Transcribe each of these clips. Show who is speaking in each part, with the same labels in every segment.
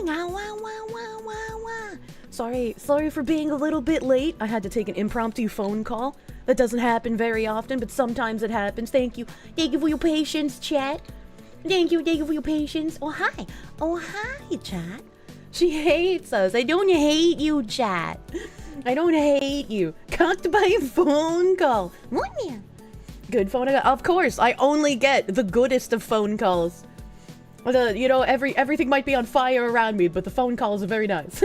Speaker 1: morning. Ah, wah, wah, wah, wah, wah. Sorry for being a little bit late. I had to take an impromptu phone call. That doesn't happen very often, but sometimes it happens. Thank you. Thank you for your patience, chat. Thank you for your patience. Oh, hi. Oh, hi, chat. She hates us. I don't hate you, chat. I don't hate you. Cocked by a phone call. Morning. Good phone call. Of course, I only get the goodest of phone calls. You know, everything might be on fire around me, but the phone calls are very nice.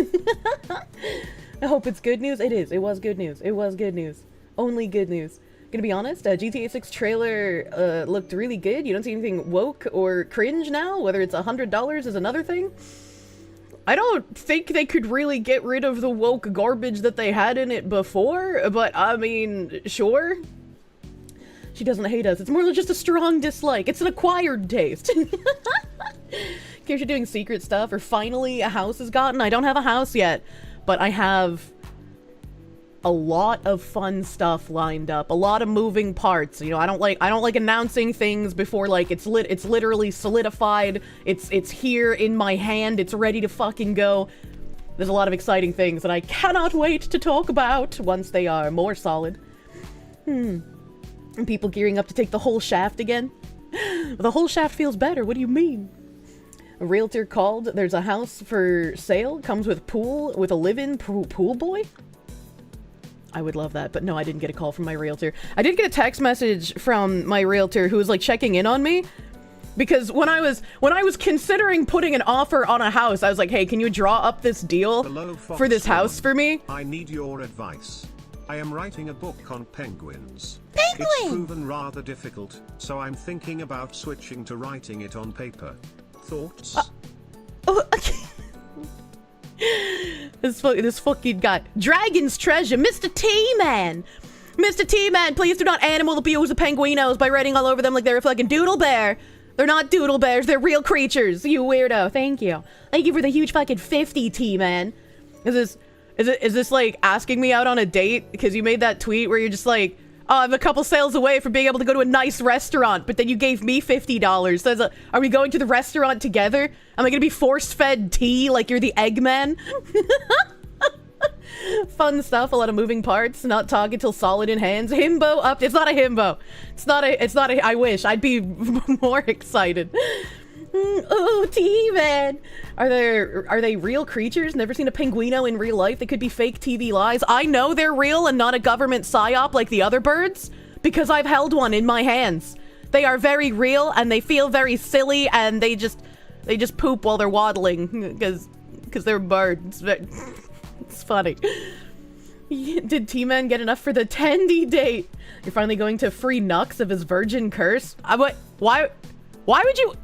Speaker 1: I hope it's good news. It is. It was good news. It was good news. Only good news. Gonna be honest, GTA 6 trailer looked really good. You don't see anything woke or cringe now. Whether it's $100 is another thing. I don't think they could really get rid of the woke garbage that they had in it before, but I mean, sure. She doesn't hate us. It's more than just a strong dislike. It's an acquired taste. Kirsche doing secret stuff, or finally a house is gotten. I don't have a house yet, but I have a lot of fun stuff lined up. A lot of moving parts. You know, I don't like announcing things before like it's literally solidified. It's here in my hand. It's ready to fucking go. There's a lot of exciting things that I cannot wait to talk about once they are more solid. And people gearing up to take the whole shaft again. The whole shaft feels better. What do you mean? A realtor called. There's a house for sale. Comes with pool, with a live-in pool boy. I would love that, but no, I didn't get a call from my realtor. I did get a text message from my realtor who was like checking in on me, because when I was considering putting an offer on a house, I was like, hey, can you draw up this deal for this house for me?
Speaker 2: I need your advice. I am writing a book on penguins.
Speaker 1: Penguin!
Speaker 2: It's proven rather difficult, so I'm thinking about switching to writing it on paper. Thoughts?
Speaker 1: Oh, okay. This fucking guy. Dragon's Treasure, Mr. T-Man! Mr. T-Man, please do not animal abuse the penguinos by writing all over them like they're a fucking doodle bear. They're not doodle bears, they're real creatures, you weirdo. Thank you. Thank you for the huge fucking 50, T-Man. Is this like asking me out on a date? Because you made that tweet where you're just like, oh, I'm a couple sales away from being able to go to a nice restaurant, but then you gave me $50. So are we going to the restaurant together? Am I gonna be force-fed tea like you're the Eggman? Fun stuff, a lot of moving parts, not talking till solid in hands. Himbo up. It's not a himbo. It's not a, I wish. I'd be more excited. Oh, T-Man. Are they real creatures? Never seen a penguino in real life. They could be fake TV lies. I know they're real and not a government psyop like the other birds, because I've held one in my hands. They are very real and they feel very silly, and they just poop while they're waddling because they're birds. It's funny. Did T-Man get enough for the Tandy date? You're finally going to free Nux of his virgin curse? Why would you?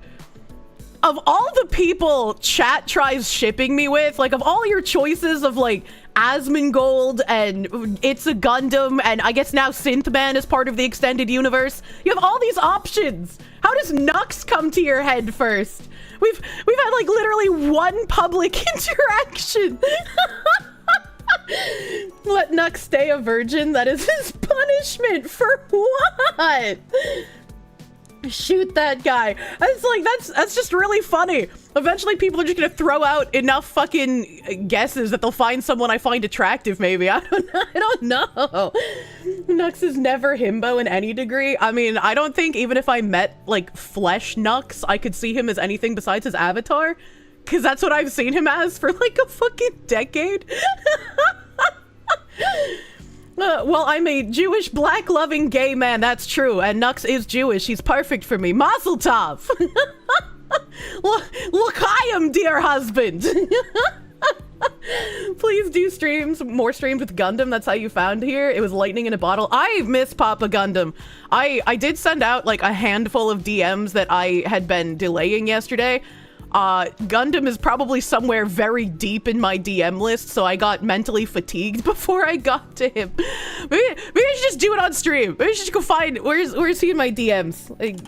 Speaker 1: Of all the people chat tries shipping me with, like, of all your choices of, like, Asmongold and It's a Gundam, and I guess now Synthman is part of the extended universe, you have all these options. How does Nux come to your head first? We've had, like, literally one public interaction. Let Nux stay a virgin? That is his punishment. For what? Shoot that guy. It's like, that's just really funny. Eventually people are just gonna throw out enough fucking guesses that they'll find someone I find attractive, maybe. I don't know. Nux is never himbo in any degree. I mean, I don't think even if I met, like, flesh Nux, I could see him as anything besides his avatar. Because that's what I've seen him as for, like, a fucking decade. Well, I'm a Jewish, black-loving gay man, that's true, and Nux is Jewish. He's perfect for me. Mazel tov! Look, I am, dear husband! Please do streams, more streams with Gundam. That's how you found here. It was lightning in a bottle. I miss Papa Gundam. I did send out, like, a handful of DMs that I had been delaying yesterday. Gundam is probably somewhere very deep in my DM list, so I got mentally fatigued before I got to him. Maybe I should just do it on stream. Maybe I should just go find, where's he in my DMs? Like,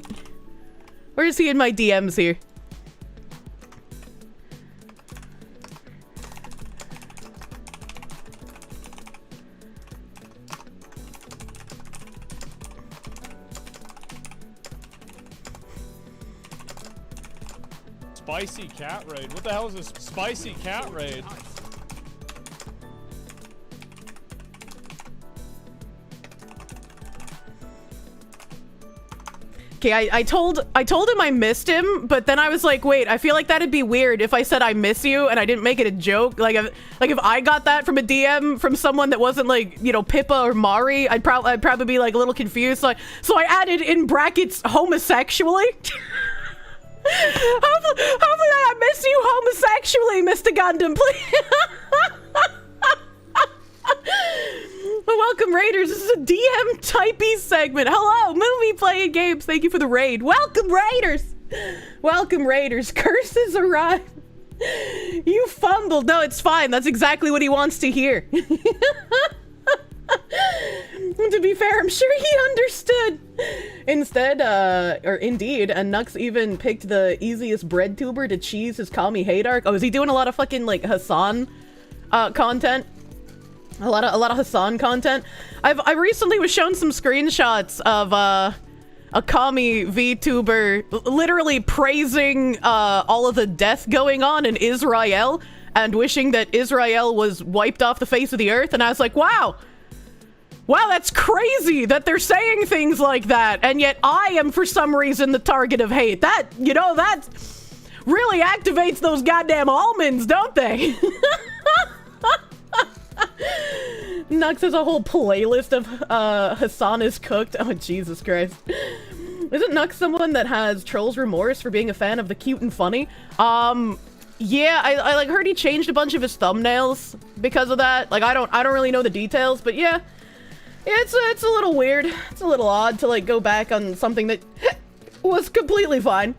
Speaker 1: where is he in my DMs here?
Speaker 3: spicy cat raid. What the hell is this spicy cat raid?
Speaker 1: Okay, I told him I missed him, but then I was like, wait, I feel like that'd be weird if I said I miss you and I didn't make it a joke. Like if I got that from a DM from someone that wasn't like, you know, Pippa or Mari, I'd probably be like a little confused. So I added in brackets homosexually. Hopefully I miss you homosexually, Mr. Gundam, please. Welcome, Raiders. This is a DM typey segment. Hello, movie playing games. Thank you for the raid. Welcome, Raiders. Welcome, Raiders. Curses arrived. You fumbled. No, it's fine. That's exactly what he wants to hear. To be fair, I'm sure he understood. Instead, or indeed, and Nux even picked the easiest bread tuber to cheese his Kami hate arc. Oh, is he doing a lot of fucking, like, Hassan content? A lot of Hassan content. I recently was shown some screenshots of a Kami VTuber literally praising all of the death going on in Israel and wishing that Israel was wiped off the face of the earth, and I was like, wow, that's crazy that they're saying things like that, and yet I am for some reason the target of hate. That, you know, that really activates those goddamn almonds, don't they? Nux has a whole playlist of Hassan is cooked. Oh, Jesus Christ. Isn't Nux someone that has trolls remorse for being a fan of the cute and funny? Yeah, I like heard he changed a bunch of his thumbnails because of that. Like I don't really know the details, but yeah. It's a little weird. It's a little odd to like go back on something that was completely fine.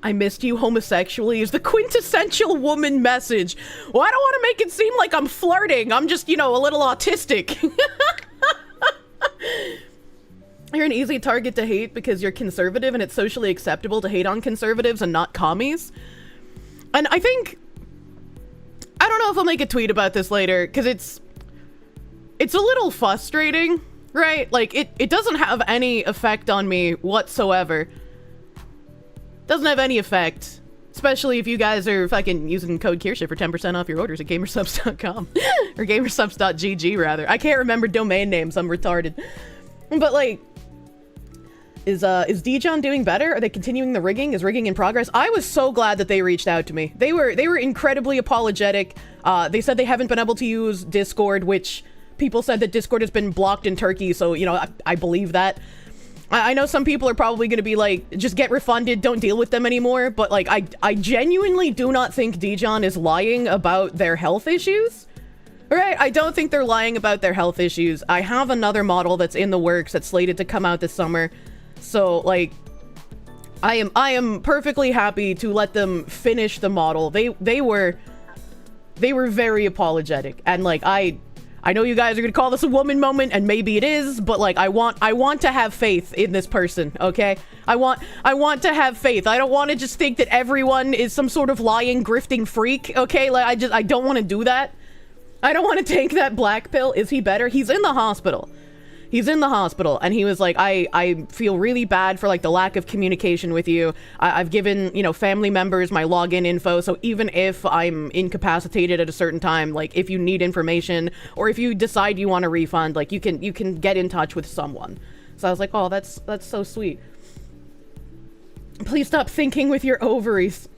Speaker 1: I missed you homosexually is the quintessential woman message. Well, I don't want to make it seem like I'm flirting. I'm just, you know, a little autistic. You're an easy target to hate because you're conservative and it's socially acceptable to hate on conservatives and not commies. And I think... I don't know if I'll make a tweet about this later, because it's a little frustrating, right? Like, it doesn't have any effect on me whatsoever. Doesn't have any effect. Especially if you guys are fucking using code Kirsche for 10% off your orders at gamersubs.com. Or gamersubs.gg, rather. I can't remember domain names, I'm retarded. But, like, is Dijon doing better? Are they continuing the rigging? Is rigging in progress? I was so glad that they reached out to me. They were incredibly apologetic. They said they haven't been able to use Discord, which people said that Discord has been blocked in Turkey, so, you know, I believe that. I know some people are probably going to be like, just get refunded, don't deal with them anymore, but, like, I genuinely do not think Dijon is lying about their health issues. Right, I don't think they're lying about their health issues. I have another model that's in the works that's slated to come out this summer. So, like, I am perfectly happy to let them finish the model. They were very apologetic, and like I know you guys are gonna call this a woman moment, and maybe it is, but like I want to have faith in this person, okay? I want to have faith. I don't want to just think that everyone is some sort of lying, grifting freak, okay? Like I don't want to do that. I don't want to take that black pill. Is he better? He's in the hospital. He's in the hospital, and he was like, I feel really bad for, like, the lack of communication with you. I've given, you know, family members my login info, so even if I'm incapacitated at a certain time, like, if you need information, or if you decide you want a refund, like, you can get in touch with someone. So I was like, oh, that's so sweet. Please stop thinking with your ovaries.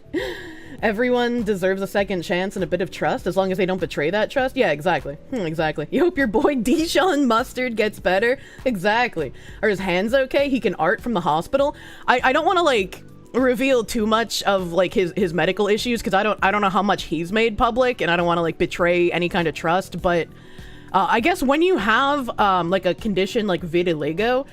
Speaker 1: Everyone deserves a second chance and a bit of trust, as long as they don't betray that trust. Yeah, exactly. Exactly. You hope your boy Dijon Mustard gets better? Exactly. Are his hands okay? He can art from the hospital? I don't want to, like, reveal too much of, like, his medical issues, because I don't know how much he's made public, and I don't want to, like, betray any kind of trust, but I guess when you have, like, a condition like vitiligo,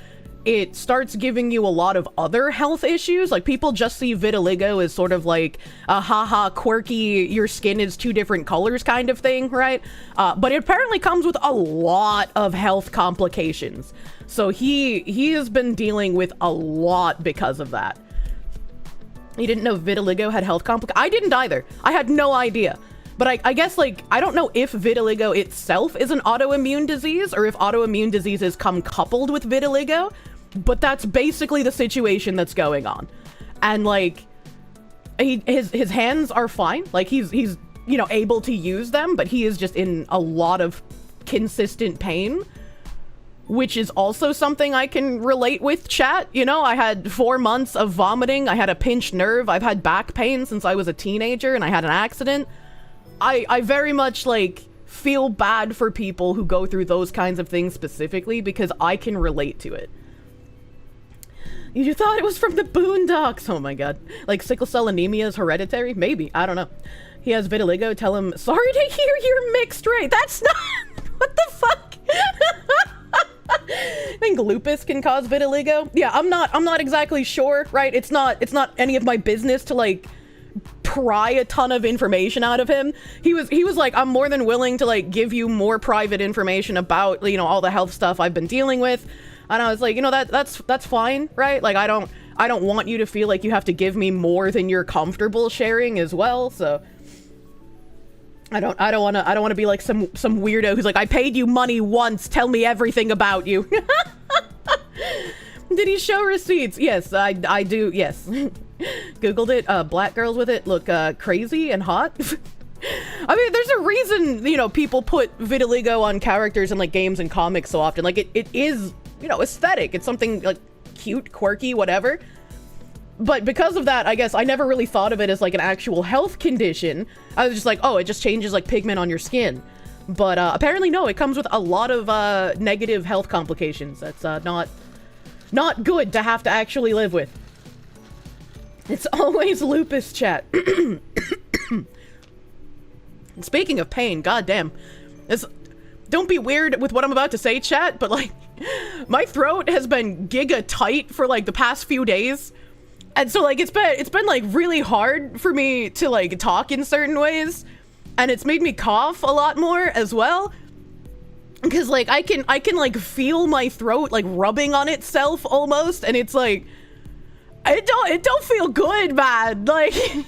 Speaker 1: it starts giving you a lot of other health issues. Like, people just see vitiligo as sort of like a haha quirky, your skin is two different colors kind of thing, right? But it apparently comes with a lot of health complications. So he has been dealing with a lot because of that. You didn't know vitiligo had health complications? I didn't either. I had no idea. But I guess, like, I don't know if vitiligo itself is an autoimmune disease, or if autoimmune diseases come coupled with vitiligo. But that's basically the situation that's going on. And like, his hands are fine. Like he's you know, able to use them, but he is just in a lot of consistent pain, which is also something I can relate with, chat. You know, I had 4 months of vomiting. I had a pinched nerve. I've had back pain since I was a teenager and I had an accident. I very much like feel bad for people who go through those kinds of things specifically because I can relate to it. You thought it was from the Boondocks. Oh my god. Like sickle cell anemia is hereditary? Maybe. I don't know. He has vitiligo. Tell him, sorry to hear you're mixed race. That's not... What the fuck? I think lupus can cause vitiligo. Yeah, I'm not exactly sure, right? It's not any of my business to like pry a ton of information out of him. He was like, I'm more than willing to like give you more private information about, you know, all the health stuff I've been dealing with. And I was like, you know, that's fine, right? Like I don't want you to feel like you have to give me more than you're comfortable sharing as well. So I don't want to be like some weirdo who's like, I paid you money once, tell me everything about you. Did he show receipts? Yes, I do. Yes. Googled it. Black girls with it look crazy and hot. I mean, there's a reason, you know, people put vitiligo on characters in like games and comics so often. Like it is, you know, aesthetic. It's something like cute, quirky, whatever. But because of that, I guess I never really thought of it as like an actual health condition. I was just like, oh, it just changes like pigment on your skin. But apparently no, it comes with a lot of negative health complications. That's not good to have to actually live with. It's always lupus, chat. Speaking of pain, goddamn. Don't be weird with what I'm about to say, chat, but like, my throat has been giga tight for like the past few days. And so like, it's been like really hard for me to like talk in certain ways. And it's made me cough a lot more as well. Because like, I can like feel my throat like rubbing on itself almost. And it's like, it don't feel good, man. Like, and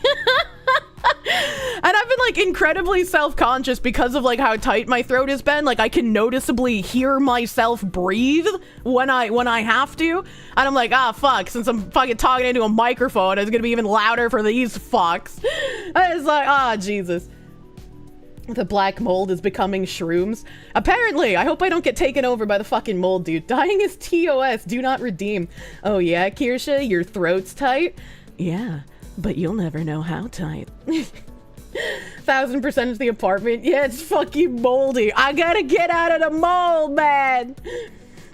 Speaker 1: I've been like incredibly self-conscious because of like how tight my throat has been. Like I can noticeably hear myself breathe when I have to. And I'm like, ah, fuck, since I'm fucking talking into a microphone, it's gonna be even louder for these fucks. And it's like, ah, Jesus. The black mold is becoming shrooms. Apparently, I hope I don't get taken over by the fucking mold, dude. Dying is TOS, do not redeem. Oh yeah, Kirsche, your throat's tight? Yeah, but you'll never know how tight. 1000% is the apartment. Yeah, it's fucking moldy. I gotta get out of the mold, man.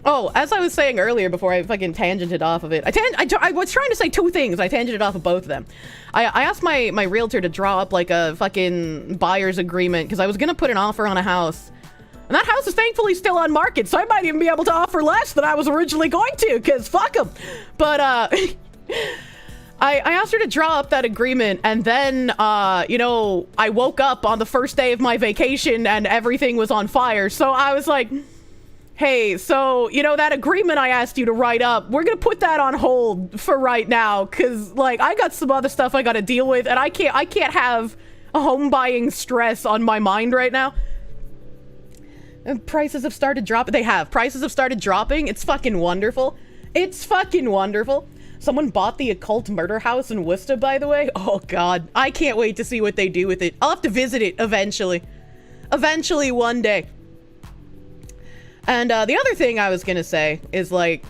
Speaker 1: Oh, as I was saying earlier before I fucking tangented off of it, I was trying to say two things. I tangented off of both of them. I asked my realtor to draw up like a fucking buyer's agreement because I was gonna put an offer on a house. And that house is thankfully still on market, so I might even be able to offer less than I was originally going to, because fuck them. But, I asked her to draw up that agreement, and then, you know, I woke up on the first day of my vacation and everything was on fire. So I was like, hey, so, you know, that agreement I asked you to write up, we're gonna put that on hold for right now, because, like, I got some other stuff I gotta deal with, and I can't have a home buying stress on my mind right now. And prices have started dropping. They have. Prices have started dropping. It's fucking wonderful. It's fucking wonderful. Someone bought the occult murder house in Worcester, by the way. Oh, God. I can't wait to see what they do with it. I'll have to visit it eventually. Eventually, one day. And the other thing I was gonna say is, like,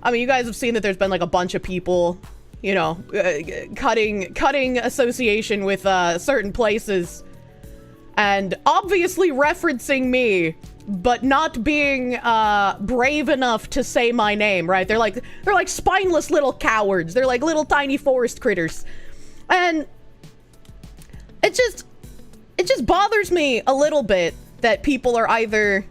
Speaker 1: I mean, you guys have seen that there's been, like, a bunch of people, you know, cutting association with certain places. And obviously referencing me, but not being brave enough to say my name, right? They're like spineless little cowards. They're like little tiny forest critters. And it just bothers me a little bit that people are either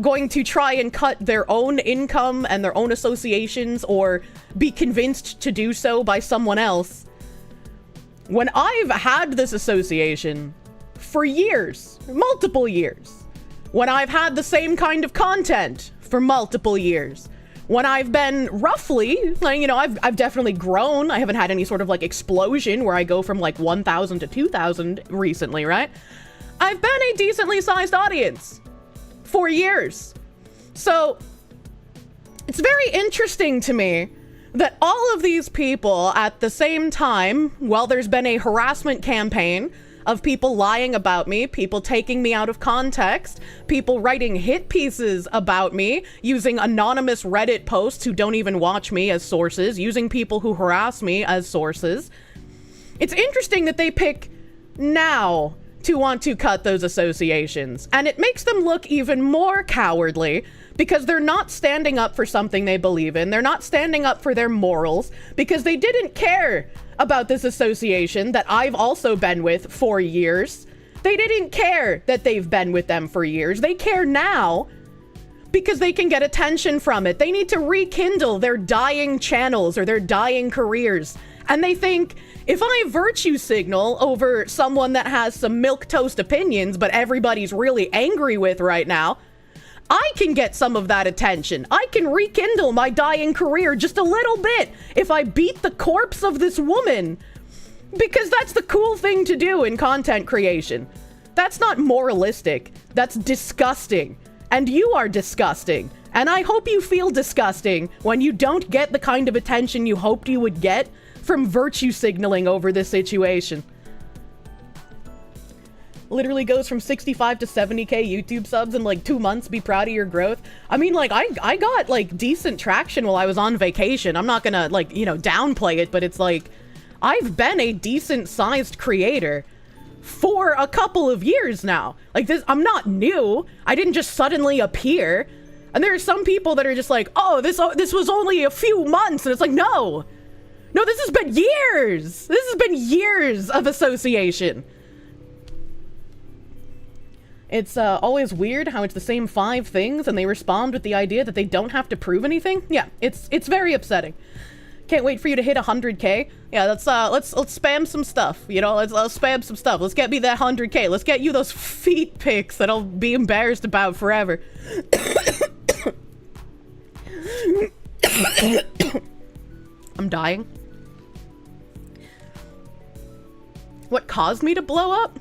Speaker 1: going to try and cut their own income and their own associations or be convinced to do so by someone else. When I've had this association for years, multiple years, when I've had the same kind of content for multiple years, when I've been roughly, like, you know, I've definitely grown. I haven't had any sort of like explosion where I go from like 1,000 to 2,000 recently, right? I've been a decently sized audience for years. So It's very interesting to me that all of these people at the same time, while there's been a harassment campaign of people lying about me, people taking me out of context, people writing hit pieces about me, using anonymous Reddit posts who don't even watch me as sources, using people who harass me as sources. It's interesting that they pick now to want to cut those associations, and it makes them look even more cowardly because they're not standing up for something they believe in. They're not standing up for their morals because they didn't care about this association that I've also been with for years. They didn't care that they've been with them for years. They care now because they can get attention from it. They need to rekindle their dying channels or their dying careers. And they think, if I virtue signal over someone that has some milquetoast opinions, but everybody's really angry with right now, I can get some of that attention. I can rekindle my dying career just a little bit if I beat the corpse of this woman. Because that's the cool thing to do in content creation. That's not moralistic. That's disgusting. And you are disgusting. And I hope you feel disgusting when you don't get the kind of attention you hoped you would get from virtue signaling over this situation. Literally goes from 65 to 70k YouTube subs in like 2 months. Be proud of your growth. I mean, like, I got like decent traction while I was on vacation. I'm not gonna like, you know, downplay it, but it's like, I've been a decent sized creator for a couple of years now. Like this, I'm not new. I didn't just suddenly appear. And there are some people that are just like, oh, this was only a few months. And it's like, no, this has been years. This has been years of association. It's always weird how it's the same 5 things and they respond with the idea that they don't have to prove anything. Yeah, it's very upsetting. Can't wait for you to hit 100k. Yeah, let's spam some stuff. You know, let's spam some stuff. Let's get me that 100k. Let's get you those feet pics that I'll be embarrassed about forever. I'm dying. What caused me to blow up?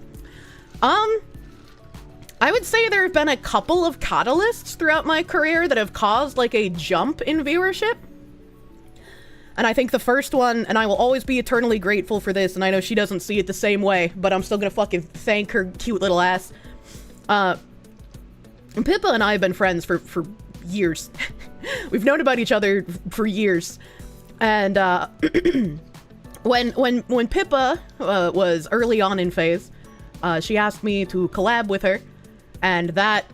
Speaker 1: I would say there have been a couple of catalysts throughout my career that have caused like a jump in viewership. And I think the first one, and I will always be eternally grateful for this, and I know she doesn't see it the same way, but I'm still gonna fucking thank her cute little ass. Pippa and I have been friends for years. We've known about each other for years. And when Pippa was early on in phase, she asked me to collab with her. And that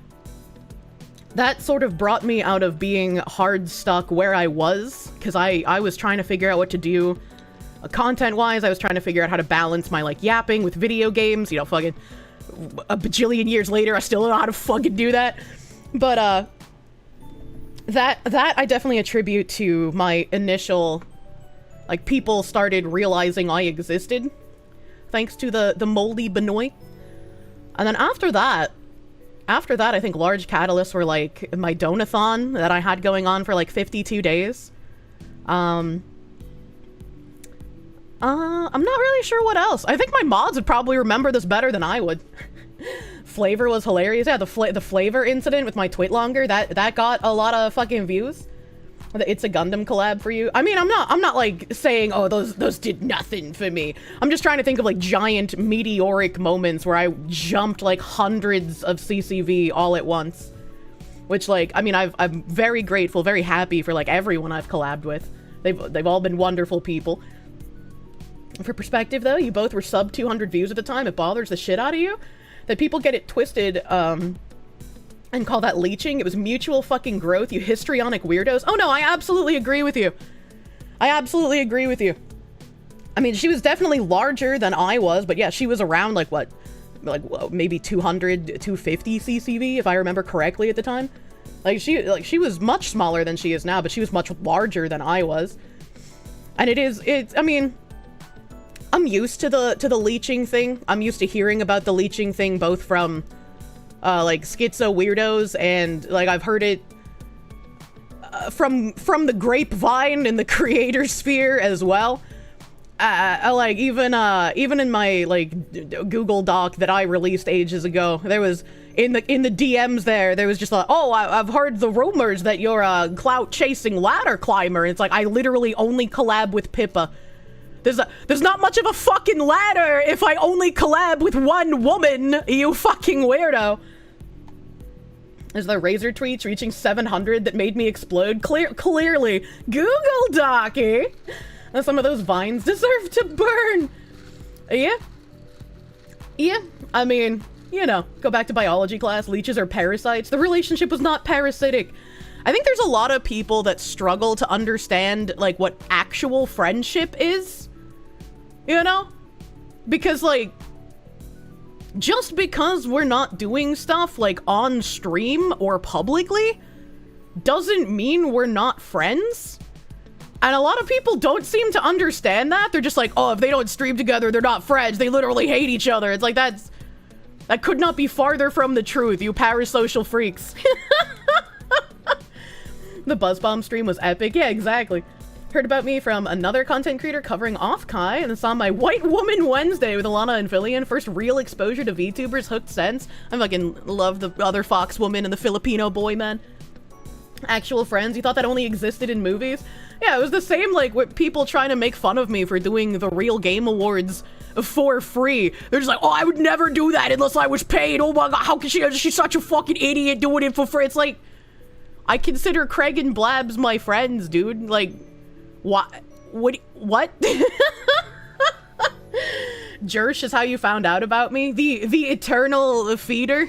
Speaker 1: sort of brought me out of being hard stuck where I was, because I was trying to figure out what to do content-wise. I was trying to figure out how to balance my, like, yapping with video games. You know, fucking a bajillion years later, I still don't know how to fucking do that. But, that I definitely attribute to my initial, like, people started realizing I existed, thanks to the moldy Benoit. And then after that, I think large catalysts were like my donathon that I had going on for like 52 days. I'm not really sure what else. I think my mods would probably remember this better than I would. Flavor was hilarious. Yeah, the Flavor incident with my Twitlonger, that got a lot of fucking views. It's a Gundam collab for you. I mean, I'm not like saying, oh, those did nothing for me. I'm just trying to think of like giant meteoric moments where I jumped like hundreds of CCV all at once. Which, like, I mean, I'm very grateful, very happy for like everyone I've collabed with. They've all been wonderful people. For perspective though, you both were sub 200 views at the time. It bothers the shit out of you that people get it twisted, and call that leeching. It was mutual fucking growth, you histrionic weirdos. Oh no, I absolutely agree with you. I absolutely agree with you. I mean, she was definitely larger than I was, but yeah, she was around like what? Like maybe 200, 250 CCV, if I remember correctly at the time. Like she was much smaller than she is now, but she was much larger than I was. And I mean, I'm used to the leeching thing. I'm used to hearing about the leeching thing both from like schizo weirdos, and like I've heard it from the grapevine in the creator sphere as well. Like even in my like Google Doc that I released ages ago, there was in the DMs there was just like, oh, I've heard the rumors that you're a clout-chasing ladder climber. And it's like, I literally only collab with Pippa. There's not much of a fucking ladder if I only collab with one woman, you fucking weirdo. There's the Razor tweets reaching 700 that made me explode. Clearly. Google Docky. Some of those vines deserve to burn. Yeah. Yeah. I mean, you know, go back to biology class. Leeches are parasites. The relationship was not parasitic. I think there's a lot of people that struggle to understand, like, what actual friendship is. You know? Because, like, just because we're not doing stuff, like, on stream or publicly, doesn't mean we're not friends. And a lot of people don't seem to understand that. They're just like, oh, if they don't stream together, they're not friends. They literally hate each other. It's like, that could not be farther from the truth, you parasocial freaks. The Buzzbomb stream was epic. Yeah, exactly. Heard about me from another content creator covering Off-Kai, and saw my White Woman Wednesday with Alana and Fillion. First real exposure to VTubers, hooked since. I fucking love the other Fox woman and the Filipino boy, man. Actual friends, you thought that only existed in movies? Yeah, it was the same, like, with people trying to make fun of me for doing the Real Game Awards for free. They're just like, oh, I would never do that unless I was paid. Oh my god, how can she's such a fucking idiot doing it for free. It's like, I consider Craig and Blabs my friends, dude. Like, what? Kirsche is how you found out about me? The eternal feeder?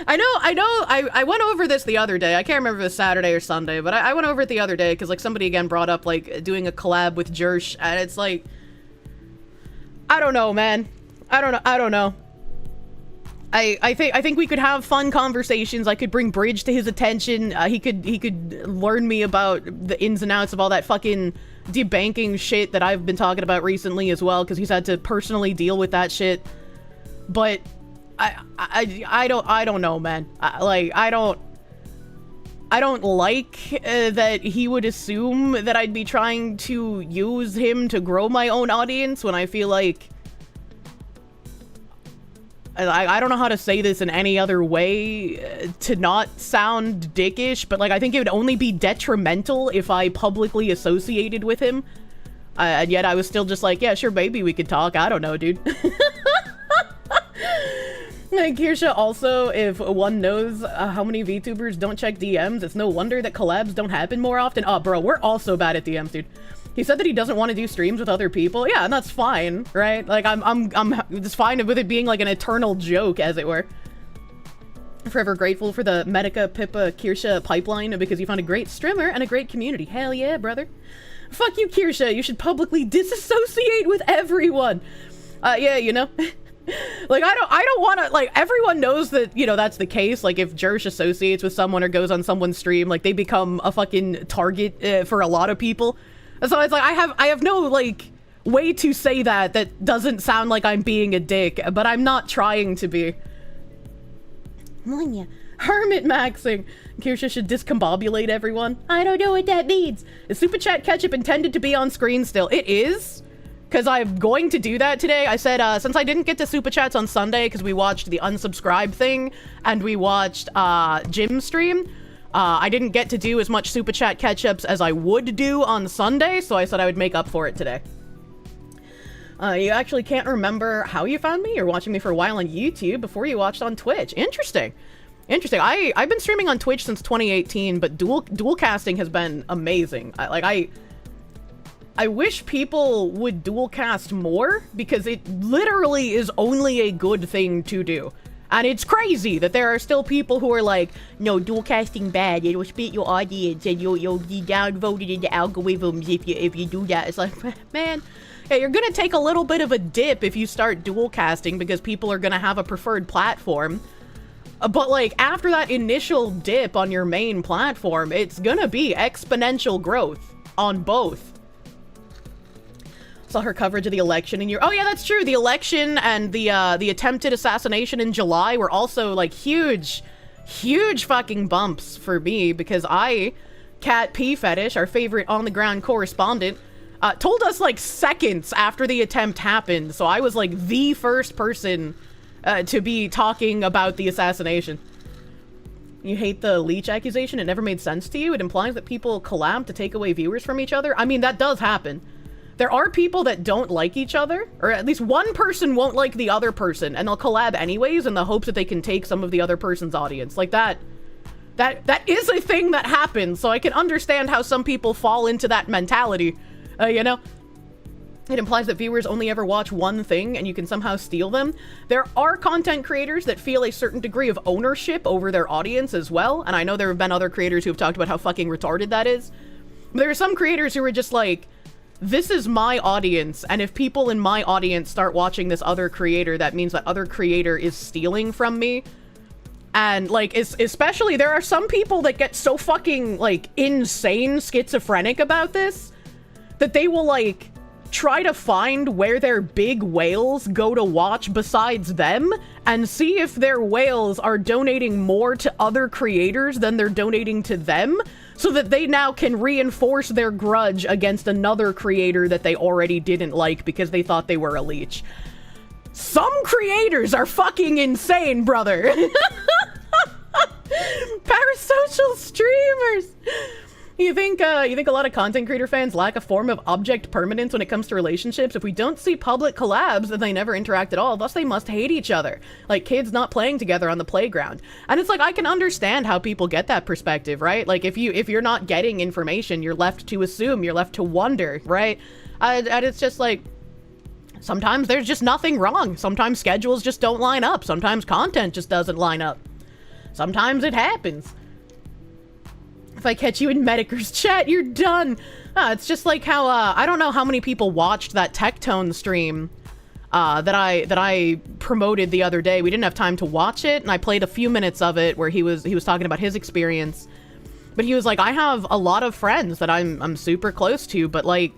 Speaker 1: I went over this the other day. I can't remember if it was Saturday or Sunday, but I went over it the other day because, like, somebody again brought up, like, doing a collab with Kirsche, and it's like, I don't know, man. I don't know. I think we could have fun conversations. I could bring Bridge to his attention. He could learn me about the ins and outs of all that fucking debanking shit that I've been talking about recently as well, because he's had to personally deal with that shit. But I don't know, man. I don't like that he would assume that I'd be trying to use him to grow my own audience when I feel like I don't know how to say this in any other way to not sound dickish, but, like, I think it would only be detrimental if I publicly associated with him. And yet I was still just like, yeah, sure, maybe we could talk. I don't know, dude. Kirsche, also, if one knows how many VTubers don't check DMs, it's no wonder that collabs don't happen more often. Oh, bro, we're all so bad at DMs, dude. He said that he doesn't want to do streams with other people. Yeah, and that's fine, right? Like, I'm just fine with it being like an eternal joke, as it were. Forever grateful for the Medica Pippa Kirsche pipeline because you found a great streamer and a great community. Hell yeah, brother. Fuck you, Kirsche. You should publicly disassociate with everyone. Yeah, you know. Like, I don't want to, like, everyone knows that, you know, that's the case. Like, if Kirsche associates with someone or goes on someone's stream, like, they become a fucking target for a lot of people. So it's like, I have no, like, way to say that doesn't sound like I'm being a dick, but I'm not trying to be. Hermit maxing. Kirsche should discombobulate everyone. I don't know what that means. Is Super Chat Ketchup intended to be on screen still? It is, because I'm going to do that today. I said, since I didn't get to Super Chats on Sunday, because we watched the unsubscribe thing, and we watched Jim's stream, I didn't get to do as much Super Chat catch-ups as I would do on Sunday, so I said I would make up for it today. You actually can't remember how you found me? You're watching me for a while on YouTube before you watched on Twitch. Interesting. Interesting. I've been streaming on Twitch since 2018, but dual casting has been amazing. I wish people would dual cast more, because it literally is only a good thing to do. And it's crazy that there are still people who are like, no, dual casting bad. It will split your audience and you'll be downvoted in the algorithms if you do that. It's like, man, yeah, you're gonna take a little bit of a dip if you start dual casting because people are gonna have a preferred platform. But, like, after that initial dip on your main platform, it's gonna be exponential growth on both. Saw her coverage of the election in your— oh yeah, that's true. The election and the attempted assassination in July were also, like, huge fucking bumps for me, because Cat P Fetish, our favorite on the ground correspondent, told us, like, seconds after the attempt happened. So I was, like, the first person to be talking about the assassination. You hate the leech accusation? It never made sense to you? It implies that people collab to take away viewers from each other? I mean, that does happen. There are people that don't like each other, or at least one person won't like the other person, and they'll collab anyways in the hopes that they can take some of the other person's audience. Like that is a thing that happens, so I can understand how some people fall into that mentality, you know? It implies that viewers only ever watch one thing and you can somehow steal them. There are content creators that feel a certain degree of ownership over their audience as well, and I know there have been other creators who have talked about how fucking retarded that is. There are some creators who are just like, this is my audience, and if people in my audience start watching this other creator, that means that other creator is stealing from me. And, like, especially, there are some people that get so fucking, like, insane schizophrenic about this, that they will, like, try to find where their big whales go to watch besides them, and see if their whales are donating more to other creators than they're donating to them, so that they now can reinforce their grudge against another creator that they already didn't like because they thought they were a leech. Some creators are fucking insane, brother. Parasocial streamers. You think a lot of content creator fans lack a form of object permanence when it comes to relationships? If we don't see public collabs, then they never interact at all, thus they must hate each other. Like kids not playing together on the playground. And it's like, I can understand how people get that perspective, right? Like if you're not getting information, you're left to assume, you're left to wonder, right? And it's just like, sometimes there's just nothing wrong. Sometimes schedules just don't line up. Sometimes content just doesn't line up. Sometimes it happens. If I catch you in Mediker's chat, you're done. It's just like how, I don't know how many people watched that Tectone stream that I promoted the other day. We didn't have time to watch it, and I played a few minutes of it where he was talking about his experience. But he was like, I have a lot of friends that I'm super close to, but like,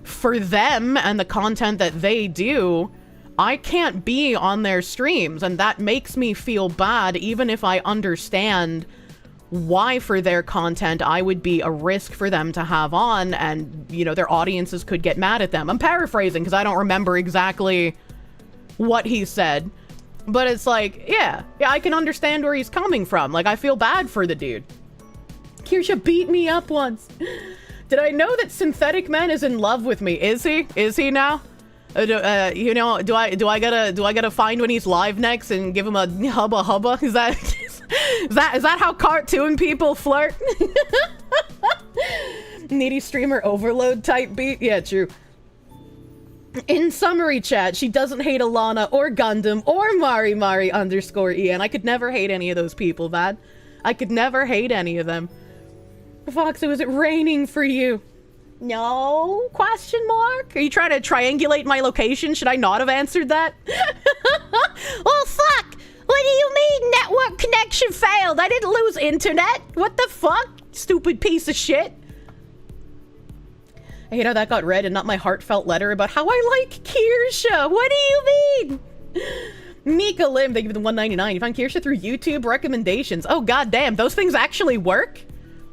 Speaker 1: for them and the content that they do, I can't be on their streams, and that makes me feel bad, even if I understand why for their content I would be a risk for them to have on, and you know, their audiences could get mad at them. I'm paraphrasing because I don't remember exactly what he said, but it's like, yeah, I can understand where he's coming from. Like, I feel bad for the dude. Kirsche beat me up once. Did I know that Synthetic Man is in love with me? Is he now? You know, do I gotta find when he's live next and give him a hubba hubba? Is that how cartoon people flirt? Needy streamer overload type beat? Yeah, true. In summary chat, she doesn't hate Alana or Gundam or Mari _EN. I could never hate any of those people, man. I could never hate any of them. Foxy, was it raining for you? No? Question mark? Are you trying to triangulate my location? Should I not have answered that? Well, fuck! What do you mean network connection failed? I didn't lose internet. What the fuck? Stupid piece of shit. I hate how that got read and not my heartfelt letter about how I like Kirsche. What do you mean? Mika Lim, thank you for the $1.99. You found Kirsche through YouTube recommendations. Oh, goddamn. Those things actually work?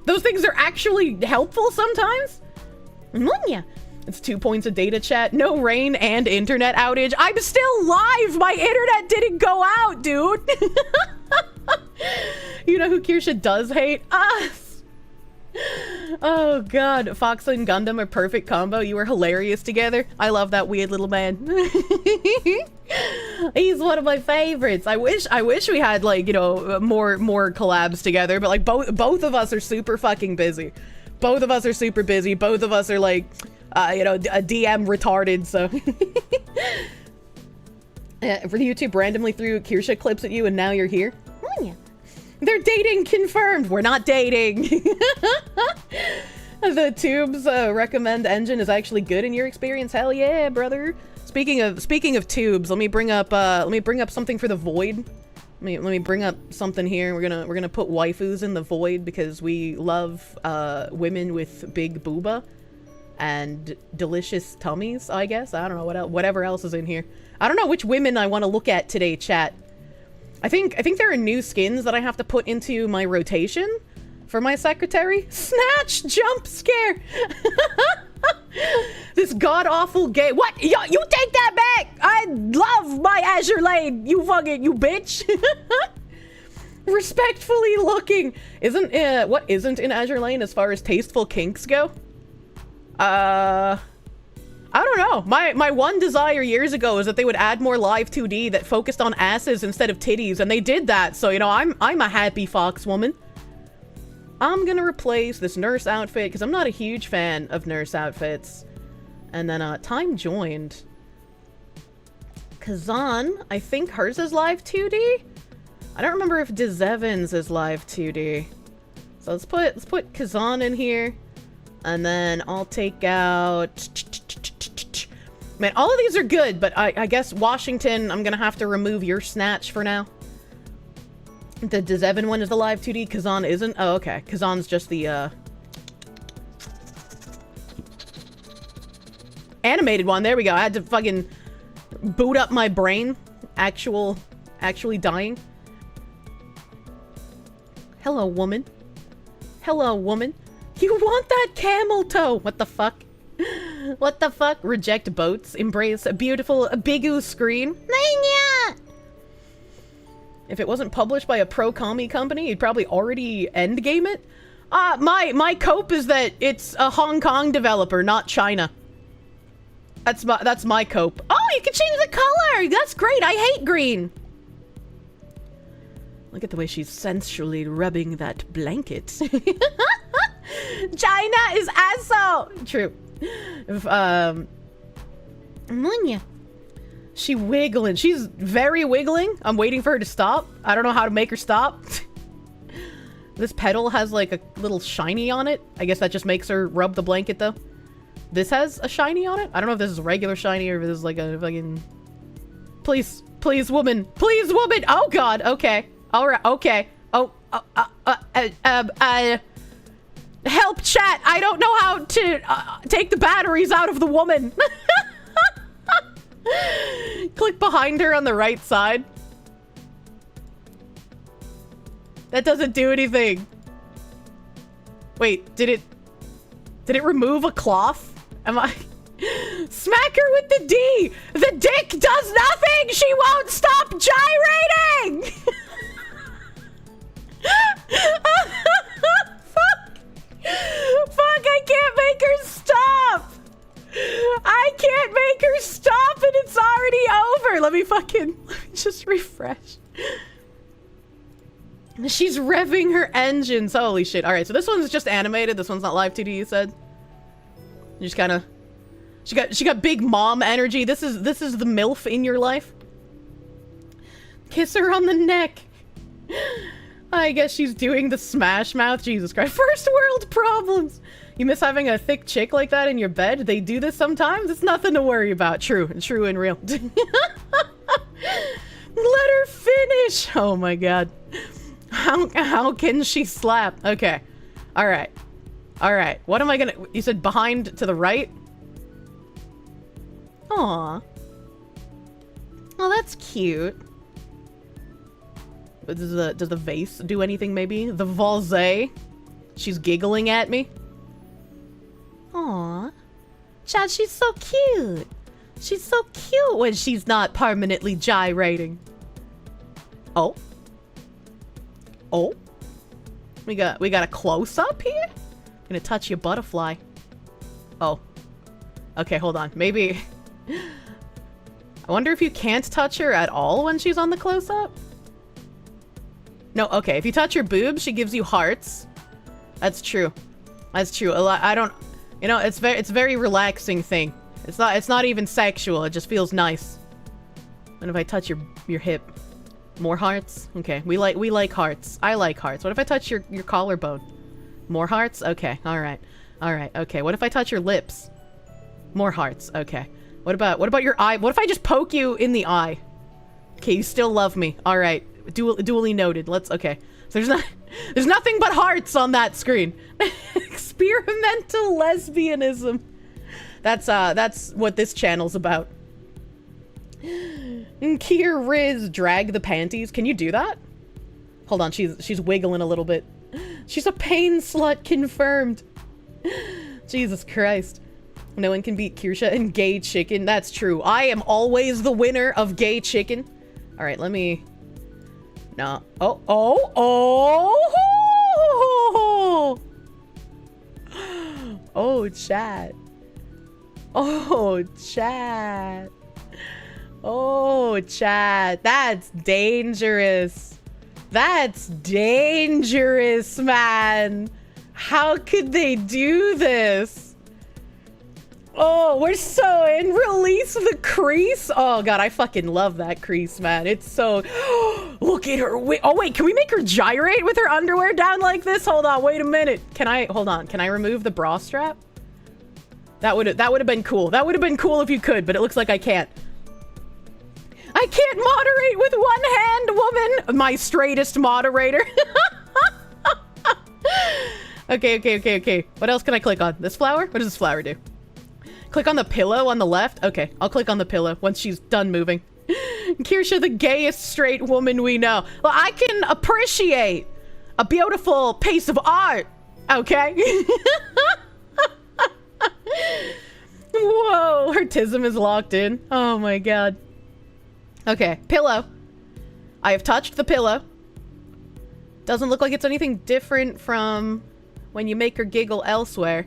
Speaker 1: Those things are actually helpful sometimes? Yeah. It's 2 points of data chat, no rain, and internet outage. I'm still live! My internet didn't go out, dude! You know who Kirsche does hate? Us! Oh god, Fox and Gundam are perfect combo. You were hilarious together. I love that weird little man. He's one of my favorites. I wish we had, like, you know, more collabs together, but like both of us are super fucking busy. Both of us are super busy. Both of us are like, you know, a DM retarded, so. For the YouTube randomly threw Kirsche clips at you and now you're here? Oh, yeah. They're dating confirmed. We're not dating. The Tubes recommend engine is actually good in your experience. Hell yeah, brother. Speaking of Tubes, let me bring up something for the VoD. Let me bring up something here. We're gonna put waifus in the VoD because we love women with big booba and delicious tummies, I guess. I don't know whatever else is in here. I don't know which women I want to look at today, chat. I think there are new skins that I have to put into my rotation for my secretary. Snatch jump scare. This god-awful gay- What? Yo, you take that back! I love my Azure Lane, you bitch! Respectfully looking. What isn't in Azure Lane as far as tasteful kinks go? I don't know. My one desire years ago is that they would add more live 2D that focused on asses instead of titties, and they did that, so, you know, I'm a happy fox woman. I'm gonna replace this nurse outfit, because I'm not a huge fan of nurse outfits. And then, time joined. Kazan, I think hers is live 2D? I don't remember if Dezevins is live 2D. So let's put Kazan in here. And then I'll take out... Man, all of these are good, but I guess Washington, I'm gonna have to remove your snatch for now. The Dezevin one is the live 2D, Kazan isn't? Oh, okay. Kazan's just the, animated one. There we go. I had to fucking boot up my brain. Actually dying. Hello, woman. Hello, woman. You want that camel toe? What the fuck? What the fuck? Reject boats. Embrace a beautiful Bigu screen. If it wasn't published by a pro-commie company, you'd probably already endgame it. My cope is that it's a Hong Kong developer, not China. That's my cope. Oh, you can change the color! That's great! I hate green! Look at the way she's sensually rubbing that blanket. China is asshole! True. Munya. She wiggling. She's very wiggling. I'm waiting for her to stop. I don't know how to make her stop. This petal has like a little shiny on it. I guess that just makes her rub the blanket though. This has a shiny on it? I don't know if this is regular shiny or if this is like a fucking... Please, please, woman. Please, woman. Oh god, okay. Alright, okay. Oh, help, chat. I don't know how to take the batteries out of the woman. Click behind her on the right side. That doesn't do anything. Wait, did it remove a cloth? Am I... Smack her with the D! The dick does nothing! She won't stop gyrating! Fuck! Fuck, I can't make her stop! I can't make her stop and it's already over! Let me just refresh. She's revving her engines. Holy shit. Alright, so this one's just animated. This one's not live 2D, you said? You just kinda... She got big mom energy. This is the MILF in your life. Kiss her on the neck. I guess she's doing the smash mouth. Jesus Christ. First world problems. You miss having a thick chick like that in your bed? They do this sometimes? It's nothing to worry about. True and real. Let her finish. Oh my god. How can she slap? Okay. Alright. Alright. What am I gonna... You said behind to the right? Aww. Oh, that's cute. Does the vase do anything, maybe? The valse? She's giggling at me? Aww. Chad, she's so cute. She's so cute when she's not permanently gyrating. Oh. Oh. We got a close-up here? I'm gonna touch your butterfly. Oh. Okay, hold on. Maybe... I wonder if you can't touch her at all when she's on the close-up? No, okay. If you touch her boobs, she gives you hearts. That's true. That's true. I don't... You know, it's very relaxing thing. It's not even sexual. It just feels nice. And if I touch your hip... More hearts? Okay. We like hearts. I like hearts. What if I touch your collarbone? More hearts? Okay. Alright. Alright. Okay. What if I touch your lips? More hearts. Okay. What about your eye? What if I just poke you in the eye? Okay, you still love me. Alright. Duly noted. Okay. So there's nothing but hearts on that screen. Experimental lesbianism. That's what this channel's about. Kier Riz, drag the panties. Can you do that? Hold on, she's wiggling a little bit. She's a pain slut confirmed. Jesus Christ. No one can beat Kirsche in gay chicken. That's true. I am always the winner of gay chicken. All right, let me... No. Oh, oh, oh! Oh, chat. Oh, chat. Oh, chat. That's dangerous. That's dangerous, man. How could they do this? Oh, we're so in. Release the crease. Oh, God, I fucking love that crease, man. It's so... Look at her. Wait, oh, wait, can we make her gyrate with her underwear down like this? Hold on, wait a minute. Can I... Hold on. Can I remove the bra strap? That would have been cool. That would have been cool if you could, but it looks like I can't. I can't moderate with one hand, woman. My straightest moderator. Okay. What else can I click on? This flower? What does this flower do? Click on the pillow on the left? Okay, I'll click on the pillow once she's done moving. Kirsche, the gayest straight woman we know. Well, I can appreciate a beautiful piece of art, okay? Whoa, her tism is locked in. Oh my god. Okay, pillow. I have touched the pillow. Doesn't look like it's anything different from when you make her giggle elsewhere.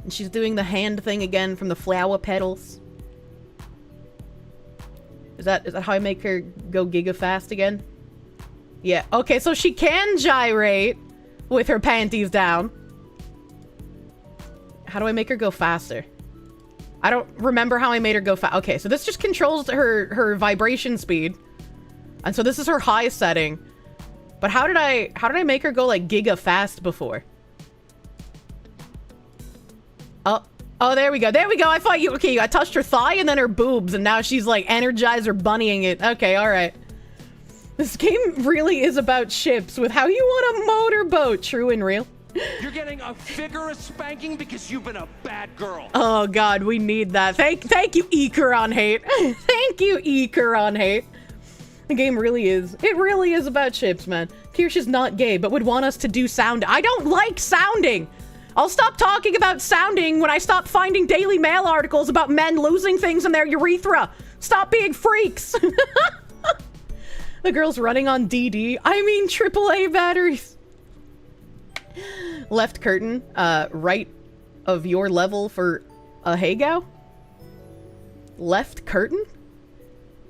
Speaker 1: And she's doing the hand thing again from the flower petals. Is that how I make her go giga fast again? Yeah, okay, so she can gyrate with her panties down. How do I make her go faster? I don't remember how I made her go fast. Okay, so this just controls her vibration speed. And so this is her high setting. But how did I make her go like giga fast before? Oh, there we go. There we go. I thought I touched her thigh and then her boobs, and now she's like Energizer bunnying it. Okay, all right. This game really is about ships with how you want a motorboat. True and real.
Speaker 4: You're getting a vigorous spanking because you've been a bad girl.
Speaker 1: Oh god, we need that. Thank you, Ekeron Hate. Thank you, Ekeron Hate. The game really is. It really is about ships, man. Kirsche's not gay, but would want us to do sound. I don't like sounding. I'll stop talking about sounding when I stop finding Daily Mail articles about men losing things in their urethra. Stop being freaks. The girl's running on DD. I mean AAA batteries. Left curtain, right of your level for a Hagao? Left curtain?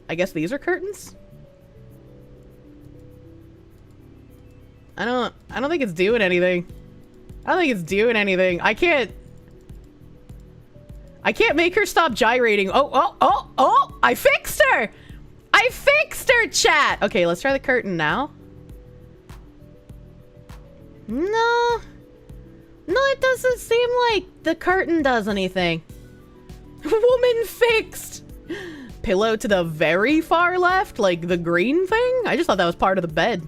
Speaker 1: I guess these are curtains? I don't think it's doing anything. I don't think it's doing anything. I can't make her stop gyrating. Oh, I fixed her! I fixed her, chat! Okay, let's try the curtain now. No, it doesn't seem like the curtain does anything. Woman fixed! Pillow to the very far left, like the green thing? I just thought that was part of the bed.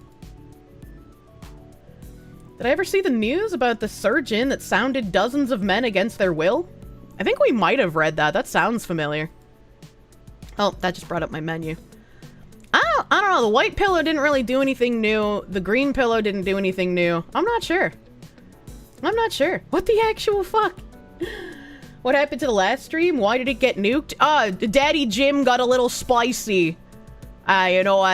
Speaker 1: Did I ever see the news about the surgeon that sounded dozens of men against their will? I think we might have read that. That sounds familiar. Oh, that just brought up my menu. I don't know. The white pillow didn't really do anything new. The green pillow didn't do anything new. I'm not sure. What the actual fuck? What happened to the last stream? Why did it get nuked? Daddy Jim got a little spicy. You know,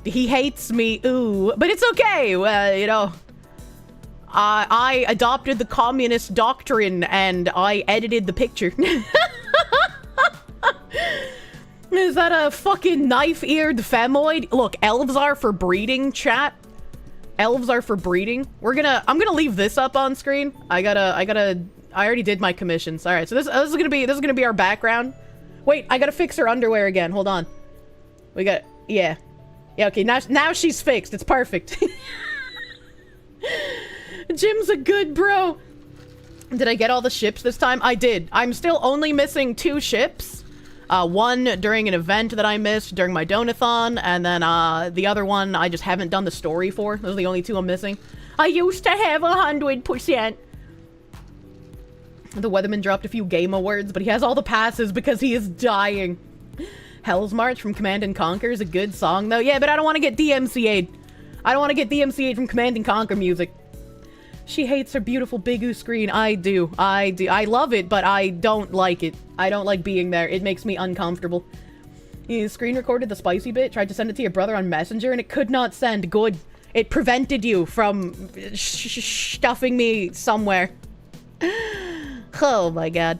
Speaker 1: he hates me, ooh. But it's okay, you know. I adopted the communist doctrine and I edited the picture. Is that a fucking knife-eared femoid? Look, elves are for breeding, chat. Elves are for breeding. I'm gonna leave this up on screen. I already did my commissions. All right, so this is gonna be our background. Wait, I gotta fix her underwear again. Hold on. Yeah, okay, now she's fixed. It's perfect. Jim's a good bro. Did I get all the ships this time? I did. I'm still only missing 2 ships. One during an event that I missed during my donathon, and then the other one I just haven't done the story for. Those are the only 2 I'm missing. I used to have 100%. The Weatherman dropped a few game awards, but he has all the passes because he is dying. Hell's March from Command & Conquer is a good song, though. Yeah, but I don't want to get DMCA'd. I don't want to get DMCA'd from Command & Conquer music. She hates her beautiful Bigu screen. I do. I love it, but I don't like it. I don't like being there. It makes me uncomfortable. You screen recorded the spicy bit, tried to send it to your brother on Messenger, and it could not send. Good. It prevented you from stuffing me somewhere. Oh my god.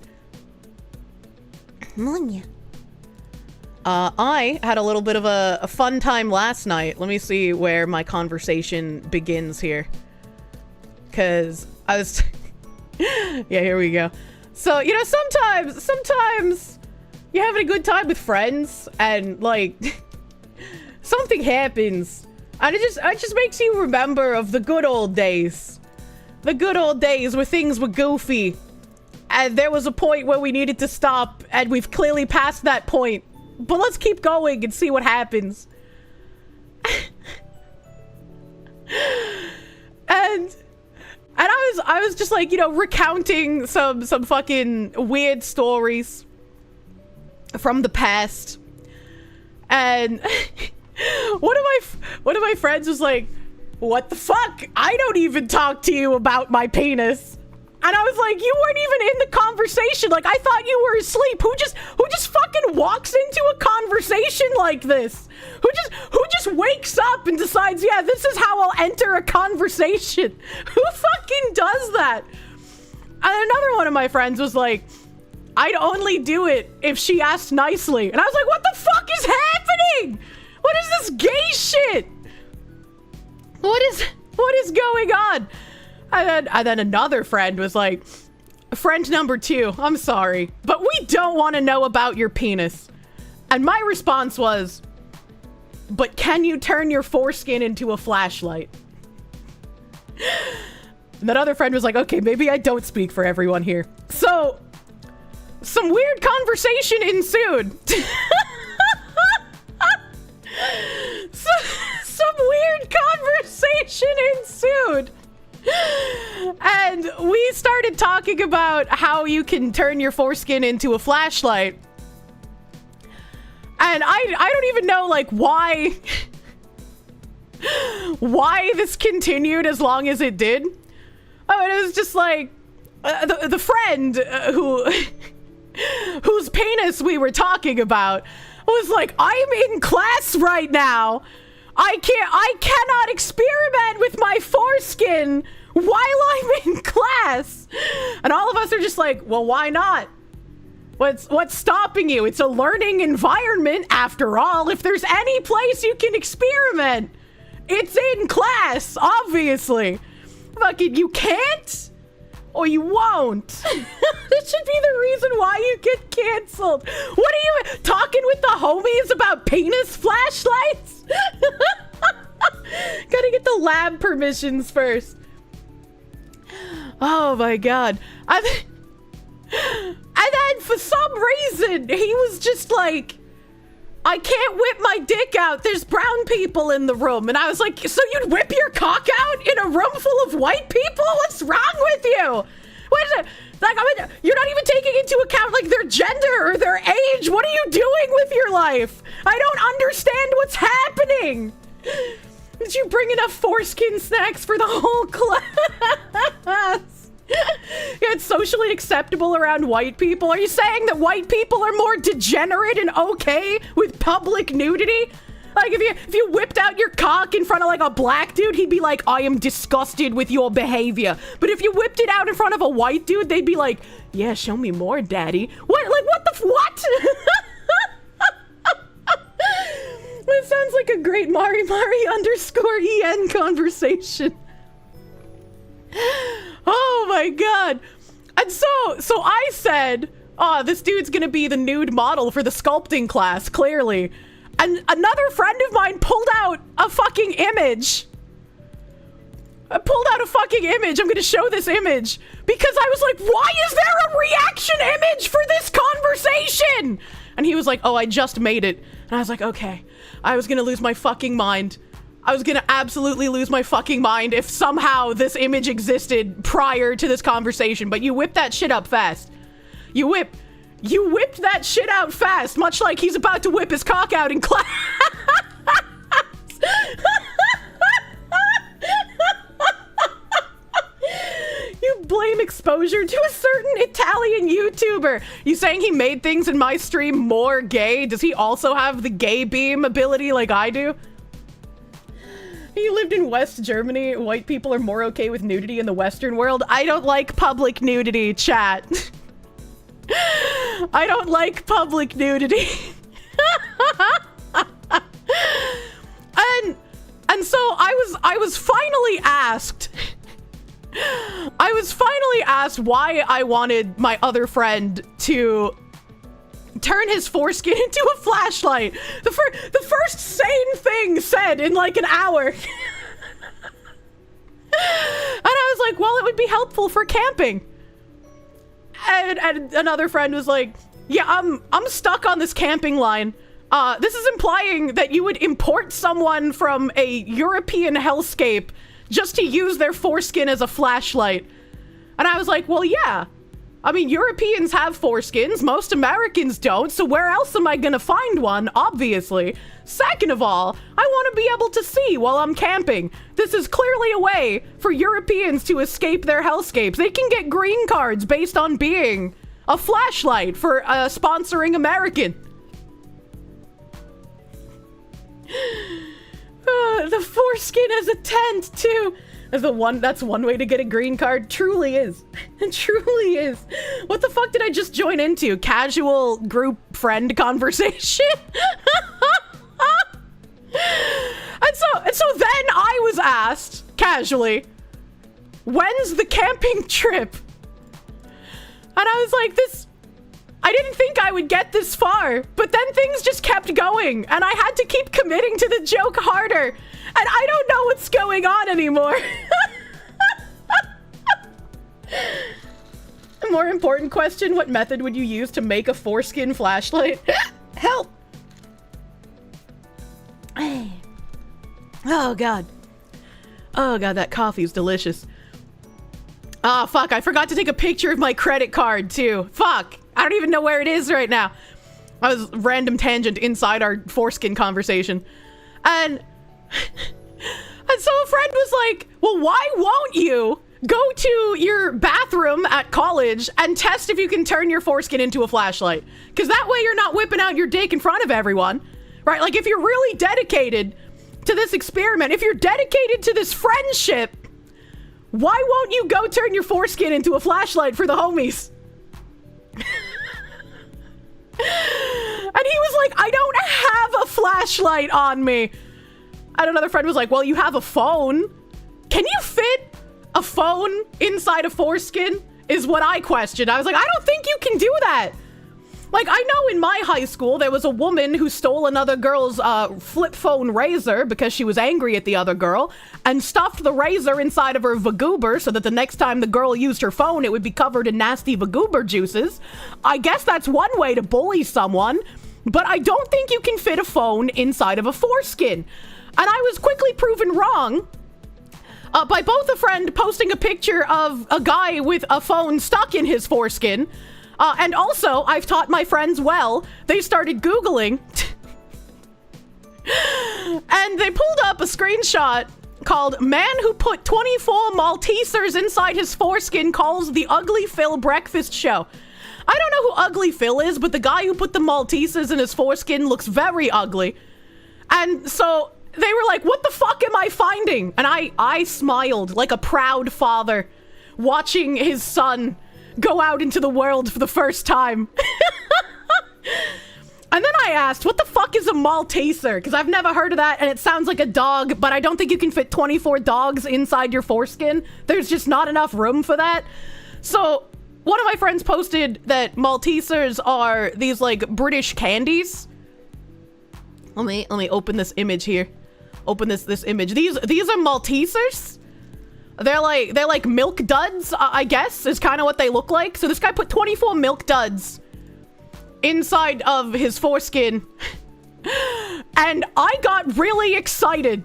Speaker 1: I had a little bit of a fun time last night. Let me see where my conversation begins here. Because I was... yeah, here we go. So, you know, sometimes you're having a good time with friends and, like, something happens. And it just makes you remember of the good old days. The good old days where things were goofy. And there was a point where we needed to stop, and we've clearly passed that point. But let's keep going and see what happens. and I was just like, you know, recounting some fucking weird stories from the past. And one of my friends was like, "What the fuck? I don't even talk to you about my penis." And I was like, you weren't even in the conversation. Like, I thought you were asleep. Who just fucking walks into a conversation like this? Who just wakes up and decides, yeah, this is how I'll enter a conversation? Who fucking does that? And another one of my friends was like, I'd only do it if she asked nicely. And I was like, what the fuck is happening? What is this gay shit? What is going on? And then another friend was like, friend number 2, I'm sorry, but we don't want to know about your penis. And my response was, but can you turn your foreskin into a flashlight? And that other friend was like, okay, maybe I don't speak for everyone here. So, some weird conversation ensued. Some weird conversation ensued. And we started talking about how you can turn your foreskin into a flashlight. And I don't even know, like, why this continued as long as it did. Oh, and it was just like, the friend whose penis we were talking about was like, I'm in class right now. I cannot experiment with my foreskin while I'm in class. And all of us are just like, well, why not? What's stopping you? It's a learning environment after all. If there's any place you can experiment, it's in class, obviously. Fucking, you can't or you won't. This should be the reason why you get canceled. What are you talking with the homies about penis flashlights? Gotta get the lab permissions first. Oh my god. And then for some reason, he was just like, I can't whip my dick out. There's brown people in the room. And I was like, so you'd whip your cock out in a room full of white people? What's wrong with you? What is it? Like, I mean, you're not even taking into account, like, their gender or their age. What are you doing with your life? I don't understand what's happening. Did you bring enough foreskin snacks for the whole class? Yeah, it's socially acceptable around white people. Are you saying that white people are more degenerate and okay with public nudity? Like, if you whipped out your cock in front of, like, a black dude, he'd be like, I am disgusted with your behavior. But if you whipped it out in front of a white dude, they'd be like, yeah, show me more, daddy. What? Like, what? That sounds like a great Mari_EN conversation. Oh my god. And so I said, oh, this dude's gonna be the nude model for the sculpting class, clearly. And another friend of mine pulled out a fucking image. I'm gonna show this image. Because I was like, why is there a reaction image for this conversation? And he was like, oh, I just made it. And I was like, okay. I was gonna lose my fucking mind. I was gonna absolutely lose my fucking mind if somehow this image existed prior to this conversation. But you whipped that shit up fast. You whipped that shit out fast, much like he's about to whip his cock out in class. exposure to a certain Italian YouTuber. You saying he made things in my stream more gay? Does he also have the gay beam ability like I do? He lived in West Germany. White people are more okay with nudity in the Western world. I don't like public nudity, chat. I don't like public nudity. And so I was finally asked. I was finally asked why I wanted my other friend to turn his foreskin into a flashlight. The first sane thing said in like an hour. And I was like, well, it would be helpful for camping. And another friend was like, yeah, I'm stuck on this camping line. This is implying that you would import someone from a European hellscape just to use their foreskin as a flashlight. And I was like, well, yeah. I mean, Europeans have foreskins. Most Americans don't. So where else am I gonna find one? Obviously. Second of all, I want to be able to see while I'm camping. This is clearly a way for Europeans to escape their hellscapes. They can get green cards based on being a flashlight for sponsoring American. The foreskin as a tent too. That's one way to get a green card. Truly is. It truly is. What the fuck did I just join into? Casual group friend conversation? And so then I was asked, casually, when's the camping trip? And I was like, I didn't think I would get this far, but then things just kept going, and I had to keep committing to the joke harder, and I don't know what's going on anymore. A more important question, what method would you use to make a foreskin flashlight? Help! Oh god. Oh god, that coffee's delicious. Oh fuck, I forgot to take a picture of my credit card too. Fuck! I don't even know where it is right now. I was random tangent inside our foreskin conversation. And so a friend was like, well, why won't you go to your bathroom at college and test if you can turn your foreskin into a flashlight? Because that way you're not whipping out your dick in front of everyone, right? Like if you're really dedicated to this experiment, if you're dedicated to this friendship, why won't you go turn your foreskin into a flashlight for the homies? And he was like, I don't have a flashlight on me. And another friend was like, well, you have a phone. Can you fit a phone inside a foreskin? Is what I questioned. I was like, I don't think you can do that. Like, I know in my high school, there was a woman who stole another girl's flip phone razor because she was angry at the other girl and stuffed the razor inside of her vagoober so that the next time the girl used her phone, it would be covered in nasty vagoober juices. I guess that's one way to bully someone, but I don't think you can fit a phone inside of a foreskin. And I was quickly proven wrong by both a friend posting a picture of a guy with a phone stuck in his foreskin. And also, I've taught my friends well. They started Googling. And they pulled up a screenshot called Man Who Put 24 Maltesers Inside His Foreskin Calls the Ugly Phil Breakfast Show. I don't know who Ugly Phil is, but the guy who put the Maltesers in his foreskin looks very ugly. And so they were like, what the fuck am I finding? And I smiled like a proud father watching his son go out into the world for the first time. And then I asked, what the fuck is a Malteser? Because I've never heard of that, and it sounds like a dog, but I don't think you can fit 24 dogs inside your foreskin. There's just not enough room for that. So one of my friends posted that Maltesers are these like British candies. Let me open this image here. Open this image. These are Maltesers. They're like milk duds, I guess, is kind of what they look like. So this guy put 24 milk duds inside of his foreskin. And I got really excited.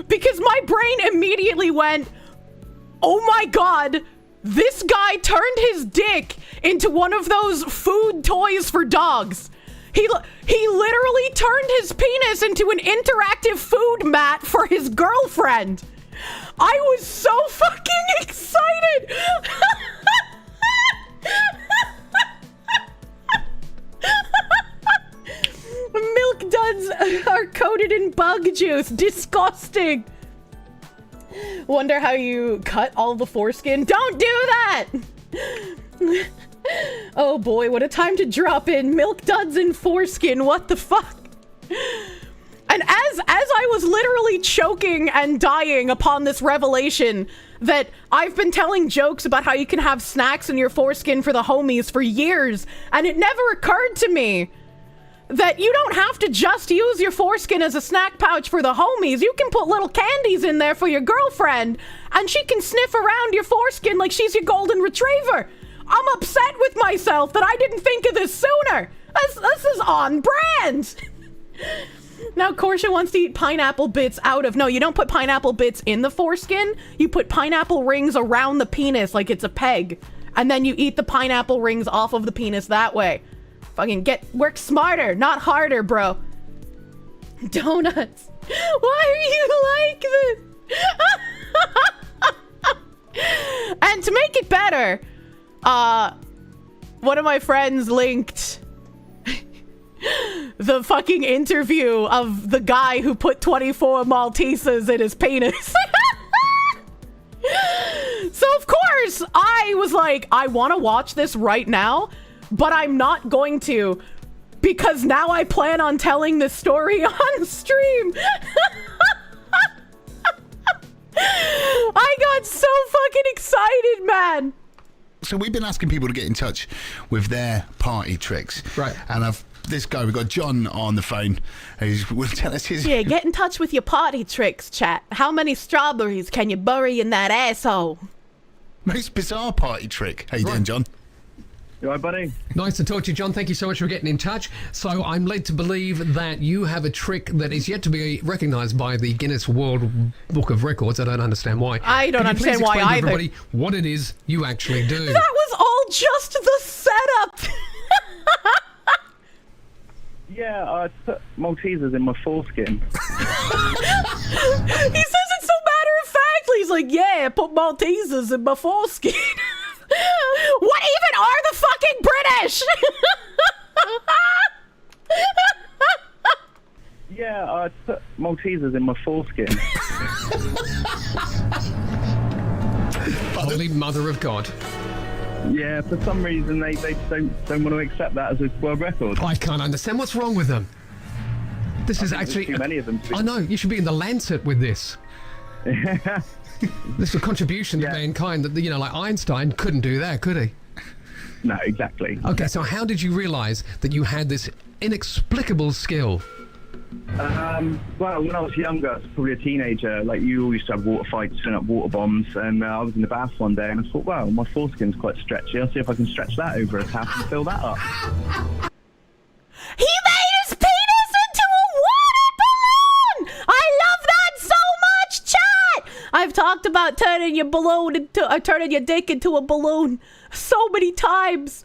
Speaker 1: Because my brain immediately went, oh my god, this guy turned his dick into one of those food toys for dogs. He literally turned his penis into an interactive food mat for his girlfriend. I was so fucking excited. Milk duds are coated in bug juice. Disgusting. Wonder how you cut all the foreskin. Don't do that. Oh boy, what a time to drop in. Milk duds and foreskin. What the fuck? And as I was literally choking and dying upon this revelation that I've been telling jokes about how you can have snacks in your foreskin for the homies for years, and it never occurred to me that you don't have to just use your foreskin as a snack pouch for the homies. You can put little candies in there for your girlfriend, and she can sniff around your foreskin like she's your golden retriever. I'm upset with myself that I didn't think of this sooner. This is on brand. Now Kirsche wants to eat pineapple bits out of... No, you don't put pineapple bits in the foreskin. You put pineapple rings around the penis like it's a peg. And then you eat the pineapple rings off of the penis that way. Fucking work smarter, not harder, bro. Donuts. Why are you like this? And to make it better, one of my friends linked the fucking interview of the guy who put 24 Maltesers in his penis. So of course I was like, I want to watch this right now, but I'm not going to, because now I plan on telling this story on stream. I got so fucking excited, man.
Speaker 5: So we've been asking people to get in touch with their party tricks. Right. And we've got John on the phone who will tell us his...
Speaker 1: Yeah, get in touch with your party tricks, chat. How many strawberries can you bury in that asshole?
Speaker 5: Most bizarre party trick. How you doing, John?
Speaker 6: You all right, buddy?
Speaker 7: Nice to talk to you, John. Thank you so much for getting in touch. So I'm led to believe that you have a trick that is yet to be recognised by the Guinness World Book of Records. I don't understand why.
Speaker 1: I don't understand why either.
Speaker 7: Everybody what it is you actually do.
Speaker 1: That was all just the setup.
Speaker 6: Yeah, I put Maltesers in my foreskin.
Speaker 1: He says it so matter-of-factly. He's like, yeah, I put Maltesers in my foreskin. What even are the fucking British?
Speaker 6: Yeah, I put Maltesers in my foreskin.
Speaker 7: Holy Mother of God.
Speaker 6: Yeah, for some reason they don't want to accept that as a world record.
Speaker 7: I can't understand what's wrong with them. This is actually...
Speaker 6: too many of them.
Speaker 7: I know, you should be in the Lancet with this. This is a contribution to mankind that, like Einstein couldn't do that, could he?
Speaker 6: No, exactly.
Speaker 7: Okay, so how did you realise that you had this inexplicable skill?
Speaker 6: Well, when I was younger, probably a teenager, like you all used to have water fights, setting up water bombs, and I was in the bath one day and I thought, well, my foreskin's quite stretchy. I'll see if I can stretch that over a tap and fill that up.
Speaker 1: He made his penis into a water balloon! I love that so much, chat! I've talked about turning your dick into a balloon so many times.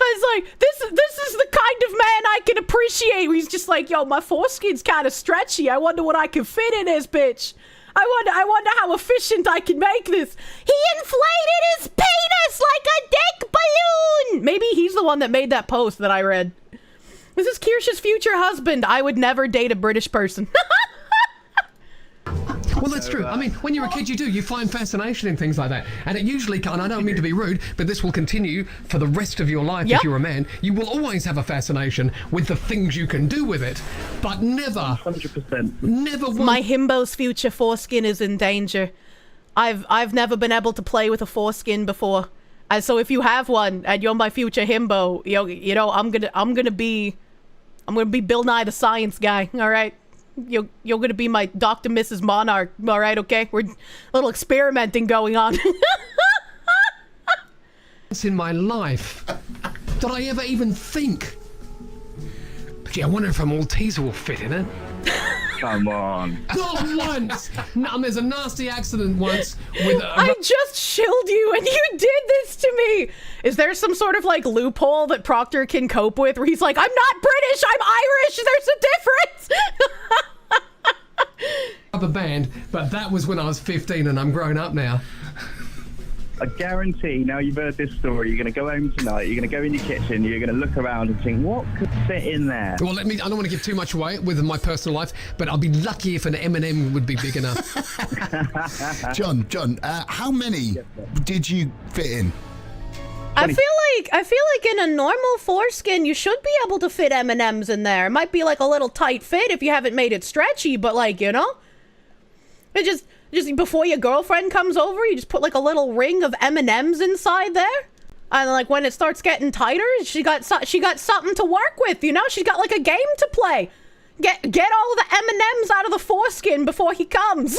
Speaker 1: I was like, this is the kind of man I can appreciate. He's just like, yo, my foreskin's kind of stretchy. I wonder what I can fit in this bitch. I wonder how efficient I can make this. He inflated his penis like a dick balloon. Maybe he's the one that made that post that I read. This is Kirsche's future husband. I would never date a British person.
Speaker 7: Well, that's true. I mean, when you're a kid, you find fascination in things like that. And it usually, and I don't mean to be rude, but this will continue for the rest of your life if you're a man. You will always have a fascination with the things you can do with it, but never...
Speaker 6: 100%.
Speaker 7: Never once...
Speaker 1: My himbo's future foreskin is in danger. I've never been able to play with a foreskin before. And so if you have one and you're my future himbo, you know, I'm gonna be Bill Nye the Science Guy, all right? You're gonna be my Dr. Mrs. Monarch, all right? Okay, we're a little experimenting going on.
Speaker 7: In my life, did I ever even think? Gee, I wonder if a Malteser will fit in it.
Speaker 6: Come on.
Speaker 7: Not once. No, there's a nasty accident once with
Speaker 1: I just shilled you and you did this to me. Is there some sort of like loophole that Proctor can cope with where he's like, I'm not British, I'm Irish, there's a difference.
Speaker 7: rubber band, but that was when I was 15 and I'm grown up now.
Speaker 6: I guarantee, now you've heard this story, you're going to go home tonight, you're going to go in your kitchen, you're going to look around and think, what could fit in there?
Speaker 7: Well, I don't want to give too much away with my personal life, but I'll be lucky if an M&M would be big enough.
Speaker 5: John, how many did you fit in?
Speaker 1: I feel like in a normal foreskin, you should be able to fit M&Ms in there. It might be like a little tight fit if you haven't made it stretchy, but like, you know, it just before your girlfriend comes over, you just put like a little ring of M&Ms inside there. And like when it starts getting tighter, she got something to work with, you know? She's got like a game to play. Get all the M&Ms out of the foreskin before he comes.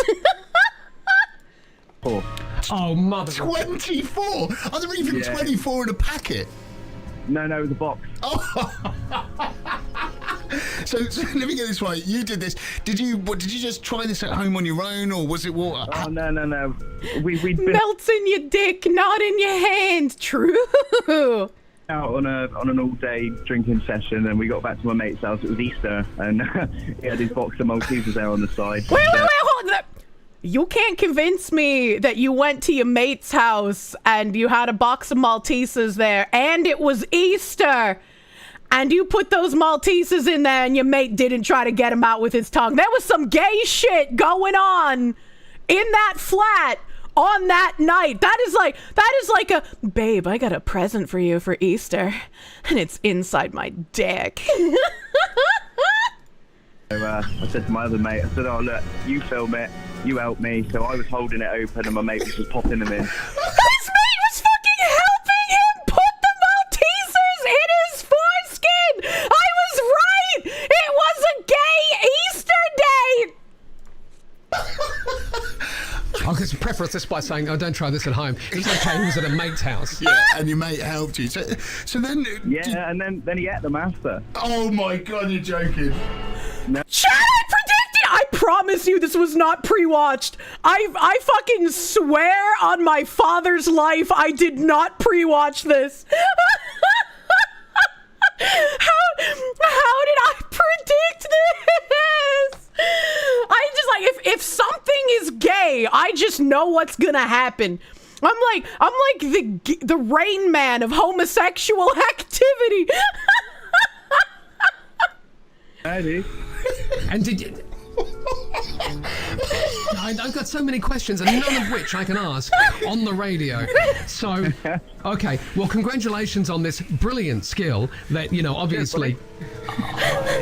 Speaker 7: Oh, mother.
Speaker 5: 24? Are there even 24 in a packet?
Speaker 6: No, it was a box.
Speaker 5: Oh. So let me get this right. You did this. Did you just try this at home on your own, or was it water?
Speaker 6: Oh, no. We'd been
Speaker 1: Melts in your dick, not in your hand. True.
Speaker 6: out on an all-day drinking session, and we got back to my mate's house. It was Easter, and he had his box of Maltesers there on the side.
Speaker 1: Wait, hold on. You can't convince me that you went to your mate's house and you had a box of Maltesers there, and it was Easter, and you put those Maltesers in there and your mate didn't try to get them out with his tongue. There was some gay shit going on in that flat on that night. That is like a, babe, I got a present for you for Easter, and it's inside my dick.
Speaker 6: So, I said to my other mate, I said, oh, look, you film it, you help me. So I was holding it open and my mate was just popping them in.
Speaker 1: His mate was fucking helping him put the Maltesers in his foreskin! I was right! It was a gay Easter day!
Speaker 7: I'll just preface this by saying, oh, don't try this at home. It's okay, he was at a mate's house.
Speaker 5: Yeah, and your mate helped you. So then...
Speaker 6: Yeah, and then he ate them after.
Speaker 5: Oh my God, you're joking.
Speaker 1: Chad, I predicted! I promise you this was not pre-watched. I fucking swear on my father's life I did not pre-watch this. How did I predict this? I just like, if something is gay, I just know what's gonna happen. I'm like the Rain Man of homosexual activity.
Speaker 6: I do.
Speaker 7: And did you... I've got so many questions, and none of which I can ask on the radio. So, okay, well, congratulations on this brilliant skill that, you know, obviously,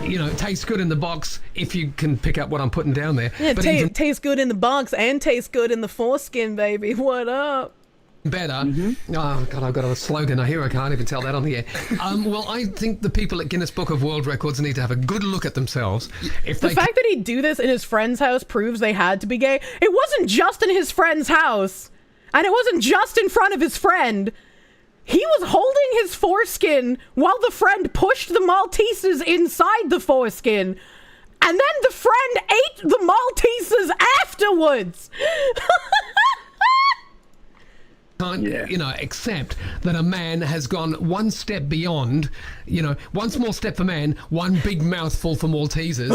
Speaker 7: you know, tastes good in the box if you can pick up what I'm putting down there.
Speaker 1: Yeah,
Speaker 7: but
Speaker 1: tastes good in the box and tastes good in the foreskin, baby. What up?
Speaker 7: better. Oh God, I've got a slogan here. I can't even tell that on the air. Well, I think the people at Guinness Book of World Records need to have a good look at themselves. If
Speaker 1: the fact that he'd do this in his friend's house proves they had to be gay. It wasn't just in his friend's house, and it wasn't just in front of his friend. He was holding his foreskin while the friend pushed the Maltesers inside the foreskin. And then the friend ate the Maltesers afterwards.
Speaker 7: Can't, you know, accept that a man has gone one step beyond, you know, one small step for man, one big mouthful for Maltesers.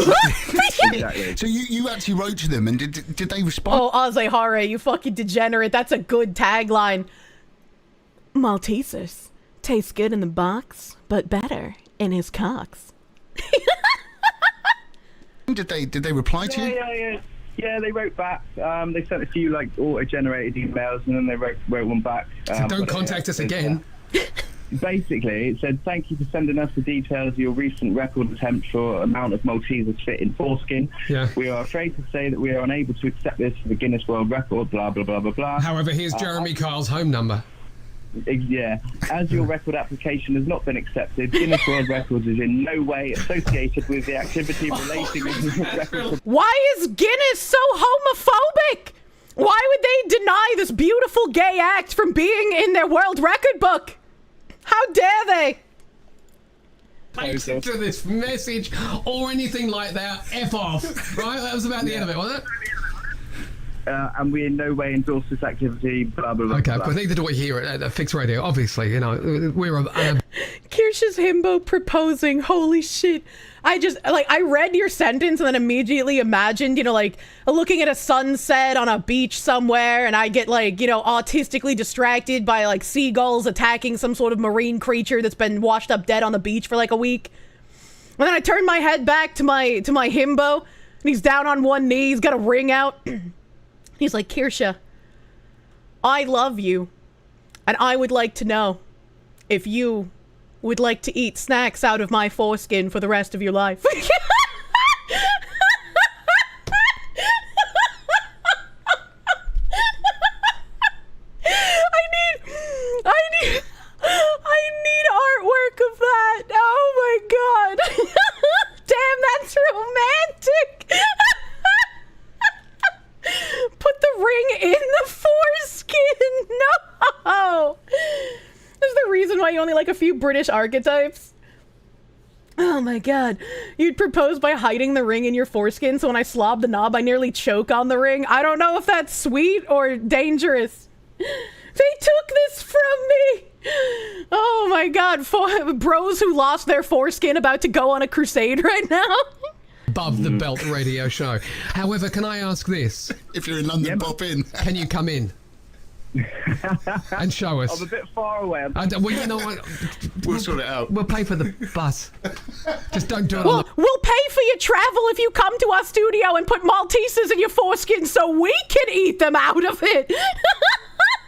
Speaker 5: Exactly. So you actually wrote to them, and did they respond?
Speaker 1: Oh, Azehare, you fucking degenerate. That's a good tagline. Maltesers taste good in the box, but better in his cocks.
Speaker 5: Did they reply to you?
Speaker 6: Yeah, they wrote back. They sent a few like auto-generated emails, and then they wrote one back.
Speaker 7: So don't contact us again.
Speaker 6: Basically, it said, thank you for sending us the details of your recent record attempt for amount of Maltesers fit in foreskin.
Speaker 7: Yeah.
Speaker 6: We are afraid to say that we are unable to accept this for the Guinness World Record, blah, blah, blah, blah, blah.
Speaker 7: However, here's Jeremy Kyle's home number.
Speaker 6: Yeah. As your record application has not been accepted, Guinness World Records is in no way associated with the activity relating to this record.
Speaker 1: Why is Guinness so homophobic? Why would they deny this beautiful gay act from being in their world record book? How dare they?
Speaker 7: Answer to this message or anything like that, F off. Right? That was about the end of it, wasn't it?
Speaker 6: and we in no way endorse this activity, blah, blah, blah.
Speaker 7: Okay,
Speaker 6: blah.
Speaker 7: but neither do we here at Fix Radio. Obviously, you know, we're a
Speaker 1: Kirsche's himbo proposing. Holy shit. I read your sentence and then immediately imagined, you know, like looking at a sunset on a beach somewhere, and I get like, you know, autistically distracted by like seagulls attacking some sort of marine creature that's been washed up dead on the beach for like a week. And then I turn my head back to my himbo, and he's down on one knee, he's got a ring out. He's like, Kirsche, I love you, and I would like to know if you would like to eat snacks out of my foreskin for the rest of your life. I need artwork of that. Oh my god. Damn, that's romantic. Put the ring in the foreskin. No. That's the reason why you only like a few British archetypes. Oh my god. You'd propose by hiding the ring in your foreskin, so when I slob the knob, I nearly choke on the ring. I don't know if that's sweet or dangerous. They took this from me. Oh my god. Bros who lost their foreskin about to go on a crusade right now.
Speaker 7: above the belt radio show. However, can I ask this?
Speaker 5: If you're in London, pop in.
Speaker 7: Can you come in? And show us.
Speaker 6: I'm a bit far away.
Speaker 7: Well, you know what?
Speaker 5: We'll sort it out.
Speaker 7: We'll pay for the bus. Just don't do it.
Speaker 1: We'll pay for your travel if you come to our studio and put Maltesers in your foreskin so we can eat them out of it.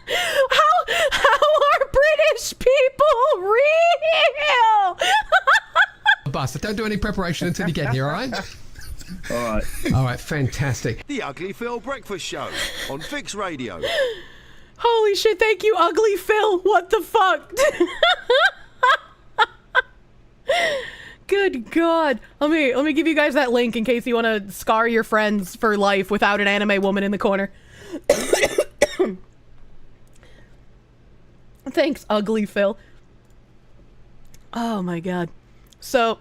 Speaker 1: How are British people real?
Speaker 7: Bus. Don't do any preparation until you get here, all right? All right, fantastic.
Speaker 8: The Ugly Phil Breakfast Show on Fix Radio.
Speaker 1: Holy shit, thank you, Ugly Phil. What the fuck? Good God. Let me give you guys that link in case you want to scar your friends for life without an anime woman in the corner. Thanks, Ugly Phil. Oh my God. So,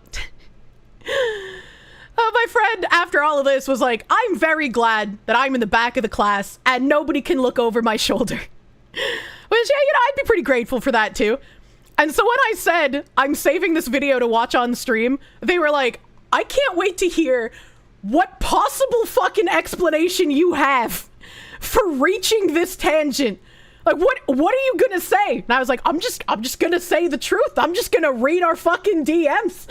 Speaker 1: my friend, after all of this, was like, I'm very glad that I'm in the back of the class and nobody can look over my shoulder. Which, yeah, you know, I'd be pretty grateful for that too. And so when I said, I'm saving this video to watch on stream, they were like, I can't wait to hear what possible fucking explanation you have for reaching this tangent. Like, what are you gonna say? And I was like, I'm just gonna say the truth. I'm just gonna read our fucking DMs.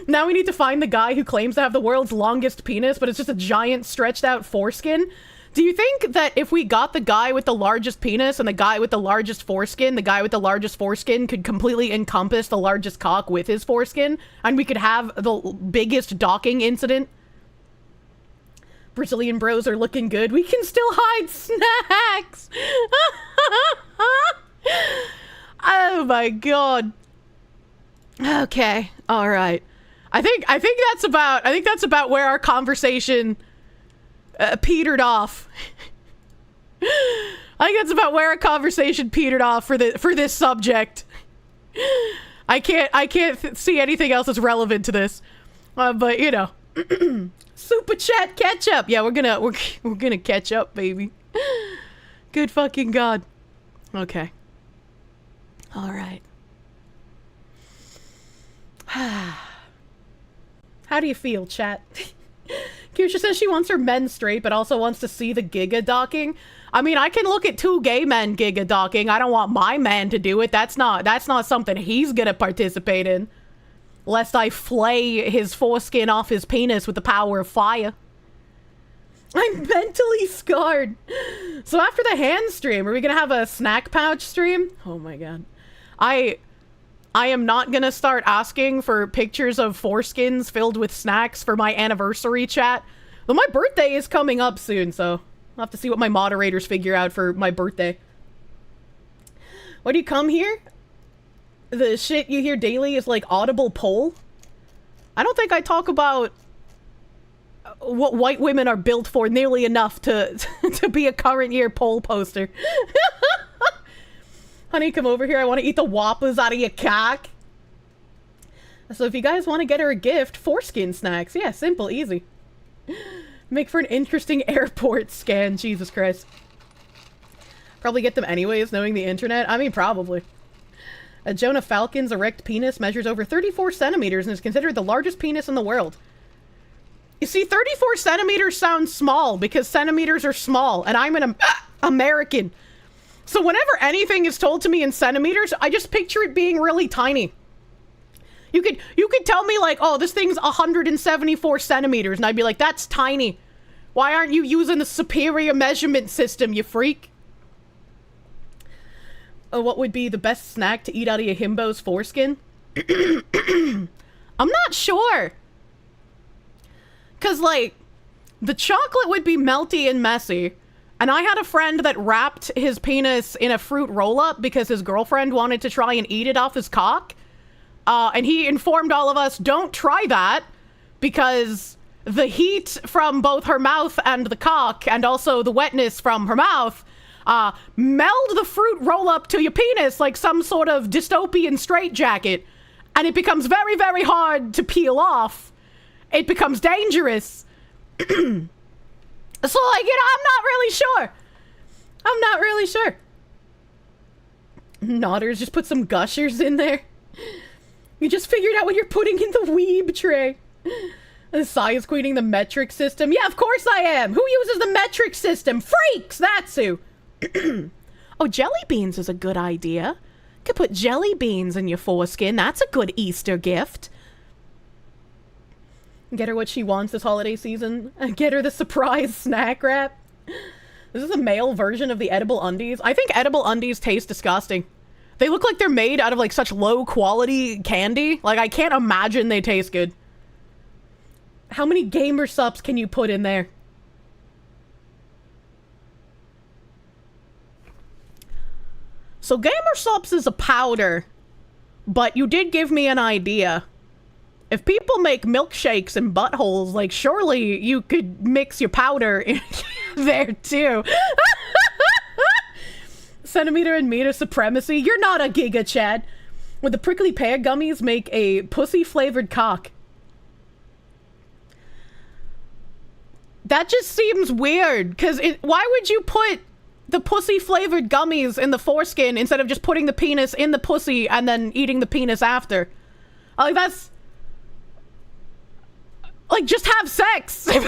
Speaker 1: Now we need to find the guy who claims to have the world's longest penis, but it's just a giant stretched out foreskin. Do you think that if we got the guy with the largest penis and the guy with the largest foreskin, the guy with the largest foreskin could completely encompass the largest cock with his foreskin, and we could have the biggest docking incident? Brazilian bros are looking good. We can still hide snacks. Oh my God. Okay. All right. I think that's about where our conversation petered off. I think that's about where our conversation petered off for this subject. I can't see anything else that's relevant to this. But you know. Super chat catch up. Yeah, we're gonna catch up, baby. Good fucking God. Okay. All right. How do you feel, chat? Kirsche says she wants her men straight, but also wants to see the giga docking. I mean, I can look at two gay men giga docking. I don't want my man to do it. That's not something he's gonna participate in. Lest I flay his foreskin off his penis with the power of fire. I'm mentally scarred. So after the hand stream, are we gonna have a snack pouch stream? Oh my God. I am not gonna start asking for pictures of foreskins filled with snacks for my anniversary chat. Well, my birthday is coming up soon, so I'll have to see what my moderators figure out for my birthday. Why do you come here? The shit you hear daily is like audible poll. I don't think I talk about what white women are built for nearly enough to be a current year poll poster. Honey, come over here. I want to eat the waffles out of your cock. So if you guys want to get her a gift, foreskin snacks. Yeah, simple, easy. Make for an interesting airport scan, Jesus Christ. Probably get them anyways, knowing the internet. I mean, probably. Jonah Falcon's erect penis measures over 34 centimeters and is considered the largest penis in the world. You see, 34 centimeters sounds small because centimeters are small, and I'm an American. So whenever anything is told to me in centimeters, I just picture it being really tiny. You could tell me like, oh, this thing's 174 centimeters, and I'd be like, that's tiny. Why aren't you using the superior measurement system, you freak? What would be the best snack to eat out of a himbo's foreskin? I'm not sure. Because, like, the chocolate would be melty and messy. And I had a friend that wrapped his penis in a fruit roll-up because his girlfriend wanted to try and eat it off his cock. And he informed all of us, don't try that, because the heat from both her mouth and the cock, and also the wetness from her mouth, meld the fruit roll-up to your penis like some sort of dystopian straitjacket, and it becomes very, very hard to peel off. It becomes dangerous. So, like, I'm not really sure. I'm not really sure. Nodders, just put some gushers in there. You just figured out what you're putting in the weeb tray. Sai is queening the metric system. Yeah, of course I am. Who uses the metric system? Freaks, that's who. Oh, jelly beans is a good idea. Could put jelly beans in your foreskin. That's a good Easter gift. Get her what she wants this holiday season. Get her the surprise snack wrap. This is a male version of the edible undies. I think edible undies taste disgusting. They look like they're made out of like such low quality candy. Like I can't imagine they taste good. How many gamer subs can you put in there? So gamer subs is a powder, but you did give me an idea. If people make milkshakes in buttholes, like, surely you could mix your powder in there, too. Centimeter and meter supremacy? You're not a giga, Chad. Would the prickly pear gummies make a pussy-flavored cock? That just seems weird, because why would you put the pussy-flavored gummies in the foreskin instead of just putting the penis in the pussy and then eating the penis after? Like, that's... Like, just have sex. Wow,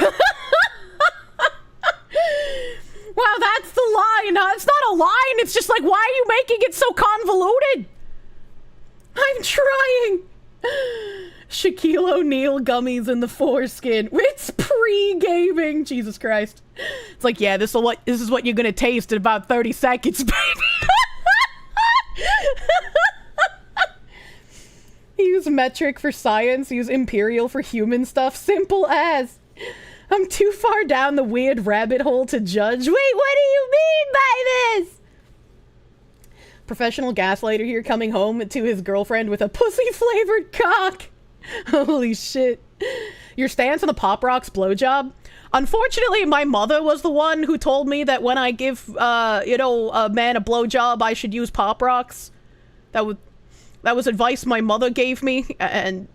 Speaker 1: that's the line, huh? It's not a line. It's just like, why are you making it so convoluted? I'm trying. Shaquille O'Neal gummies in the foreskin. It's pre-gaming. Jesus Christ. It's like, yeah, this is what you're gonna taste in about 30 seconds, baby. Use metric for science, use imperial for human stuff. Simple as. I'm too far down the weird rabbit hole to judge. Wait, what do you mean by this? Professional gaslighter here coming home to his girlfriend with a pussy-flavored cock. Holy shit. Your stance on the Pop Rocks blowjob? Unfortunately, my mother was the one who told me that when I give, a man a blowjob, I should use Pop Rocks. That was advice my mother gave me, and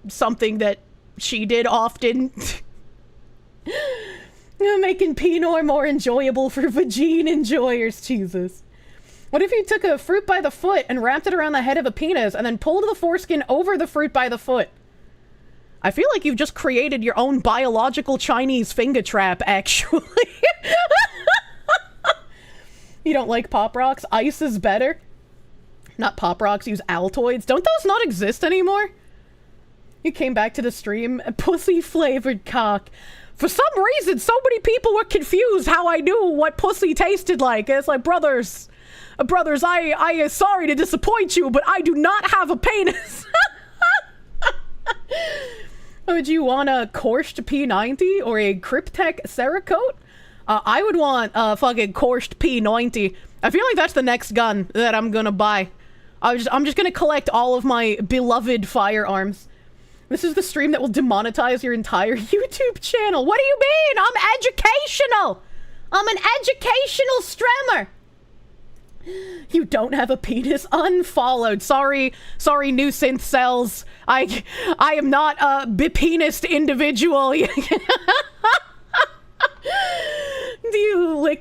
Speaker 1: something that she did often. Making Pinot more enjoyable for vagine enjoyers, Jesus. What if you took a fruit by the foot and wrapped it around the head of a penis and then pulled the foreskin over the fruit by the foot? I feel like you've just created your own biological Chinese finger trap, actually. You don't like Pop Rocks? Ice is better? Not Pop Rocks, use Altoids. Don't those not exist anymore? You came back to the stream, a pussy-flavored cock. For some reason, so many people were confused how I knew what pussy tasted like. And it's like, brothers, I am sorry to disappoint you, but I do not have a penis. Would you want a Kirsche P90 or a Cryptek Cerakote? I would want a fucking Kirsche P90. I feel like that's the next gun that I'm gonna buy. I'm just gonna collect all of my beloved firearms. This is the stream that will demonetize your entire YouTube channel. What do you mean? I'm educational. I'm an educational streamer. You don't have a penis? Unfollowed. Sorry, new synth cells. I am not a be-penised individual.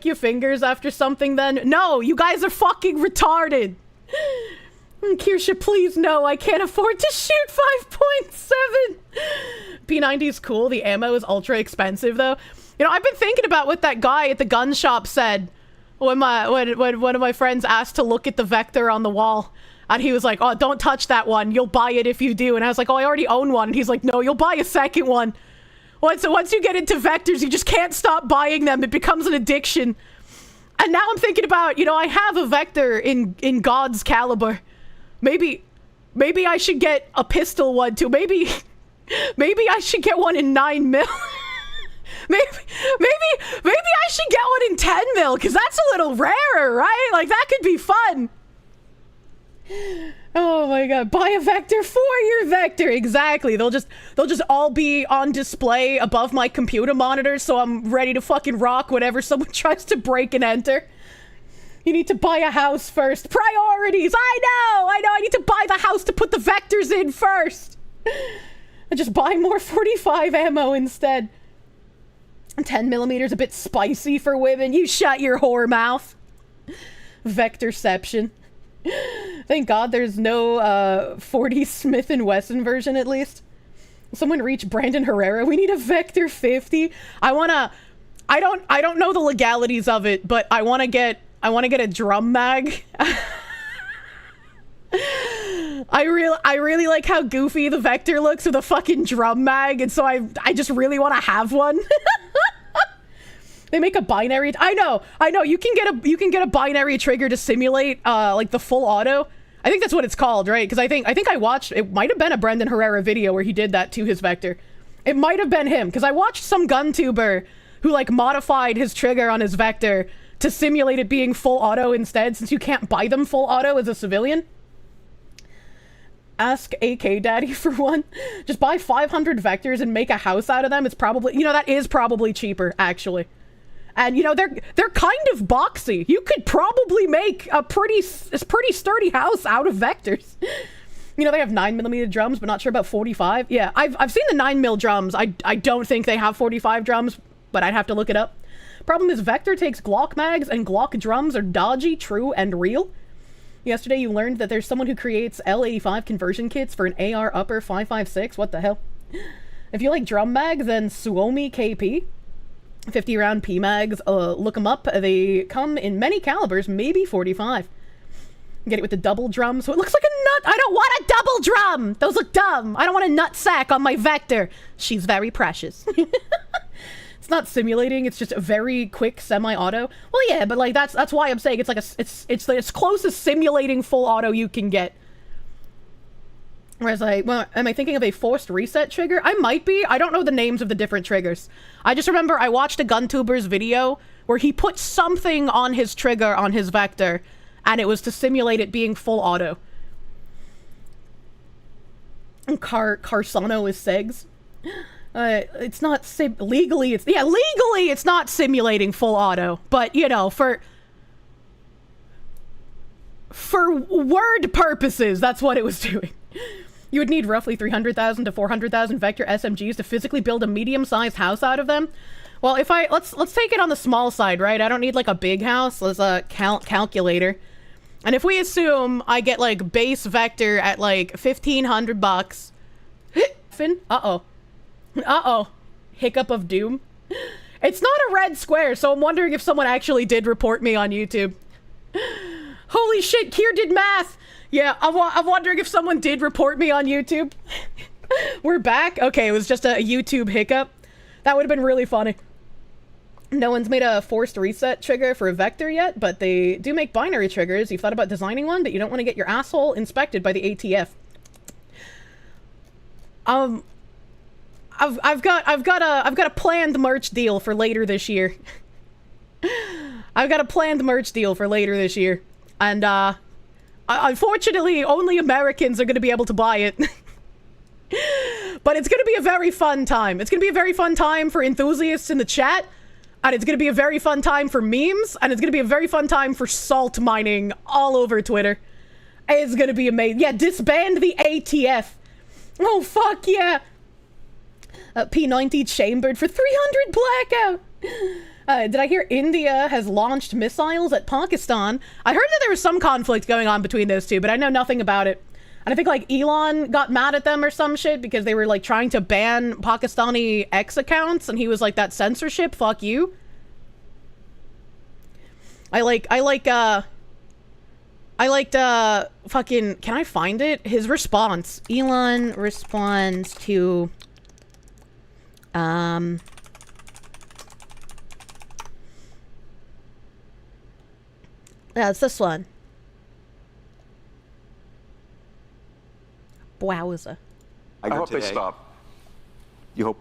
Speaker 1: lick your fingers after something then? No, you guys are fucking retarded. Kirsche, please no, I can't afford to shoot 5.7. P90 is cool, the ammo is ultra expensive though. You know, I've been thinking about what that guy at the gun shop said when one of my friends asked to look at the vector on the wall. And he was like, oh, don't touch that one, you'll buy it if you do. And I was like, oh, I already own one. And he's like, no, you'll buy a second one. Once you get into vectors, you just can't stop buying them. It becomes an addiction. And now I'm thinking about, you know, I have a vector in God's caliber. Maybe I should get a pistol one too. Maybe I should get one in 9mm. maybe I should get one in 10mm, because that's a little rarer, right? Like, that could be fun. Oh my god, buy a vector for your vector. Exactly. They'll just all be on display above my computer monitor, so I'm ready to fucking rock whenever someone tries to break and enter. You need to buy a house first. Priorities. I know. I need to buy the house to put the vectors in first. And just buy more 45 ammo instead. 10mm a bit spicy for women. You shut your whore mouth. Vectorception. Thank God there's no 40 Smith & Wesson version, at least. Someone reach Brandon Herrera. We need a Vector 50. I don't know the legalities of it, but I want to get a drum mag. I really like how goofy the Vector looks with a fucking drum mag, and so I just really want to have one. They make a binary. I know. You can get a binary trigger to simulate like the full auto. I think that's what it's called, right? Because I think I watched. It might have been a Brendan Herrera video where he did that to his Vector. It might have been him, because I watched some gun tuber who like modified his trigger on his Vector to simulate it being full auto instead, since you can't buy them full auto as a civilian. Ask AK Daddy for one. Just buy 500 vectors and make a house out of them. It's probably, you know, that is probably cheaper, actually. And, you know, they're kind of boxy. You could probably make a pretty sturdy house out of vectors. You know, they have 9mm drums, but not sure about 45. Yeah, I've seen the 9mm drums. I don't think they have 45 drums, but I'd have to look it up. Problem is, Vector takes Glock mags, and Glock drums are dodgy, true, and real. Yesterday you learned that there's someone who creates L85 conversion kits for an AR upper 5.56. What the hell? If you like drum mags, then Suomi KP. 50 round P mags, look them up. They come in many calibers, maybe 45. Get it with the double drum, so it looks like a nut. I don't want a double drum! Those look dumb. I don't want a nut sack on my Vector. She's very precious. It's not simulating, it's just a very quick semi-auto. Well, yeah, but like that's why I'm saying it's like it's as close as simulating full auto you can get. Whereas well, am I thinking of a forced reset trigger? I might be. I don't know the names of the different triggers. I just remember I watched a GunTuber's video where he put something on his trigger on his Vector, and it was to simulate it being full auto. And Carsano is Segs. It's not legally it's not simulating full auto, but you know, for word purposes, that's what it was doing. You would need roughly 300,000 to 400,000 Vector SMGs to physically build a medium-sized house out of them. Well, if let's take it on the small side, right? I don't need like a big house. Let's calculator. And if we assume I get like base Vector at like $1,500, uh-oh. Hiccup of doom. It's not a red square, so I'm wondering if someone actually did report me on YouTube. Holy shit, Kier did math! Yeah, I'm wondering if someone did report me on YouTube. We're back? Okay, it was just a YouTube hiccup. That would have been really funny. No one's made a forced reset trigger for a Vector yet, but they do make binary triggers. You've thought about designing one, but you don't want to get your asshole inspected by the ATF. I've got a planned merch deal for later this year. And unfortunately, only Americans are going to be able to buy it. But it's going to be a very fun time. It's going to be a very fun time for enthusiasts in the chat, and it's going to be a very fun time for memes, and it's going to be a very fun time for salt mining all over Twitter. It's going to be amazing. Yeah, disband the ATF. Oh, fuck yeah. P90 chambered for 300 blackout. Did I hear India has launched missiles at Pakistan? I heard that there was some conflict going on between those two, but I know nothing about it. And I think like Elon got mad at them or some shit because they were like trying to ban Pakistani X accounts, and he was like, "That's censorship. Fuck you." I liked fucking, can I find it? His response. Elon responds to yeah, it's this one. Wowza.
Speaker 9: I hope they stop. You hope?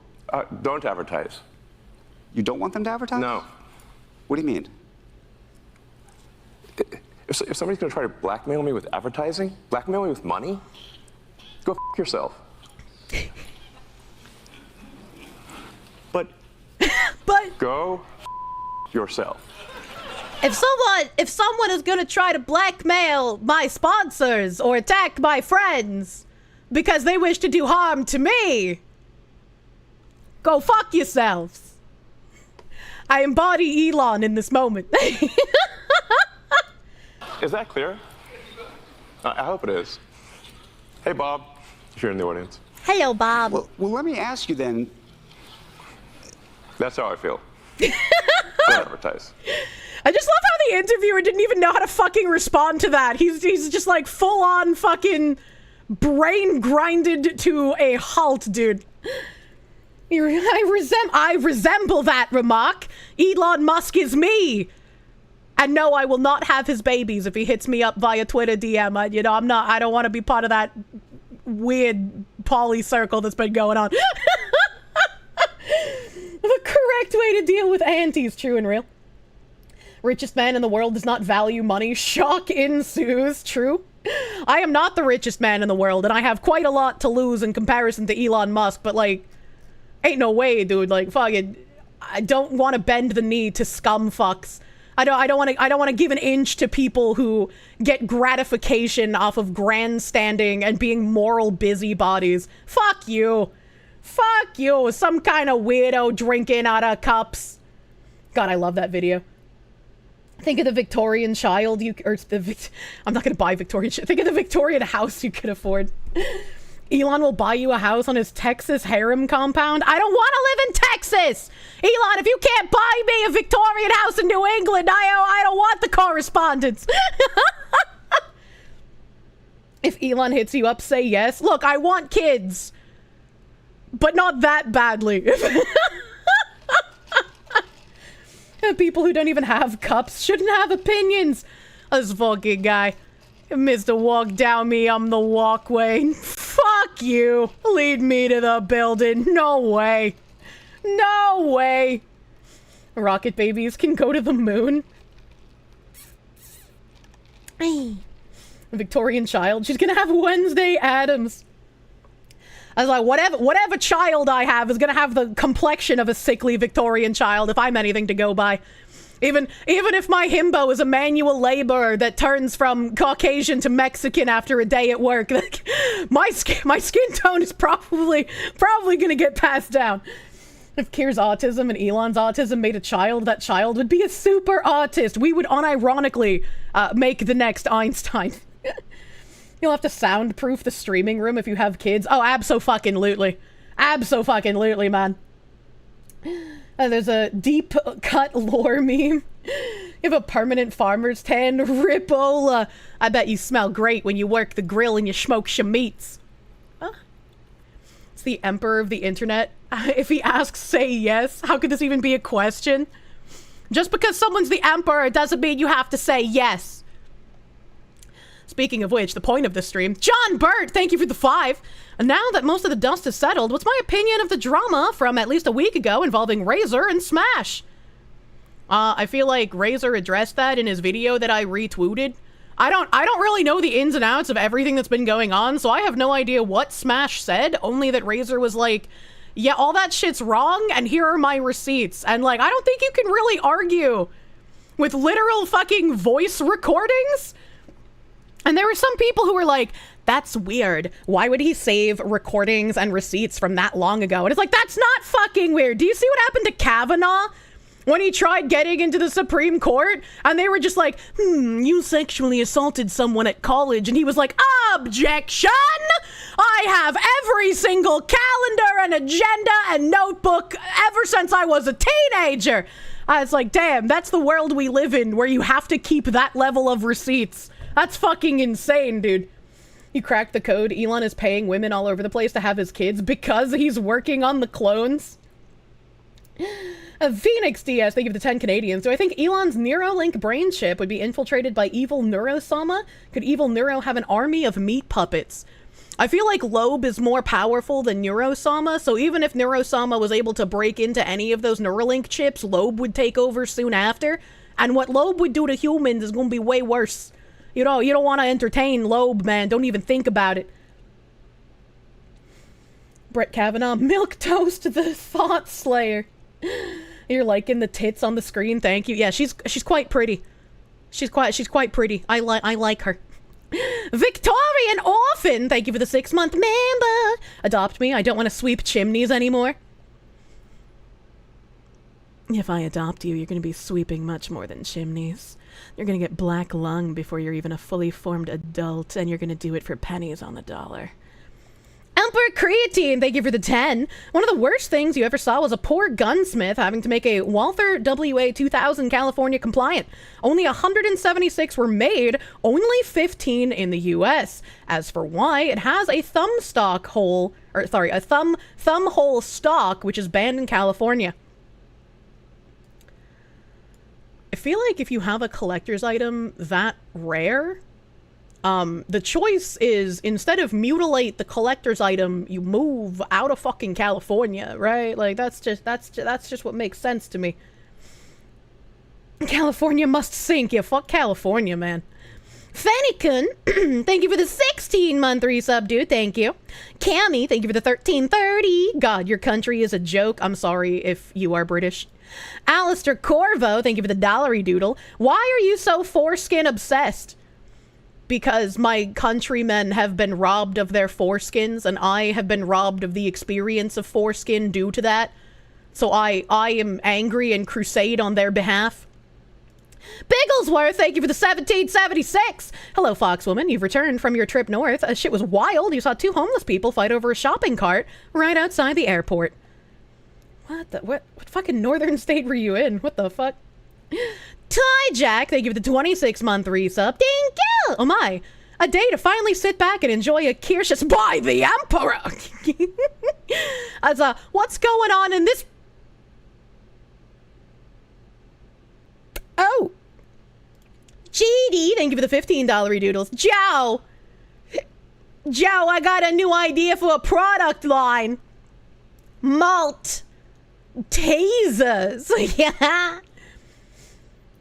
Speaker 9: Don't advertise. You don't want them to advertise? No. What do you mean? If somebody's going to try to blackmail me with advertising, blackmail me with money, go f*** yourself. But go f*** yourself.
Speaker 1: If someone is going to try to blackmail my sponsors or attack my friends because they wish to do harm to me, go fuck yourselves. I embody Elon in this moment.
Speaker 9: Is that clear? I hope it is. Hey, Bob, if you're in the audience.
Speaker 1: Hello, Bob.
Speaker 9: Well, let me ask you then. That's how I feel. Don't advertise.
Speaker 1: I just love how the interviewer didn't even know how to fucking respond to that. He's just like full on fucking brain grinded to a halt, dude. I resemble that remark. Elon Musk is me. And no, I will not have his babies if he hits me up via Twitter DM. I don't want to be part of that weird poly circle that's been going on. The correct way to deal with aunties, true and real. Richest man in the world does not value money. Shock ensues, true. I am not the richest man in the world, and I have quite a lot to lose in comparison to Elon Musk, but like, ain't no way, dude. Like, fucking, I don't want to bend the knee to scum fucks. I don't want to give an inch to people who get gratification off of grandstanding and being moral busybodies. Fuck you. Fuck you. Some kind of weirdo drinking out of cups. God, I love that video. Think of the Victorian child I'm not gonna buy Victorian shit. Think of the Victorian house you could afford. Elon will buy you a house on his Texas harem compound. I don't want to live in Texas! Elon, if you can't buy me a Victorian house in New England, I don't want the correspondence. If Elon hits you up, say yes. Look, I want kids. But not that badly. People who don't even have cups shouldn't have opinions. This fucking guy. Mr. Walk Down Me, I'm the walkway. Fuck you. Lead me to the building. No way. No way. Rocket babies can go to the moon. A Victorian child. She's gonna have Wednesday Addams. I was like, whatever child I have is gonna have the complexion of a sickly Victorian child if I'm anything to go by. Even if my himbo is a manual laborer that turns from Caucasian to Mexican after a day at work, like, my skin tone is probably gonna get passed down. If Kier's autism and Elon's autism made a child, that child would be a super artist. We would unironically make the next Einstein. You'll have to soundproof the streaming room if you have kids. Oh, abso-fucking-lutely. Abso-fucking-lutely, man. There's a deep cut lore meme. You have a permanent farmer's tan. Ripple. I bet you smell great when you work the grill and you smoke some meats. Huh? It's the emperor of the internet. If he asks, say yes. How could this even be a question? Just because someone's the emperor doesn't mean you have to say yes. Speaking of which, the point of this stream, John Burt, thank you for the 5. And now that most of the dust has settled, what's my opinion of the drama from at least a week ago involving Razor and Smash? I feel like Razor addressed that in his video that I retweeted. I don't really know the ins and outs of everything that's been going on, so I have no idea what Smash said, only that Razor was like, yeah, all that shit's wrong, and here are my receipts. And like, I don't think you can really argue with literal fucking voice recordings. And there were some people who were like, that's weird. Why would he save recordings and receipts from that long ago? And it's like, that's not fucking weird. Do you see what happened to Kavanaugh? When he tried getting into the Supreme Court, and they were just like, you sexually assaulted someone at college, and he was like, objection! I have every single calendar and agenda and notebook ever since I was a teenager. I was like, damn, that's the world we live in, where you have to keep that level of receipts. That's fucking insane, dude. You cracked the code. Elon is paying women all over the place to have his kids because he's working on the clones. Phoenix DS, they give the 10 Canadians. Do I think Elon's Neuralink brain chip would be infiltrated by evil Neurosama? Could evil Neuro have an army of meat puppets? I feel like Loeb is more powerful than Neurosama, so even if Neurosama was able to break into any of those Neuralink chips, Loeb would take over soon after. And what Loeb would do to humans is going to be way worse. You know, you don't want to entertain Loeb, man. Don't even think about it. Brett Kavanaugh, milk toast the thought slayer. You're liking the tits on the screen. Thank you. Yeah, she's quite pretty. She's quite pretty. I like her. Victorian Orphan, thank you for the 6-month member. Adopt me. I don't want to sweep chimneys anymore. If I adopt you, you're going to be sweeping much more than chimneys. You're going to get black lung before you're even a fully formed adult, and you're going to do it for pennies on the dollar. Emperor Creatine, thank you for the 10. One of the worst things you ever saw was a poor gunsmith having to make a Walther WA 2000 California compliant. Only 176 were made, only 15 in the US. As for why, it has a thumb hole stock, which is banned in California. I feel like if you have a collector's item that rare, the choice is, instead of mutilate the collector's item, you move out of fucking California, right? Like, that's just what makes sense to me. California must sink. Yeah, fuck California, man. Fennikun, thank you for the 16-month resub, dude. Thank you. Cammy, thank you for the 1330. God, your country is a joke. I'm sorry if you are British. Alistair Corvo, thank you for the dollary doodle. Why are you so foreskin obsessed? Because my countrymen have been robbed of their foreskins, and I have been robbed of the experience of foreskin due to that. So I am angry and crusade on their behalf. Bigglesworth, thank you for the 1776. Hello, Foxwoman. You've returned from your trip north. Shit was wild. You saw 2 homeless people fight over a shopping cart right outside the airport. What fucking northern state were you in? What the fuck? Ty Jack, thank you for the 26-month resub. Thank you! Oh my. A day to finally sit back and enjoy a Kirsche by the Emperor! As what's going on in this... Oh! GD, thank you for the $15 doodles. Joe! Joe, I got a new idea for a product line. Malt. Tasers. Yeah.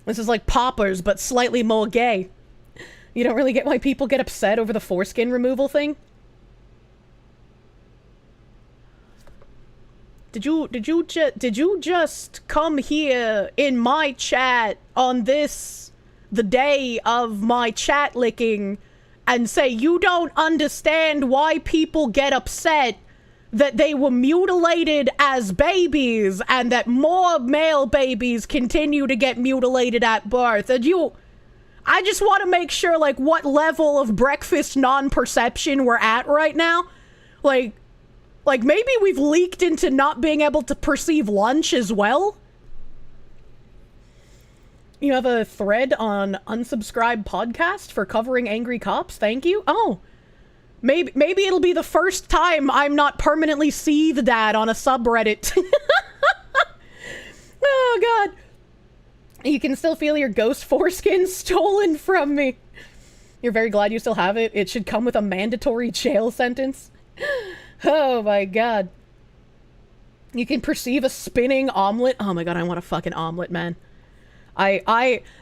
Speaker 1: This is like poppers, but slightly more gay. You don't really get why people get upset over the foreskin removal thing? Did you just come here in my chat on this, the day of my chat licking, and say you don't understand why people get upset that they were mutilated as babies and that more male babies continue to get mutilated at birth? And I just want to make sure, like, what level of breakfast non-perception we're at right now. Like maybe we've leaked into not being able to perceive lunch as well. You have a thread on unsubscribed podcast for covering angry cops. Thank you. Oh. Maybe it'll be the first time I'm not permanently seethed at on a subreddit. Oh, God. You can still feel your ghost foreskin stolen from me. You're very glad you still have it? It should come with a mandatory jail sentence. Oh, my God. You can perceive a spinning omelet. Oh, my God, I want a fucking omelet, man.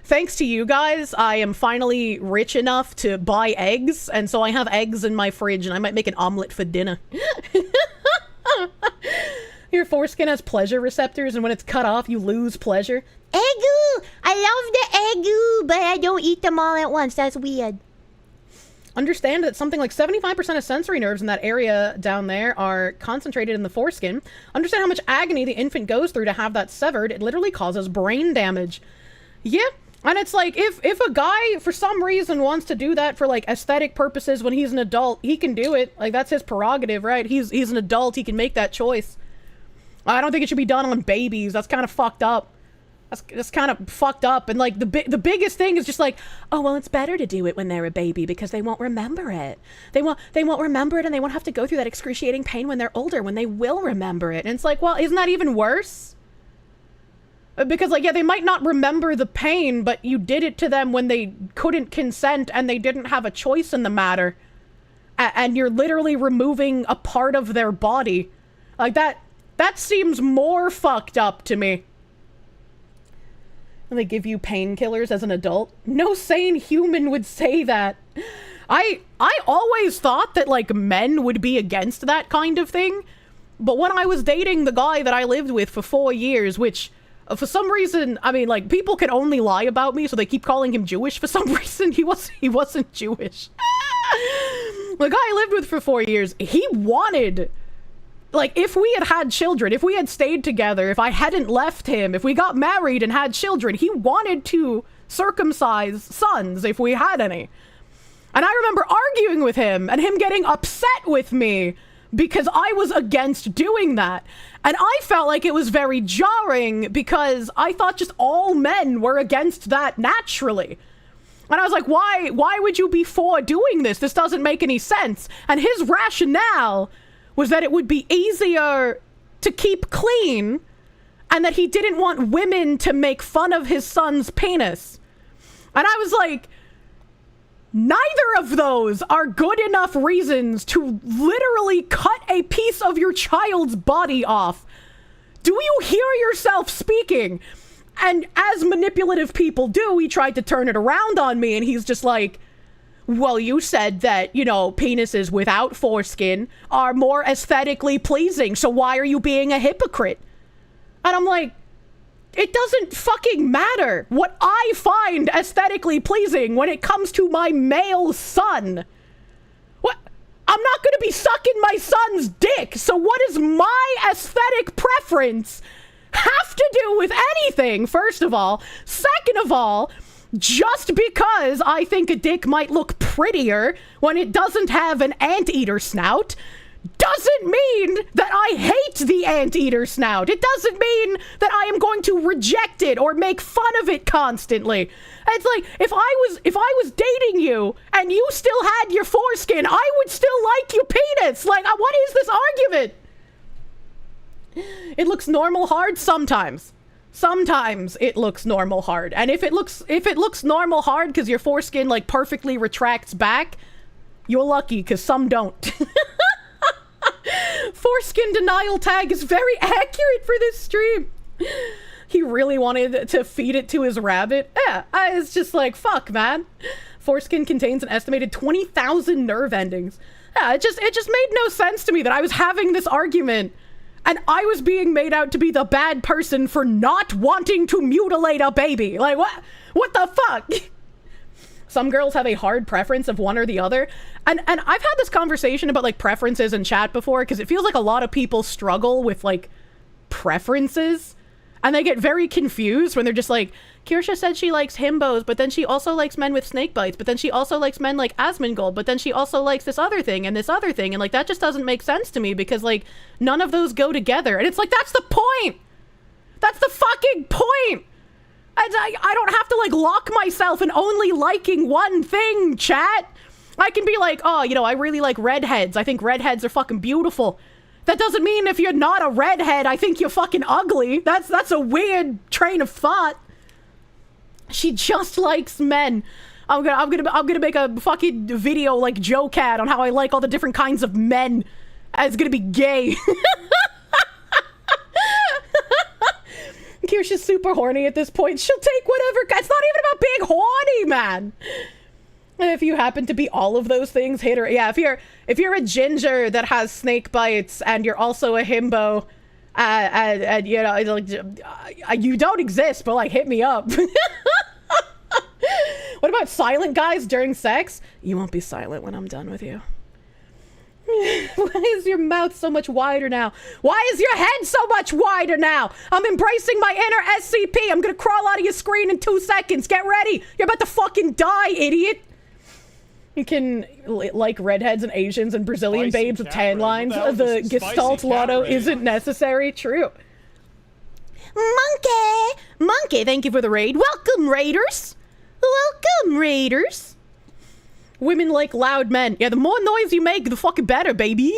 Speaker 1: Thanks to you guys, I am finally rich enough to buy eggs, and so I have eggs in my fridge, and I might make an omelet for dinner. Your foreskin has pleasure receptors, and when it's cut off, you lose pleasure. Eggu! I love the eggu, but I don't eat them all at once. That's weird. Understand that something like 75% of sensory nerves in that area down there are concentrated in the foreskin. Understand how much agony the infant goes through to have that severed. It literally causes brain damage. Yeah, and it's like, if a guy, for some reason, wants to do that for, like, aesthetic purposes when he's an adult, he can do it. Like, that's his prerogative, right? He's an adult, he can make that choice. I don't think it should be done on babies. That's kind of fucked up. That's kind of fucked up. And like the biggest thing is just like, oh well, it's better to do it when they're a baby because they won't remember it. They won't remember it, and they won't have to go through that excruciating pain when they're older, when they will remember it. And it's like, well, isn't that even worse? Because like, yeah, they might not remember the pain, but you did it to them when they couldn't consent and they didn't have a choice in the matter. And you're literally removing a part of their body. Like that seems more fucked up to me. And they give you painkillers as an adult. No sane human would say that. I always thought that, like, men would be against that kind of thing. But when I was dating the guy that I lived with for 4 years, which, for some reason, I mean, like, people can only lie about me, so they keep calling him Jewish for some reason. He wasn't Jewish. The guy I lived with for 4 years, he wanted... Like, if we had had children, if we had stayed together, if I hadn't left him, if we got married and had children, he wanted to circumcise sons if we had any. And I remember arguing with him and him getting upset with me because I was against doing that. And I felt like it was very jarring because I thought just all men were against that naturally. And I was like, why would you be for doing this? This doesn't make any sense. And his rationale was that it would be easier to keep clean and that he didn't want women to make fun of his son's penis. And I was like, neither of those are good enough reasons to literally cut a piece of your child's body off. Do you hear yourself speaking? And as manipulative people do, he tried to turn it around on me, and he's just like, well, you said that, you know, penises without foreskin are more aesthetically pleasing, so why are you being a hypocrite? And I'm like, it doesn't fucking matter what I find aesthetically pleasing when it comes to my male son. What? I'm not going to be sucking my son's dick, so what does my aesthetic preference have to do with anything, first of all? Second of all, just because I think a dick might look prettier when it doesn't have an anteater snout doesn't mean that I hate the anteater snout. It doesn't mean that I am going to reject it or make fun of it constantly. It's like, if I was dating you and you still had your foreskin, I would still like your penis. Like, what is this argument? It looks normal hard sometimes. Sometimes it looks normal hard. And if it looks normal hard because your foreskin like perfectly retracts back, you're lucky because some don't. Foreskin denial tag is very accurate for this stream. He really wanted to feed it to his rabbit. Yeah, it's just like, fuck, man. Foreskin contains an estimated 20,000 nerve endings. Yeah, it just made no sense to me that I was having this argument and I was being made out to be the bad person for not wanting to mutilate a baby. Like, what the fuck? Some girls have a hard preference of one or the other. And I've had this conversation about, like, preferences in chat before, because it feels like a lot of people struggle with, like, preferences. And they get very confused when they're just like, Kirsche said she likes himbos, but then she also likes men with snake bites, but then she also likes men like Asmongold, but then she also likes this other thing and this other thing. And, like, that just doesn't make sense to me because, like, none of those go together. And it's like, that's the point! That's the fucking point! I don't have to, like, lock myself in only liking one thing, chat. I can be like, oh, you know, I really like redheads. I think redheads are fucking beautiful. That doesn't mean if you're not a redhead, I think you're fucking ugly. That's a weird train of thought. She just likes men. I'm gonna make a fucking video like Joe Cat on how I like all the different kinds of men. It's gonna be gay. Kirsche's super horny at this point. She'll take whatever. It's not even about being horny, man. If you happen to be all of those things, hit her. Yeah, if you're a ginger that has snake bites and you're also a himbo, and you know, like, you don't exist, but like, hit me up. What about silent guys during sex? You won't be silent when I'm done with you. Why is your mouth so much wider now? Why is your head so much wider now? I'm embracing my inner SCP. I'm gonna crawl out of your screen in 2 seconds. Get ready. You're about to fucking die, idiot. You can like redheads and Asians and Brazilian
Speaker 3: Spicy
Speaker 1: babes with
Speaker 3: cat
Speaker 1: tan
Speaker 3: raid.
Speaker 1: lines.
Speaker 3: What the hell
Speaker 1: The
Speaker 3: is a
Speaker 1: Gestalt
Speaker 3: spicy cat
Speaker 1: lotto
Speaker 3: raid?
Speaker 1: isn't necessary. True. Monkey, thank you for the raid. Welcome, raiders. Welcome, raiders. Women like loud men. Yeah, the more noise you make, the fucking better, baby.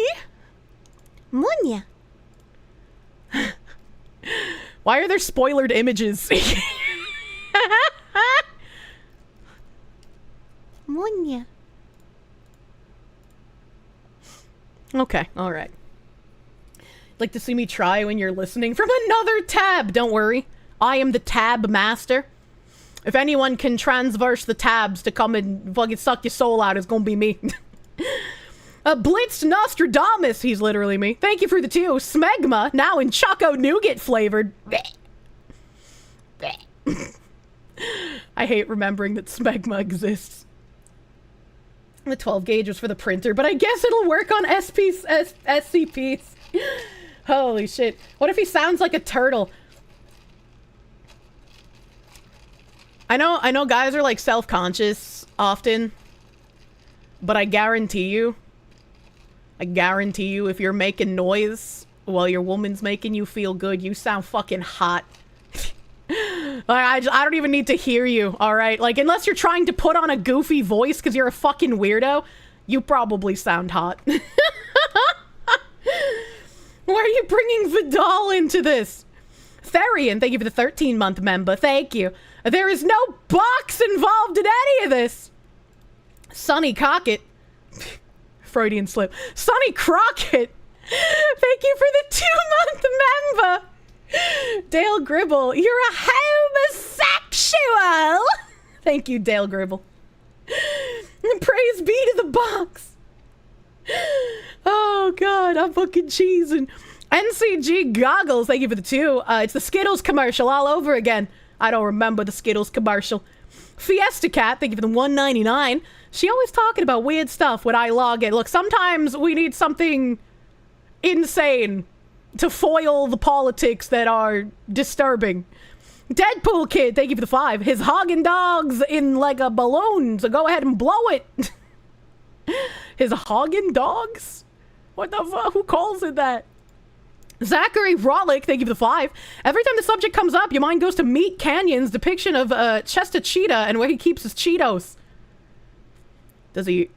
Speaker 1: Munya. Why are there spoilered images? Munya. Okay, alright. Like to see me try when you're listening from another tab. Don't worry. I am the tab master. If anyone can transverse the tabs to come and fucking suck your soul out, it's gonna be me. Blitz Nostradamus, he's literally me. Thank you for the 2. Smegma, now in Choco Nougat flavored. I hate remembering that Smegma exists. The 12 gauge was for the printer, but I guess it'll work on SCPs. Holy shit. What if he sounds like a turtle? I know guys are like self-conscious often, but I guarantee you if you're making noise while your woman's making you feel good, you sound fucking hot. I don't even need to hear you, alright? Like, unless you're trying to put on a goofy voice because you're a fucking weirdo, you probably sound hot. Why are you bringing Vidal into this? Therian, thank you for the 13-month member. Thank you. There is no box involved in any of this. Sonny Cockett. Freudian slip. Sonny Crockett. Thank you for the 2-month member. Dale Gribble, you're a homosexual. Thank you, Dale Gribble. Praise be to the box. Oh, God, I'm fucking cheesing. NCG Goggles, thank you for the 2. It's the Skittles commercial all over again. I don't remember the Skittles commercial. Fiesta Cat, thank you for the $1.99. She always talking about weird stuff when I log in. Look, sometimes we need something insane to foil the politics that are disturbing. Deadpool Kid, thank you for the 5. His Hagen Dogs in like a balloon, so go ahead and blow it. His Hagen Dogs? What the fuck? Who calls it that? Zachary Rollick, thank you for the 5. Every time the subject comes up, your mind goes to Meat Canyon's depiction of Chester Cheetah and where he keeps his Cheetos. Does he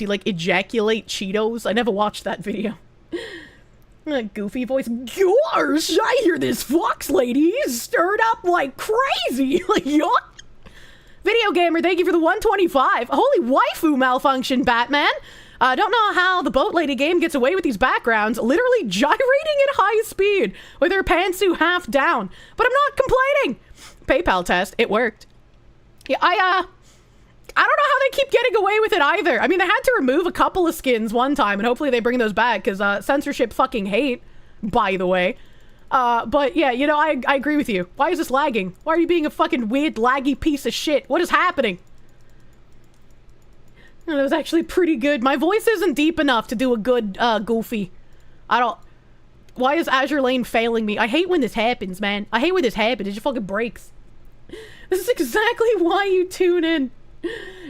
Speaker 1: like ejaculate Cheetos? I never watched that video. Goofy voice. Gosh, I hear this fox lady stirred up like crazy. Like, yuck. Video Gamer, thank you for the 125. Holy waifu malfunction, Batman. Don't know how the boat lady game gets away with these backgrounds, literally gyrating at high speed with her pantsuit half down. But I'm not complaining. PayPal test, it worked. Yeah, I don't know how they keep getting away with it either. I mean, they had to remove a couple of skins one time, and hopefully they bring those back, because censorship fucking hate, by the way. But yeah, you know, I agree with you. Why is this lagging? Why are you being a fucking weird, laggy piece of shit? What is happening? That was actually pretty good. My voice isn't deep enough to do a good, goofy. Why is Azure Lane failing me? I hate when this happens, man. I hate when this happens. It just fucking breaks. This is exactly why you tune in.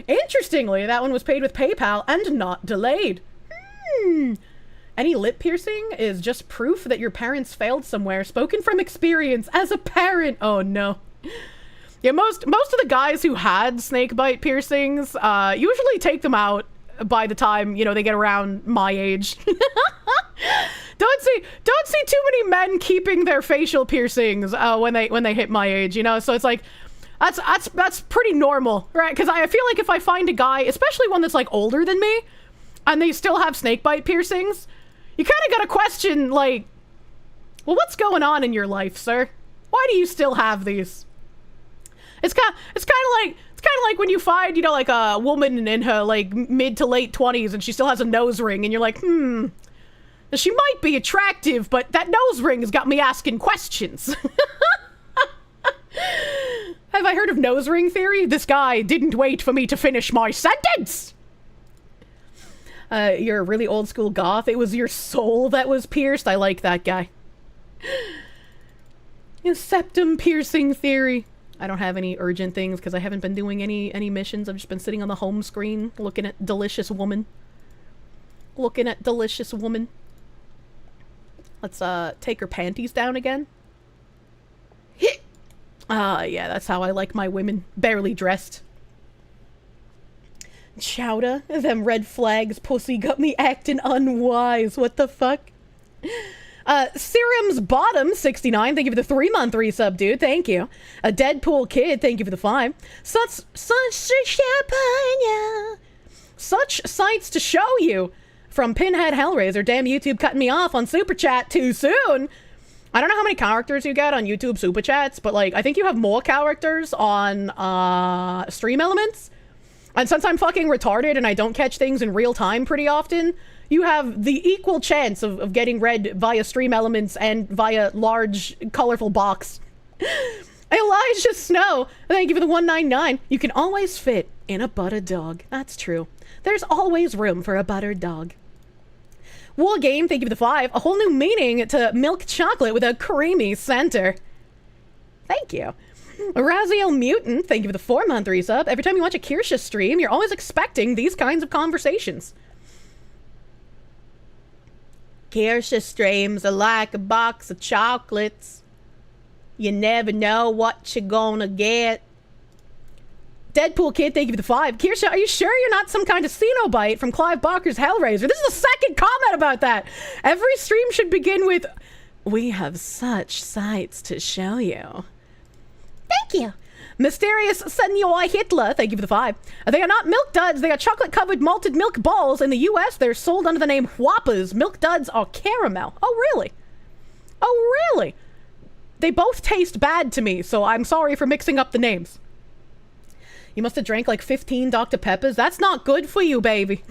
Speaker 1: Interestingly, that one was paid with PayPal and not delayed. Any lip piercing is just proof that your parents failed somewhere. Spoken from experience as a parent. Oh, no. Yeah, most of the guys who had snakebite piercings usually take them out by the time, you know, they get around my age. Don't see too many men keeping their facial piercings when they hit my age, you know? So it's like that's pretty normal, right? Because I feel like if I find a guy, especially one that's like older than me, and they still have snakebite piercings, you kind of got to question, like, well, what's going on in your life, sir? Why do you still have these? It's kind of like when you find, you know, like a woman in her like mid to late 20s and she still has a nose ring, and you're like, she might be attractive, but that nose ring has got me asking questions. Have I heard of nose ring theory? This guy didn't wait for me to finish my sentence! You're a really old school goth. It was your soul that was pierced. I like that guy. Septum piercing theory. I don't have any urgent things because I haven't been doing any missions. I've just been sitting on the home screen looking at delicious woman. Looking at delicious woman. Let's take her panties down again. Yeah, that's how I like my women. Barely dressed. Chowda, them red flags pussy got me acting unwise. What the fuck? Serum's Bottom 69, thank you for the 3-month resub, dude. Thank you. A Deadpool Kid, thank you for the 5. Such sights to show you. From Pinhead Hellraiser. Damn YouTube cutting me off on Super Chat too soon. I don't know how many characters you get on YouTube Super Chats, but like I think you have more characters on Stream Elements. And since I'm fucking retarded and I don't catch things in real time pretty often, you have the equal chance of getting read via Stream Elements and via large, colorful box. Elijah Snow, thank you for the 199. You can always fit in a buttered dog. That's true. There's always room for a buttered dog. War Game, thank you for the 5. A whole new meaning to milk chocolate with a creamy center. Thank you. Raziel Mutant, thank you for the 4-month resub. Every time you watch a Kirsche stream, you're always expecting these kinds of conversations. Kirsche streams are like a box of chocolates. You never know what you're gonna get. Deadpool Kid, thank you for the 5. Kirsche, are you sure you're not some kind of Cenobite from Clive Barker's Hellraiser? This is the second comment about that. Every stream should begin with, "We have such sights to show you." Thank you. Mysterious Senor Hitler, thank you for the 5. They are not milk duds, they are chocolate-covered malted milk balls. In the US, they're sold under the name Whoppers. Milk duds are caramel. Oh, really? Oh, really? They both taste bad to me, so I'm sorry for mixing up the names. You must have drank like 15 Dr. Peppers. That's not good for you, baby.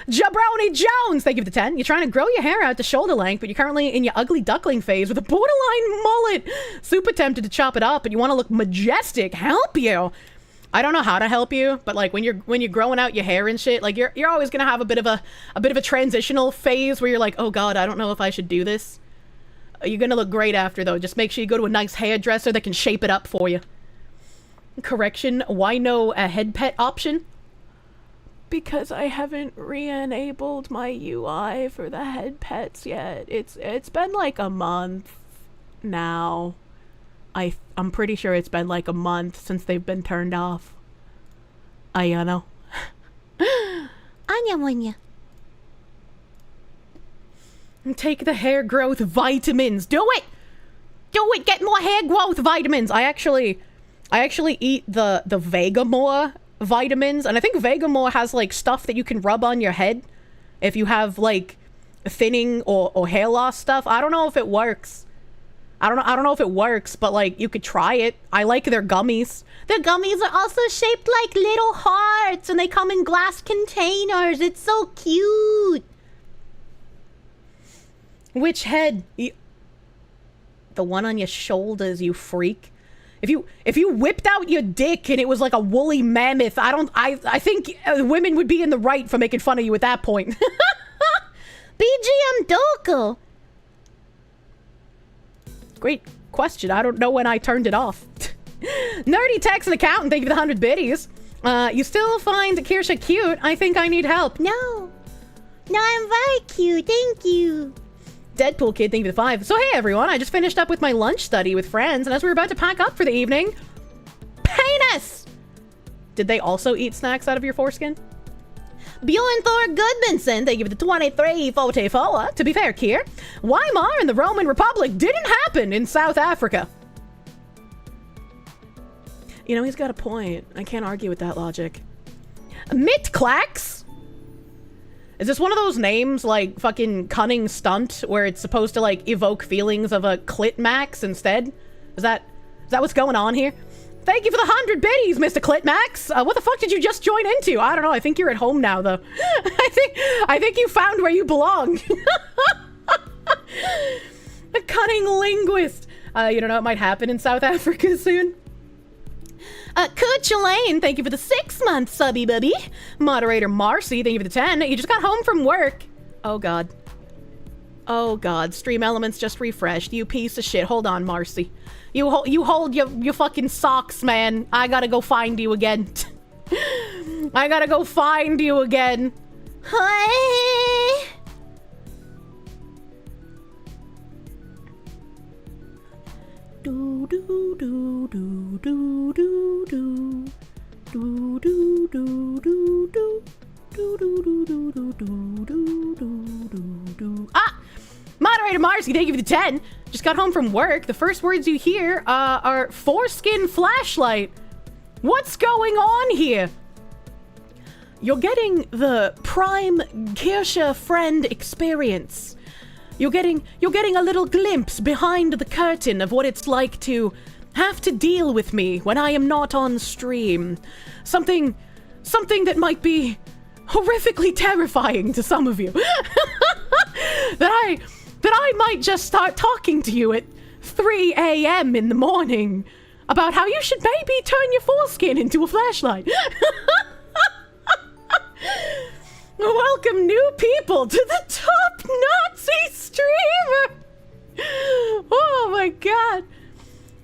Speaker 1: Jabroni Jones, thank you for the 10. You're trying to grow your hair out to shoulder length, but you're currently in your ugly duckling phase with a borderline mullet. Super tempted to chop it up, but you want to look majestic. Help you. I don't know how to help you, but like when you're growing out your hair and shit, like you're always gonna have a bit of a transitional phase where you're like, oh god, I don't know if I should do this. You're gonna look great after though. Just make sure you go to a nice hairdresser that can shape it up for you. Correction, why no a head pet option? Because I haven't re-enabled my UI for the head pets yet. It's been like a month now. I'm pretty sure it's been like a month since they've been turned off. I know. Anya. Take the hair growth vitamins. Do it! Do it! Get more hair growth vitamins! I actually eat the Vegamore vitamins, and I think Vegamore has like stuff that you can rub on your head if you have like thinning or hair loss stuff. I don't know if it works. I don't know if it works, but like you could try it. I like their gummies. Their gummies are also shaped like little hearts, and they come in glass containers. It's so cute. Which head? The one on your shoulders, you freak. If you whipped out your dick and it was like a woolly mammoth, I think women would be in the right for making fun of you at that point. BGM Doku. Great question. I don't know when I turned it off. Nerdy Tax and Accountant, thank you for the 100 biddies. You still find Kirsche cute? I think I need help. No, I'm very cute. Thank you. Deadpool Kid, thank you for the 5. So hey everyone, I just finished up with my lunch study with friends, and as we were about to pack up for the evening, penis! Did they also eat snacks out of your foreskin? Bjorn Thor Goodmanson, thank you for the 23 44. To be fair, Kier, Weimar and the Roman Republic didn't happen in South Africa. You know, he's got a point. I can't argue with that logic. Mitklax? Is this one of those names, like, fucking Cunning Stunt, where it's supposed to, like, evoke feelings of a clit max instead? Is that what's going on here? Thank you for the 100 biddies, Mr. Clitmax. What the fuck did you just join into? I don't know. I think you're at home now, though. I think you found where you belong. A cunning linguist. You don't know what might happen in South Africa soon? Coach Elaine, thank you for the 6-month subby bubby. Moderator Marcy, thank you for the 10. You just got home from work. Oh god. Oh god, Stream Elements just refreshed. You piece of shit. Hold on, Marcy. You hold your fucking socks, man. I gotta go find you again. I gotta go find you again. Hi. Do do do do do do do do do do do do do do do do do do. Ah! Moderator Marcy, thank you for the 10. Just got home from work. The first words you hear are foreskin flashlight. What's going on here? You're getting the prime Kirsche friend experience. You're getting a little glimpse behind the curtain of what it's like to have to deal with me when I am not on stream. Something that might be horrifically terrifying to some of you. that I might just start talking to you at 3 a.m. in the morning about how you should maybe turn your foreskin into a flashlight. Welcome new people to the top Nazi streamer! Oh my god.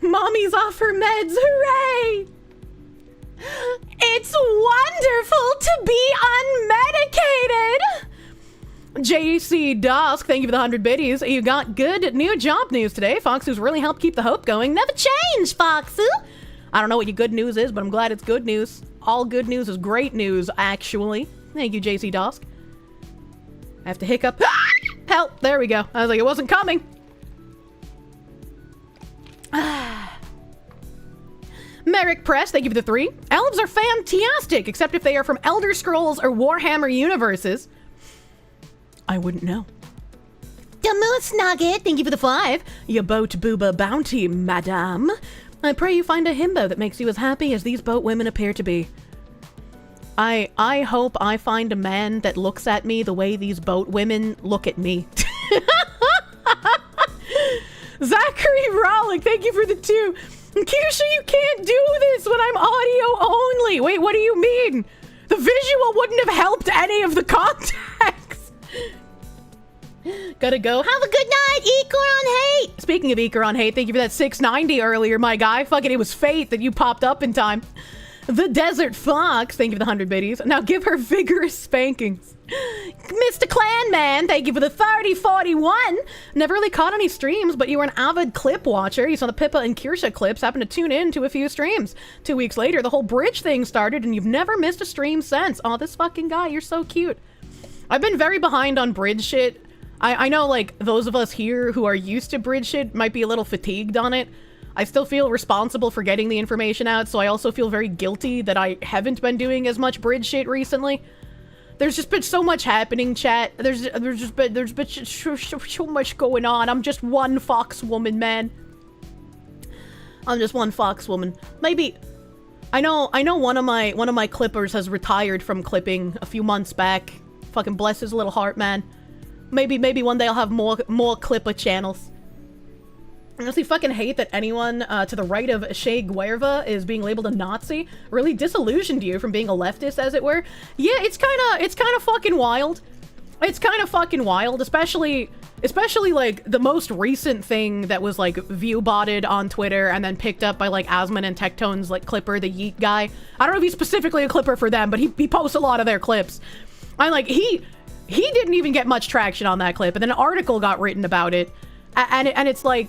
Speaker 1: Mommy's off her meds, hooray! It's wonderful to be unmedicated! JC Dusk, thank you for the 100 biddies. You got good new job news today. Foxu's really helped keep the hope going. Never change, Foxu! I don't know what your good news is, but I'm glad it's good news. All good news is great news, actually. Thank you, JC Dusk. I have to hiccup. Ah! Help! There we go. I was like, it wasn't coming. Merrick Press, thank you for the 3. Elves are fantastic, except if they are from Elder Scrolls or Warhammer universes. I wouldn't know. The Moose Nugget, thank you for the 5. Your boat booba bounty, madame. I pray you find a himbo that makes you as happy as these boat women appear to be. I hope I find a man that looks at me the way these boat women look at me. Zachary Rollick, thank you for the 2. Kirsche, you can't do this when I'm audio only. Wait, what do you mean? The visual wouldn't have helped any of the context. Gotta go. Have a good night, Eker on Hate. Speaking of Eker on Hate, thank you for that 690 earlier, my guy. Fucking, it was fate that you popped up in time. The Desert Fox, thank you for the 100 biddies. Now give her vigorous spankings. Mr. Clanman, thank you for the 3041. Never really caught any streams, but you were an avid clip watcher. You saw the Pippa and Kirsche clips, happened to tune in to a few streams. 2 weeks later, the whole bridge thing started, and you've never missed a stream since. Oh, this fucking guy, you're so cute. I've been very behind on bridge shit. I know, like, those of us here who are used to bridge shit might be a little fatigued on it. I still feel responsible for getting the information out, so I also feel very guilty that I haven't been doing as much bridge shit recently. There's just been so much happening, chat. There's been so much going on. I'm just one fox woman, man. I'm just one fox woman. Maybe I know one of my clippers has retired from clipping a few months back. Fucking bless his little heart, man. Maybe one day I'll have more clipper channels. I honestly fucking hate that anyone to the right of Che Guevara is being labeled a Nazi. Really disillusioned you from being a leftist, as it were. Yeah, it's kind of fucking wild. It's kind of fucking wild, especially like the most recent thing that was like view-botted on Twitter and then picked up by like Asman and Tectone's like clipper, the Yeet guy. I don't know if he's specifically a clipper for them, but he posts a lot of their clips. I'm like, he didn't even get much traction on that clip, and then an article got written about it, and it's like,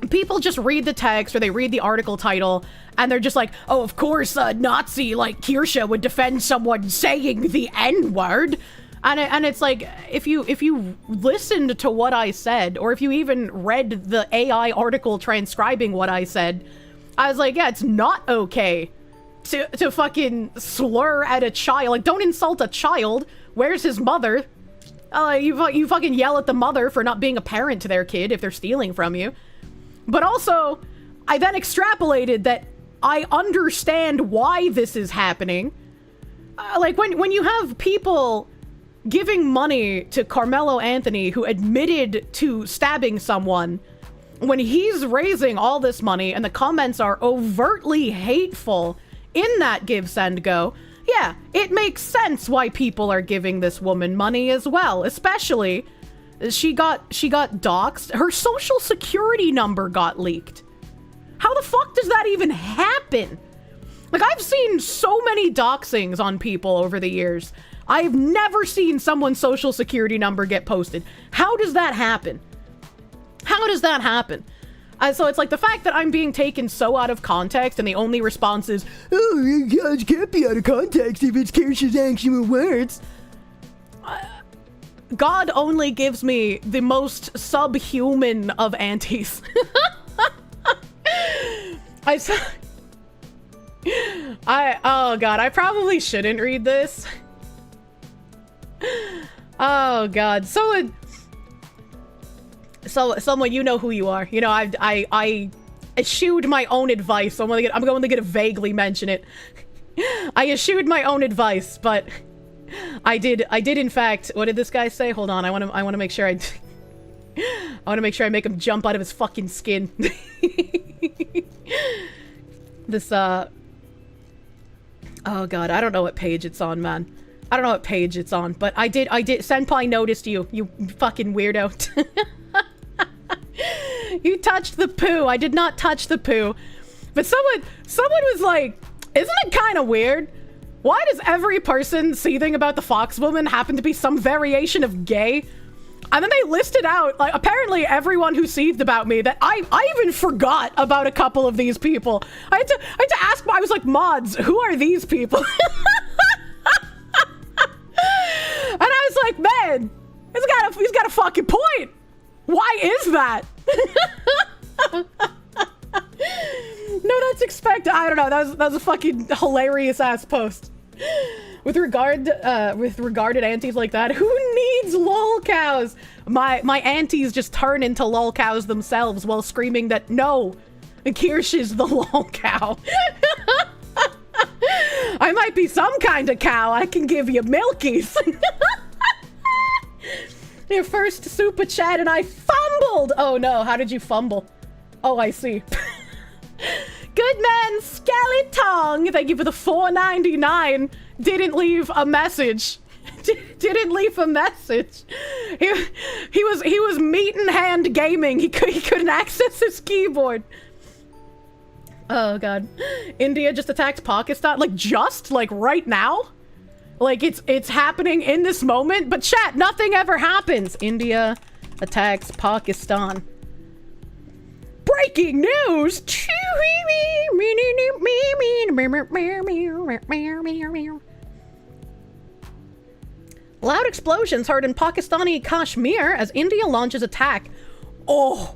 Speaker 1: people just read the text or they read the article title and they're just like, oh, of course a Nazi like Kirsche would defend someone saying the N-word. And it's like, if you listened to what I said, or if you even read the AI article transcribing what I said, I was like, yeah, it's not okay to fucking slur at a child. Like, don't insult a child. Where's his mother? You fucking yell at the mother for not being a parent to their kid if they're stealing from you. But also, I then extrapolated that I understand why this is happening. Like, when you have people giving money to Carmelo Anthony, who admitted to stabbing someone, when he's raising all this money and the comments are overtly hateful in that Give, Send, Go, yeah, it makes sense why people are giving this woman money as well. Especially, she got doxxed. Her social security number got leaked. How the fuck does that even happen? Like, I've seen so many doxings on people over the years. I've never seen someone's social security number get posted. How does that happen? How does that happen? So it's like the fact that I'm being taken so out of context and the only response is, oh, it can't be out of context if it's Kirsche's actual words. God only gives me the most subhuman of aunties. Oh god, I probably shouldn't read this. Oh god, someone, you know who you are. You know, I eschewed my own advice, so I'm only gonna vaguely mention it. I eschewed my own advice, but I did in fact, what did this guy say? Hold on, I wanna make sure I wanna make sure I make him jump out of his fucking skin. This, oh god, I don't know what page it's on, man. I don't know what page it's on, but I did, Senpai noticed you fucking weirdo. You touched the poo. I did not touch the poo. But someone was like, isn't it kind of weird? Why does every person seething about the Fox woman happen to be some variation of gay? And then they listed out, like, apparently everyone who seethed about me, that I even forgot about a couple of these people. I had to ask, I was like, mods, who are these people? And I was like, man, he's got a fucking point. Why is that? No, that's expected. I don't know. That was a fucking hilarious ass post. With regard to aunties like that, who needs lol cows? My aunties just turn into lol cows themselves while screaming that no, Kirsche is the lol cow. I might be some kind of cow. I can give you milkies. Your first super chat and I fumbled. Oh no, how did you fumble? Oh, I see. Good man, Skeleton. Thank you for the $4.99. Didn't leave a message. Didn't leave a message. He was meat in hand gaming. He couldn't access his keyboard. Oh god. India just attacked Pakistan. Like right now? Like it's happening in this moment. But chat, nothing ever happens. India attacks Pakistan. Breaking news! Loud explosions heard in Pakistani Kashmir as India launches attack. Oh!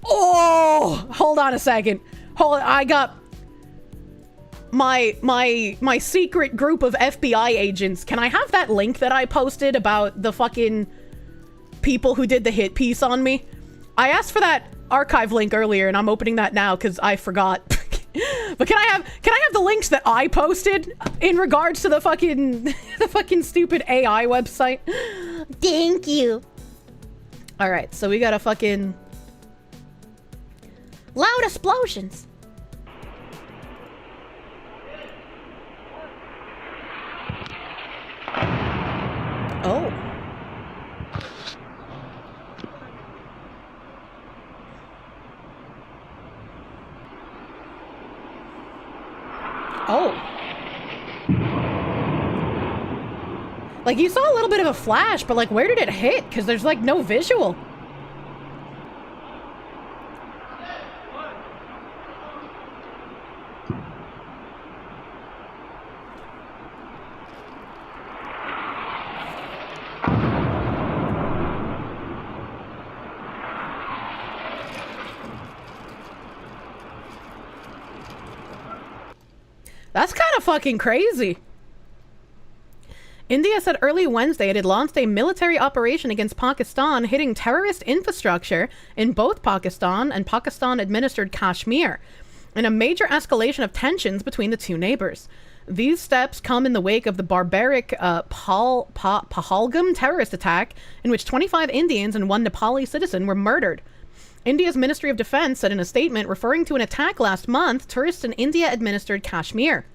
Speaker 1: Hold on a second. I got my secret group of FBI agents. Can I have that link that I posted about the fucking people who did the hit piece on me? I asked for that archive link earlier, and I'm opening that now because I forgot. But can I have the links that I posted in regards to the fucking stupid AI website? Thank you. All right, so we got a fucking loud explosions. Oh. Oh. Like, you saw a little bit of a flash, but, like, where did it hit? Because there's, like, no visual. That's kind of fucking crazy. India said early Wednesday it had launched a military operation against Pakistan, hitting terrorist infrastructure in both Pakistan and Pakistan-administered Kashmir, in a major escalation of tensions between the two neighbors. These steps come in the wake of the barbaric Pahalgam terrorist attack, in which 25 Indians and 1 Nepali citizen were murdered. India's Ministry of Defense said in a statement referring to an attack last month, tourists in India-administered Kashmir.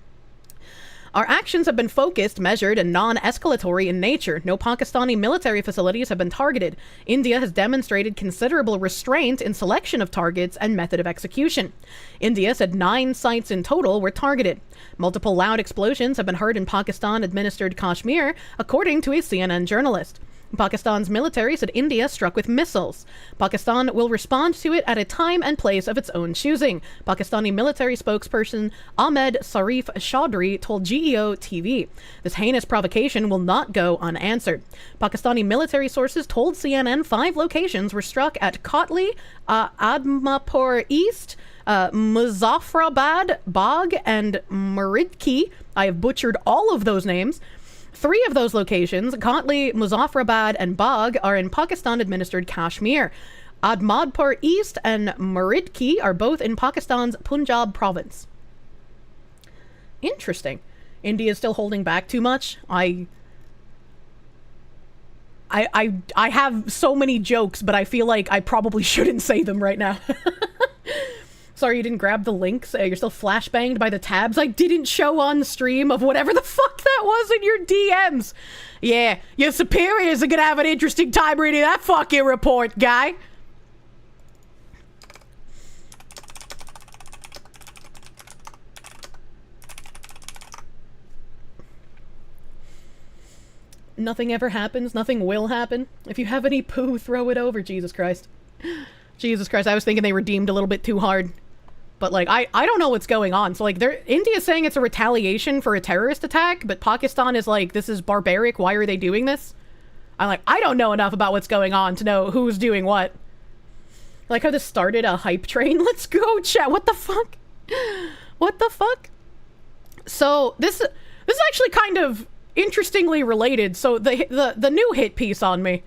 Speaker 1: Our actions have been focused, measured, and non-escalatory in nature. No Pakistani military facilities have been targeted. India has demonstrated considerable restraint in selection of targets and method of execution. India said 9 sites in total were targeted. Multiple loud explosions have been heard in Pakistan-administered Kashmir, according to a CNN journalist. Pakistan's military said India struck with missiles. Pakistan will respond to it at a time and place of its own choosing. Pakistani military spokesperson Ahmed Sarif Chaudhry told GEO TV. This heinous provocation will not go unanswered. Pakistani military sources told CNN 5 locations were struck at Kotli, Admapur East, Muzaffarabad, Bagh, and Muridki. I have butchered all of those names. 3 of those locations, Kotli, Muzaffarabad, and Bagh, are in Pakistan-administered Kashmir. Admadpur East and Muridki are both in Pakistan's Punjab province. Interesting. India is still holding back too much. I have so many jokes, but I feel like I probably shouldn't say them right now. Sorry you didn't grab the links. You're still flashbanged by the tabs I didn't show on the stream of whatever the fuck that was in your DMs. Yeah, your superiors are gonna have an interesting time reading that fucking report, guy. Nothing ever happens. Nothing will happen. If you have any poo, throw it over. Jesus Christ. Jesus Christ, I was thinking they redeemed a little bit too hard. But, like, I don't know what's going on. So, like, India's saying it's a retaliation for a terrorist attack, but Pakistan is like, this is barbaric, why are they doing this? I'm like, I don't know enough about what's going on to know who's doing what. Like how this started a hype train. Let's go, chat. What the fuck? What the fuck? So, this is actually kind of interestingly related. So, the new hit piece on me.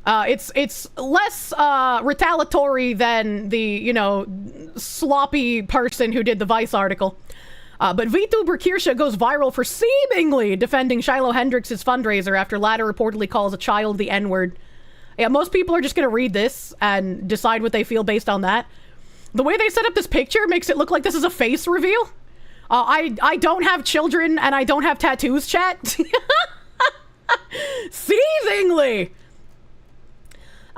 Speaker 1: It's less retaliatory than the, you know, sloppy person who did the Vice article. But VTuber Kirsche goes viral for seemingly defending Shiloh Hendrix's fundraiser after latter reportedly calls a child the N-word. Yeah, most people are just going to read this and decide what they feel based on that. The way they set up this picture makes it look like this is a face reveal. I don't have children and I don't have tattoos, chat. Seemingly.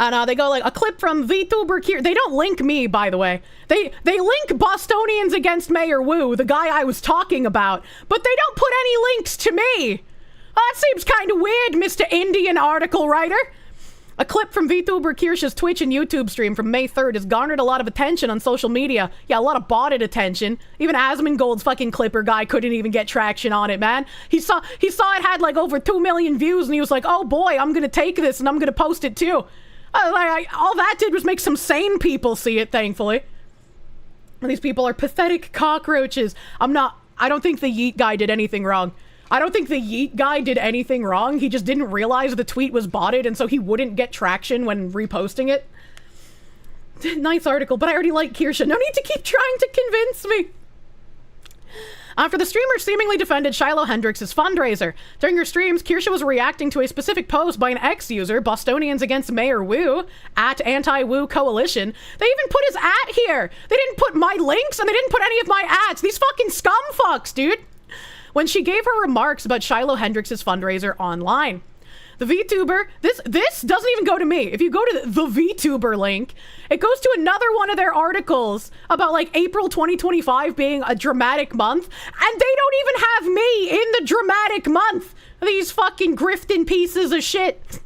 Speaker 1: And they go like, a clip from VTuber Kirsche. They don't link me, by the way. They link Bostonians against Mayor Wu, the guy I was talking about. But they don't put any links to me. That seems kind of weird, Mr. Indian article writer. A clip from VTuber Kirsche's Twitch and YouTube stream from May 3rd has garnered a lot of attention on social media. Yeah, a lot of botted attention. Even Asmongold's fucking Clipper guy couldn't even get traction on it, man. He saw it had like over 2 million views and he was like, oh boy, I'm gonna take this and I'm gonna post it too. All that did was make some sane people see it, thankfully. And these people are pathetic cockroaches. I don't think the Yeet guy did anything wrong. I don't think the Yeet guy did anything wrong. He just didn't realize the tweet was botted, and so he wouldn't get traction when reposting it. Nice article, but I already like Kirsche. No need to keep trying to convince me. After the streamer seemingly defended Shiloh Hendrix's fundraiser. During her streams, Kirsche was reacting to a specific post by an ex-user, Bostonians Against Mayor Wu, at Anti-Wu Coalition. They even put his at here. They didn't put my links, and they didn't put any of my ats. These fucking scumfucks, dude. When she gave her remarks about Shiloh Hendrix's fundraiser online. The VTuber, this doesn't even go to me. If you go to the VTuber link, it goes to another one of their articles about like April 2025 being a dramatic month, and they don't even have me in the dramatic month. These fucking grifting pieces of shit.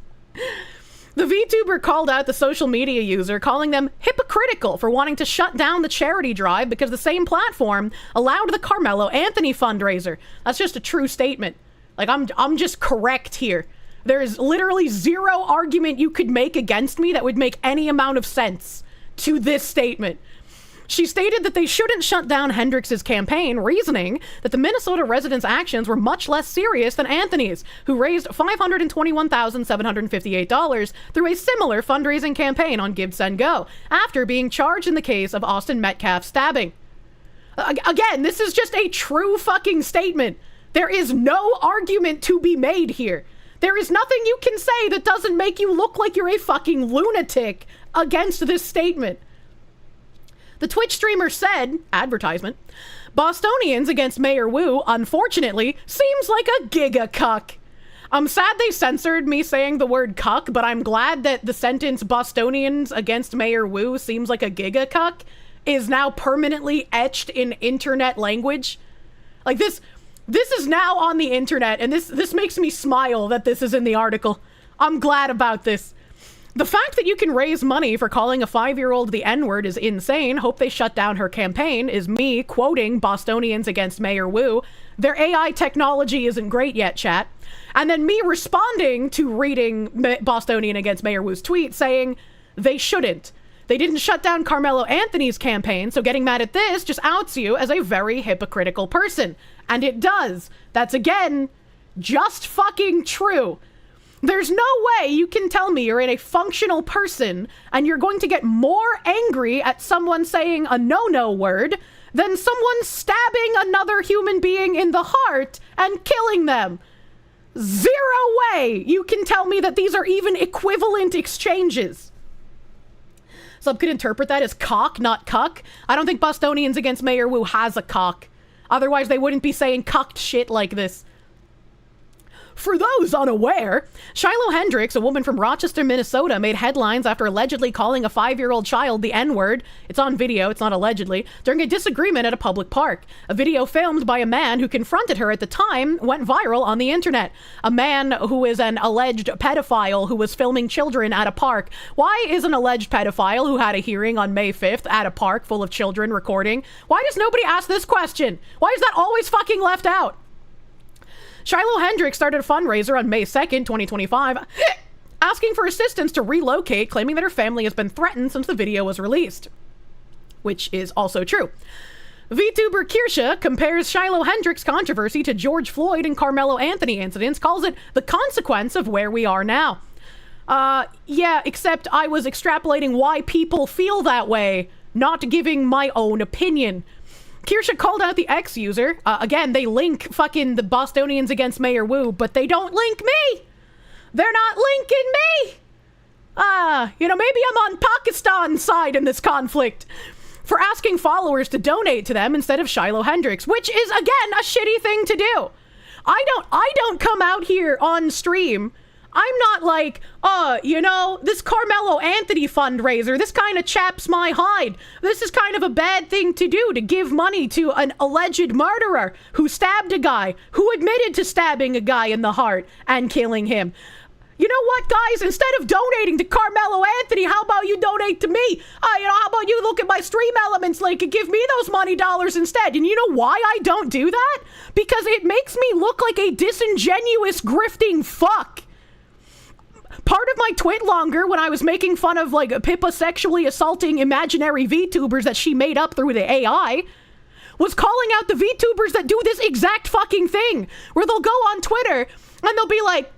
Speaker 1: The VTuber called out the social media user, calling them hypocritical for wanting to shut down the charity drive because the same platform allowed the Carmelo Anthony fundraiser. That's just a true statement. Like, I'm just correct here. There is literally zero argument you could make against me that would make any amount of sense to this statement. She stated that they shouldn't shut down Hendrix's campaign, reasoning that the Minnesota residents' actions were much less serious than Anthony's, who raised $521,758 through a similar fundraising campaign on Give Send Go, after being charged in the case of Austin Metcalf's stabbing. Again, this is just a true fucking statement. There is no argument to be made here. There is nothing you can say that doesn't make you look like you're a fucking lunatic against this statement. The Twitch streamer said, advertisement, Bostonians against Mayor Wu, unfortunately, seems like a giga cuck. I'm sad they censored me saying the word cuck, but I'm glad that the sentence Bostonians against Mayor Wu seems like a giga cuck is now permanently etched in internet language. Like this is now on the internet, and this makes me smile that this is in the article. I'm glad about this. The fact that you can raise money for calling a 5-year-old the N-word is insane. Hope they shut down her campaign, is me quoting Bostonians against Mayor Wu. Their AI technology isn't great yet, chat. And then me responding to reading Bostonian against Mayor Wu's tweet saying, they shouldn't. They didn't shut down Carmelo Anthony's campaign, so getting mad at this just outs you as a very hypocritical person. And it does. That's, again, just fucking true. There's no way you can tell me you're a functional person and you're going to get more angry at someone saying a no-no word than someone stabbing another human being in the heart and killing them. Zero way you can tell me that these are even equivalent exchanges. Some could interpret that as cock, not cuck. I don't think Bostonians against Mayor Wu has a cock. Otherwise, they wouldn't be saying cucked shit like this. For those unaware, Shiloh Hendricks, a woman from Rochester, Minnesota, made headlines after allegedly calling a 5-year-old child the N-word. It's on video, it's not allegedly, during a disagreement at a public park. A video filmed by a man who confronted her at the time went viral on the internet. A man who is an alleged pedophile who was filming children at a park. Why is an alleged pedophile who had a hearing on May 5th at a park full of children recording? Why does nobody ask this question? Why is that always fucking left out? Shiloh Hendricks started a fundraiser on May 2nd, 2025, asking for assistance to relocate, claiming that her family has been threatened since the video was released. Which is also true. VTuber Kirsche compares Shiloh Hendricks' controversy to George Floyd and Carmelo Anthony incidents, calls it the consequence of where we are now. Yeah, except I was extrapolating why people feel that way, not giving my own opinion. Kirsche called out the X user. Again, they link fucking the Bostonians against Mayor Wu, but they don't link me. They're not linking me. Maybe I'm on Pakistan's side in this conflict. For asking followers to donate to them instead of Shiloh Hendricks, which is, again, a shitty thing to do. I don't come out here on stream. I'm not like, this Carmelo Anthony fundraiser, this kind of chaps my hide. This is kind of a bad thing to do, to give money to an alleged murderer who stabbed a guy, who admitted to stabbing a guy in the heart and killing him. You know what, guys? Instead of donating to Carmelo Anthony, how about you donate to me? How about you look at my stream elements link and give me those money dollars instead? And you know why I don't do that? Because it makes me look like a disingenuous, grifting fuck. Part of my twit longer when I was making fun of Pippa sexually assaulting imaginary VTubers that she made up through the AI was calling out the VTubers that do this exact fucking thing, where they'll go on Twitter and they'll be like,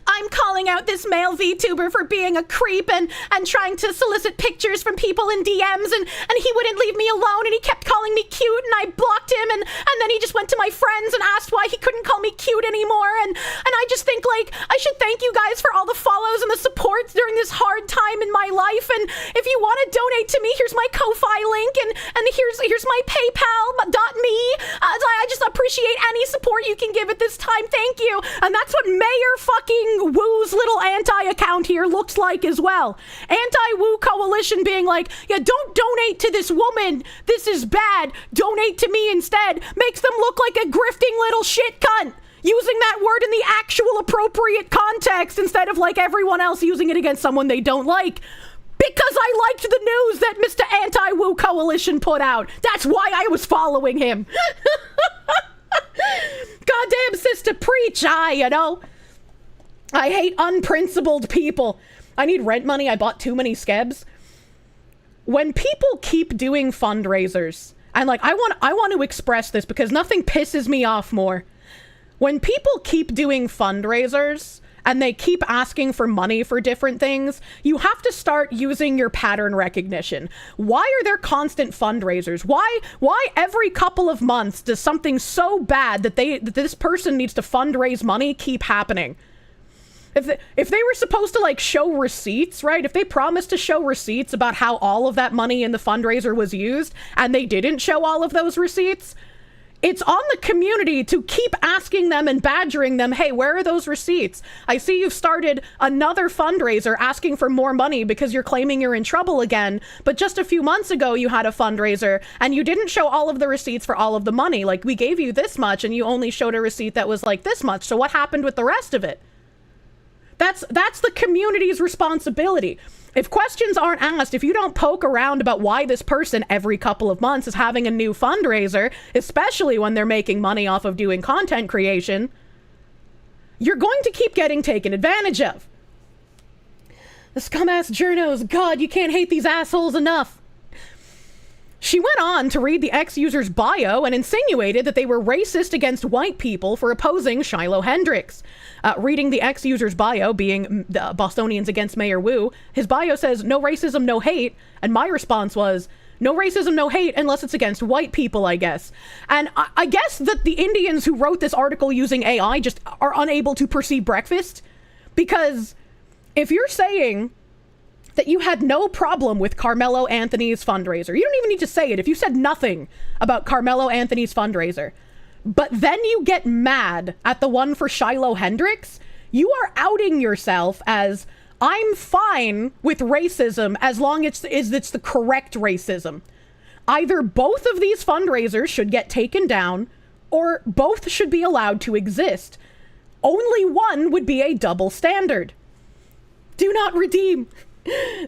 Speaker 1: I'm calling out this male VTuber for being a creep and trying to solicit pictures from people in DMs and he wouldn't leave me alone and he kept calling me cute and I blocked him and then he just went to my friends and asked why he couldn't call me cute anymore and I just think I should thank you guys for all the follows and the support during this hard time in my life, and if you want to donate to me, here's my Ko-Fi link and here's my PayPal.me. I just appreciate any support you can give at this time. Thank you. And that's what Mayor fucking Wu's little anti-account here looks like as well. Anti-Wu coalition being like, yeah, don't donate to this woman. This is bad. Donate to me instead. Makes them look like a grifting little shit cunt. Using that word in the actual appropriate context instead of like everyone else using it against someone they don't like. Because I liked the news that Mr. Anti-Wu Coalition put out. That's why I was following him. Goddamn sister, preach, I hate unprincipled people. I need rent money. I bought too many skebs. When people keep doing fundraisers, and I want to express this because nothing pisses me off more. When people keep doing fundraisers and they keep asking for money for different things, you have to start using your pattern recognition. Why are there constant fundraisers? Why every couple of months does something so bad that this person needs to fundraise money keep happening? If they were supposed to like show receipts, right? If they promised to show receipts about how all of that money in the fundraiser was used and they didn't show all of those receipts, it's on the community to keep asking them and badgering them, hey, where are those receipts? I see you've started another fundraiser asking for more money because you're claiming you're in trouble again, but just a few months ago you had a fundraiser and you didn't show all of the receipts for all of the money. Like, we gave you this much and you only showed a receipt that was like this much, so what happened with the rest of it? That's the community's responsibility. If questions aren't asked, if you don't poke around about why this person every couple of months is having a new fundraiser, especially when they're making money off of doing content creation, you're going to keep getting taken advantage of. The scum-ass journos, God, you can't hate these assholes enough. She went on to read the ex-user's bio and insinuated that they were racist against white people for opposing Shiloh Hendricks. Reading the ex-user's bio, being the Bostonians against Mayor Wu, his bio says, no racism, no hate, and my response was, no racism, no hate, unless it's against white people, I guess. And I guess that the Indians who wrote this article using AI just are unable to perceive breakfast, because if you're saying that you had no problem with Carmelo Anthony's fundraiser, you don't even need to say it. If you said nothing about Carmelo Anthony's fundraiser, but then you get mad at the one for Shiloh Hendricks, you are outing yourself as, I'm fine with racism as long as it's the correct racism. Either both of these fundraisers should get taken down, or both should be allowed to exist. Only one would be a double standard. Do not redeem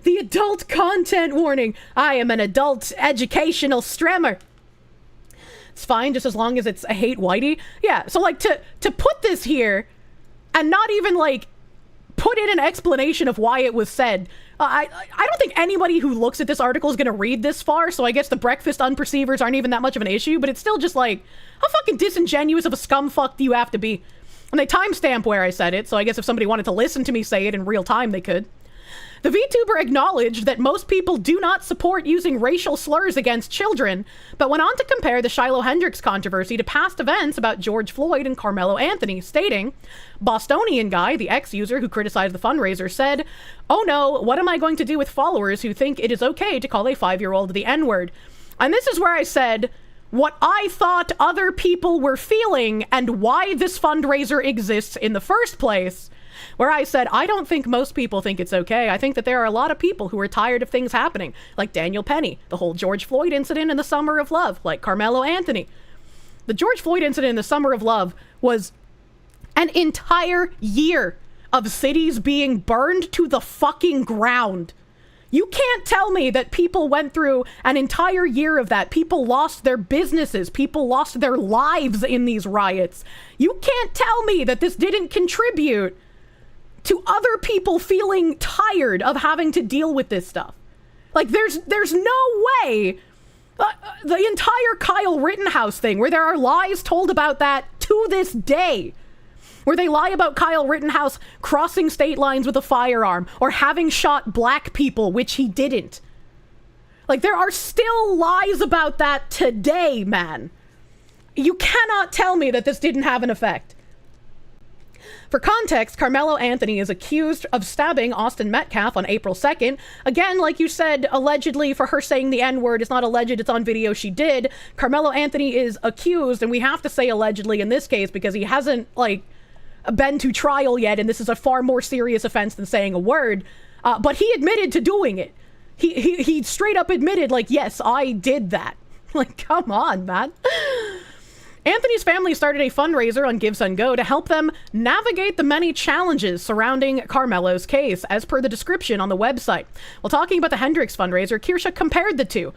Speaker 1: the adult content warning. I am an adult educational streamer. It's fine just as long as it's a hate whitey. Yeah, so like to put this here and not even like put in an explanation of why it was said. I don't think anybody who looks at this article is going to read this far, so I guess the breakfast unperceivers aren't even that much of an issue, but it's still just like, how fucking disingenuous of a scumfuck do you have to be? And they timestamp where I said it, so I guess if somebody wanted to listen to me say it in real time, they could. The VTuber acknowledged that most people do not support using racial slurs against children, but went on to compare the Shiloh Hendricks controversy to past events about George Floyd and Carmelo Anthony, stating, Bostonian guy, the ex-user who criticized the fundraiser, said, oh no, what am I going to do with followers who think it is okay to call a 5-year-old the N-word? And this is where I said what I thought other people were feeling and why this fundraiser exists in the first place. Where I said, I don't think most people think it's okay. I think that there are a lot of people who are tired of things happening, like Daniel Penny, the whole George Floyd incident in the Summer of Love, like Carmelo Anthony. The George Floyd incident in the Summer of Love was an entire year of cities being burned to the fucking ground. You can't tell me that people went through an entire year of that. People lost their businesses. People lost their lives in these riots. You can't tell me that this didn't contribute to other people feeling tired of having to deal with this stuff. Like, there's no way the entire Kyle Rittenhouse thing, where there are lies told about that to this day, where they lie about Kyle Rittenhouse crossing state lines with a firearm or having shot black people, which he didn't. Like, there are still lies about that today, man. You cannot tell me that this didn't have an effect. For context, Carmelo Anthony is accused of stabbing Austin Metcalf on April 2nd. Again, like you said, allegedly for her saying the N-word. It's not alleged, it's on video, she did. Carmelo Anthony is accused, and we have to say allegedly in this case because he hasn't, like, been to trial yet, and this is a far more serious offense than saying a word. But he admitted to doing it. He straight up admitted, like, yes, I did that. Like, come on, man. Anthony's family started a fundraiser on Give Send Go to help them navigate the many challenges surrounding Carmelo's case, as per the description on the website. While talking about the Hendricks fundraiser, Kirsche compared the two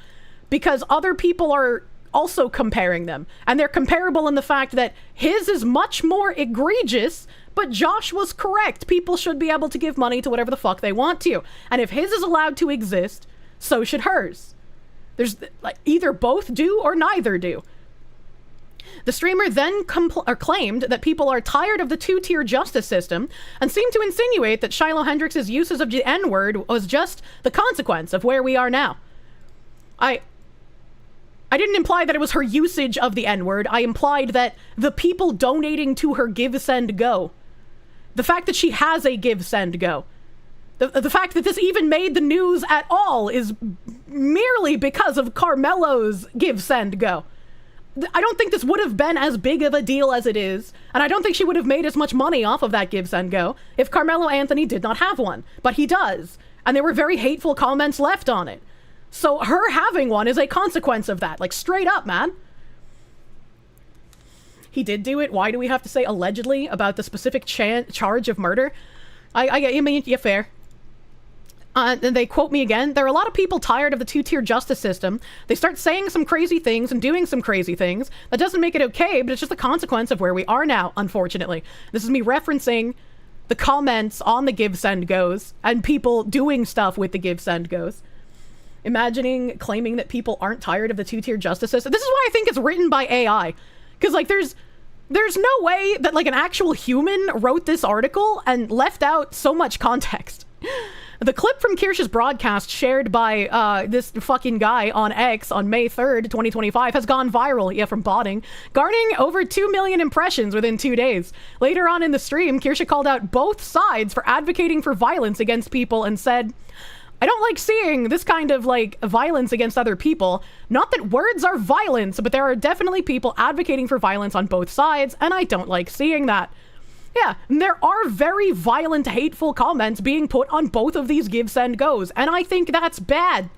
Speaker 1: because other people are also comparing them, and they're comparable in the fact that his is much more egregious, but Josh was correct. People should be able to give money to whatever the fuck they want to, and if his is allowed to exist, so should hers. There's like either both do or neither do. The streamer then claimed that people are tired of the two-tier justice system and seemed to insinuate that Shiloh Hendrix's uses of the N-word was just the consequence of where we are now. I didn't imply that it was her usage of the N-word. I implied that the people donating to her Give, Send, Go, the fact that she has a Give, Send, Go, the fact that this even made the news at all is merely because of Carmelo's Give, Send, Go. I don't think this would have been as big of a deal as it is, and I don't think she would have made as much money off of that Give, Send, Go if Carmelo Anthony did not have one. But he does, and there were very hateful comments left on it. So her having one is a consequence of that, like straight up, man. He did do it. Why do we have to say allegedly about the specific charge of murder? I mean, yeah, fair. And they quote me again. There are a lot of people tired of the two-tier justice system. They start saying some crazy things and doing some crazy things. That doesn't make it okay, but it's just a consequence of where we are now, unfortunately. This is me referencing the comments on the Give, Send, Goes and people doing stuff with the Give, Send, Goes. Claiming that people aren't tired of the two-tier justice system. This is why I think it's written by AI. Because, like, there's no way that, like, an actual human wrote this article and left out so much context. The clip from Kirsche's broadcast shared by this fucking guy on X on May 3rd, 2025 has gone viral, from botting, garnering over 2 million impressions within 2 days. Later on in the stream, Kirsche called out both sides for advocating for violence against people and said, I don't like seeing this kind of, like, violence against other people. Not that words are violence, but there are definitely people advocating for violence on both sides, and I don't like seeing that. Yeah, and there are very violent, hateful comments being put on both of these Give, Send, Goes, and I think that's bad.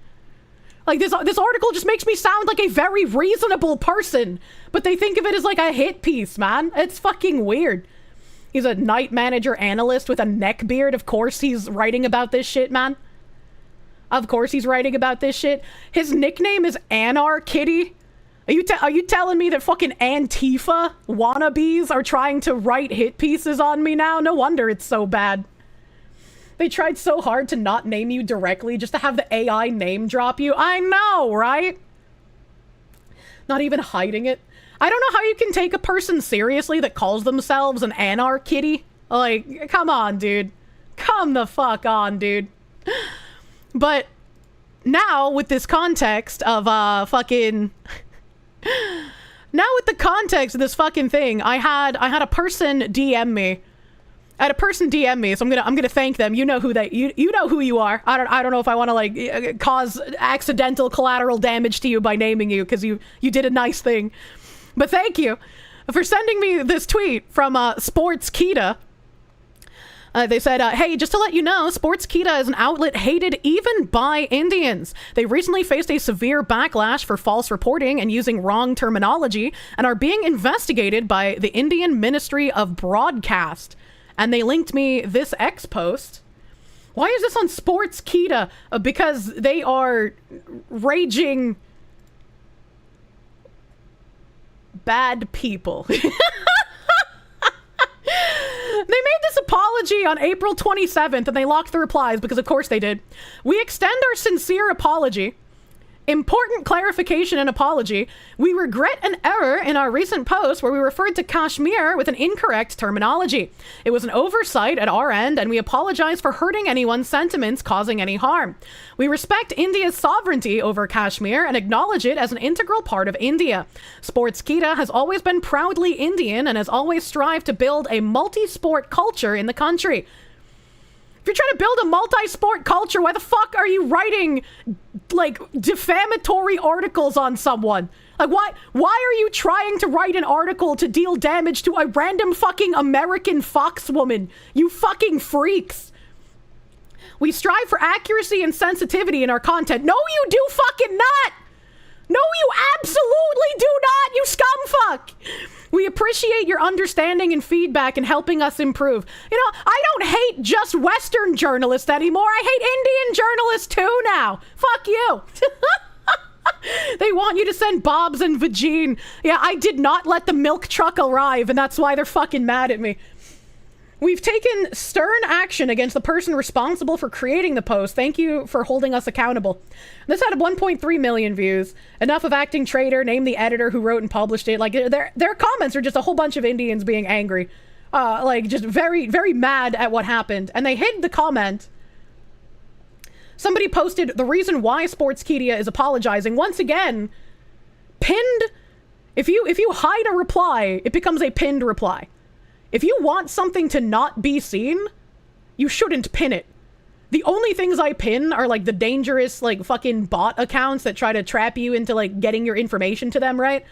Speaker 1: Like, this article just makes me sound like a very reasonable person, but they think of it as like a hit piece, man. It's fucking weird. He's a night manager analyst with a neck beard. Of course he's writing about this shit, man. Of course he's writing about this shit. His nickname is Anar Kitty. Are you telling me that fucking Antifa wannabes are trying to write hit pieces on me now? No wonder it's so bad. They tried so hard to not name you directly just to have the AI name drop you. I know, right? Not even hiding it. I don't know how you can take a person seriously that calls themselves an Anar Kitty. Like, come on, dude. Come the fuck on, dude. But now with this context of now with the context of this fucking thing, I had a person DM me. So I'm gonna thank them. You know who you know who you are. I don't know if I want to like cause accidental collateral damage to you by naming you because you did a nice thing. But thank you for sending me this tweet from Sports Kita. They said, hey, just to let you know, Sportskeeda is an outlet hated even by Indians. They recently faced a severe backlash for false reporting and using wrong terminology and are being investigated by the Indian Ministry of Broadcast. And they linked me this X post. Why is this on Sportskeeda? Because they are raging bad people. They made this apology on April 27th, and they locked the replies because, of course, they did. We extend our sincere apology. Important clarification and apology. We regret an error in our recent post where we referred to Kashmir with an incorrect terminology. It was an oversight at our end, and we apologize for hurting anyone's sentiments, causing any harm. We respect India's sovereignty over Kashmir and acknowledge it as an integral part of India. Sportskeeda has always been proudly Indian and has always strived to build a multi-sport culture in the country. If you're trying to build a multi-sport culture, why the fuck are you writing, like, defamatory articles on someone? Like, why are you trying to write an article to deal damage to a random fucking American Fox woman? You fucking freaks. We strive for accuracy and sensitivity in our content. No, you do fucking not! No, you absolutely do not, you scumfuck! We appreciate your understanding and feedback and helping us improve. You know, I don't hate just Western journalists anymore. I hate Indian journalists too now. Fuck you. They want you to send Bob's and Vagine. Yeah, I did not let the milk truck arrive, and that's why they're fucking mad at me. We've taken stern action against the person responsible for creating the post. Thank you for holding us accountable. This had 1.3 million views. Enough of acting traitor, name the editor who wrote and published it. Like, their comments are just a whole bunch of Indians being angry. Like, just very, very mad at what happened. And they hid the comment. Somebody posted the reason why Sportskeeda is apologizing. Once again, pinned. If you hide a reply, it becomes a pinned reply. If you want something to not be seen, you shouldn't pin it. The only things I pin are like the dangerous like fucking bot accounts that try to trap you into like getting your information to them, right?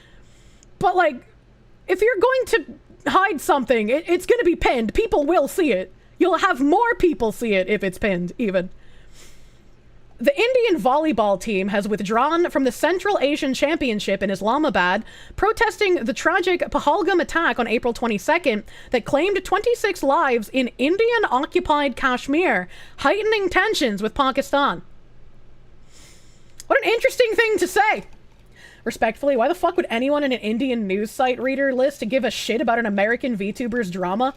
Speaker 1: But like, if you're going to hide something, it's going to be pinned. People will see it. You'll have more people see it if it's pinned, even. The Indian volleyball team has withdrawn from the Central Asian Championship in Islamabad, protesting the tragic Pahalgam attack on April 22nd that claimed 26 lives in Indian-occupied Kashmir, heightening tensions with Pakistan. What an interesting thing to say! Respectfully, why the fuck would anyone in an Indian news site reader list to give a shit about an American VTuber's drama?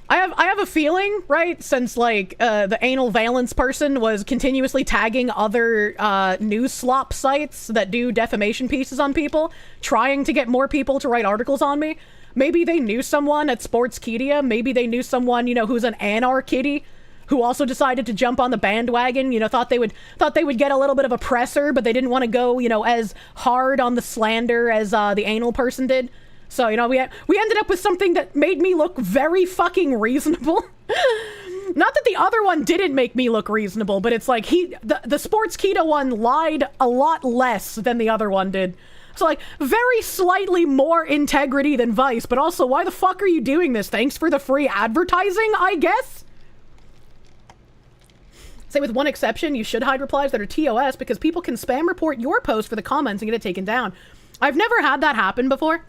Speaker 1: I have a feeling, right, since, like, the anal valence person was continuously tagging other, news slop sites that do defamation pieces on people, trying to get more people to write articles on me. Maybe they knew someone at Sportskeeda, maybe they knew someone, you know, who's an anarchitty, who also decided to jump on the bandwagon, you know, thought they would get a little bit of a presser, but they didn't want to go, you know, as hard on the slander as, the anal person did. So, you know, we ended up with something that made me look very fucking reasonable. Not that the other one didn't make me look reasonable, but it's like the Sportskeeda one lied a lot less than the other one did. So, like, very slightly more integrity than Vice, but also, why the fuck are you doing this? Thanks for the free advertising, I guess? Say with one exception, you should hide replies that are TOS because people can spam report your post for the comments and get it taken down. I've never had that happen before.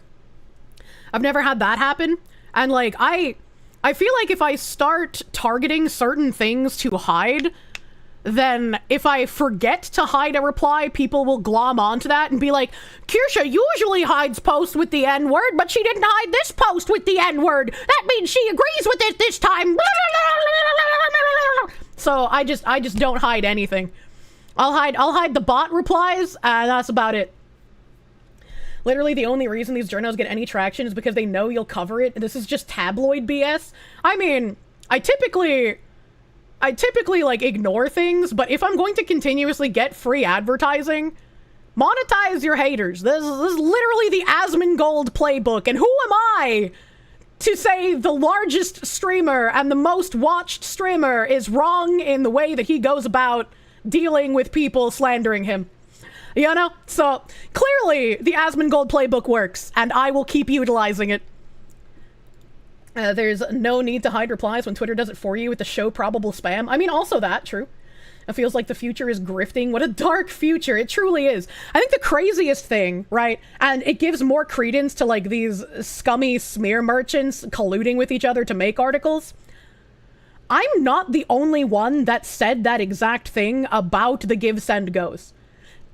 Speaker 1: I've never had that happen. And like, I feel like if I start targeting certain things to hide, then if I forget to hide a reply, people will glom onto that and be like, Kirsche usually hides posts with the N-word, but she didn't hide this post with the N-word. That means she agrees with it this time. So I just don't hide anything. I'll hide the bot replies, and that's about it. Literally, the only reason these journos get any traction is because they know you'll cover it. This is just tabloid BS. I mean, I typically like ignore things, but if I'm going to continuously get free advertising, monetize your haters. This is literally the Asmongold playbook, and who am I to say the largest streamer and the most watched streamer is wrong in the way that he goes about dealing with people slandering him? You know? So, clearly, the Asmongold playbook works, and I will keep utilizing it. There's no need to hide replies when Twitter does it for you with the show probable spam. I mean, also that, true. It feels like the future is grifting. What a dark future. It truly is. I think the craziest thing, right, and it gives more credence to, like, these scummy smear merchants colluding with each other to make articles. I'm not the only one that said that exact thing about the Give, Send, Goes.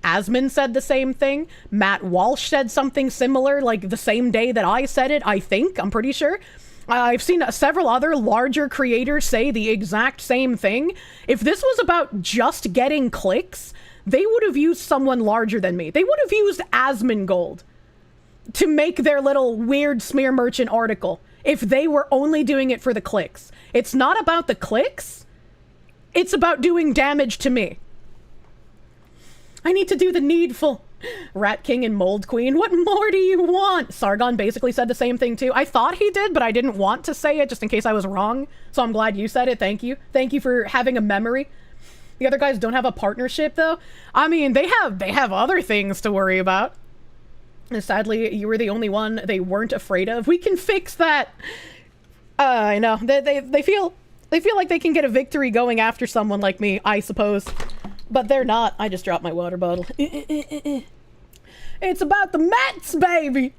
Speaker 1: Asmon said the same thing. Matt Walsh said something similar, like, the same day that I said it, I think. I'm pretty sure. I've seen several other larger creators say the exact same thing. If this was about just getting clicks, they would have used someone larger than me. They would have used Asmongold to make their little weird smear merchant article if they were only doing it for the clicks. It's not about the clicks. It's about doing damage to me. I need to do the needful. Rat King and Mold Queen, what more do you want? Sargon basically said the same thing too. I thought he did, but I didn't want to say it just in case I was wrong. So I'm glad you said it. Thank you. Thank you for having a memory. The other guys don't have a partnership though. I mean, they have other things to worry about. And sadly, you were the only one they weren't afraid of. We can fix that. I know. They feel like they can get a victory going after someone like me, I suppose. But they're not. I just dropped my water bottle. It's about the Mets, baby!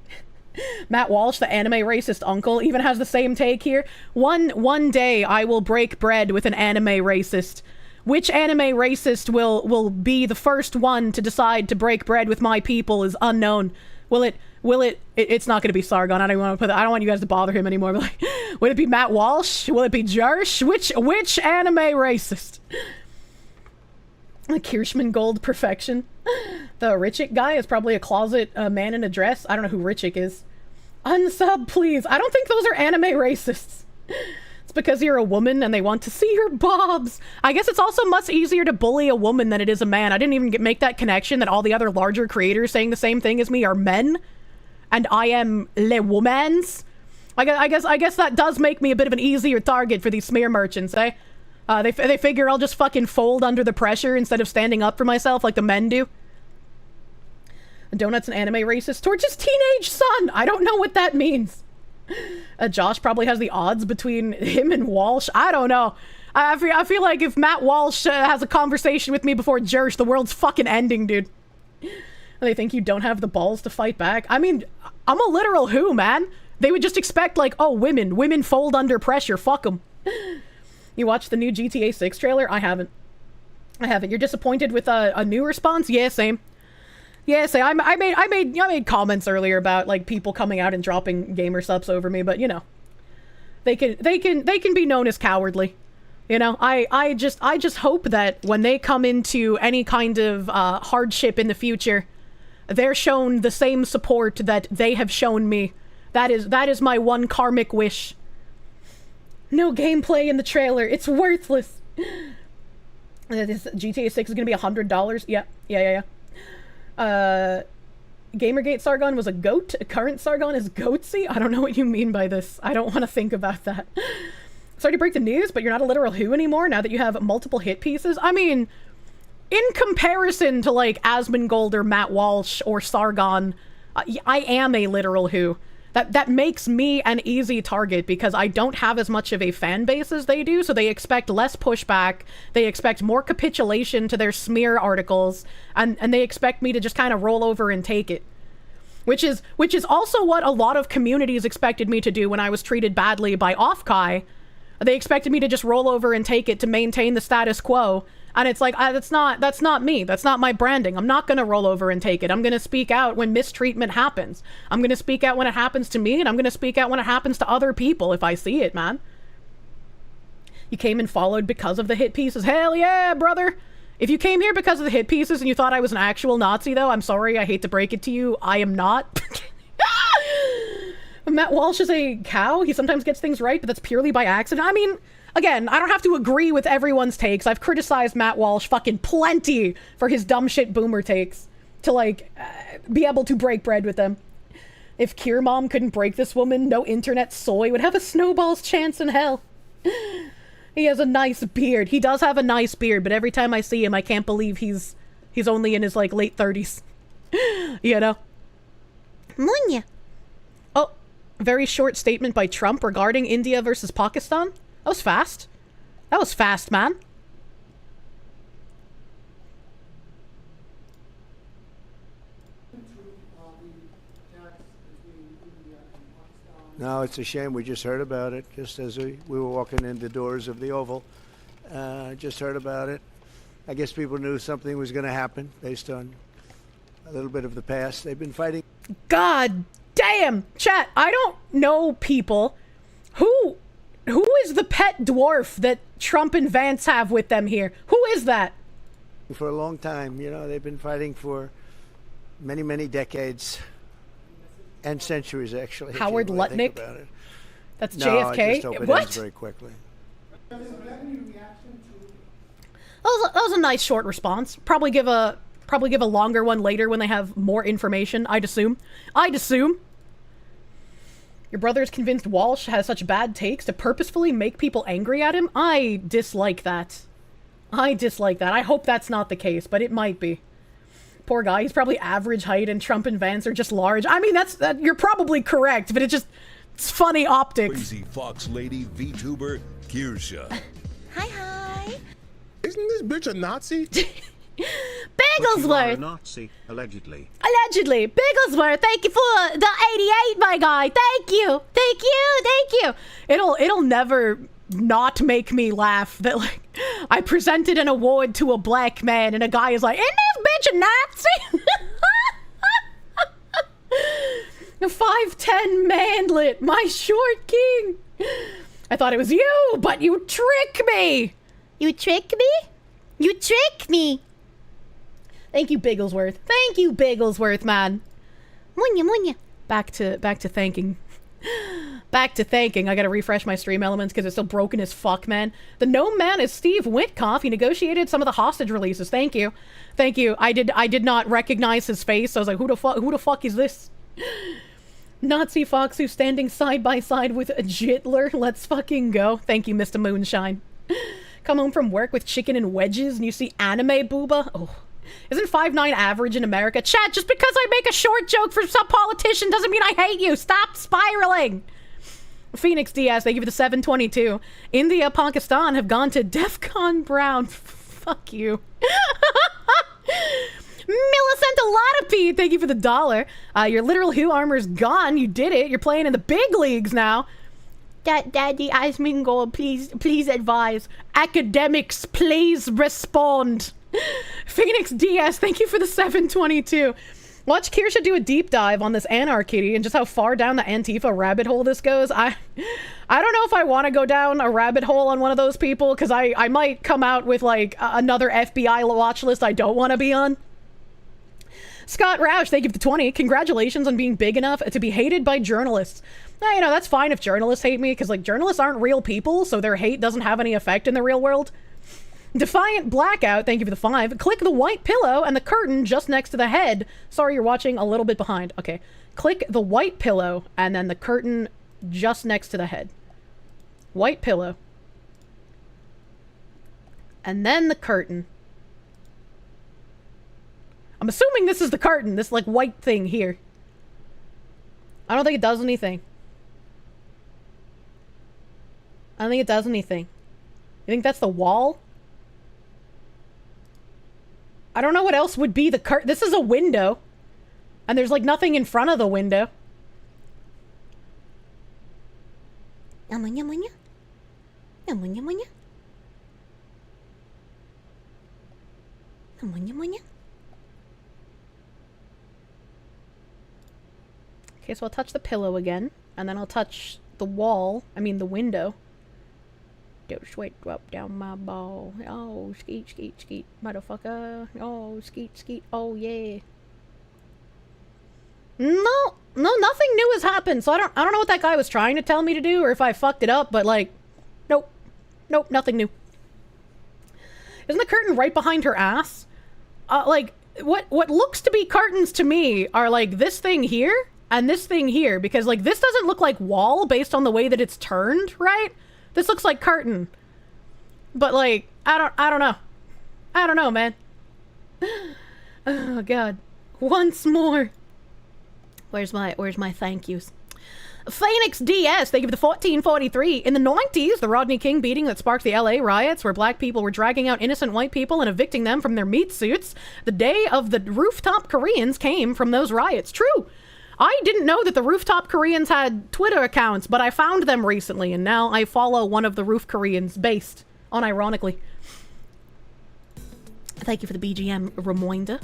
Speaker 1: Matt Walsh, the anime racist uncle, even has the same take here. One day I will break bread with an anime racist. Which anime racist will be the first one to decide to break bread with my people is unknown. It's not going to be Sargon. I don't want you guys to bother him anymore. But like, Would it be Matt Walsh? Will it be Jersh? Which anime racist? The Kirschman Gold Perfection. The Richik guy is probably a closet man in a dress. I don't know who Richik is. Unsub, please. I don't think those are anime racists. It's because you're a woman and they want to see your bobs. I guess it's also much easier to bully a woman than it is a man. I didn't even make that connection that all the other larger creators saying the same thing as me are men. And I am le womans. I guess that does make me a bit of an easier target for these smear merchants, eh? They figure I'll just fucking fold under the pressure instead of standing up for myself like the men do. Donut's an anime racist towards his teenage son. I don't know what that means. Josh probably has the odds between him and Walsh. I don't know. I feel like if Matt Walsh has a conversation with me before Jersh, the world's fucking ending, dude. They think you don't have the balls to fight back. I mean, I'm a literal who, man? They would just expect, like, oh, women fold under pressure. Fuck them. You watched the new GTA 6 trailer? I haven't. You're disappointed with a new response? Yeah, same. Yeah, say I made comments earlier about like people coming out and dropping gamer subs over me, but you know, they can be known as cowardly. You know, I just hope that when they come into any kind of hardship in the future, they're shown the same support that they have shown me. That is my one karmic wish. No gameplay in the trailer. It's worthless. This GTA 6 is gonna be $100. Yeah. Gamergate Sargon was a goat. Current Sargon is goatsy. I don't know what you mean by this. I don't want to think about that. Sorry to break the news, but you're not a literal who anymore now that you have multiple hit pieces. I mean, in comparison to like Asmongold or Matt Walsh or Sargon, I am a literal who. That makes me an easy target because I don't have as much of a fan base as they do, so they expect less pushback, they expect more capitulation to their smear articles, and they expect me to just kind of roll over and take it. Which is also what a lot of communities expected me to do when I was treated badly by Offkai. They expected me to just roll over and take it to maintain the status quo. And it's like, that's not me. That's not my branding. I'm not going to roll over and take it. I'm going to speak out when mistreatment happens. I'm going to speak out when it happens to me, and I'm going to speak out when it happens to other people if I see it, man. You came and followed because of the hit pieces. Hell yeah, brother. If you came here because of the hit pieces and you thought I was an actual Nazi, though, I'm sorry. I hate to break it to you. I am not. Matt Walsh is a cow. He sometimes gets things right, but that's purely by accident. I mean... Again, I don't have to agree with everyone's takes. I've criticized Matt Walsh fucking plenty for his dumb shit boomer takes to, like, be able to break bread with them. If Kier Mom couldn't break this woman, no internet soy would have a snowball's chance in hell. He has a nice beard. He does have a nice beard, but every time I see him, I can't believe he's only in his, like, late 30s. You know? Munya. Oh, very short statement by Trump regarding India versus Pakistan. That was fast. That was fast, man.
Speaker 10: No, it's a shame. We just heard about it just as we were walking in the doors of the Oval. Just heard about it. I guess people knew something was going to happen based on a little bit of the past. They've been fighting. God damn! Chat, I don't know people who is the pet dwarf that Trump and Vance have with them here? Who is that? For a long time, you know, they've been fighting for many, many decades and centuries, actually. Howard Lutnick? That's JFK? No, I just hope it ends very quickly. That was a nice short response. Probably give a longer one later when they have more information, I'd assume. Your brother's convinced Walsh has such bad takes to purposefully make people angry at him? I dislike that. I hope that's not the case, but it might be. Poor guy, he's probably average height and Trump and Vance are just large. I mean, you're probably correct, but it's funny optics.
Speaker 11: Crazy Fox Lady VTuber Kirsche.
Speaker 1: Hi.
Speaker 11: Isn't this bitch a Nazi?
Speaker 1: Bigglesworth!
Speaker 2: Nazi, allegedly.
Speaker 1: Bigglesworth, thank you for the 88, my guy. Thank you. It'll never not make me laugh that, like, I presented an award to a black man and a guy is like, isn't this bitch a Nazi? A 5'10" manlet, my short king. I thought it was you, but you trick me. You trick me? You trick me. Thank you, Bigglesworth. Thank you, Bigglesworth, man. Munya, munya. Back to thanking. Back to thanking. I gotta refresh my stream elements because it's still broken as fuck, man. The gnome man is Steve Witkoff. He negotiated some of the hostage releases. Thank you. Thank you. I did not recognize his face, so I was like, who the fuck is this? Nazi Fox who's standing side by side with a Jitler. Let's fucking go. Thank you, Mr. Moonshine. Come home from work with chicken and wedges and you see anime booba? Oh. Isn't 5'9" average in America? Chat, just because I make a short joke for some politician doesn't mean I hate you. Stop spiraling. Phoenix Diaz, thank you for the 722. India, Pakistan have gone to DEFCON Brown. Fuck you. Millicent Alatopi, thank you for the $1. Your literal Who armor's gone. You did it. You're playing in the big leagues now. Daddy Asmingo, please advise. Academics, please respond. Phoenix Diaz, thank you for the 722. Watch Kirsche do a deep dive on this Anarchy and just how far down the Antifa rabbit hole this goes. I don't know if I want to go down a rabbit hole on one of those people, because I might come out with like another FBI watch list I don't want to be on. Scott Roush, thank you for the 20. Congratulations on being big enough to be hated by journalists. Now, you know, that's fine if journalists hate me, because like journalists aren't real people, so their hate doesn't have any effect in the real world. Defiant Blackout, thank you for the 5. Click the white pillow and the curtain just next to the head. Sorry, you're watching a little bit behind. Okay. Click the white pillow and then the curtain just next to the head. White pillow. And then the curtain. I'm assuming this is the curtain, this like white thing here. I don't think it does anything. I don't think it does anything. You think that's the wall? I don't know what else would be the curtain. This is a window. And there's like nothing in front of the window. Okay, so I'll touch the pillow again. And then I'll touch the wall. I mean the window. Don't sweat drop down my ball. Oh, skeet, skeet, skeet, motherfucker. Oh, skeet, skeet. Oh, yeah. No, nothing new has happened. So I don't know what that guy was trying to tell me to do, or if I fucked it up. But like, nope, nothing new. Isn't the curtain right behind her ass? Like what looks to be curtains to me are like this thing here and this thing here, because like this doesn't look like wall based on the way that it's turned, right? This looks like curtain. But like, I don't know. I don't know, man. Oh god. Once more. Where's my thank yous? Phoenix DS, thank you for the 1443. In the 90s, the Rodney King beating that sparked the LA riots, where black people were dragging out innocent white people and evicting them from their meat suits, the day of the rooftop Koreans came from those riots. True. I didn't know that the rooftop Koreans had Twitter accounts, but I found them recently, and now I follow one of the roof Koreans, based on ironically. Thank you for the BGM reminder.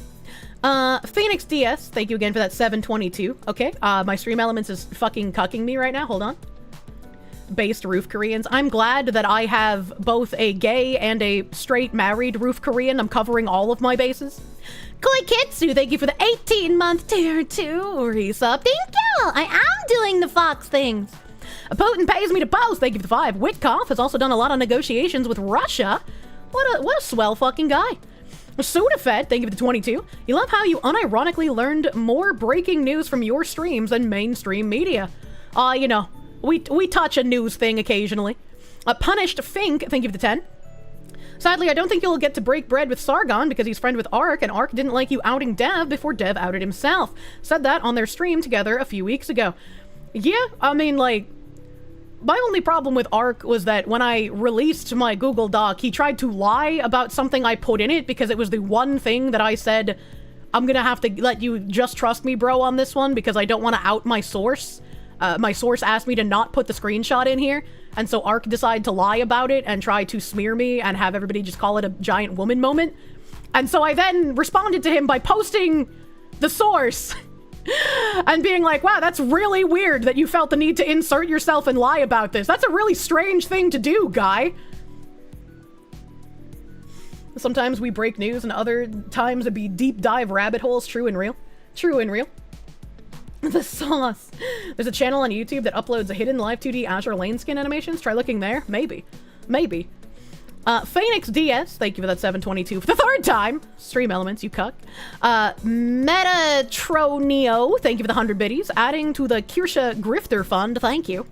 Speaker 1: Phoenix DS, thank you again for that 722. Okay, my stream elements is fucking cucking me right now. Hold on. Based roof Koreans. I'm glad that I have both a gay and a straight married roof Korean. I'm covering all of my bases. Koikitsu, thank you for the 18-month tier 2 resub. Thank you! I am doing the Fox things. Putin pays me to post, thank you for the 5. Witkoff has also done a lot of negotiations with Russia. What a swell fucking guy. SodaFed, thank you for the 22. You love how you unironically learned more breaking news from your streams than mainstream media. You know, we touch a news thing occasionally. Punished Fink, thank you for the 10. Sadly, I don't think you'll get to break bread with Sargon because he's friend with Ark, and Ark didn't like you outing Dev before Dev outed himself. Said that on their stream together a few weeks ago. Yeah, I mean, like, my only problem with Ark was that when I released my Google Doc, he tried to lie about something I put in it because it was the one thing that I said, I'm gonna have to let you just trust me, bro, on this one because I don't want to out my source. My source asked me to not put the screenshot in here, and so Ark decided to lie about it and try to smear me and have everybody just call it a giant woman moment. And so I then responded to him by posting the source and being like, wow, that's really weird that you felt the need to insert yourself and lie about this. That's a really strange thing to do, guy. Sometimes we break news and other times it'd be deep dive rabbit holes. True and real. True and real. The sauce. There's a channel on YouTube that uploads a hidden live 2D Azure Lane skin animations. Try looking there. Maybe. Maybe. Phoenix DS, thank you for that 722 for the third time. Stream Elements, you cuck. Metatronio, thank you for the 100 biddies. Adding to the Kirsche Grifter Fund, thank you.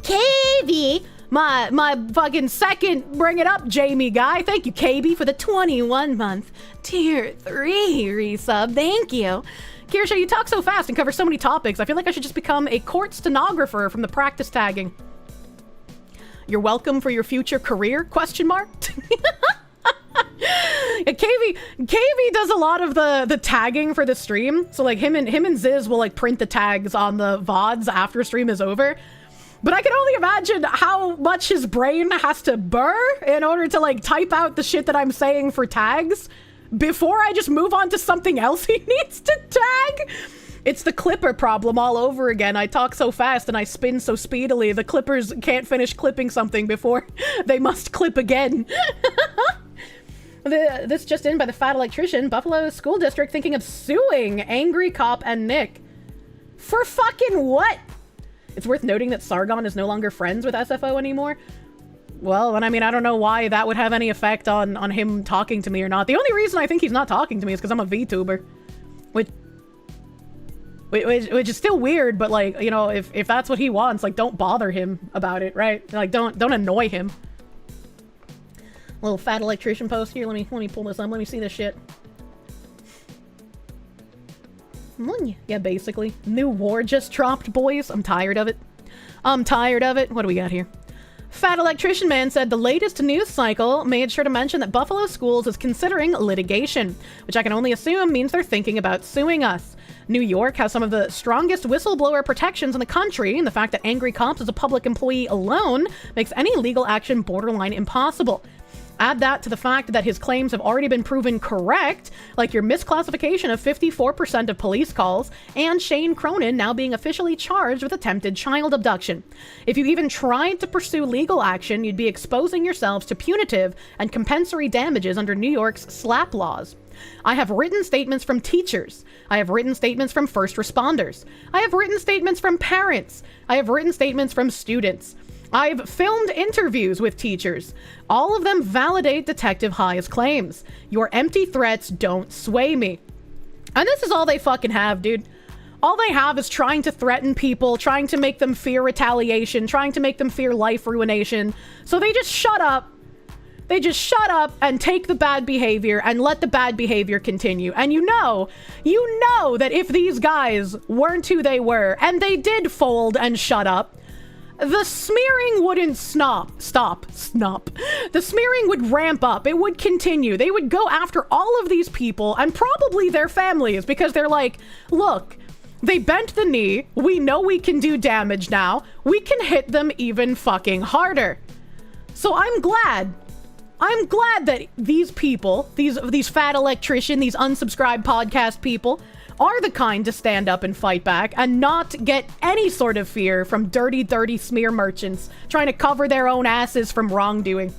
Speaker 1: KB, my fucking second bring it up Jamie guy. Thank you, KB, for the 21-month tier 3 resub. Thank you. Kirsche, you talk so fast and cover so many topics. I feel like I should just become a court stenographer from the practice tagging. You're welcome for your future career? Question mark. Yeah, KV does a lot of the tagging for the stream. So like him and Ziz will like print the tags on the VODs after stream is over. But I can only imagine how much his brain has to burr in order to like type out the shit that I'm saying for tags before I just move on to something else he needs to tag. It's the clipper problem all over again. I talk so fast and I spin so speedily. The clippers can't finish clipping something before they must clip again. This just in by the fat electrician. Buffalo School District thinking of suing Angry Cop and Nick. For fucking what? It's worth noting that Sargon is no longer friends with SFO anymore. Well, and I mean, I don't know why that would have any effect on him talking to me or not. The only reason I think he's not talking to me is because I'm a VTuber. Which is still weird, but like, you know, if that's what he wants, like, don't bother him about it, right? Like, don't annoy him. Little fat electrician post here. Let me pull this up. Let me see this shit. Yeah, basically. New war just dropped, boys. I'm tired of it. I'm tired of it. What do we got here? Fat Electrician Man said the latest news cycle made sure to mention that Buffalo Schools is considering litigation, which I can only assume means they're thinking about suing us. New York has some of the strongest whistleblower protections in the country, and the fact that Angry Cops is a public employee alone makes any legal action borderline impossible. Add that to the fact that his claims have already been proven correct, like your misclassification of 54% of police calls, and Shane Cronin now being officially charged with attempted child abduction. If you even tried to pursue legal action, you'd be exposing yourselves to punitive and compensatory damages under New York's SLAPP laws. I have written statements from teachers. I have written statements from first responders. I have written statements from parents. I have written statements from students. I've filmed interviews with teachers. All of them validate Detective High's claims. Your empty threats don't sway me. And this is all they fucking have, dude. All they have is trying to threaten people, trying to make them fear retaliation, trying to make them fear life ruination. So they just shut up. They just shut up and take the bad behavior and let the bad behavior continue. And you know that if these guys weren't who they were and they did fold and shut up, the smearing wouldn't stop. The smearing would ramp up. It would continue. They would go after all of these people and probably their families because they're like, look, they bent the knee. We know we can do damage now. We can hit them even fucking harder. So I'm glad that these people, these fat electrician, these unsubscribed podcast people, are the kind to stand up and fight back and not get any sort of fear from dirty, dirty smear merchants trying to cover their own asses from wrongdoing.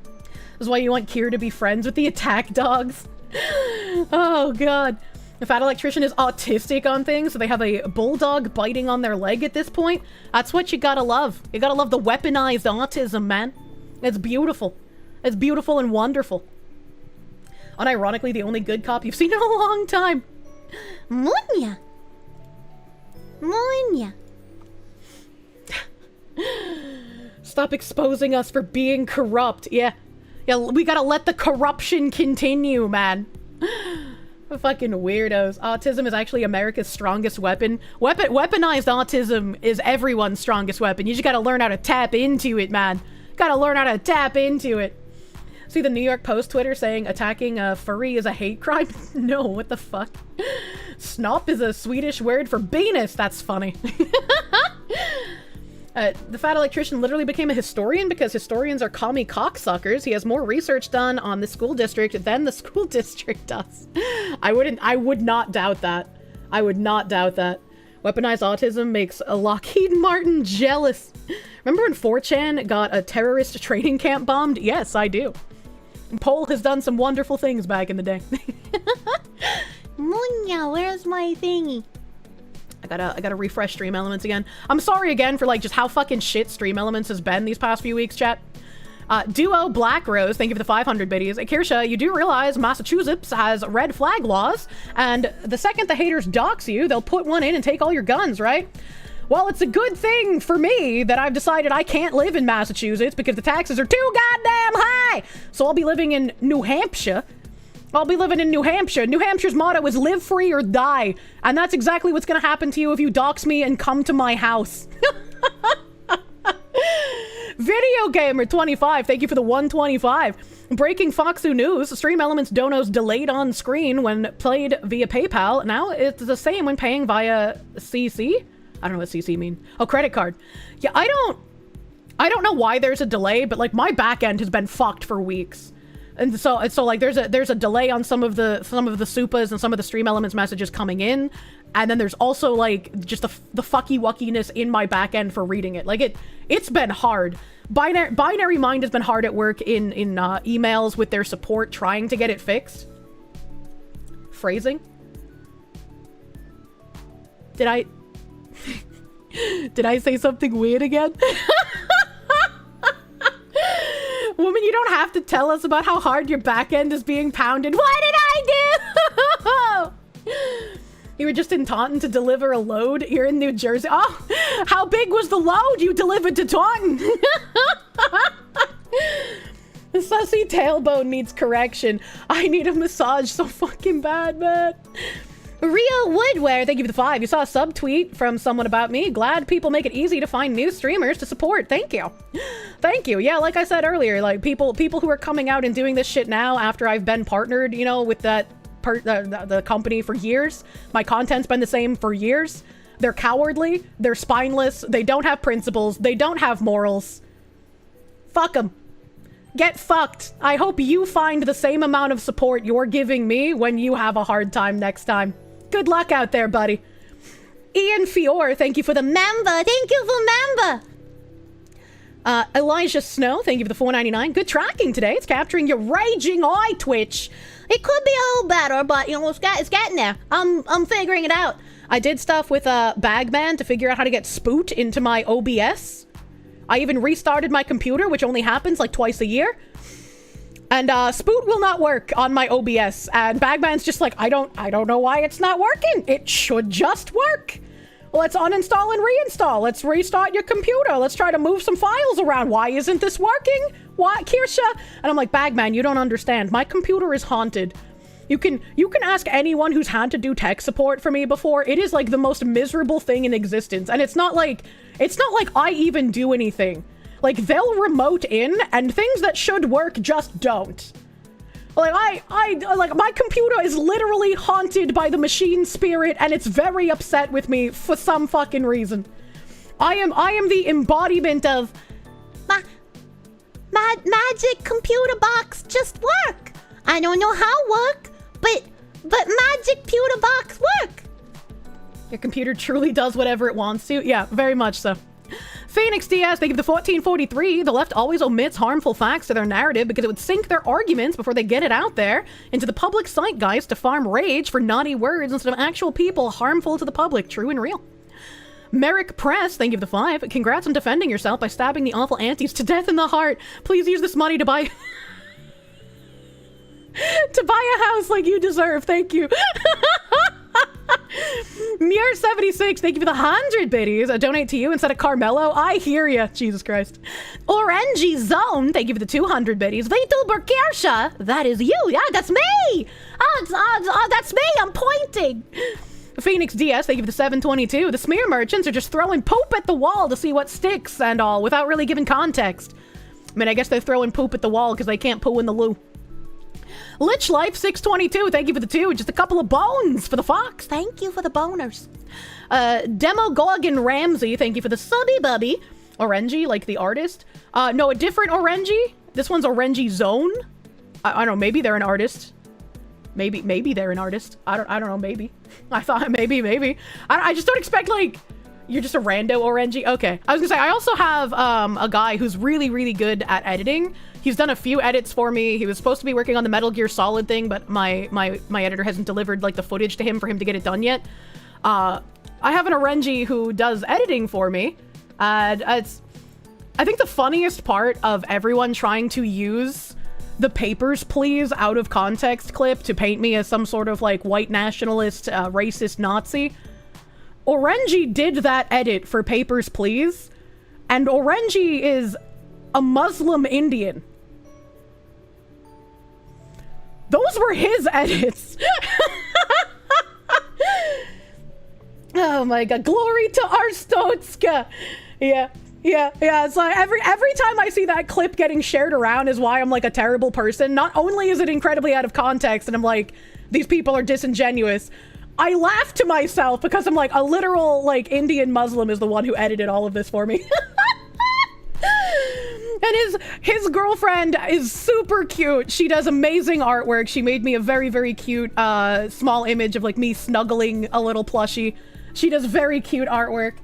Speaker 1: This is why you want Kier to be friends with the attack dogs. Oh, God. The fat electrician is autistic on things, so they have a bulldog biting on their leg at this point. That's what you gotta love. You gotta love the weaponized autism, man. It's beautiful. It's beautiful and wonderful. Unironically, the only good cop you've seen in a long time. Munya. Stop exposing us for being corrupt. Yeah, we gotta let the corruption continue, man. Fucking weirdos. Autism is actually America's strongest weapon. Weaponized autism is everyone's strongest weapon. You just gotta learn how to tap into it, man. Gotta learn how to tap into it. See the New York Post Twitter saying attacking a furry is a hate crime? No, what the fuck? Snop is a Swedish word for penis. That's funny. The fat electrician literally became a historian because historians are commie cocksuckers. He has more research done on the school district than the school district does. I would not doubt that. I would not doubt that. Weaponized autism makes a Lockheed Martin jealous. Remember when 4chan got a terrorist training camp bombed? Yes, I do. Pole has done some wonderful things back in the day. Munya, where's my thingy? I gotta refresh Stream Elements again. I'm sorry again for like just how fucking shit Stream Elements has been these past few weeks, chat. Duo Black Rose, thank you for the 500 biddies. Kirsche, you do realize Massachusetts has red flag laws, and the second the haters dox you, they'll put one in and take all your guns, right? Well, it's a good thing for me that I've decided I can't live in Massachusetts because the taxes are too goddamn high. So I'll be living in New Hampshire. New Hampshire's motto is live free or die. And that's exactly what's gonna happen to you if you dox me and come to my house. Video Gamer 25, thank you for the 125. Breaking Foxu news, Stream Elements donos delayed on screen when played via PayPal. Now it's the same when paying via CC. I don't know what CC mean. Oh, credit card. Yeah, I don't know why there's a delay, but like my back end has been fucked for weeks. And so like there's a delay on some of the supas and some of the Stream Elements messages coming in, and then there's also like just the fucky wuckiness in my back end for reading it. Like it's been hard. Binary Mind has been hard at work in emails with their support trying to get it fixed. Phrasing. Did I say something weird again? Woman, you don't have to tell us about how hard your back end is being pounded. What did I do? You were just in Taunton to deliver a load. You're in New Jersey. Oh, how big was the load you delivered to Taunton? The sussy tailbone needs correction. I need a massage so fucking bad, man. Rio Woodware, thank you for the 5. You saw a subtweet from someone about me. Glad people make it easy to find new streamers to support. Thank you. Thank you. Yeah, like I said earlier, like people who are coming out and doing this shit now after I've been partnered, you know, with that the company for years. My content's been the same for years. They're cowardly. They're spineless. They don't have principles. They don't have morals. Fuck them. Get fucked. I hope you find the same amount of support you're giving me when you have a hard time next time. Good luck out there, buddy. Ian Fior, thank you for the member. Thank you for member. Elijah Snow, thank you for the 4.99. Good tracking today. It's capturing your raging eye twitch. It could be a little better, but you know it's getting there. I'm figuring it out. I did stuff with Bagman to figure out how to get Spoot into my OBS. I even restarted my computer, which only happens like twice a year. And Spoot will not work on my OBS. And Bagman's just like, I don't know why it's not working. It should just work. Let's uninstall and reinstall. Let's restart your computer. Let's try to move some files around. Why isn't this working? Why, Kirsche? And I'm like, Bagman, you don't understand. My computer is haunted. You can ask anyone who's had to do tech support for me before. It is like the most miserable thing in existence. And it's not like I even do anything. Like, they'll remote in, and things that should work just don't. Like, like, my computer is literally haunted by the machine spirit, and it's very upset with me for some fucking reason. I am the embodiment of... magic computer box just work. I don't know how work, but magic computer box work. Your computer truly does whatever it wants to. Yeah, very much so. Phoenix DS, thank you for the 1443. The left always omits harmful facts to their narrative because it would sink their arguments before they get it out there into the public zeitgeist to farm rage for naughty words instead of actual people harmful to the public. True and real. Merrick Press, thank you for the 5. Congrats on defending yourself by stabbing the awful aunties to death in the heart. Please use this money to buy... to buy a house like you deserve. Thank you. Muir76, thank you for the 100 biddies. I donate to you instead of Carmelo. I hear ya. Jesus Christ. Orangey Zone, thank you for the 200 biddies. VoD Kirsche, that is you. Yeah, that's me. That's me. I'm pointing. Phoenix DS, thank you for the 722. The smear merchants are just throwing poop at the wall to see what sticks and all without really giving context. I mean, I guess they're throwing poop at the wall because they can't poo in the loo. Lich Life 622, thank you for the 2. Just a couple of bones for the fox. Thank you for the boners. Demogorgon Ramsey, thank you for the subby bubby. Orangey, like the artist. No, a different Orangey. This one's Orangey Zone. I don't know, maybe they're an artist. Maybe they're an artist. I don't know, maybe. I thought maybe. I just don't expect, like, you're just a rando Orenji. Okay. I was gonna say, I also have a guy who's really, really good at editing. He's done a few edits for me. He was supposed to be working on the Metal Gear Solid thing, but my editor hasn't delivered, like, the footage to him for him to get it done yet. I have an Orenji who does editing for me. I think the funniest part of everyone trying to use the Papers, Please out of context clip to paint me as some sort of, like, white nationalist, racist Nazi. Orenji did that edit for Papers, Please, and Orenji is a Muslim Indian. Those were his edits. Oh my god, glory to Arstotska. Yeah. It's like every time I see that clip getting shared around is why I'm like a terrible person. Not only is it incredibly out of context and I'm like, these people are disingenuous, I laugh to myself because I'm like, a literal, like, Indian Muslim is the one who edited all of this for me. And his girlfriend is super cute. She does amazing artwork. She made me a very, very cute small image of, like, me snuggling a little plushie. She does very cute artwork.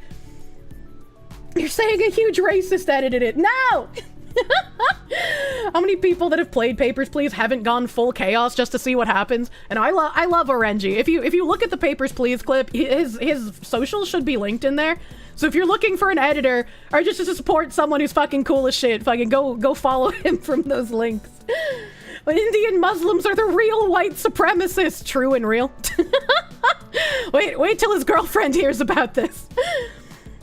Speaker 1: You're saying a huge racist edited it. No! How many people that have played Papers, Please haven't gone full chaos just to see what happens? And I love Orenji. If you look at the Papers, Please clip, his socials should be linked in there. So if you're looking for an editor or just to support someone who's fucking cool as shit, fucking go follow him from those links. But Indian Muslims are the real white supremacists. True and real. Wait till his girlfriend hears about this.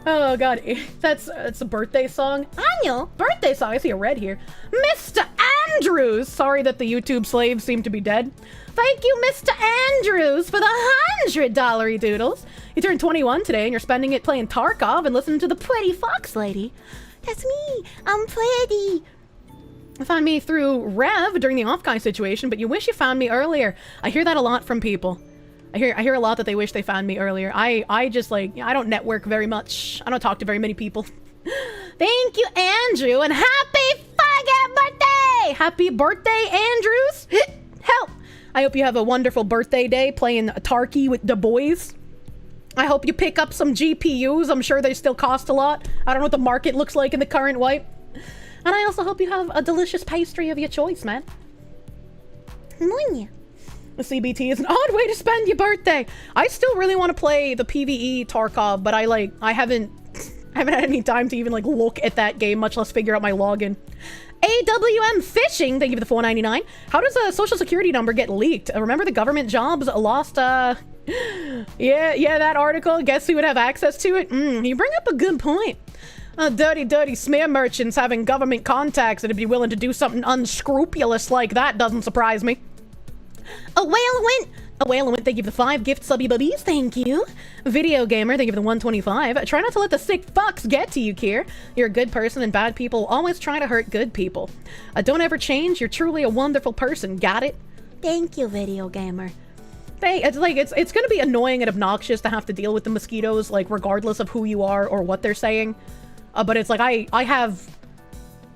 Speaker 1: Oh god, that's a birthday song. Annual birthday song. I see a red here. Mr. Andrews. Sorry that the YouTube slaves seem to be dead. Thank you, Mr. Andrews, for the $100 doodles. You turned 21 today and you're spending it playing Tarkov and listening to the Pretty Fox Lady. That's me. I'm pretty. You found me through Rev during the off guy situation, but you wish you found me earlier. I hear that a lot from people. I hear a lot that they wish they found me earlier. I just, like, I don't network very much. I don't talk to very many people. Thank you, Andrew, and happy fucking birthday! Happy birthday, Andrews! Help! I hope you have a wonderful birthday day playing Tarky with the boys. I hope you pick up some GPUs. I'm sure they still cost a lot. I don't know what the market looks like in the current wipe. And I also hope you have a delicious pastry of your choice, man. The CBT is an odd way to spend your birthday. I still really want to play the PvE Tarkov, but I haven't had any time to even, like, look at that game, much less figure out my login. AWM Fishing, thank you for the $4.99. How does a social security number get leaked? Remember the government jobs lost, yeah, that article. Guess who would have access to it? You bring up a good point. Dirty smear merchants having government contacts that'd be willing to do something unscrupulous like that doesn't surprise me. A whale went, thank you for the 5 gift subby bubbies, thank you. Video Gamer, thank you for the 125. Try not to let the sick fucks get to you, Kier. You're a good person and bad people always try to hurt good people. Don't ever change, you're truly a wonderful person, got it? Thank you, Video Gamer. It's gonna be annoying and obnoxious to have to deal with the mosquitoes, like, regardless of who you are or what they're saying. But it's like, I have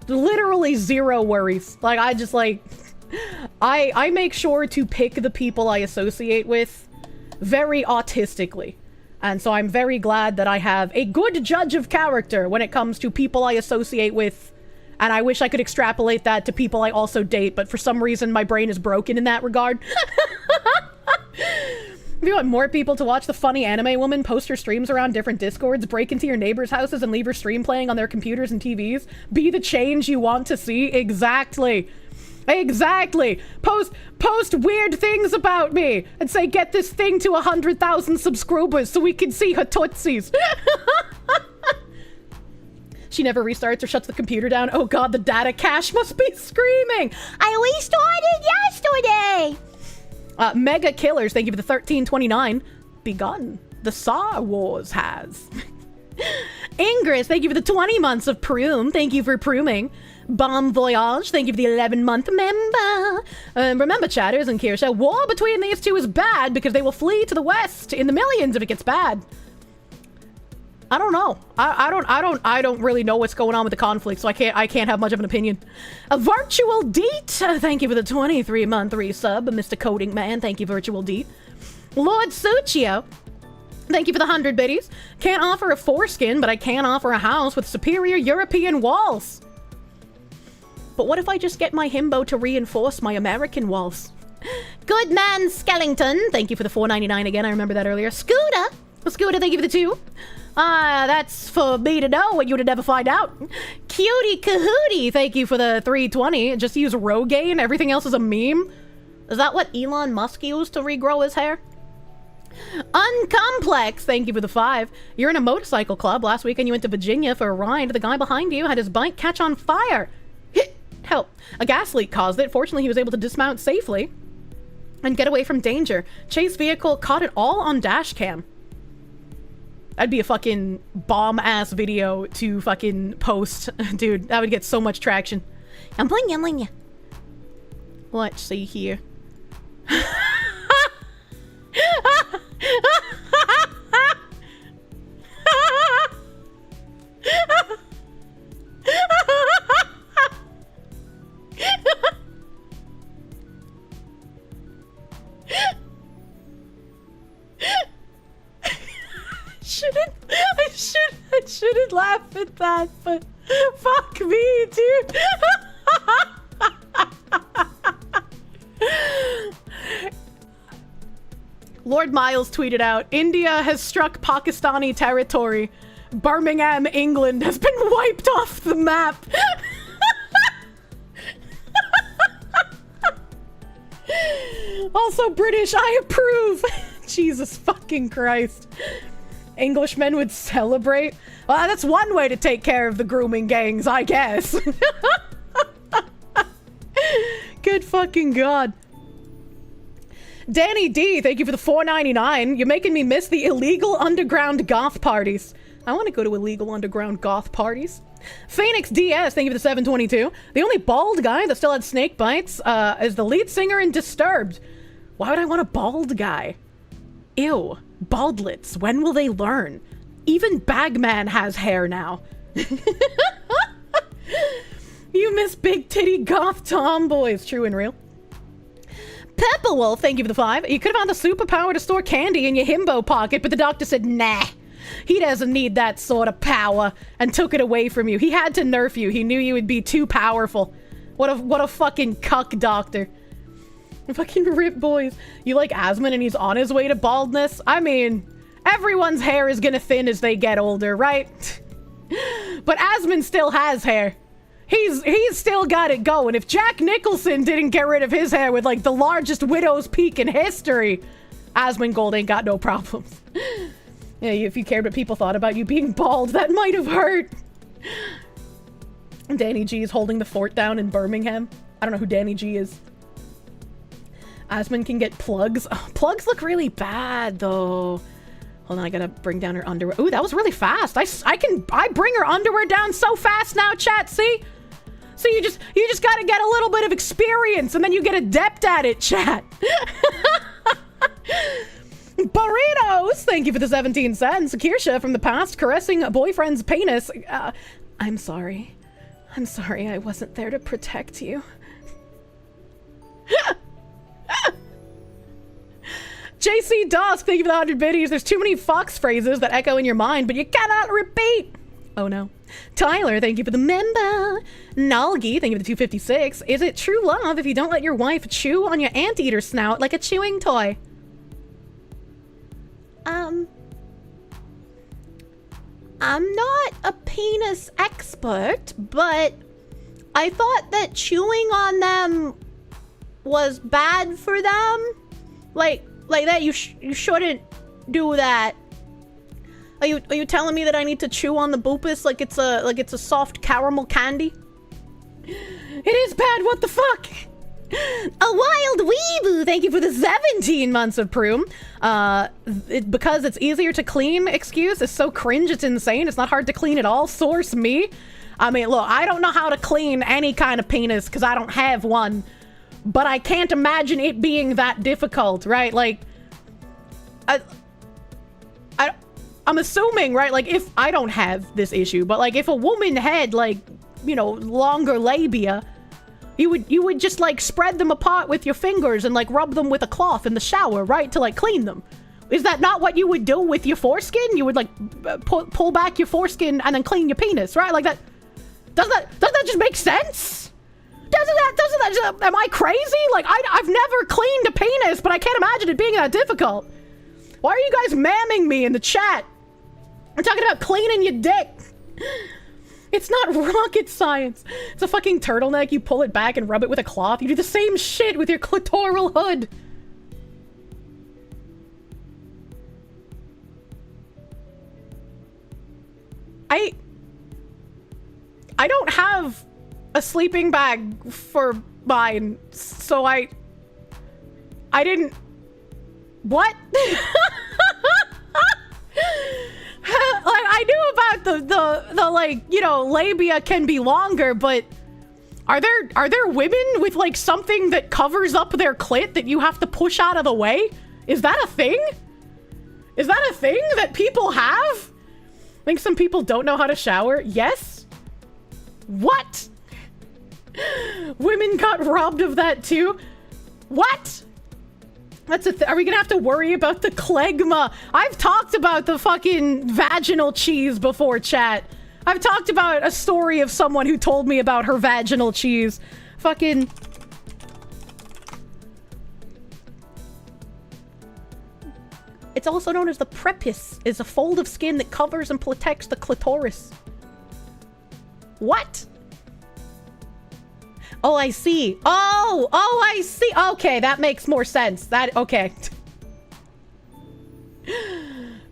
Speaker 1: literally zero worries. Like, I just, like... I make sure to pick the people I associate with very autistically. And so I'm very glad that I have a good judge of character when it comes to people I associate with. And I wish I could extrapolate that to people I also date, but for some reason my brain is broken in that regard. If you want more people to watch the funny anime woman post her streams around different discords, break into your neighbors' houses and leave her stream playing on their computers and TVs, be the change you want to see? Exactly. Post weird things about me and say, get this thing to 100,000 subscribers so we can see her tootsies. She never restarts or shuts the computer down. Oh god, the data cache must be screaming. I restarted yesterday. Mega Killers, thank you for the 1329. Begun. The Star Wars has. Ingress, thank you for the 20 months of Prume. Thank you for Pruming. Bomb Voyage, thank you for the 11-month member. Remember, chatters and Kirsche, war between these two is bad because they will flee to the west in the millions if it gets bad. I don't know. I don't really know what's going on with the conflict, so I can't have much of an opinion. A Virtual Deet, thank you for the 23-month resub, Mr. Coding Man. Thank you, Virtual Deet. Lord Suchio, thank you for the 100 biddies. Can't offer a foreskin, but I can offer a house with superior European walls. But what if I just get my himbo to reinforce my American walls? Good man Skellington, thank you for the $4.99 again. I remember that earlier. Scooter, thank you for the 2. That's for me to know what you would never find out. Cutie Kahootie, thank you for the $3.20. Just use Rogaine, everything else is a meme. Is that what Elon Musk used to regrow his hair? Uncomplex, thank you for the 5. You're in a motorcycle club. Last weekend you went to Virginia for a ride. The guy behind you had his bike catch on fire. Help. A gas leak caused it. Fortunately, he was able to dismount safely and get away from danger. Chase vehicle caught it all on dash cam. That'd be a fucking bomb-ass video to fucking post. Dude, that would get so much traction. I'm playing you. Let's see here. I shouldn't laugh at that, but fuck me, dude. Lord Miles tweeted out, India has struck Pakistani territory. Birmingham, England has been wiped off the map. Also British, I approve. Jesus fucking Christ. Englishmen would celebrate. Well, that's one way to take care of the grooming gangs, I guess. Good fucking God. Danny D, thank you for the $4.99. You're making me miss the illegal underground goth parties. I want to go to illegal underground goth parties. Phoenix DS, thank you for the $7.22. The only bald guy that still had snake bites is the lead singer in Disturbed. Why would I want a bald guy? Ew. Baldlets. When will they learn? Even Bagman has hair now. You miss big titty goth tomboys. True and real. Pepperwolf, thank you for the 5. You could have found the superpower to store candy in your himbo pocket, but the doctor said, nah. He doesn't need that sort of power, and took it away from you. He had to nerf you. He knew you would be too powerful. What a fucking cuck doctor. Fucking rip boys. You like Asmund and he's on his way to baldness? I mean, everyone's hair is gonna thin as they get older, right? But Asmund still has hair. He's still got it going. If Jack Nicholson didn't get rid of his hair with like the largest widow's peak in history, Asmongold ain't got no problems. Yeah, if you cared what people thought about you being bald, that might have hurt. Danny G is holding the fort down in Birmingham. I don't know who Danny G is. Asmund can get plugs. Oh, plugs look really bad though. Hold on, I gotta bring down her underwear. Ooh, that was really fast. I bring her underwear down so fast now, chat, see? So you just gotta get a little bit of experience and then you get adept at it, chat. Burritos, thank you for the 17 cents. Kirsche from the past caressing a boyfriend's penis. I'm sorry. I'm sorry I wasn't there to protect you. JC Dusk, thank you for the 100 biddies. There's too many Fox phrases that echo in your mind, but you cannot repeat. Oh no. Tyler, thank you for the member. Nalgi, thank you for the 256. Is it true love if you don't let your wife chew on your anteater snout like a chewing toy? I'm not a penis expert, but I thought that chewing on them was bad for them. Like that you shouldn't do that. Are you telling me that I need to chew on the boopus like it's a soft caramel candy? It is bad, what the fuck? A wild weeboo, thank you for the 17 months of Proom. Because it's easier to clean excuse is so cringe, it's insane. It's not hard to clean at all. Source me. I mean, look, I don't know how to clean any kind of penis because I don't have one. But I can't imagine it being that difficult, right? Like, I I'm assuming, right, like, if I don't have this issue, but like if a woman had like, you know, longer labia, you would just like spread them apart with your fingers and like rub them with a cloth in the shower, right, to like clean them. Is that not what you would do with your foreskin? You would like pull back your foreskin and then clean your penis, right? Like that. Doesn't that just make sense? Doesn't that am I crazy? Like I've never cleaned a penis, but I can't imagine it being that difficult. Why are you guys mamming me in the chat? We're talking about cleaning your dick. It's not rocket science. It's a fucking turtleneck. You pull it back and rub it with a cloth. You do the same shit with your clitoral hood. I don't have a sleeping bag for mine, so I didn't... What? Like, I knew about the like, you know, labia can be longer, but are there women with like something that covers up their clit that you have to push out of the way? Is that a thing? Is that a thing that people have? I think some people don't know how to shower. Yes? What? Women got robbed of that too? What? That's are we gonna have to worry about the klegma? I've talked about the fucking vaginal cheese before, chat. I've talked about a story of someone who told me about her vaginal cheese. Fucking... It's also known as the prepuce. It's a fold of skin that covers and protects the clitoris. What? Oh, I see. Oh, I see. Okay, that makes more sense. Okay.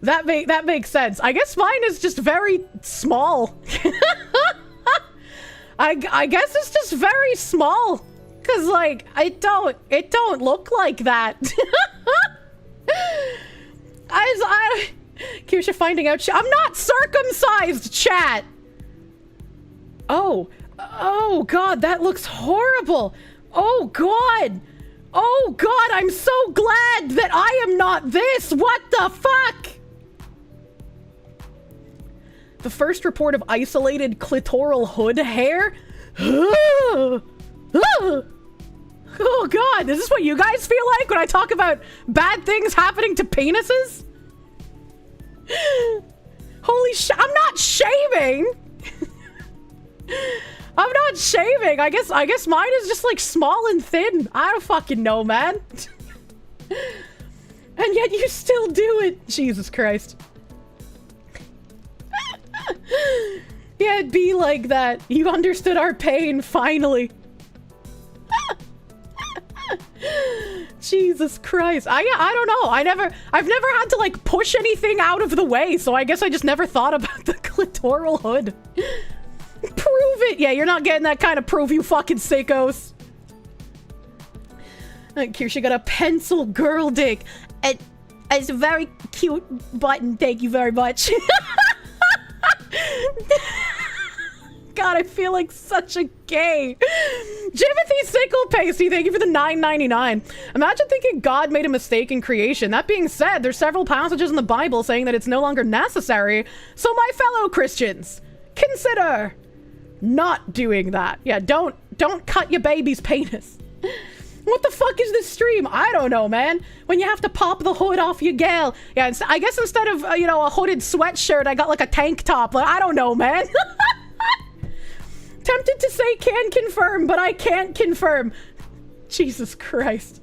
Speaker 1: That makes sense. I guess mine is just very small. I guess it's just very small. Cause like, it don't look like that. Kirsche finding out I'm not circumcised, chat. Oh god, that looks horrible. Oh god, I'm so glad that I am not this. What the fuck? The first report of isolated clitoral hood hair? Oh god, is this what you guys feel like when I talk about bad things happening to penises? Holy shit, I'm not shaving! I'm not shaving. I guess mine is just like small and thin. I don't fucking know, man. And yet you still do it. Jesus Christ. Yeah, it'd be like that. You understood our pain, finally. Jesus Christ. I don't know. I've never had to like push anything out of the way, so I guess I just never thought about the clitoral hood. Prove it! Yeah, you're not getting that kind of proof, you fucking sickos. Kirsche got a pencil girl dick. It's a very cute button, thank you very much. God, I feel like such a gay. Jimothy Sickle Pasty, thank you for the $9.99. Imagine thinking God made a mistake in creation. That being said, there's several passages in the Bible saying that it's no longer necessary. So my fellow Christians, consider not doing that. Yeah, don't cut your baby's penis. What the fuck is this stream? I don't know, man. When you have to pop the hood off your gal. Yeah, I guess instead of, you know, a hooded sweatshirt, I got like a tank top. Like, I don't know, man. Tempted to say can confirm, but I can't confirm. Jesus Christ.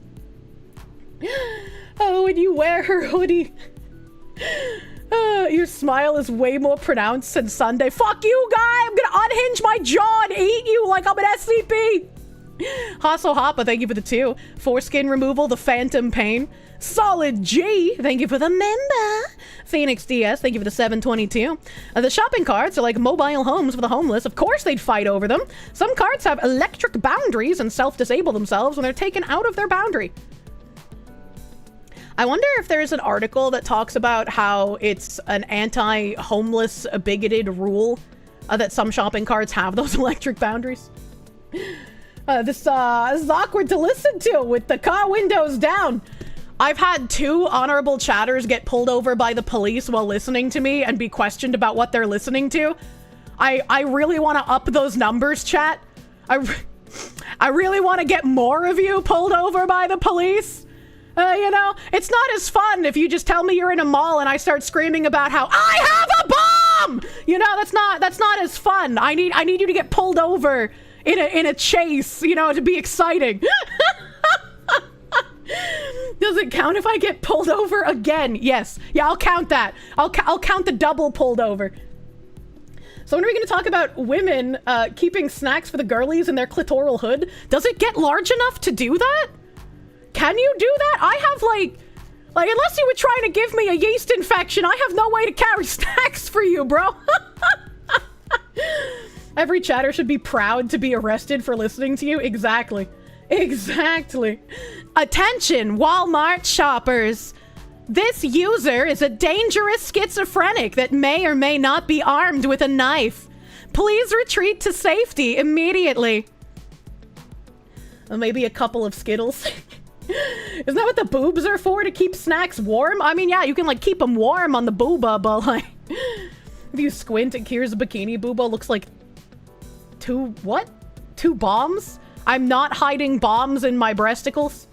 Speaker 1: Oh, when you wear her hoodie. Your smile is way more pronounced than Sunday. Fuck you, guy! I'm gonna unhinge my jaw and eat you like I'm an SCP! Hasso Hoppa, thank you for the 2. Foreskin removal, the phantom pain. Solid G, thank you for the member. Phoenix DS, thank you for the 722. The shopping carts are like mobile homes for the homeless. Of course they'd fight over them. Some carts have electric boundaries and self-disable themselves when they're taken out of their boundary. I wonder if there's an article that talks about how it's an anti-homeless, bigoted rule that some shopping carts have those electric boundaries. This is awkward to listen to with the car windows down. I've had 2 honorable chatters get pulled over by the police while listening to me and be questioned about what they're listening to. I really want to up those numbers, chat. I really want to get more of you pulled over by the police. You know, it's not as fun if you just tell me you're in a mall and I start screaming about how I have a bomb. You know, that's not as fun. I need you to get pulled over in a chase, you know, to be exciting. Does it count if I get pulled over again? Yes. Yeah, I'll count that. I'll count the double pulled over. So when are we going to talk about women keeping snacks for the girlies in their clitoral hood? Does it get large enough to do that? Can you do that? I have like unless you were trying to give me a yeast infection, I have no way to carry snacks for you, bro. Every chatter should be proud to be arrested for listening to you. Exactly. Exactly. Attention, Walmart shoppers. This user is a dangerous schizophrenic that may or may not be armed with a knife. Please retreat to safety immediately. Maybe a couple of Skittles. Isn't that what the boobs are for? To keep snacks warm? I mean, yeah, you can like keep them warm on the booba, but like if you squint at Kira's bikini, booba looks like 2 bombs? I'm not hiding bombs in my breasticles.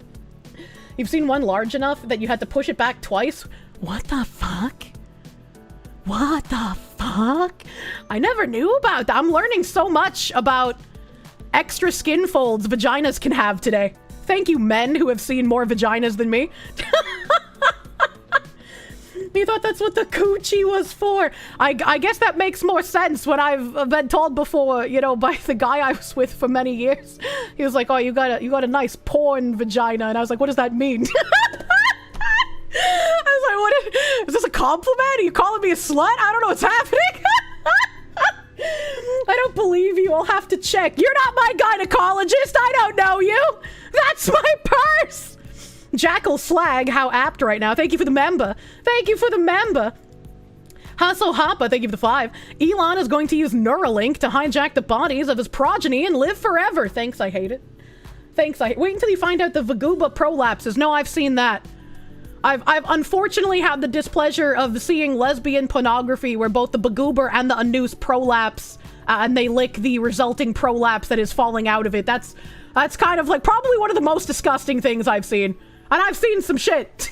Speaker 1: You've seen one large enough that you had to push it back twice? What the fuck? What the fuck? I never knew about that. I'm learning so much about extra skin folds vaginas can have today. Thank you, men who have seen more vaginas than me. You thought that's what the coochie was for. I guess that makes more sense when I've been told before, you know, by the guy I was with for many years. He was like, oh, you got a nice porn vagina. And I was like, what does that mean? I was like, what is this a compliment? Are you calling me a slut? I don't know what's happening. I don't believe you. I'll have to check. You're not my gynecologist. I don't know you. That's my purse. Jackal Slag, how apt right now. Thank you for the member. Thank you for the member. Hasso Hoppa, thank you for the 5. Elon is going to use Neuralink to hijack the bodies of his progeny and live forever. Thanks, I hate it. Thanks, I hate it. Wait until you find out the Vaguba prolapses. No, I've seen that. I've unfortunately had the displeasure of seeing lesbian pornography where both the Bagoober and the Anus prolapse and they lick the resulting prolapse that is falling out of it. That's kind of like probably one of the most disgusting things I've seen. And I've seen some shit.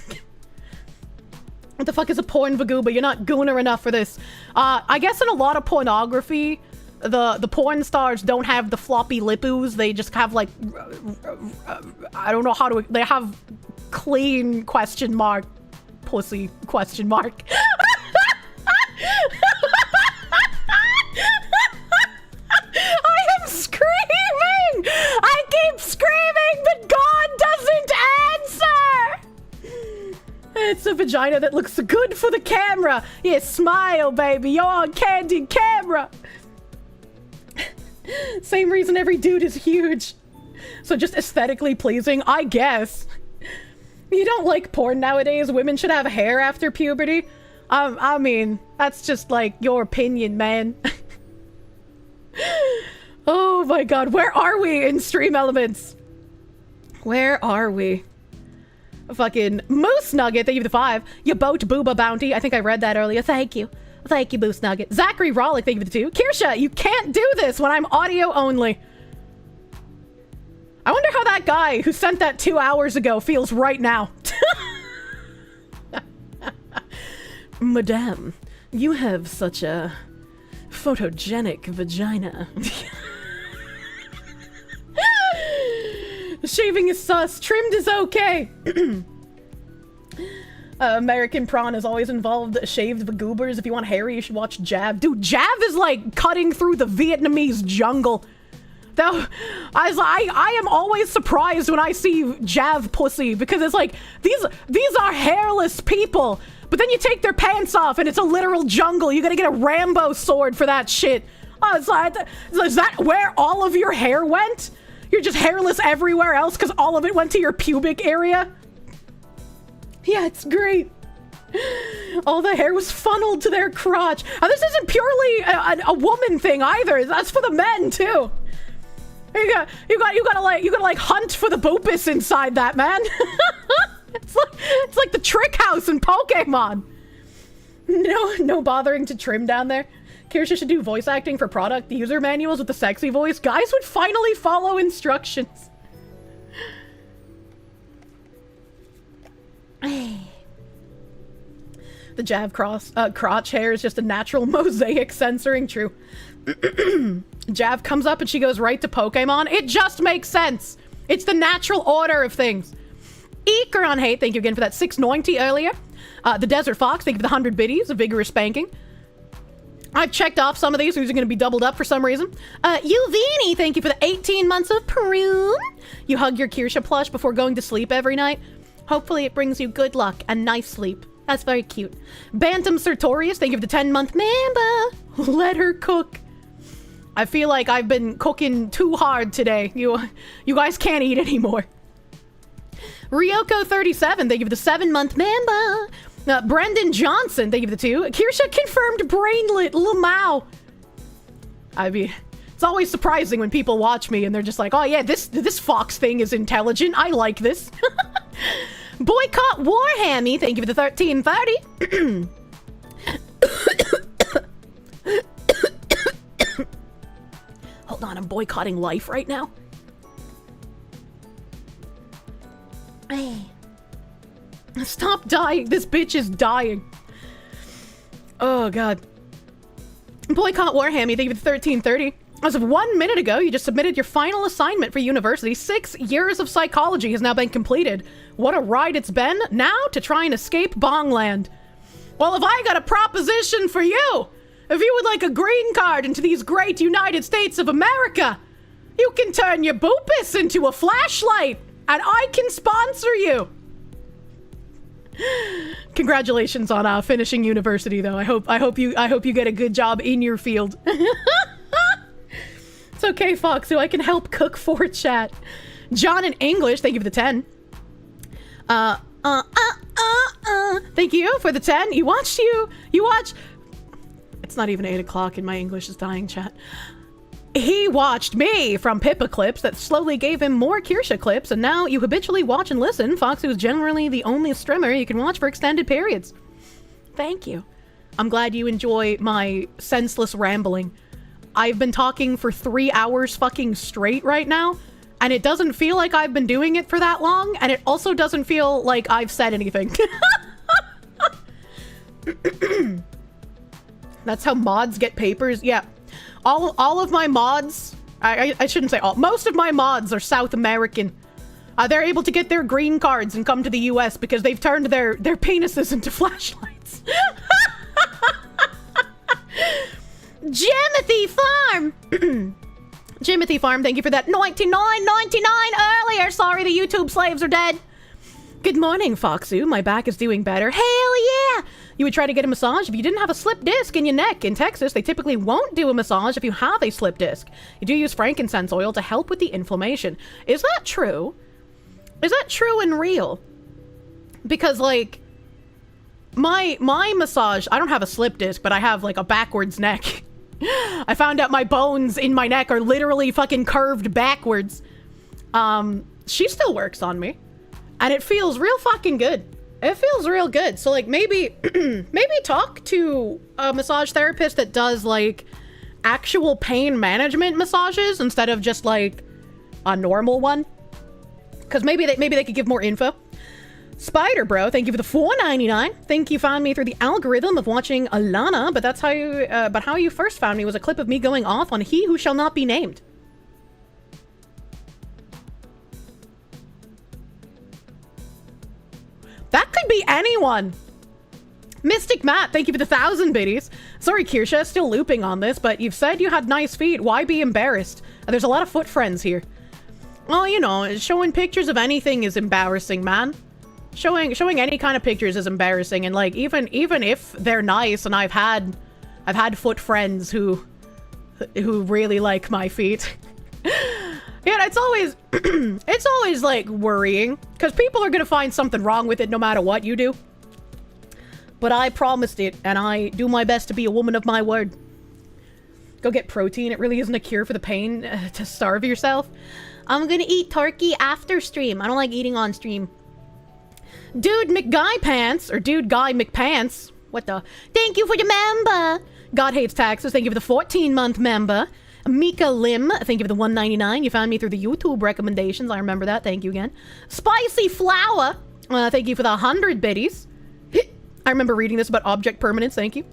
Speaker 1: What the fuck is a porn Vagooba? You're not gooner enough for this. I guess in a lot of pornography, the porn stars don't have the floppy lippos. They just have like, I don't know how to, they have clean question mark pussy question mark. I am screaming! I keep screaming, but God doesn't answer! It's a vagina that looks good for the camera. Yeah, smile, baby. You're on candid camera. Same reason every dude is huge. So just aesthetically pleasing, I guess. You don't like porn nowadays? Women should have hair after puberty? I mean, that's just like your opinion, man. Oh my god, where are we in Stream Elements? Where are we? Fucking Moose Nugget, thank you for the 5. You boat booba bounty. I think I read that earlier. Thank you. Thank you, Moose Nugget. Zachary Rollick, thank you for the 2. Kirsche, you can't do this when I'm audio only. I wonder how that guy who sent that 2 hours ago feels right now. Madame, you have such a photogenic vagina. Shaving is sus. Trimmed is okay. American Prawn is always involved shaved Vagoobers. If you want hairy, you should watch Jav. Dude, Jav is like cutting through the Vietnamese jungle. Though, I am always surprised when I see Jav pussy because it's like, these are hairless people. But then you take their pants off and it's a literal jungle. You gotta get a Rambo sword for that shit. Oh, is that where all of your hair went? You're just hairless everywhere else because all of it went to your pubic area? Yeah, it's great. All the hair was funneled to their crotch. Now, this isn't purely a woman thing either. That's for the men too. You gotta like hunt for the boopus inside that, man. It's like the trick house in Pokemon. No bothering to trim down there. Kirsche should do voice acting for product user manuals with the sexy voice. Guys would finally follow instructions. The Jav crotch hair is just a natural mosaic censoring. True. Jav comes up and she goes right to Pokemon. It just makes sense. It's the natural order of things. Eker on hate, thank you again for that 690 earlier. The Desert Fox, thank you for the 100 biddies, a vigorous spanking. I've checked off some of these, who's going to be doubled up for some reason. Uvini, thank you for the 18 months of prune. You hug your Kirsche plush before going to sleep every night. Hopefully it brings you good luck and nice sleep. That's very cute. Bantam Sertorius, thank you for the 10-month member. Let her cook. I feel like I've been cooking too hard today. You guys can't eat anymore. Ryoko37, thank you for the 7-month member. Brendan Johnson, thank you for the 2. Kirsche confirmed brainlet, Lamau. I mean, it's always surprising when people watch me and they're just like, oh yeah, this fox thing is intelligent. I like this. Boycott Warhammy, thank you for the 1330. Hold on, I'm boycotting life right now. Stop dying. This bitch is dying. Oh, God. Boycott Warhammy, thank you for the 1330. As of 1 minute ago, you just submitted your final assignment for university. 6 years of psychology has now been completed. What a ride it's been. Now to try and escape Bongland. Well, if I got a proposition for you, if you would like a green card into these great United States of America, you can turn your boopus into a flashlight, and I can sponsor you. Congratulations on finishing university, though. I hope you get a good job in your field. It's okay, Foxu. I can help cook for chat. John in English, thank you for the 10. Thank you for the 10. You watch. It's not even 8 o'clock and my English is dying, chat. He watched me from Pippa clips that slowly gave him more Kirsche clips, and now you habitually watch and listen. Foxu is generally the only streamer you can watch for extended periods. Thank you. I'm glad you enjoy my senseless rambling. I've been talking for 3 hours fucking straight right now, and it doesn't feel like I've been doing it for that long, and it also doesn't feel like I've said anything. That's how mods get papers? Yeah. All of my mods, I shouldn't say all, most of my mods are South American. They're able to get their green cards and come to the US because they've turned their penises into flashlights. Jimothy Farm! Jimothy Farm, thank you for that $99.99 earlier. Sorry, the YouTube slaves are dead. Good morning, Foxu. My back is doing better. Hell yeah! You would try to get a massage if you didn't have a slip disc in your neck. In Texas, they typically won't do a massage if you have a slip disc. You do use frankincense oil to help with the inflammation. Is that true? Is that true and real? Because, like, my massage, I don't have a slip disc, but I have, like, a backwards neck. I found out my bones in my neck are literally fucking curved backwards. She still works on me. And it feels real fucking good. It feels real good. So, like, maybe talk to a massage therapist that does, like, actual pain management massages instead of just, like, a normal one. Because maybe they could give more info. Spider Bro, thank you for the $4.99. Think you found me through the algorithm of watching Alana, but that's how you. But how you first found me was a clip of me going off on He Who Shall Not Be Named. That could be anyone. Mystic Matt, thank you for the 1,000 biddies. Sorry, Kirsche, still looping on this, but you've said you had nice feet. Why be embarrassed? There's a lot of foot friends here. Well, you know, showing pictures of anything is embarrassing, man. Showing any kind of pictures is embarrassing, and like even if they're nice, and I've had foot friends who really like my feet. Yeah, it's always like worrying because people are gonna find something wrong with it no matter what you do. But I promised it, and I do my best to be a woman of my word. Go get protein. It really isn't a cure for the pain to starve yourself. I'm gonna eat turkey after stream. I don't like eating on stream. Dude McGuy Pants, or Dude Guy McPants. What the? Thank you for the member. God Hates Taxes, thank you for the 14-month member. Mika Lim, thank you for the $1.99. You found me through the YouTube recommendations. I remember that. Thank you again. Spicy Flower, thank you for the 100 biddies. I remember reading this about object permanence. Thank you.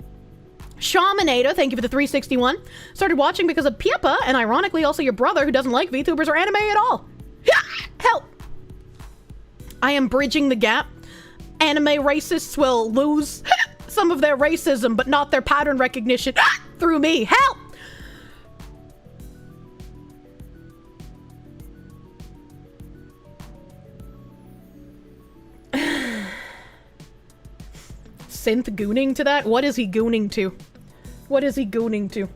Speaker 1: Shamanator, thank you for the 361. Started watching because of Piepa, and ironically also your brother who doesn't like VTubers or anime at all. Help! I am bridging the gap. Anime racists will lose some of their racism, but not their pattern recognition through me. Help! Synth gooning to that? What is he gooning to? What is he gooning to?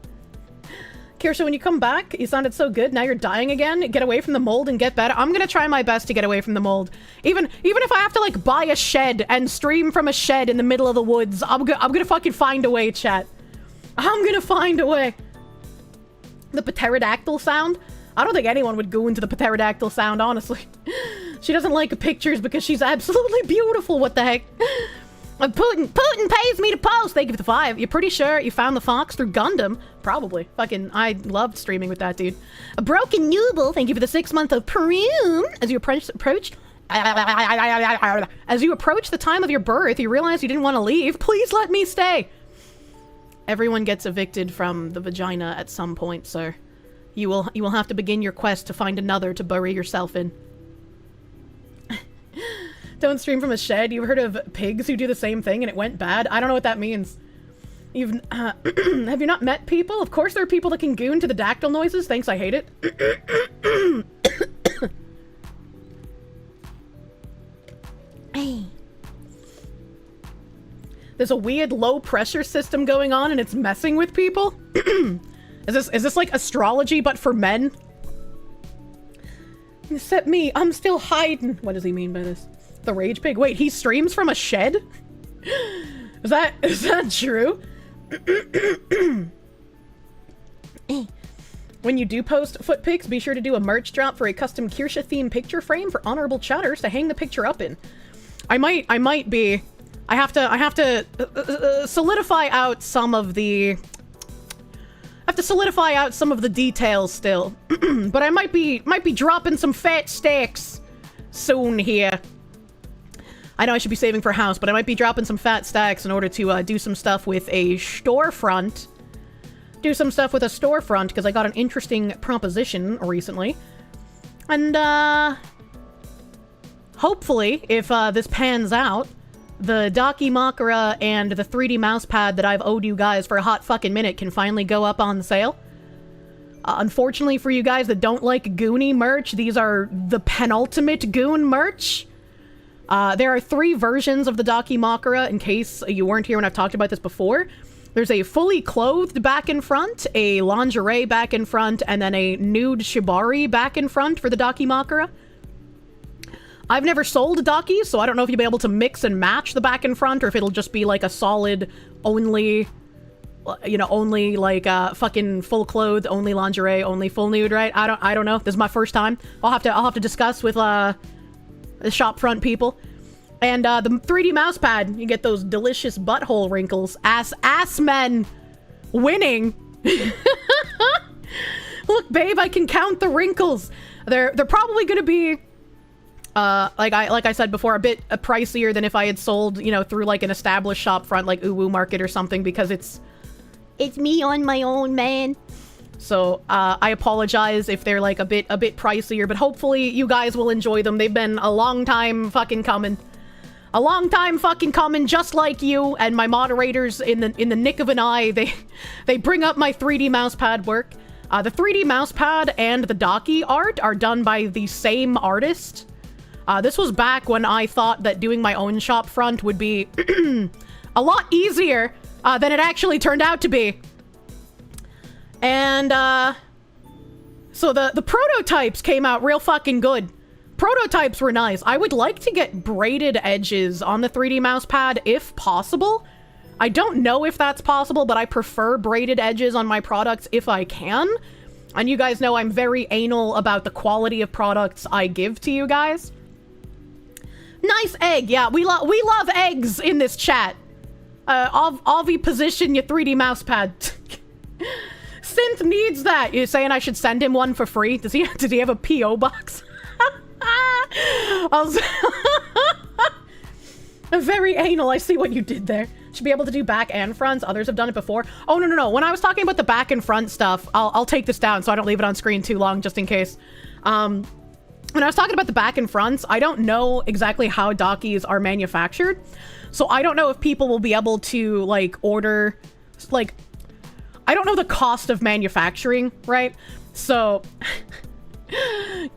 Speaker 1: Kirsche, when you come back, you sounded so good. Now you're dying again. Get away from the mold and get better. I'm gonna try my best to get away from the mold. Even if I have to, like, buy a shed and stream from a shed in the middle of the woods, I'm gonna fucking find a way, chat. I'm gonna find a way. The pterodactyl sound? I don't think anyone would go into the pterodactyl sound, honestly. She doesn't like pictures because she's absolutely beautiful. What the heck? Putin pays me to post. Thank you for the 5. You're pretty sure you found the fox through Gundam? Probably. Fucking, I loved streaming with that dude. A Broken Nubel, thank you for the 6 month of Perum. As you approach the time of your birth, you realize you didn't want to leave. Please let me stay. Everyone gets evicted from the vagina at some point, sir. You will have to begin your quest to find another to bury yourself in. Don't stream from a shed. You've heard of pigs who do the same thing and it went bad? I don't know what that means. You've have you not met people? Of course there are people that can goon to the dactyl noises. Thanks, I hate it. There's a weird low pressure system going on and it's messing with people. Is this like astrology but for men? Except me, I'm still hiding. What does he mean by this? The rage pig? Wait, he streams from a shed? Is that true? When you do post foot pics, be sure to do a merch drop for a custom Kirsche themed picture frame for honorable chatters to hang the picture up in. I might be. I have to solidify out some of the. I have to solidify out some of the details still, but I might be dropping some fat stacks soon here. I know I should be saving for a house, but I might be dropping some fat stacks in order to do some stuff with a storefront. Do some stuff with a storefront, because I got an interesting proposition recently. And, hopefully, if this pans out, the Dakimakura and the 3D mousepad that I've owed you guys for a hot fucking minute can finally go up on sale. Unfortunately for you guys that don't like Goonie merch, these are the penultimate Goon merch. There are 3 versions of the Dakimakura, in case you weren't here when I've talked about this before. There's a fully clothed back in front, a lingerie back in front, and then a nude shibari back in front for the Dakimakura. I've never sold a Daki, so I don't know if you'll be able to mix and match the back and front, or if it'll just be like a solid, only, you know, only like fucking full clothed, only lingerie, only full nude, right? I don't know. This is my first time. I'll have to discuss with the shop front people. And the 3D mousepad, you get those delicious butthole wrinkles. Ass men winning. Look, babe, I can count the wrinkles. They're probably gonna be like I said before, a bit pricier than if I had sold, you know, through like an established shop front like Uwu Market or something, because it's me on my own, man. So I apologize if they're like a bit pricier, but hopefully you guys will enjoy them. They've been a long time fucking coming. A long time fucking coming, just like you and my moderators in the nick of an eye. They bring up my 3D mousepad work. The 3D mousepad and the Daki art are done by the same artist. This was back when I thought that doing my own shop front would be a lot easier than it actually turned out to be. And so the prototypes came out real fucking good. Prototypes were nice. I would like to get braided edges on the 3D mousepad if possible. I don't know if that's possible, but I prefer braided edges on my products if I can. And you guys know I'm very anal about the quality of products I give to you guys. Nice egg. Yeah, we love eggs in this chat. Avi, position your 3D mouse pad. Synth needs that. You're saying I should send him one for free? Does he have a PO box? Very anal. I see what you did there. Should be able to do back and fronts. Others have done it before. Oh, no. When I was talking about the back and front stuff, I'll take this down so I don't leave it on screen too long, just in case. When I was talking about the back and fronts, I don't know exactly how Dockies are manufactured. So I don't know if people will be able to, like, order, like, I don't know the cost of manufacturing, right? So,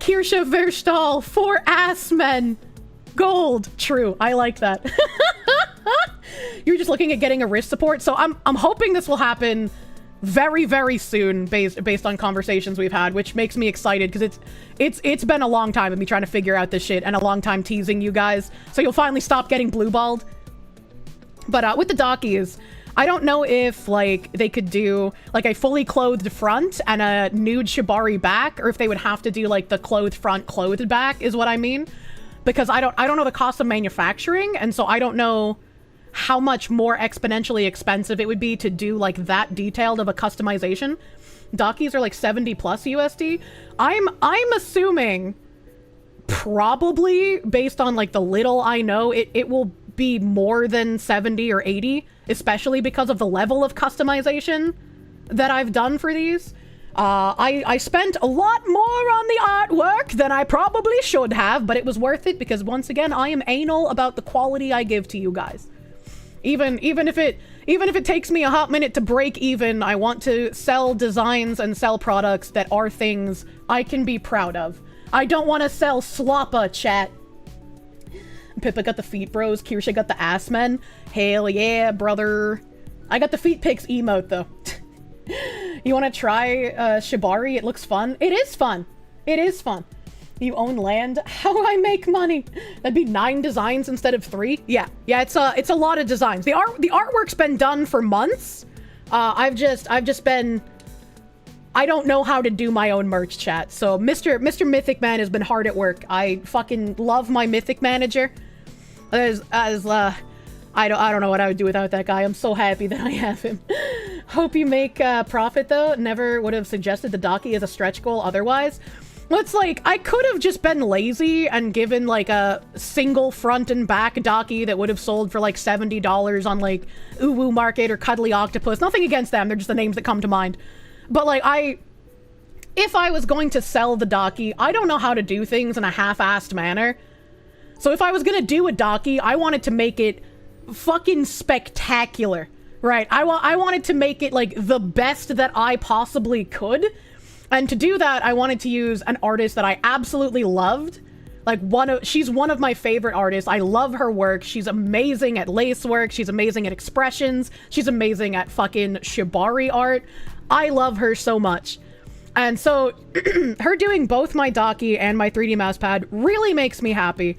Speaker 1: Kirsche Verstal for ass men. Gold. True. I like that. You're just looking at getting a wrist support. So I'm hoping this will happen very, very soon based on conversations we've had, which makes me excited because it's been a long time of me trying to figure out this shit and a long time teasing you guys. So you'll finally stop getting blue-balled. But with the Dockies, I don't know if, like, they could do, like, a fully clothed front and a nude shibari back, or if they would have to do, like, the clothed front, clothed back, is what I mean. Because I don't know the cost of manufacturing, and so I don't know how much more exponentially expensive it would be to do, like, that detailed of a customization. Dockies are, like, 70 plus USD. I'm assuming, probably, based on, like, the little I know, it will be more than 70 or 80, especially because of the level of customization that I've done for these. I spent a lot more on the artwork than I probably should have, but it was worth it because, once again, I am anal about the quality I give to you guys. Even if it takes me a hot minute to break even, I want to sell designs and sell products that are things I can be proud of. I don't want to sell sloppa, chat. Pippa got the feet bros, Kirsche got the ass men. Hell yeah, brother. I got the feet pics emote, though. You want to try shibari? It looks fun. It is fun. It is fun. You own land? How do I make money? That'd be 9 designs instead of 3. Yeah, it's a lot of designs. The artwork's been done for months. I've just been, I don't know how to do my own merch, chat. So Mr. Mythic Man has been hard at work. I fucking love my Mythic Manager. I don't know what I would do without that guy. I'm so happy that I have him. Hope you make profit, though. Never would have suggested the Dockie as a stretch goal otherwise. Well, it's like, I could have just been lazy and given, like, a single front and back Dockie that would have sold for, like, $70 on, like, Uwu Market or Cuddly Octopus. Nothing against them. They're just the names that come to mind. But, like, if I was going to sell the Dockie, I don't know how to do things in a half-assed manner. So if I was gonna do a Dockie, I wanted to make it fucking spectacular, right? I wanted to make it, like, the best that I possibly could. And to do that, I wanted to use an artist that I absolutely loved. Like, she's one of my favorite artists. I love her work. She's amazing at lace work. She's amazing at expressions. She's amazing at fucking shibari art. I love her so much. And so, her doing both my Dockie and my 3D mousepad really makes me happy.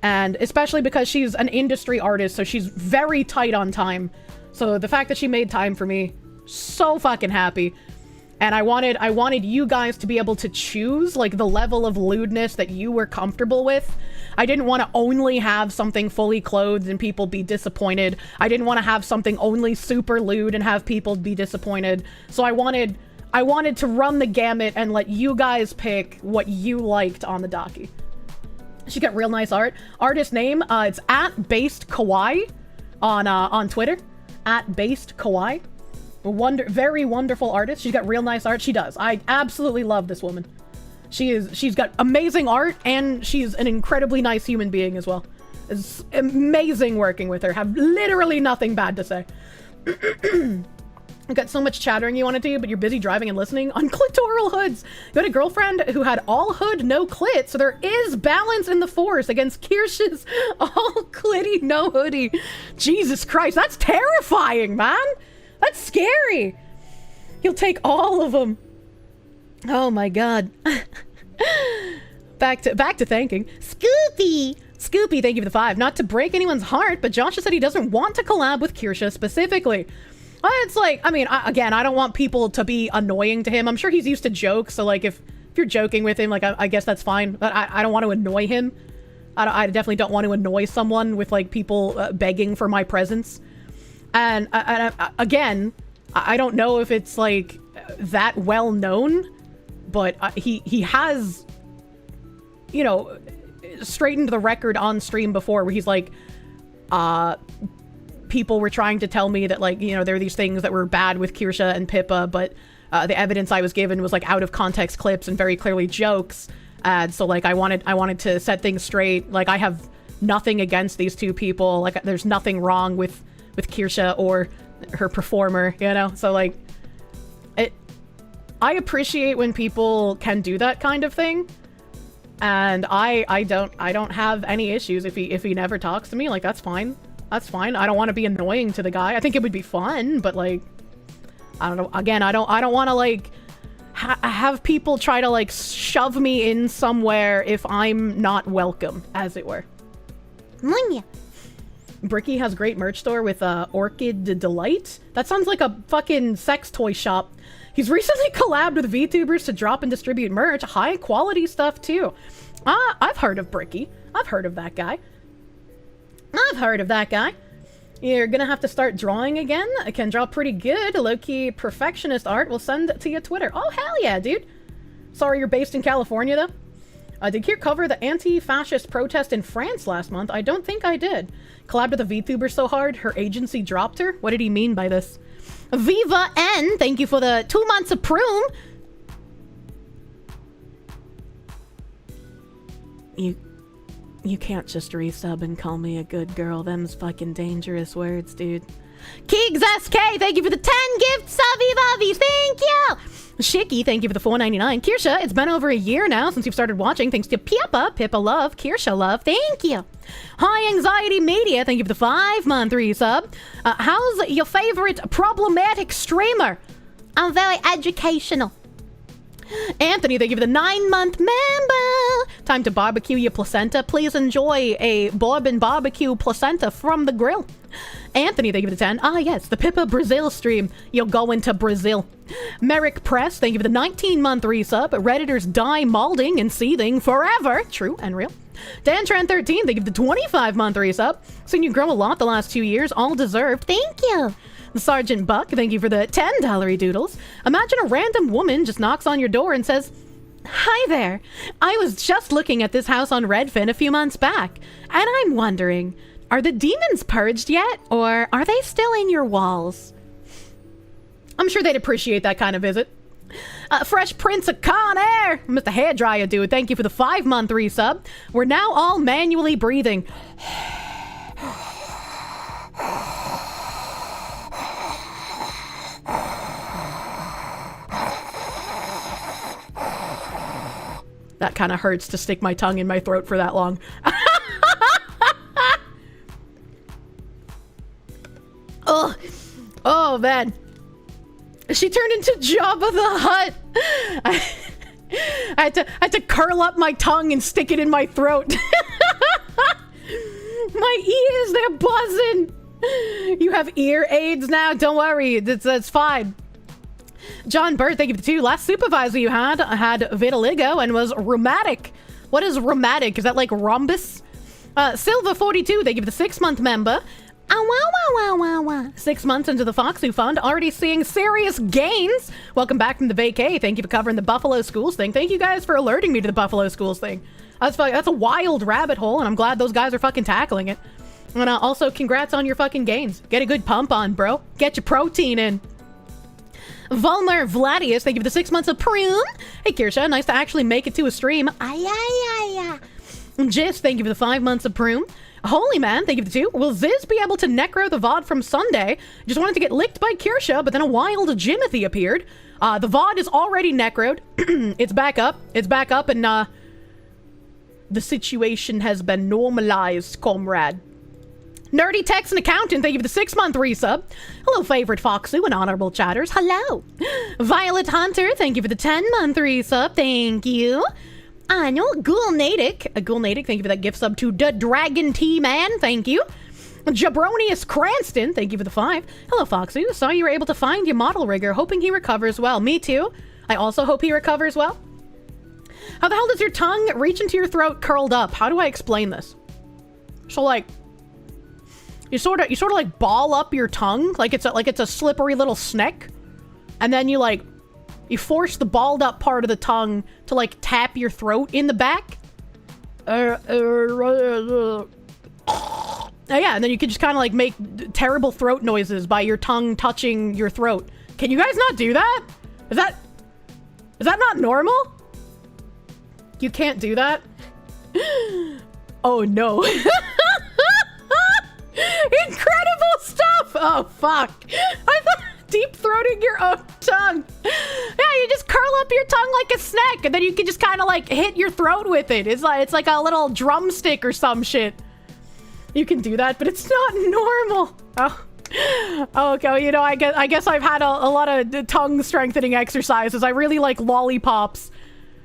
Speaker 1: And especially because she's an industry artist, so she's very tight on time. So the fact that she made time for me, so fucking happy. And I wanted you guys to be able to choose, like, the level of lewdness that you were comfortable with. I didn't want to only have something fully clothed and people be disappointed. I didn't want to have something only super lewd and have people be disappointed. So I wanted to run the gamut and let you guys pick what you liked on the Dockie. She got real nice art. Artist name, it's @BasedKawaii on Twitter. @BasedKawaii. Very wonderful artist. She's got real nice art. She does. I absolutely love this woman. She's got amazing art, and she's an incredibly nice human being as well. It's amazing working with her. Have literally nothing bad to say. You've got so much chattering you want to do, but you're busy driving and listening on clitoral hoods. You had a girlfriend who had all hood, no clit, so there is balance in the force against Kirsche's all clitty, no hoodie. Jesus Christ, that's terrifying, man. That's scary. He'll take all of them. Oh my god. Back to thanking. Scoopy, thank you for the 5. Not to break anyone's heart, but Josh said he doesn't want to collab with Kirsche specifically. It's like, I mean, again, I don't want people to be annoying to him. I'm sure he's used to jokes, so, like, if you're joking with him, like, I guess that's fine. But I don't want to annoy him. I definitely don't want to annoy someone with, like, people begging for my presence. And again, I don't know if it's, like, that well known, but he has, you know, straightened the record on stream before where he's like, people were trying to tell me that, like, you know, there are these things that were bad with Kirsche and Pippa, but the evidence I was given was, like, out of context clips and very clearly jokes. And so, like, I wanted to set things straight. Like, I have nothing against these two people. Like, there's nothing wrong with Kirsche or her performer, you know? So, like, I appreciate when people can do that kind of thing. And I don't have any issues if he never talks to me. Like, that's fine. That's fine. I don't want to be annoying to the guy. I think it would be fun, but, like, I don't know. Again, I don't want to, like, have people try to, like, shove me in somewhere if I'm not welcome, as it were. Bricky has great merch store with Orchid Delight. That sounds like a fucking sex toy shop. He's recently collabed with VTubers to drop and distribute merch. High quality stuff, too. I've heard of Bricky. I've heard of that guy. You're gonna have to start drawing again. I can draw pretty good. Low-key perfectionist art. We'll send it to your Twitter. Oh, hell yeah, dude. Sorry you're based in California, though. Did Kier cover the anti-fascist protest in France last month? I don't think I did. Collabed with a VTuber so hard, her agency dropped her? What did he mean by this? Viva N, thank you for the 2 months of Prune. You can't just resub and call me a good girl. Them's fucking dangerous words, dude. Keegs SK, thank you for the 10 gifts. Avivavis, thank you. Shicky, thank you for the $4.99. Kirsche, it's been over a year now since you've started watching. Thanks to Pippa love, Kirsche love, thank you. High Anxiety Media, thank you for the 5-month resub. How's your favorite problematic streamer? I'm very educational. Anthony, thank you for the 9-month member. Time to barbecue your placenta. Please enjoy a bourbon barbecue placenta from the grill. Anthony, thank you for the 10. Ah, yes, the Pippa Brazil stream. You're going to Brazil. Merrick Press, thank you for the 19-month resub. Redditors die molding and seething forever. True and real. DanTran13, thank you for the 25-month resub. Seen you grow a lot the last 2 years. All deserved. Thank you. Sergeant Buck, thank you for the $10 doodles. Imagine a random woman just knocks on your door and says, "Hi there. I was just looking at this house on Redfin a few months back, and I'm wondering, are the demons purged yet, or are they still in your walls?" I'm sure they'd appreciate that kind of visit. Fresh Prince of Con Air, Mr. Hairdryer dude, thank you for the 5-month resub. We're now all manually breathing. That kind of hurts to stick my tongue in my throat for that long. Oh man. She turned into Jabba the Hutt. I had to curl up my tongue and stick it in my throat. My ears, they're buzzing. You have ear aids now? Don't worry, that's fine. John Burt, thank you for the 2. Last supervisor you had vitiligo and was rheumatic. What is rheumatic? Is that like rhombus? Silva42, thank you for the 6-month member. 6 months into the Foxu Fund, already seeing serious gains. Welcome back from the vacay. Thank you for covering the Buffalo Schools thing. Thank you guys for alerting me to the Buffalo Schools thing. That's a wild rabbit hole, and I'm glad those guys are fucking tackling it. And also, congrats on your fucking gains. Get a good pump on, bro. Get your protein in. Volmer Vladius, thank you for the 6 months of Prune. Hey, Kirsche, nice to actually make it to a stream. Jis, thank you for the 5 months of Prune. Holy man, thank you for the 2. Will Ziz be able to necro the VoD from Sunday? Just wanted to get licked by Kirsche, but then a wild Jimothy appeared. The VoD is already necroed. It's back up. And the situation has been normalized, comrade. Nerdy Text and Accountant, thank you for the 6-month resub. Hello, favorite Foxu and honorable chatters. Hello. Violet Hunter, thank you for the 10-month resub. Thank you. Annual Ghoul-Natick, thank you for that gift sub to the Dragon T-Man. Thank you. Jabronius Cranston, thank you for the 5. Hello, Foxu. Saw you were able to find your model rigger. Hoping he recovers well. Me too. I also hope he recovers well. How the hell does your tongue reach into your throat curled up? How do I explain this? So like, you sort of like ball up your tongue like it's a slippery little snake, and then you force the balled up part of the tongue to like tap your throat in the back. Yeah, and then you can just kind of like make terrible throat noises by your tongue touching your throat. Can you guys not do that? Is that not normal? You can't do that? Oh no. Incredible stuff! Oh fuck. I thought deep throating your own tongue. Yeah, you just curl up your tongue like a snake, and then you can just kind of like hit your throat with it. It's like a little drumstick or some shit. You can do that, but it's not normal. Oh, okay. You know, I guess I've had a lot of tongue strengthening exercises. I really like lollipops.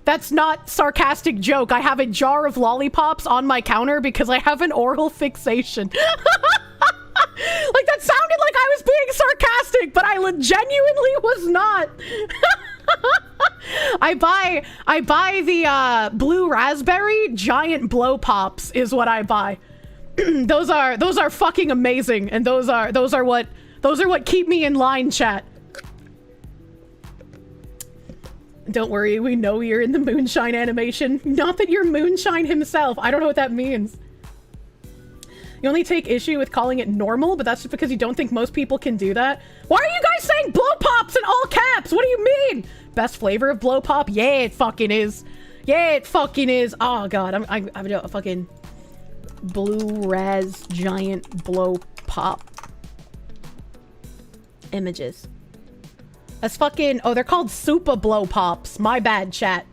Speaker 1: That's not sarcastic joke. I have a jar of lollipops on my counter because I have an oral fixation. Like, that sounded like I was being sarcastic, but I genuinely was not. I buy the blue raspberry giant blow pops is what I buy. Those are fucking amazing, and those are what keep me in line, chat. Don't worry, we know you're in the moonshine animation. Not that you're moonshine himself. I don't know what that means. You only take issue with calling it normal, but that's just because you don't think most people can do that. Why are you guys saying blow pops in all caps? What do you mean? Best flavor of blow pop? Yeah, it fucking is. Yeah, it fucking is. Oh god, I'm a fucking blue raz giant blow pop images. That's fucking... Oh, they're called Super Blow Pops. My bad, chat.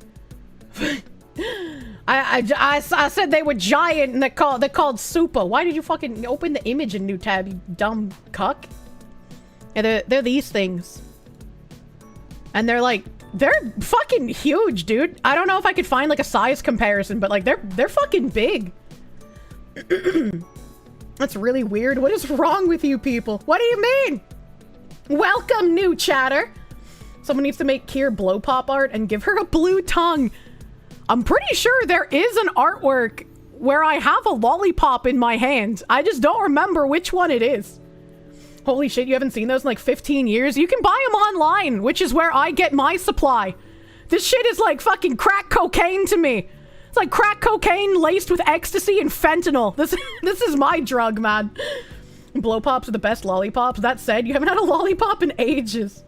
Speaker 1: I said they were giant and they're called Super. Why did you fucking open the image in new tab, you dumb cuck? Yeah, they're these things. And they're fucking huge, dude. I don't know if I could find like a size comparison, but like they're fucking big. That's really weird. What is wrong with you people? What do you mean? Welcome, new chatter. Someone needs to make Kier blow pop art and give her a blue tongue. I'm pretty sure there is an artwork where I have a lollipop in my hand. I just don't remember which one it is. Holy shit, you haven't seen those in like 15 years? You can buy them online, which is where I get my supply. This shit is like fucking crack cocaine to me. It's like crack cocaine laced with ecstasy and fentanyl. This is my drug, man. Blow pops are the best lollipops. That said, you haven't had a lollipop in ages.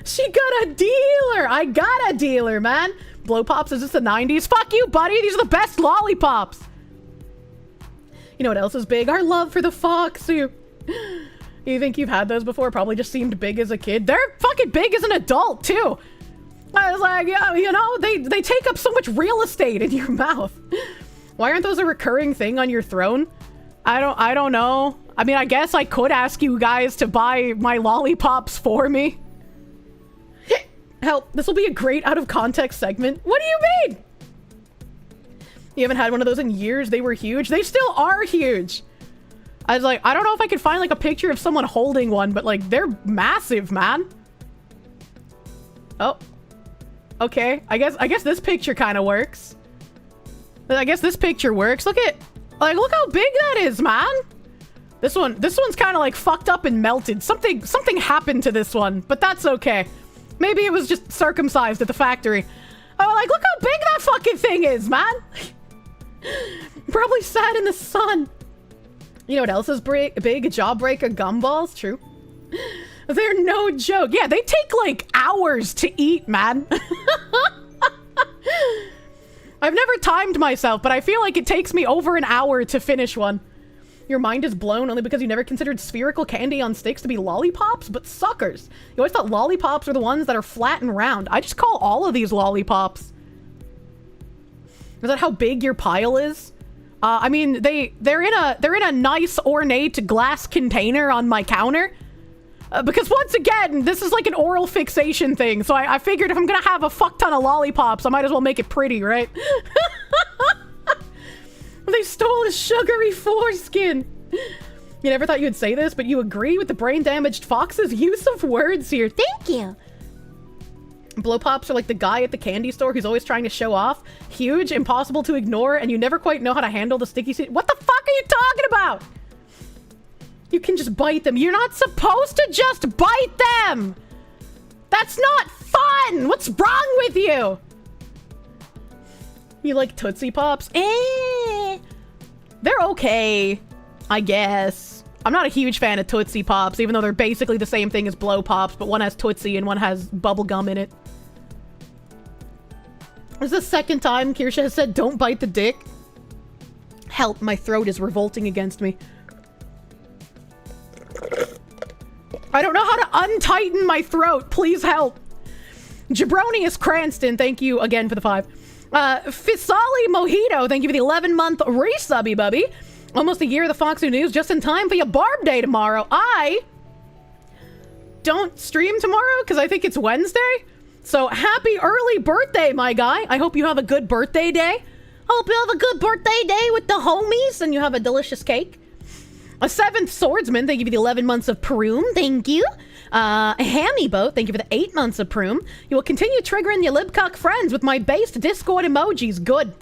Speaker 1: She got a dealer. I got a dealer, man. Blow pops, is this the 90s? Fuck you, buddy. These are the best lollipops. You know what else is big? Our love for the fox. You think you've had those before? Probably just seemed big as a kid. They're fucking big as an adult, too. I was like, yeah, you know, they take up so much real estate in your mouth. Why aren't those a recurring thing on your throne? I don't know. I mean, I guess I could ask you guys to buy my lollipops for me. Help, this will be a great out of context segment. What do you mean? You haven't had one of those in years? They were huge. They still are huge. I was like, I don't know if I could find like a picture of someone holding one, but like they're massive, man. Oh. Okay, I guess this picture kind of works. I guess this picture works. Look how big that is, man. This one's kind of like fucked up and melted. Something happened to this one, but that's okay. Maybe it was just circumcised at the factory. Oh, like, look how big that fucking thing is, man. Probably sat in the sun. You know what else is big? Jawbreaker gumballs? True. They're no joke. Yeah, they take like hours to eat, man. I've never timed myself, but I feel like it takes me over an hour to finish one. Your mind is blown only because you never considered spherical candy on sticks to be lollipops? But suckers. You always thought lollipops are the ones that are flat and round. I just call all of these lollipops. Is that how big your pile is? I mean, they're in a nice ornate glass container on my counter. Because once again, this is like an oral fixation thing. So I figured if I'm gonna have a fuck ton of lollipops, I might as well make it pretty, right? They stole his sugary foreskin. You never thought you'd say this, but you agree with the brain-damaged fox's use of words here. Thank you. Blow pops are like the guy at the candy store who's always trying to show off. Huge, impossible to ignore, and you never quite know how to handle the sticky seed. What the fuck are you talking about? You can just bite them. You're not supposed to just bite them! That's not fun! What's wrong with you? You like Tootsie Pops? They're okay, I guess. I'm not a huge fan of Tootsie Pops, even though they're basically the same thing as Blow Pops, but one has Tootsie and one has bubble gum in it. This is the second time Kirsche has said, don't bite the dick. Help, my throat is revolting against me. I don't know how to untighten my throat. Please help. Jabronius Cranston, thank you again for the 5. Fisali Mojito, thank you for the 11-month resubby, bubby. Almost a year of the Fox News, just in time for your Barb Day tomorrow. I don't stream tomorrow because I think it's Wednesday. So happy early birthday, my guy. I hope you have a good birthday day. Hope you have a good birthday day with the homies and you have a delicious cake. A 7th Swordsman, thank you for the 11 months of Proom. Thank you. Hammy Boat, thank you for the 8 months of Proom. You will continue triggering your libcock friends with my based Discord emojis. Good.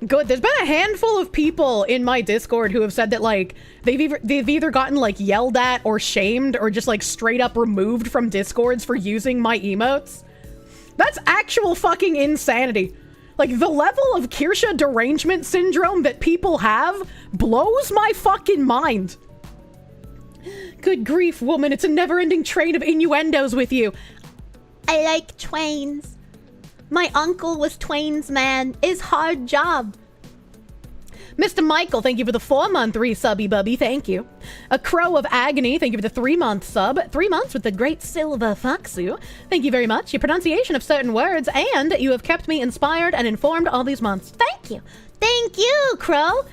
Speaker 1: Good. There's been a handful of people in my Discord who have said that, like, they've either gotten, like, yelled at or shamed or just, like, straight up removed from Discords for using my emotes. That's actual fucking insanity. Like, the level of Kirsche derangement syndrome that people have blows my fucking mind. Good grief, woman. It's a never-ending train of innuendos with you. I like trains. My uncle was Twain's man. Is hard job. Mr. Michael, thank you for the 4-month resubby, bubby. Thank you. A Crow of Agony, thank you for the 3-month sub. 3 months with the Great Silver Foxu. Thank you very much. Your pronunciation of certain words, and you have kept me inspired and informed all these months. Thank you. Thank you, Crow.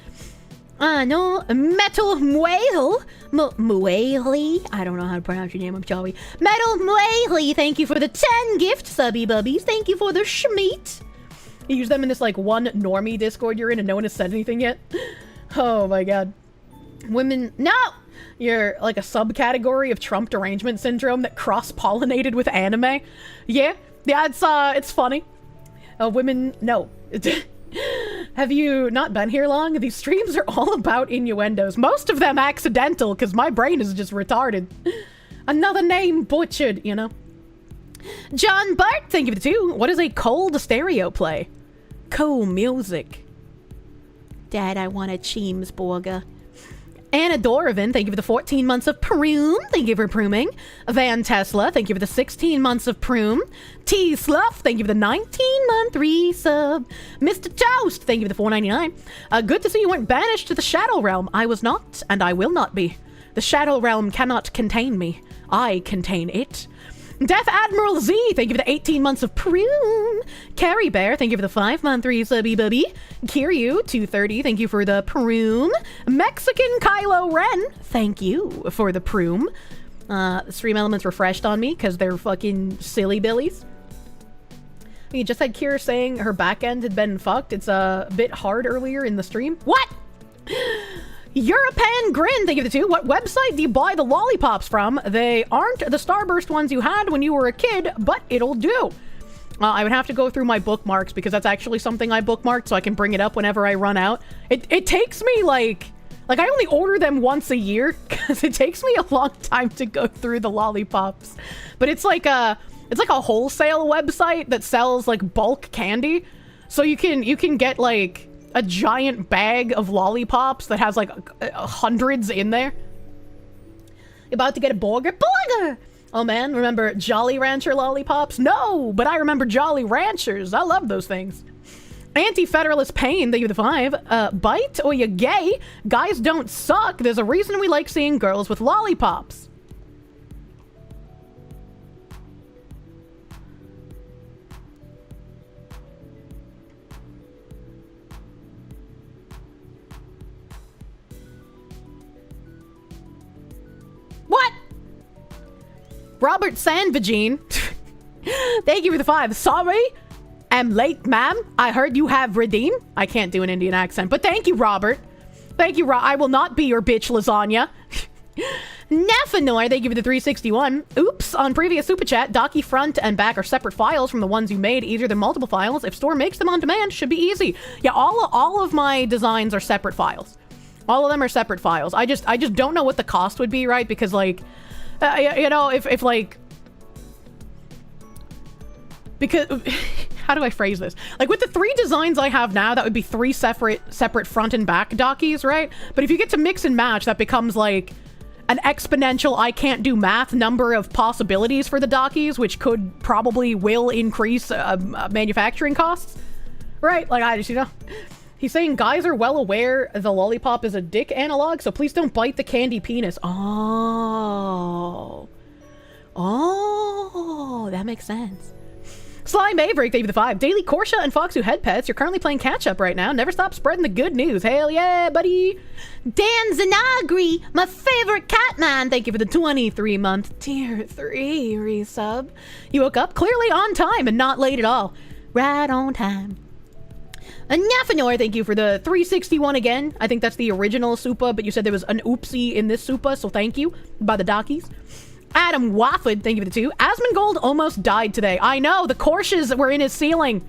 Speaker 1: No, Metal Muele. Muele? I don't know how to pronounce your name, I'm sorry. Metal Muele, thank you for the 10 gift subby bubbies. Thank you for the schmeat. You use them in this, like, one normie Discord you're in and no one has said anything yet. Oh my god. Women, no! You're, like, a subcategory of Trump derangement syndrome that cross-pollinated with anime. Yeah, it's funny. Women, no. Have you not been here long? These streams are all about innuendos. Most of them accidental, because my brain is just retarded. Another name butchered, you know? John Bart, thank you for the 2. What is a cold stereo play? Cool music. Dad, I want a Cheemsburger. Anna Dorovan, thank you for the 14 months of Proom. Thank you for prooming. Van Tesla, thank you for the 16 months of Proom. T Sluff, thank you for the 19-month resub. Mr. Toast, thank you for the $4.99. Good to see you weren't banished to the Shadow Realm. I was not, and I will not be. The Shadow Realm cannot contain me. I contain it. Death Admiral Z, thank you for the 18 months of Proom. Carrie Bear, thank you for the 5-month resubby bubby. Kiryu, 230, thank you for the Proom. Mexican Kylo Ren, thank you for the Proom. The stream elements refreshed on me because they're fucking silly billies. You just had Kira saying her back end had been fucked. It's a bit hard earlier in the stream. What? European Grin, thank you for the 2. What website do you buy the lollipops from? They aren't the Starburst ones you had when you were a kid, but it'll do. I would have to go through my bookmarks because that's actually something I bookmarked so I can bring it up whenever I run out. It takes me like I only order them once a year because it takes me a long time to go through the lollipops. But it's like a wholesale website that sells like bulk candy. So you can get like a giant bag of lollipops that has like hundreds in there. You about to get a burger? Burger! Oh man, remember Jolly Rancher lollipops? No, but I remember Jolly Ranchers. I love those things. Anti-Federalist Pain, thank you for the 5. Bite or you gay? Guys don't suck. There's a reason we like seeing girls with lollipops. What? Robert Sandvagine. Thank you for the 5. Sorry, I'm late, ma'am. I heard you have redeem. I can't do an Indian accent, but thank you, Robert. Thank you, I will not be your bitch lasagna. Nafanor, thank you for the 361. Oops, on previous super chat, docky front and back are separate files from the ones you made, easier than multiple files. If store makes them on demand, should be easy. Yeah, all of my designs are separate files. All of them are separate files. I just don't know what the cost would be, right? Because like, you know, if like, because how do I phrase this? Like with the 3 designs I have now, that would be 3 separate front and back dockies, right? But if you get to mix and match, that becomes like an exponential I can't do math number of possibilities for the dockies, which probably will increase manufacturing costs, right? Like I just, you know, he's saying guys are well aware the lollipop is a dick analog, so please don't bite the candy penis. Oh, that makes sense. Sly Maverick, thank you for the 5. Daily Kirsche and Foxu head pets. You're currently playing catch up right now. Never stop spreading the good news. Hell yeah, buddy. Dan Zanagri, my favorite cat man. Thank you for the 23-month tier 3 resub. You woke up clearly on time and not late at all. Right on time. Nafanor, thank you for the 361 again. I think that's the original Supa, but you said there was an oopsie in this Supa, so thank you. By the dockies. Adam Wafford, thank you for the 2. Asmongold almost died today. I know, the Kirsches were in his ceiling.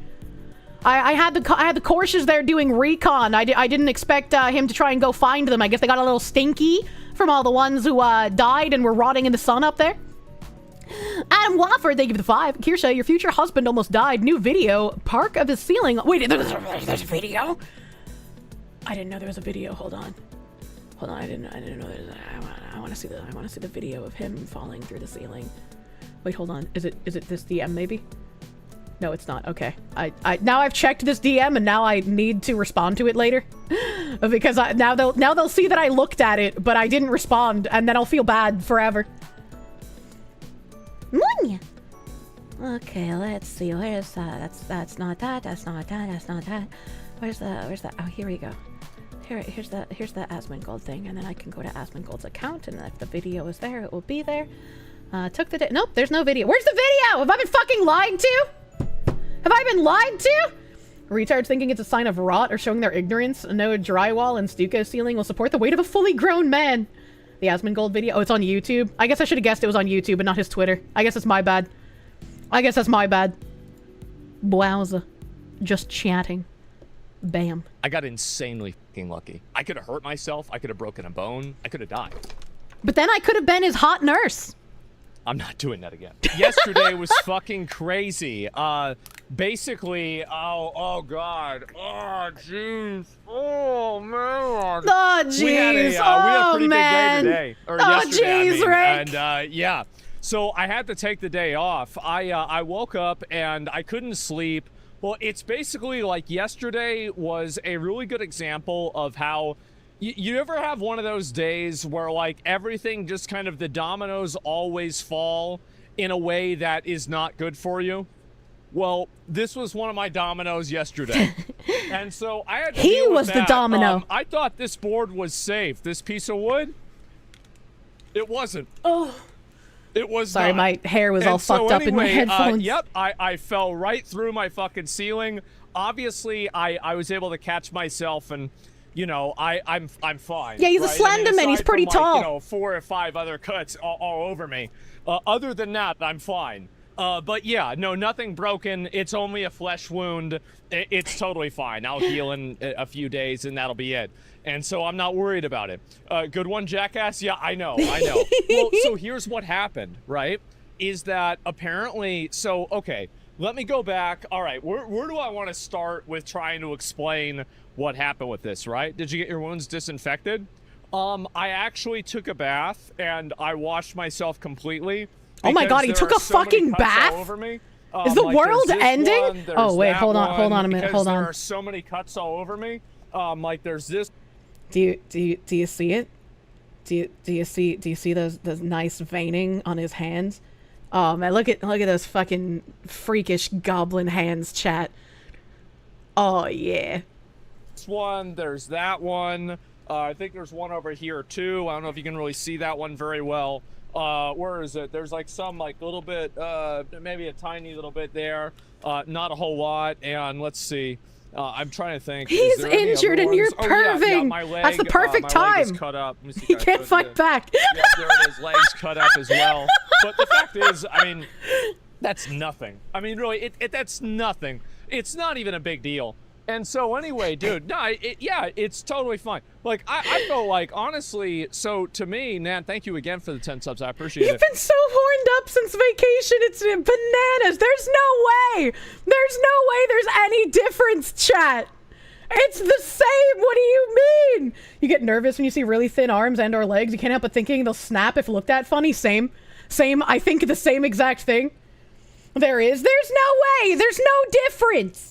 Speaker 1: I had the Kirsches there doing recon. I didn't expect him to try and go find them. I guess they got a little stinky from all the ones who died and were rotting in the sun up there. Adam Wafford, thank you for the 5. Kirsche, your future husband almost died. New video, park of his ceiling. Wait, there's a video? I didn't know there was a video. Hold on, I didn't know there was I want to see the video of him falling through the ceiling. Wait, hold on. Is it this DM maybe? No, it's not. Okay. Now I've checked this DM and now I need to respond to it later. Because now they'll see that I looked at it, but I didn't respond, and then I'll feel bad forever. Munya. Okay, let's see. Where's that? That's not that. That's not that. That's not that. Where's that? Oh, here we go. Here's the Asmongold thing, and then I can go to Asmongold's account, and if the video is there, it will be there. Took the day. Nope, there's no video. Where's the video? Have I been fucking lied to? Have I been lied to? Retards thinking it's a sign of rot or showing their ignorance. No drywall and stucco ceiling will support the weight of a fully grown man. The Asmongold video. Oh, it's on YouTube. I guess I should have guessed it was on YouTube and not his Twitter. I guess it's my bad. I guess that's my bad. Wowza. Just chatting. Bam.
Speaker 12: I got insanely fucking lucky. I could have hurt myself. I could have broken a bone. I could have died.
Speaker 1: But then I could have been his hot nurse.
Speaker 12: I'm not doing that again. Yesterday was fucking crazy. Basically, oh god. Oh jeez. Oh man.
Speaker 1: Oh jeez.
Speaker 12: We had a pretty big day today. Or yesterday,
Speaker 1: jeez, Rick.
Speaker 12: And yeah. So I had to take the day off. I woke up and I couldn't sleep. Well, it's basically like yesterday was a really good example of how you ever have one of those days where like everything just kind of the dominoes always fall in a way that is not good for you? Well, this was one of my dominoes yesterday. And so I had to deal with that.
Speaker 1: He was the domino.
Speaker 12: I thought this board was safe. This piece of wood, it wasn't.
Speaker 1: Oh.
Speaker 12: It was
Speaker 1: Sorry,
Speaker 12: not.
Speaker 1: my hair was all fucked up in my headphones.
Speaker 12: Yep, I fell right through my fucking ceiling. Obviously, I was able to catch myself, and you know, I'm fine.
Speaker 1: Yeah, he's
Speaker 12: right?
Speaker 1: a slender man. He's pretty tall.
Speaker 12: You know, 4 or 5 other cuts all over me. Other than that, I'm fine. But yeah, no, nothing broken. It's only a flesh wound. It's totally fine. I'll heal in a few days, and that'll be it. And so I'm not worried about it. Good one, jackass? Yeah, I know. Well, so here's what happened, right? Is that apparently, so, okay, let me go back. All right, where do I want to start with trying to explain what happened with this, right? Did you get your wounds disinfected? I actually took a bath, and I washed myself completely.
Speaker 1: Oh my god, he took a fucking bath?
Speaker 12: Over me.
Speaker 1: Is the world ending? Oh wait, hold on a minute, hold on.
Speaker 12: There are so many cuts all over me. Like there's this.
Speaker 1: Do you see it? Do you see those nice veining on his hands? Oh man, look at those fucking freakish goblin hands, chat. Oh yeah.
Speaker 12: This one, there's that one. I think there's one over here too. I don't know if you can really see that one very well. Where is it? There's like some like little bit, maybe a tiny little bit there. Not a whole lot. And let's see. I'm trying to think.
Speaker 1: He's injured and you're perving.
Speaker 12: My leg,
Speaker 1: that's the perfect
Speaker 12: my leg
Speaker 1: time.
Speaker 12: is cut up. Let me see
Speaker 1: He
Speaker 12: if I
Speaker 1: can't
Speaker 12: put
Speaker 1: fight
Speaker 12: it.
Speaker 1: back.
Speaker 12: Yeah, there it is. Legs cut up as well. But the fact is, I mean, that's nothing. I mean, really, that's nothing. It's not even a big deal. And so anyway, dude, no, it's totally fine. Like, I feel like, honestly, so to me, Nan, thank you again for the 10 subs. I appreciate it.
Speaker 1: You've been so horned up since vacation. It's bananas. There's no way. There's no way there's any difference, chat. It's the same. What do you mean? You get nervous when you see really thin arms and or legs. You can't help but thinking they'll snap if looked at funny. Same. I think the same exact thing. There's no way. There's no difference.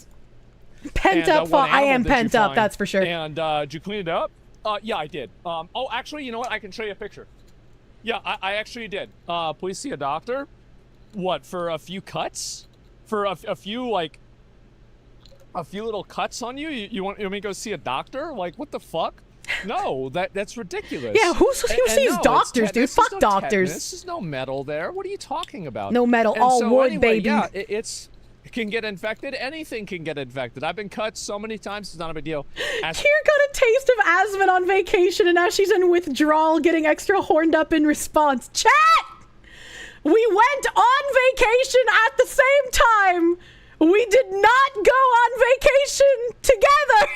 Speaker 1: Pent up. I am pent up. That's for sure.
Speaker 12: And did you clean it up? Yeah, I did. Oh, actually, you know what? I can show you a picture. Yeah, I actually did. Please see a doctor. What, for a few cuts? For a few, like, a few little cuts on you? You want me to go see a doctor? Like, what the fuck? No, that's ridiculous.
Speaker 1: Yeah, who sees doctors, dude? Fuck doctors.
Speaker 12: This is no metal there. What are you talking about?
Speaker 1: No metal,
Speaker 12: and
Speaker 1: all
Speaker 12: so
Speaker 1: wood,
Speaker 12: anyway,
Speaker 1: baby.
Speaker 12: Yeah, it can get infected. Anything can get infected. I've been cut so many times, it's not a big deal.
Speaker 1: Kier got a taste of asthma on vacation, and now she's in withdrawal, getting extra horned up in response. Chat! We went on vacation at the same time. We did not go on vacation together.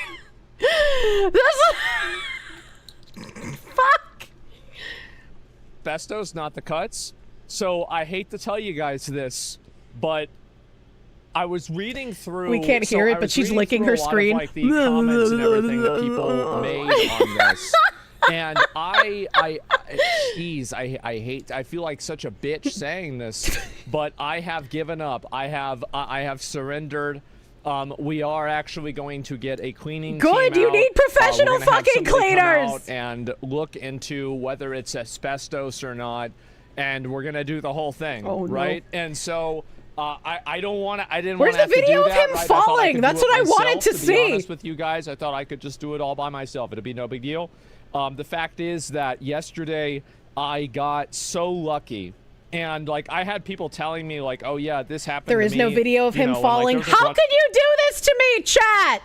Speaker 1: Fuck.
Speaker 12: Asbestos, not the cuts. So I hate to tell you guys this, but I was reading through.
Speaker 1: We can't hear it, but she's licking her screen.
Speaker 12: Like the comments and everything that people made on this, and jeez, I hate. I feel like such a bitch saying this, but I have given up. I have surrendered. We are actually going to get a cleaning
Speaker 1: Good,
Speaker 12: team
Speaker 1: you
Speaker 12: out.
Speaker 1: need professional fucking cleaners.
Speaker 12: And look into whether it's asbestos or not, and we're gonna do the whole thing, right?
Speaker 1: No.
Speaker 12: And so. I don't want to. I didn't.
Speaker 1: Where's the video of him falling? That's what I wanted to see.
Speaker 12: To be honest with you guys, I thought I could just do it all by myself. It'd be no big deal. The fact is that yesterday I got so lucky, and like I had people telling me like, "Oh yeah, this happened."
Speaker 1: There is no video of him falling. How could you do this to me, chat?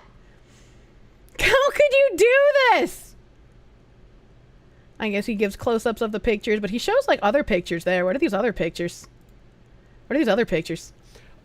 Speaker 1: How could you do this? I guess he gives close-ups of the pictures, but he shows like other pictures there. What are these other pictures? What are these other pictures?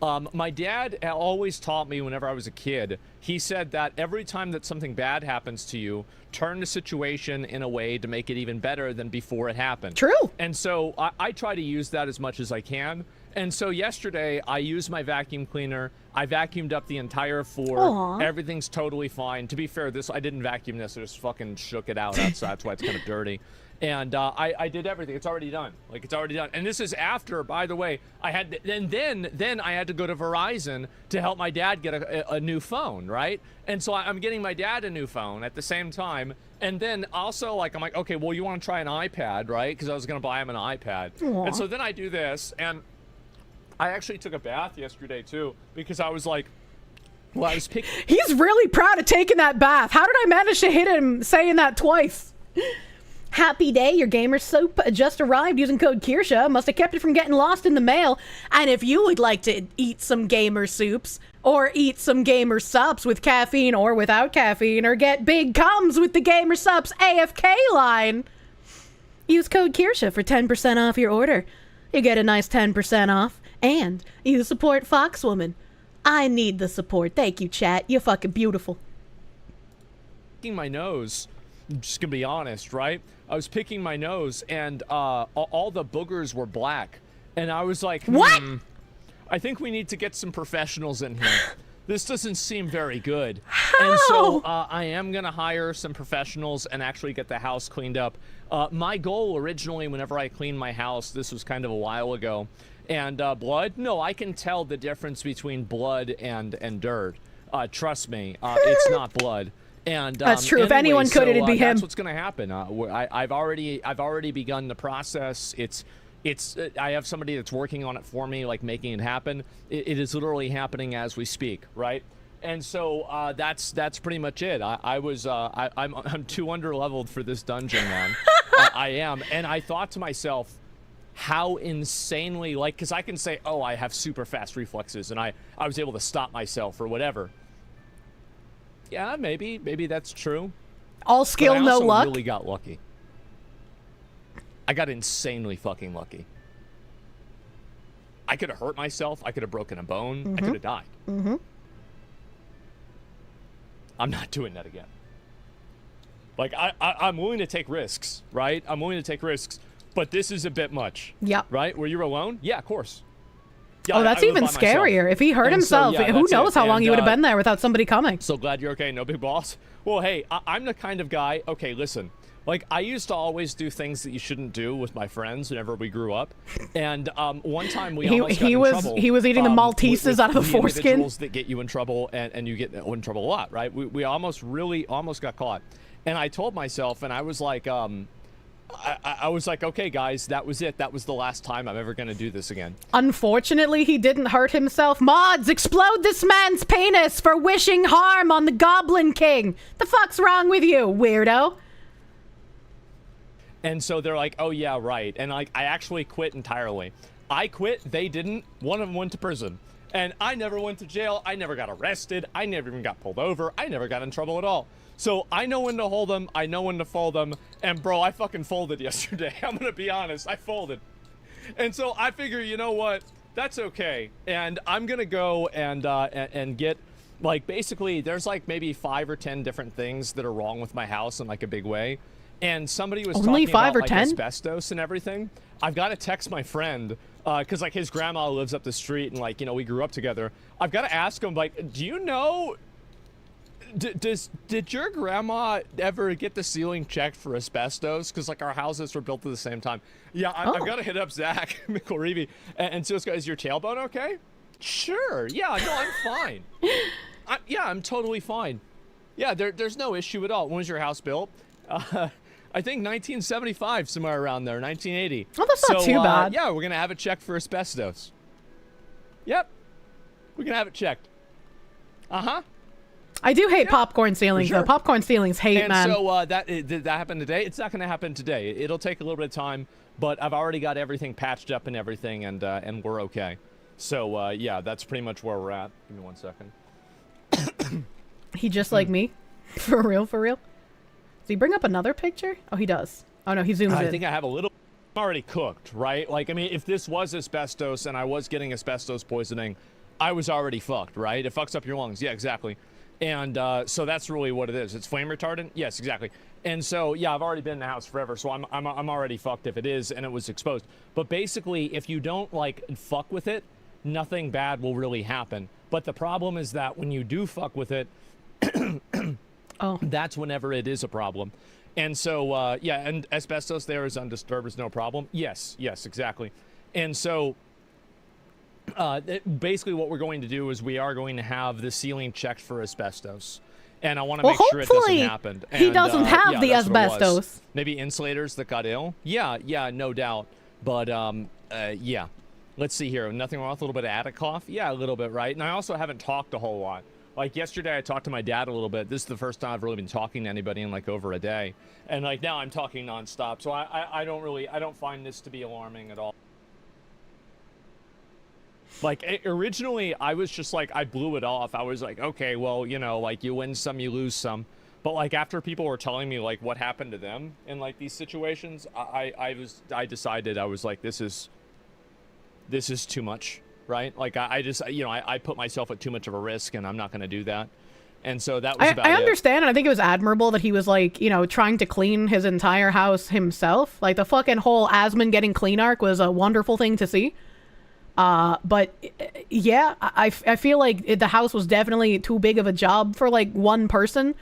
Speaker 12: My dad always taught me whenever I was a kid, he said that every time that something bad happens to you, turn the situation in a way to make it even better than before it happened.
Speaker 1: True.
Speaker 12: And so I try to use that as much as I can. And so yesterday, I used my vacuum cleaner. I vacuumed up the entire floor.
Speaker 1: Aww.
Speaker 12: Everything's totally fine. To be fair, I didn't vacuum this. I just fucking shook it out outside. That's why it's kind of dirty. And I did everything. It's already done. Like, it's already done. And this is after, by the way, I had to, and then I had to go to Verizon to help my dad get a new phone, right? And so I'm getting my dad a new phone at the same time. And then also, like, I'm like, okay, well, you want to try an iPad, right? Because I was going to buy him an iPad.
Speaker 1: Aww.
Speaker 12: And so then I do this, and I actually took a bath yesterday, too, because I was like, well, I was picking...
Speaker 1: He's really proud of taking that bath. How did I manage to hit him saying that twice? Happy day, your gamer soap just arrived using code Kirsche. Must have kept it from getting lost in the mail. And if you would like to eat some gamer soups, or eat some gamer subs with caffeine or without caffeine, or get big comes with the gamer subs AFK line, use code Kirsche for 10% off your order. You get a nice 10% off, and you support Foxwoman. I need the support. Thank you, chat. You're fucking beautiful.
Speaker 12: Picking my nose, I'm just gonna be honest, right? I was picking my nose, and all the boogers were black, and I was like,
Speaker 1: what?
Speaker 12: I think we need to get some professionals in here. This doesn't seem very good.
Speaker 1: How?
Speaker 12: And so I am gonna hire some professionals and actually get the house cleaned up. My goal originally, whenever I cleaned my house, this was kind of a while ago, and blood? No, I can tell the difference between blood and dirt. Trust me, it's not blood. And
Speaker 1: that's true. If anyone could, it'd be him.
Speaker 12: That's what's going to happen. I've already begun the process. I have somebody that's working on it for me, like making it happen. It is literally happening as we speak, right? And so that's pretty much it. I'm too under-leveled for this dungeon, man. I am, and I thought to myself, how insanely, like, because I can say, oh, I have super fast reflexes, and I was able to stop myself or whatever. Yeah, maybe that's true.
Speaker 1: All skill,
Speaker 12: but I
Speaker 1: no
Speaker 12: also
Speaker 1: luck.
Speaker 12: really got lucky. I got insanely fucking lucky. I could have hurt myself. I could have broken a bone. I could have died. I'm not doing that again. Like, I'm willing to take risks, right? I'm willing to take risks, but this is a bit much.
Speaker 1: Yep.
Speaker 12: Right? Were you alone? Yeah, of course. Yeah,
Speaker 1: Oh, that's
Speaker 12: I live
Speaker 1: even
Speaker 12: by myself.
Speaker 1: scarier. If he hurt
Speaker 12: And so,
Speaker 1: himself,
Speaker 12: yeah,
Speaker 1: who
Speaker 12: that's
Speaker 1: knows
Speaker 12: it.
Speaker 1: how long
Speaker 12: And,
Speaker 1: he would have been there without somebody coming.
Speaker 12: So glad you're okay. No big boss. Well, hey, I'm the kind of guy. Okay, listen. Like, I used to always do things that you shouldn't do with my friends whenever we grew up. And one time we almost got in trouble.
Speaker 1: He was eating the Maltesers
Speaker 12: with
Speaker 1: out of the foreskin.
Speaker 12: individuals that get you in trouble, and you get in trouble a lot, right? We almost got caught. And I told myself, and I was like, I was like, okay, guys, that was it. That was the last time I'm ever going to do this again.
Speaker 1: Unfortunately, he didn't hurt himself. Mods, explode this man's penis for wishing harm on the Goblin King. The fuck's wrong with you, weirdo?
Speaker 12: And so they're like, oh, yeah, right. And like, I actually quit entirely. I quit. They didn't. One of them went to prison. And I never went to jail. I never got arrested. I never even got pulled over. I never got in trouble at all. So I know when to hold them. I know when to fold them. And bro, I fucking folded yesterday. I'm going to be honest. I folded. And so I figure, you know what? That's okay. And I'm going to go and get, like, basically, there's like maybe 5 or 10 different things that are wrong with my house in like a big way. And somebody was
Speaker 1: Only
Speaker 12: talking
Speaker 1: 5
Speaker 12: about
Speaker 1: or
Speaker 12: like
Speaker 1: 10?
Speaker 12: asbestos and everything. I've got to text my friend because like his grandma lives up the street and like, you know, we grew up together. I've got to ask him, like, do you know, did your grandma ever get the ceiling checked for asbestos? Because like our houses were built at the same time. Yeah, I've got to hit up Zach McElreevy and see what's going. Is your tailbone okay? Sure. Yeah. No, I'm fine. I'm totally fine. Yeah, there's no issue at all. When was your house built? I think 1975, somewhere around there, 1980.
Speaker 1: Oh, that's not too bad.
Speaker 12: Yeah, we're going to have it checked for asbestos. Yep. We're going to have it checked. Uh-huh.
Speaker 1: I do hate popcorn ceilings, though. Popcorn ceilings hate, man.
Speaker 12: And so did that happen today? It's not going to happen today. It'll take a little bit of time, but I've already got everything patched up and everything, and we're okay. So, yeah, that's pretty much where we're at. Give me 1 second.
Speaker 1: He just like me? For real, for real? Does he bring up another picture? Oh, he does. Oh, no, he zooms in.
Speaker 12: I think I have a little already cooked, right? Like, I mean, if this was asbestos and I was getting asbestos poisoning, I was already fucked, right? It fucks up your lungs. Yeah, exactly. And so that's really what it is. It's flame retardant? Yes, exactly. And so, yeah, I've already been in the house forever, so I'm already fucked if it is and it was exposed. But basically, if you don't, like, fuck with it, nothing bad will really happen. But the problem is that when you do fuck with it, that's whenever it is a problem. And so, yeah, and asbestos there is undisturbed, is no problem. Yes, exactly. And so, basically what we're going to do is we are going to have the ceiling checked for asbestos. And I want to make sure it doesn't happen.
Speaker 1: He doesn't have the asbestos.
Speaker 12: Maybe insulators that got ill? Yeah, no doubt. But, yeah. Let's see here. Nothing wrong with a little bit of attic cough? Yeah, a little bit, right? And I also haven't talked a whole lot. Like, yesterday I talked to my dad a little bit. This is the first time I've really been talking to anybody in, like, over a day. And, like, now I'm talking nonstop. So I don't find this to be alarming at all. Like, originally, I was just, like, I blew it off. I was like, okay, well, you know, like, you win some, you lose some. But, like, after people were telling me, like, what happened to them in, like, these situations, I decided, I was like, this is too much. Right? Like, I just, you know, I put myself at too much of a risk, and I'm not going to do that. And so that was about it.
Speaker 1: I understand, and I think it was admirable that he was, like, you know, trying to clean his entire house himself. Like, the fucking whole Asmon getting clean arc was a wonderful thing to see. But, yeah, I feel like the house was definitely too big of a job for, like, one person.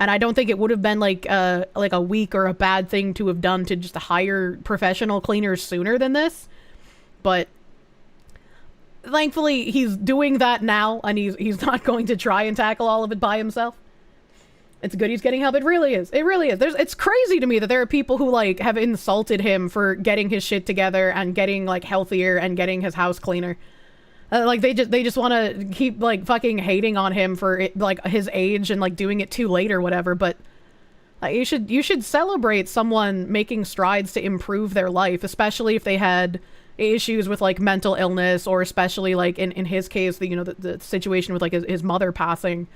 Speaker 1: And I don't think it would have been, like a weak or a bad thing to have done to just hire professional cleaners sooner than this. But thankfully, he's doing that now, and he's not going to try and tackle all of it by himself. It's good he's getting help. It really is. It really is. It's crazy to me that there are people who, like, have insulted him for getting his shit together and getting, like, healthier and getting his house cleaner. Like, they just want to keep, like, fucking hating on him for, like, his age and, like, doing it too late or whatever, but you should celebrate someone making strides to improve their life, especially if they had issues with, like, mental illness, or especially, like, in his case, the situation with, like, his mother passing.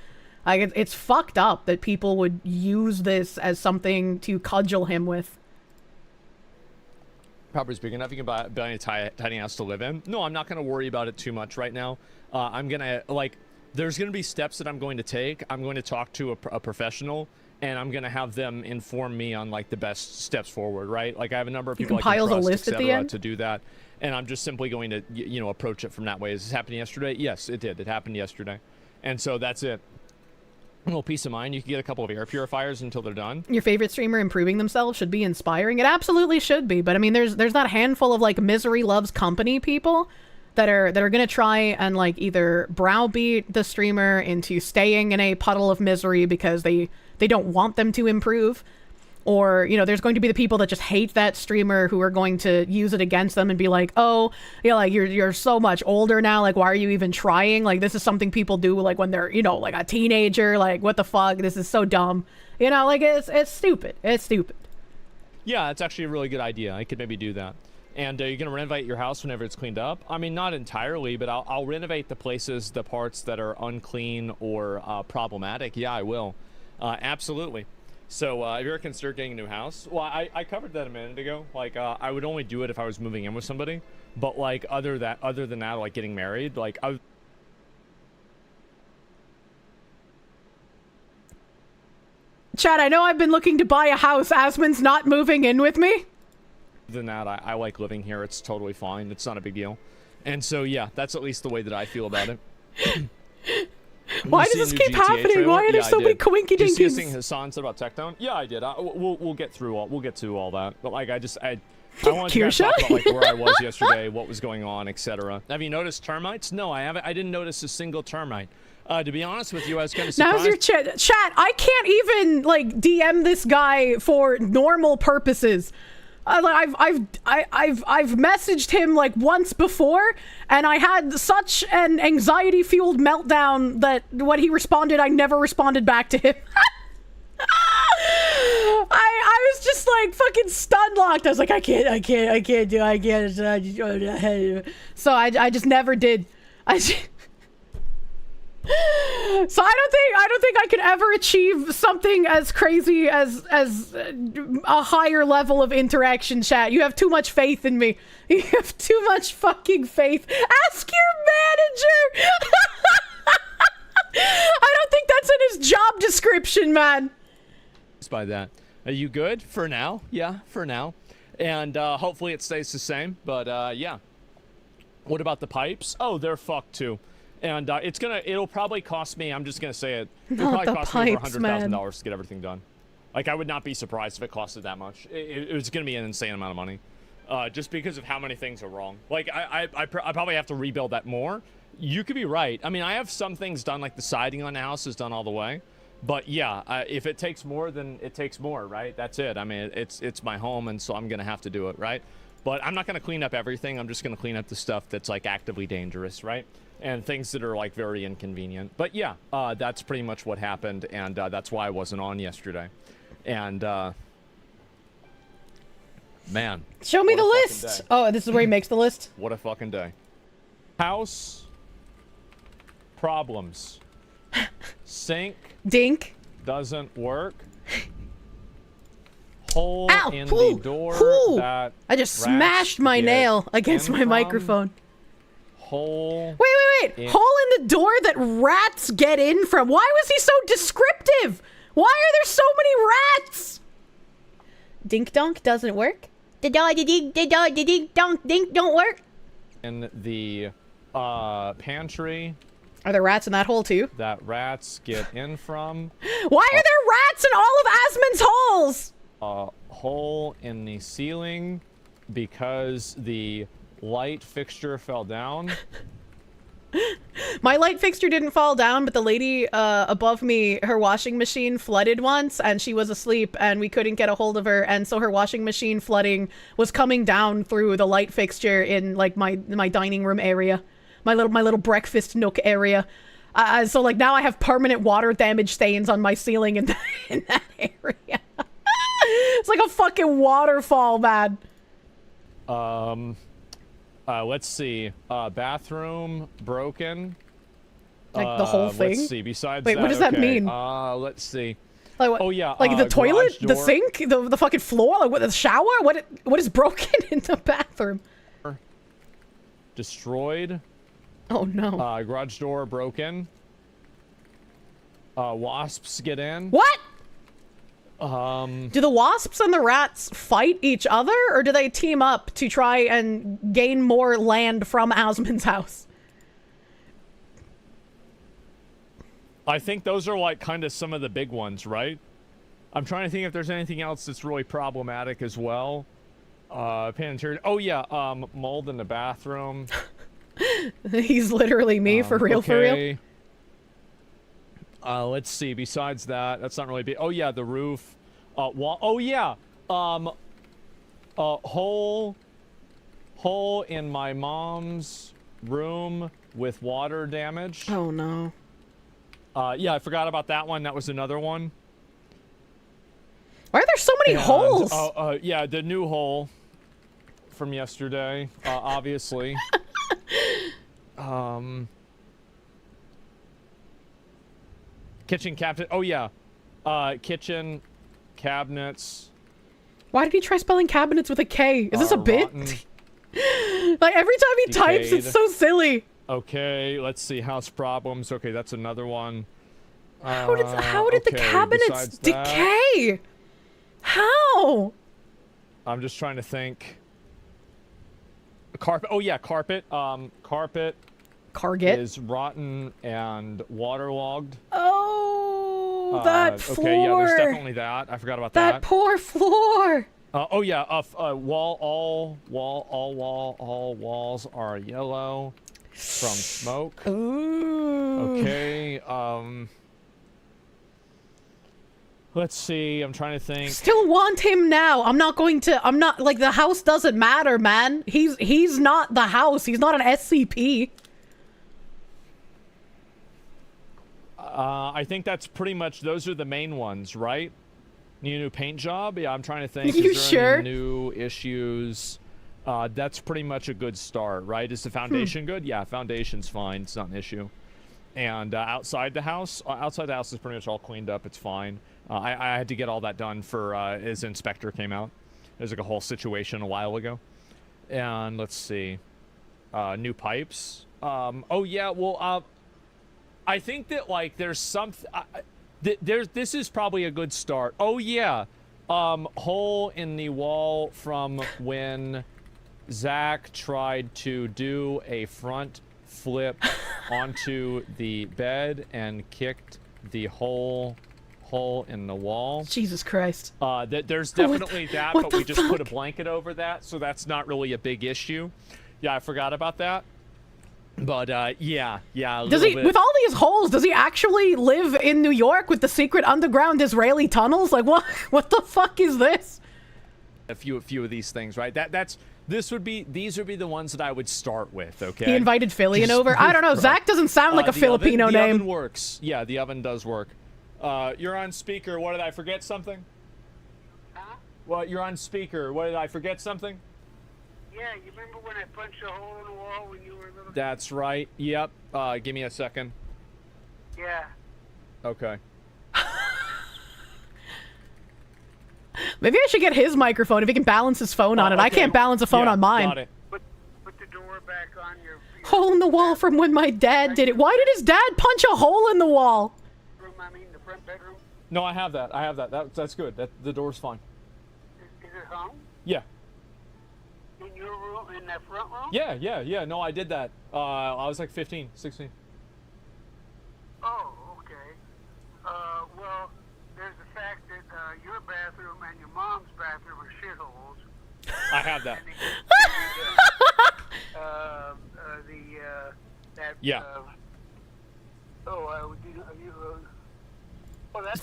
Speaker 1: Like, it's fucked up that people would use this as something to cudgel him with.
Speaker 12: Property's big enough, you can buy a tiny house to live in. No, I'm not going to worry about it too much right now. I'm going to, like, there's going to be steps that I'm going to take. I'm going to talk to a professional, and I'm going to have them inform me on, like, the best steps forward, right? Like, I have a number of people I can trust,
Speaker 1: a list at the end
Speaker 12: to do that, and I'm just simply going to, you know, approach it from that way. Is this happening yesterday? Yes, it did. It happened yesterday. And so that's it. A little peace of mind. You can get a couple of air purifiers until they're done.
Speaker 1: Your favorite streamer improving themselves should be inspiring. It absolutely should be. But I mean, there's that handful of like misery loves company people that are gonna try and like either browbeat the streamer into staying in a puddle of misery because they don't want them to improve. Or, you know, there's going to be the people that just hate that streamer who are going to use it against them and be like, oh, yeah, like, you're so much older now, like, why are you even trying? Like, this is something people do, like, when they're, you know, like, a teenager, like, what the fuck? This is so dumb. You know, like, it's stupid. It's stupid.
Speaker 12: Yeah, it's actually a really good idea. I could maybe do that. And you're going to renovate your house whenever it's cleaned up? I mean, not entirely, but I'll renovate the places, the parts that are unclean or problematic. Yeah, I will. Absolutely. So, if you're considering getting a new house, well, I covered that a minute ago. Like, I would only do it if I was moving in with somebody. But, like, other than that, like, getting married, like,
Speaker 1: Chad, I know I've been looking to buy a house. Asmon's not moving in with me.
Speaker 12: Other than that, I like living here. It's totally fine. It's not a big deal. And so, yeah, that's at least the way that I feel about it.
Speaker 1: Why does this keep happening? Trailer? Why are there so many coinky dinkies?
Speaker 12: Did you see Hassan said about Tectone? Yeah, I did. We'll get through all that. But like, I wanted to talk about like where I was yesterday, what was going on, etc. Have you noticed termites? No, I haven't. I didn't notice a single termite. To be honest with you, I was kind of surprised.
Speaker 1: Now's your chat. I can't even like DM this guy for normal purposes. I've messaged him like once before, and I had such an anxiety-fueled meltdown that when he responded, I never responded back to him. I was just like fucking stun locked. I was like, I can't. So I just never did. So I don't think I could ever achieve something as crazy as a higher level of interaction, chat. You have too much faith in me. You have too much fucking faith. Ask your manager. I don't think that's in his job description, man.
Speaker 12: By that, are you good for now? Yeah, for now, and hopefully it stays the same. But yeah. What about the pipes? Oh, they're fucked too. And it'll probably cost me, I'm just gonna say it, it'll probably cost me over $100,000 to get everything done. Like, I would not be surprised if it costed that much. It was gonna be an insane amount of money. Just because of how many things are wrong. Like, I probably have to rebuild that more. You could be right. I mean, I have some things done, like the siding on the house is done all the way. But yeah, if it takes more, then it takes more, right? That's it. I mean, it's my home, and so I'm gonna have to do it, right? But I'm not gonna clean up everything. I'm just gonna clean up the stuff that's like actively dangerous, right? And things that are like very inconvenient. But yeah, that's pretty much what happened, and that's why I wasn't on yesterday. And man,
Speaker 1: show me the list. Oh, this is where he makes the list.
Speaker 12: What a fucking day. House problems. Sink
Speaker 1: dink
Speaker 12: doesn't work. Hole
Speaker 1: Ow,
Speaker 12: in the door that
Speaker 1: I just smashed my nail against my microphone.
Speaker 12: Hole.
Speaker 1: Wait. Hole in the door that rats get in from. Why was he so descriptive? Why are there so many rats? Dink donk doesn't work. The dink donk don't work.
Speaker 12: In the pantry.
Speaker 1: Are there rats in that hole too?
Speaker 12: That rats get in from.
Speaker 1: Why are there rats in all of Asmon's holes?
Speaker 12: A hole in the ceiling because the light fixture fell down.
Speaker 1: My light fixture didn't fall down, but the lady above me, her washing machine flooded once, and she was asleep, and we couldn't get a hold of her, and so her washing machine flooding was coming down through the light fixture in like my dining room area, my little breakfast nook area. So like now I have permanent water damage stains on my ceiling in that area. It's like a fucking waterfall, man.
Speaker 12: Let's see. Bathroom broken.
Speaker 1: Like the whole thing?
Speaker 12: Let's see. Besides
Speaker 1: Wait,
Speaker 12: that,
Speaker 1: what does that
Speaker 12: okay,
Speaker 1: mean?
Speaker 12: Let's see.
Speaker 1: Like what?
Speaker 12: Oh yeah.
Speaker 1: Like the toilet, the
Speaker 12: door.
Speaker 1: sink, the fucking floor, like what? The shower? What is broken in the bathroom?
Speaker 12: Destroyed.
Speaker 1: Oh no.
Speaker 12: Garage door broken. Wasps get in.
Speaker 1: What?
Speaker 12: Do
Speaker 1: the wasps and the rats fight each other, or do they team up to try and gain more land from Asmon's house?
Speaker 12: I think those are like kind of some of the big ones, right? I'm trying to think if there's anything else that's really problematic as well. Oh yeah, mold in the bathroom.
Speaker 1: He's literally me, for real, for real.
Speaker 12: Let's see. Besides that, that's not really big. Oh yeah, the roof. Wall. Oh yeah. Hole in my mom's room with water damage.
Speaker 1: Oh no.
Speaker 12: Yeah, I forgot about that one. That was another one.
Speaker 1: Why are there so many holes?
Speaker 12: Yeah, the new hole from yesterday, obviously. Kitchen cabinet. Oh yeah, kitchen cabinets.
Speaker 1: Why did he try spelling cabinets with a K? Is this a bit? Like every time he types, it's so silly.
Speaker 12: Okay, let's see. House problems. Okay, that's another one.
Speaker 1: How did the cabinets decay? How?
Speaker 12: I'm just trying to think. Carpet. Oh yeah, carpet. Carpet.
Speaker 1: Carget
Speaker 12: is rotten and waterlogged.
Speaker 1: Oh, that floor.
Speaker 12: Okay, yeah, there's definitely that. I forgot about that.
Speaker 1: That poor floor.
Speaker 12: Oh yeah, all walls are yellow from smoke.
Speaker 1: Ooh.
Speaker 12: Okay. Let's see. I'm trying to think.
Speaker 1: Still want him now. I'm not like, the house doesn't matter, man. He's not the house. He's not an SCP.
Speaker 12: I think that's pretty much, those are the main ones, right? Need a new paint job? Yeah, I'm trying to think.
Speaker 1: You
Speaker 12: is there
Speaker 1: sure?
Speaker 12: any new issues? That's pretty much a good start, right? Is the foundation good? Yeah, foundation's fine. It's not an issue. And outside the house is pretty much all cleaned up. It's fine. I had to get all that done for his inspector came out. There's like a whole situation a while ago. And let's see. New pipes. Oh yeah, well, I think that like there's something. This is probably a good start. Oh yeah, hole in the wall from when Zach tried to do a front flip onto the bed and kicked the hole in the wall.
Speaker 1: Jesus Christ.
Speaker 12: There's definitely that, but we just put a blanket over that, so that's not really a big issue. Yeah, I forgot about that. But yeah,
Speaker 1: does he, with all these holes, does he actually live in New York with the secret underground Israeli tunnels? Like what the fuck is this?
Speaker 12: A few of these things, right? These would be the ones that I would start with, okay?
Speaker 1: He invited Fillion over. I don't know. Zach doesn't sound like a Filipino name.
Speaker 12: The oven works. Yeah, the oven does work. You're on speaker. What, did I forget something?
Speaker 13: Huh?
Speaker 12: Well, you're on speaker. What, did I forget something?
Speaker 13: Yeah, you remember when I punched a hole in the wall when you were a little...
Speaker 12: That's right. Yep. Give me a second.
Speaker 13: Yeah.
Speaker 12: Okay.
Speaker 1: Maybe I should get his microphone if he can balance his phone on it.
Speaker 12: Okay.
Speaker 1: I can't balance a phone on mine.
Speaker 12: Got it.
Speaker 13: Put the door back on your...
Speaker 1: Hole in the wall from when my dad did it. Why did his dad punch a hole in the wall?
Speaker 13: The front bedroom?
Speaker 12: No, I have that. That's good. The door's fine.
Speaker 13: Is it hung?
Speaker 12: Yeah.
Speaker 13: In your room, in that front room?
Speaker 12: Yeah. No, I did that. I was like 15, 16.
Speaker 13: Oh, okay. Well, there's the fact that your bathroom and your mom's bathroom are shitholes.
Speaker 12: I have that. Yeah.
Speaker 1: Is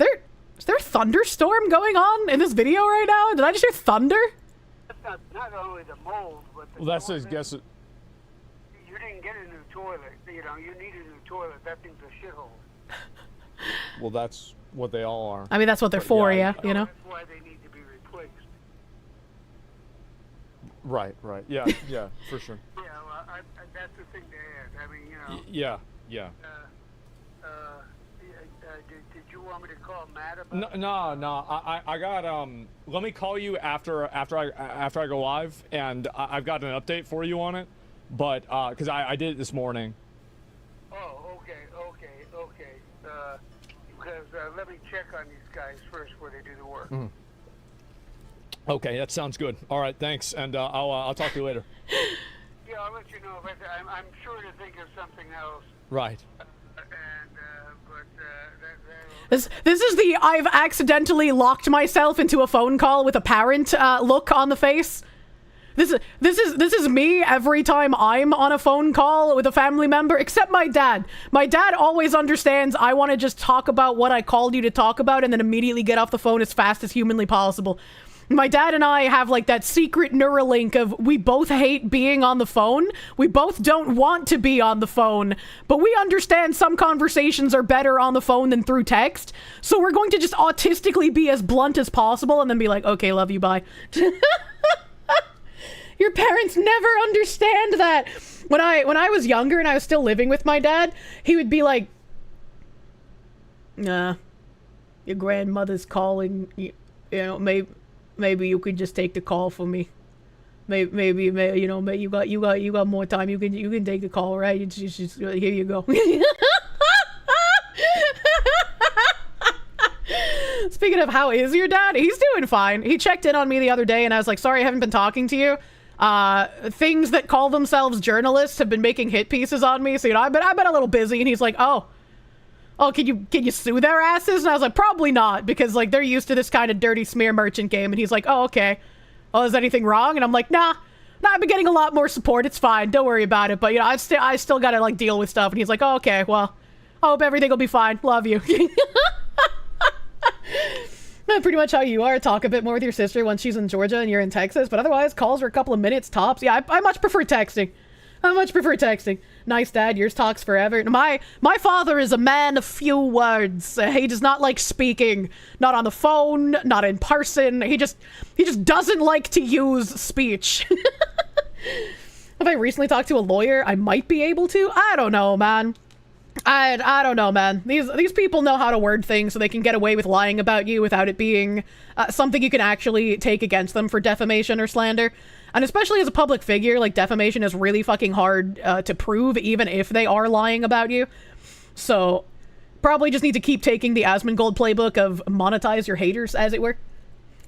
Speaker 1: there a thunderstorm going on in this video right now? Did I just hear thunder?
Speaker 13: That's not only the mold, but the
Speaker 12: Well, that's I guess it.
Speaker 13: You didn't get a new toilet. You know, you need a new toilet. That thing's a shithole.
Speaker 12: Well, that's what they all are.
Speaker 1: I mean, that's what they're for, yeah, you know?
Speaker 13: That's why they need to be replaced.
Speaker 12: Right. Yeah, for sure.
Speaker 13: Yeah, well, that's the thing to add. I mean, you know.
Speaker 12: Yeah.
Speaker 13: you want me to call Matt about?
Speaker 12: No. I got Let me call you after I go live, and I've got an update for you on it. But because I did it this morning.
Speaker 13: Oh, okay. Because let me check on these guys first before they do the work.
Speaker 12: Mm. Okay, that sounds good. All right, thanks, and I'll talk to you later.
Speaker 13: Yeah, I'll let you know. If I'm sure to think of something else.
Speaker 12: Right.
Speaker 1: This is the I've accidentally locked myself into a phone call with a parent look on the face. This is me every time I'm on a phone call with a family member, except my dad. My dad always understands I want to just talk about what I called you to talk about and then immediately get off the phone as fast as humanly possible. My dad and I have like that secret Neuralink of we both hate being on the phone. We both don't want to be on the phone, but we understand some conversations are better on the phone than through text. So we're going to just autistically be as blunt as possible and then be like, okay, love you, bye. Your parents never understand that. When I was younger and I was still living with my dad, he would be like, nah, your grandmother's calling, you know, maybe you could just take the call for me. Maybe you know, maybe you got more time. You can take the call, right? It's just here you go. Speaking of how is your dad? He's doing fine. He checked in on me the other day and I was like, sorry I haven't been talking to you. Things that call themselves journalists have been making hit pieces on me, so you know, I've been a little busy. And he's like, oh, can you sue their asses? And I was like, probably not, because like they're used to this kind of dirty smear merchant game. And he's like, oh, okay. Oh, is anything wrong? And I'm like, nah, I've been getting a lot more support. It's fine. Don't worry about it. But you know, I still gotta like deal with stuff. And he's like, oh, okay, well, I hope everything will be fine. Love you. Pretty much how you are. Talk a bit more with your sister once she's in Georgia and you're in Texas, but otherwise calls are a couple of minutes tops. Yeah, I much prefer texting. Nice dad, yours talks forever. My father is a man of few words. He does not like speaking. Not on the phone, not in person. He just doesn't like to use speech. If I recently talked to a lawyer, I might be able to. I don't know, man. I don't know, man. These people know how to word things so they can get away with lying about you without it being something you can actually take against them for defamation or slander. And especially as a public figure, like, defamation is really fucking hard to prove, even if they are lying about you. So, probably just need to keep taking the Asmongold playbook of monetize your haters, as it were.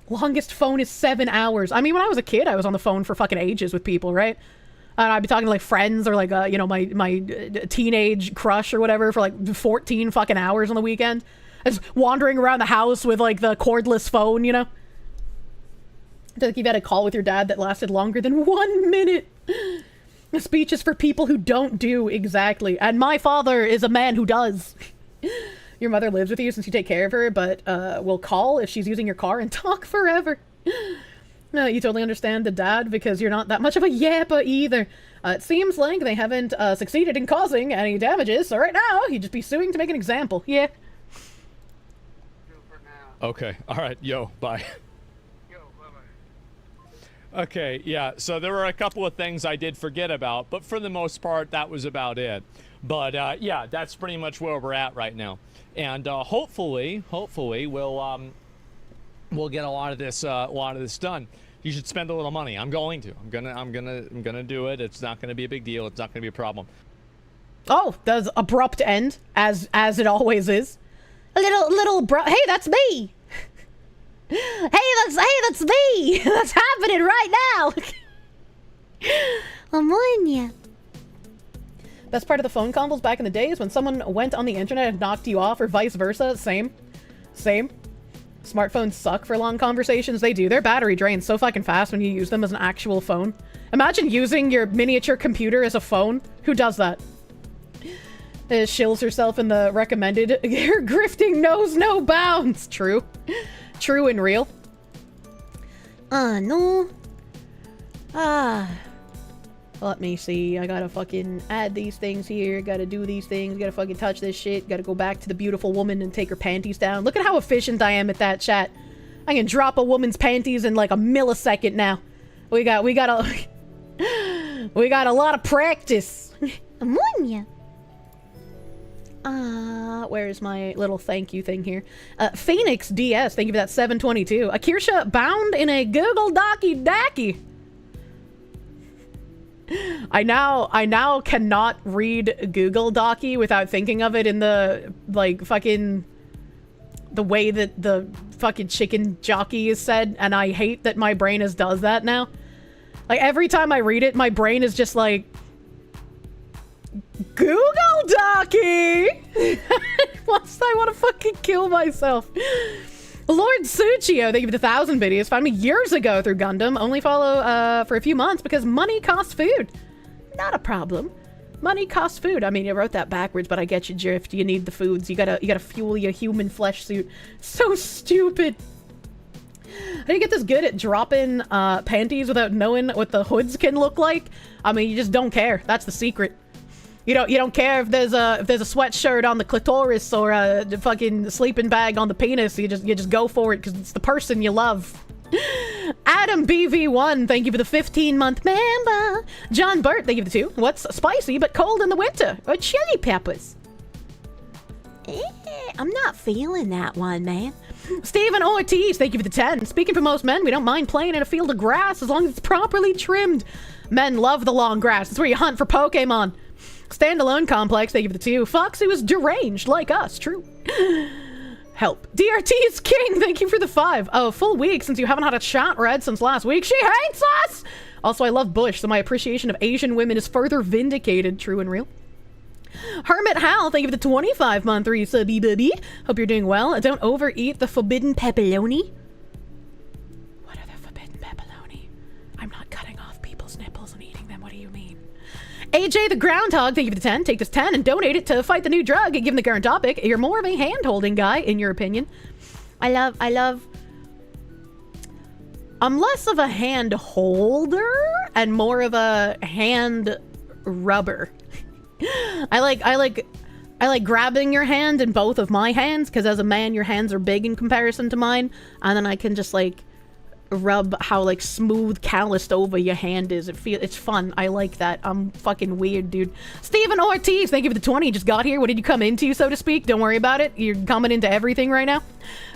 Speaker 1: Longest phone is 7 hours. I mean, when I was a kid, I was on the phone for fucking ages with people, right? And I'd be talking to, like, friends or, like, you know, my teenage crush or whatever for, like, 14 fucking hours on the weekend. Just wandering around the house with, like, the cordless phone, you know? I feel like you've had a call with your dad that lasted longer than 1 minute. The speech is for people who don't do exactly. And my father is a man who does. Your mother lives with you since you take care of her, but will call if she's using your car and talk forever. You totally understand the dad because you're not that much of a yapper either. It seems like they haven't succeeded in causing any damages, so right now you'd just be suing to make an example. Yeah.
Speaker 12: Okay. All right. Yo. Bye. Okay, yeah, so there were a couple of things I did forget about, but for the most part, that was about it. But, yeah, that's pretty much where we're at right now. And, hopefully, we'll get a lot of this done. You should spend a little money. I'm going to. I'm gonna do it. It's not gonna be a big deal. It's not gonna be a problem.
Speaker 1: Oh, does abrupt end, as it always is. A little abrupt. Hey, that's me! Hey, that's me! That's happening right now! I'm on ya. Best part of the phone combos back in the days when someone went on the internet and knocked you off, or vice versa. Same. Smartphones suck for long conversations. They do. Their battery drains so fucking fast when you use them as an actual phone. Imagine using your miniature computer as a phone. Who does that? Shills herself in the recommended. Your grifting knows no bounds. True and real. No. Let me see. I gotta fucking add these things here. Gotta do these things. Gotta fucking touch this shit. Gotta go back to the beautiful woman and take her panties down. Look at how efficient I am at that, chat. I can drop a woman's panties in like a millisecond now. We got a lot of practice. I'm on ya. Where's my little thank you thing here? Phoenix DS, thank you for that 722. A Kirsche bound in a Google Docky Dacky. I now cannot read Google Docky without thinking of it in the, like, fucking... the way that the fucking chicken jockey is said, and I hate that my brain does that now. Like, every time I read it, my brain is just like... Google Docky! I want to fucking kill myself. Lord Suchio, thank you for the 1,000 videos. Found me years ago through Gundam. Only follow for a few months because money costs food. Not a problem. Money costs food. I mean, you wrote that backwards, but I get your drift. You need the foods. You gotta fuel your human flesh suit. So stupid. How do you get this good at dropping panties without knowing what the hoods can look like? I mean, you just don't care. That's the secret. You don't care if there's a sweatshirt on the clitoris or a fucking sleeping bag on the penis. You just go for it because it's the person you love. Adam BV1, thank you for the 15-month member. John Burt, thank you for the 2. What's spicy but cold in the winter? Or chili peppers? I'm not feeling that one, man. Stephen Ortiz, thank you for the 10. Speaking for most men, we don't mind playing in a field of grass as long as it's properly trimmed. Men love the long grass. It's where you hunt for Pokemon. Standalone Complex, thank you for the 2. Foxy was deranged like us, true. Help. DRT is king, thank you for the 5. Oh, full week since you haven't had a chat read since last week. She hates us! Also, I love Bush, so my appreciation of Asian women is further vindicated, true and real. Hermit Hal, thank you for the 25-month resub, baby. Hope you're doing well. Don't overeat the forbidden pepperoni. What are the forbidden pepperoni? I'm not cutting off people's nipples and eating them. What do you mean? AJ the Groundhog, thank you for the 10. Take this 10 and donate it to fight the new drug. Given the current topic, you're more of a hand-holding guy, in your opinion. I love... I'm less of a hand holder and more of a hand rubber. I like grabbing your hand in both of my hands, because as a man, your hands are big in comparison to mine, and then I can just like rub how like smooth calloused over your hand is. It's fun. I like that. I'm fucking weird, dude. Stephen Ortiz, thank you for the 20. Just got here. What did you come into, so to speak? Don't worry about it. You're coming into everything right now.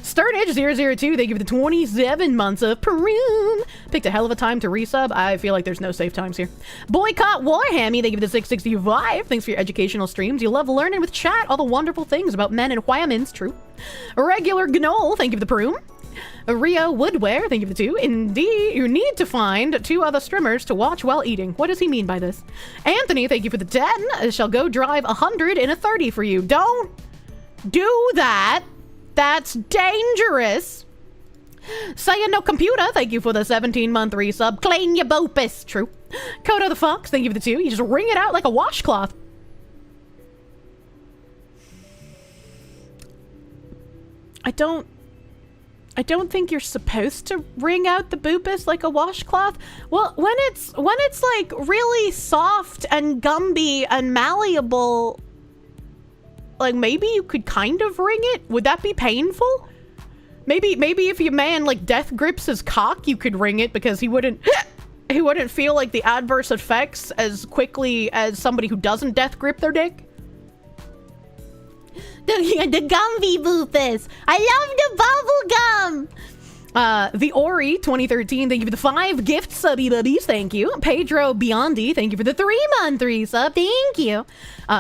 Speaker 1: Sternedge002, thank you for the 27 months of Perun. Picked a hell of a time to resub. I feel like there's no safe times here. Boycott Warhammy, thank you for the 665. Thanks for your educational streams. You love learning with chat all the wonderful things about men and whamins, true. Regular Gnoll, thank you for the Perun. Rio Woodware, thank you for the 2. Indeed, you need to find 2 other streamers to watch while eating. What does he mean by this? Anthony, thank you for the 10. Shall go drive 100 in a 30 for you. Don't do that. That's dangerous. Saying no computer, thank you for the 17-month resub. Clean your bopus, true. Kodo the Fox, thank you for the 2. You just wring it out like a washcloth. I don't think you're supposed to wring out the boopus like a washcloth. Well, when it's like really soft and gumby and malleable, like maybe you could kind of wring it. Would that be painful? Maybe if your man like death grips his cock, you could wring it because he wouldn't feel like the adverse effects as quickly as somebody who doesn't death grip their dick. The Gumby boopus. I love the bubble gum. The Ori 2013, thank you for the 5 gift subby bubbies, thank you. Pedro Biondi, thank you for the 3-month resub, thank you.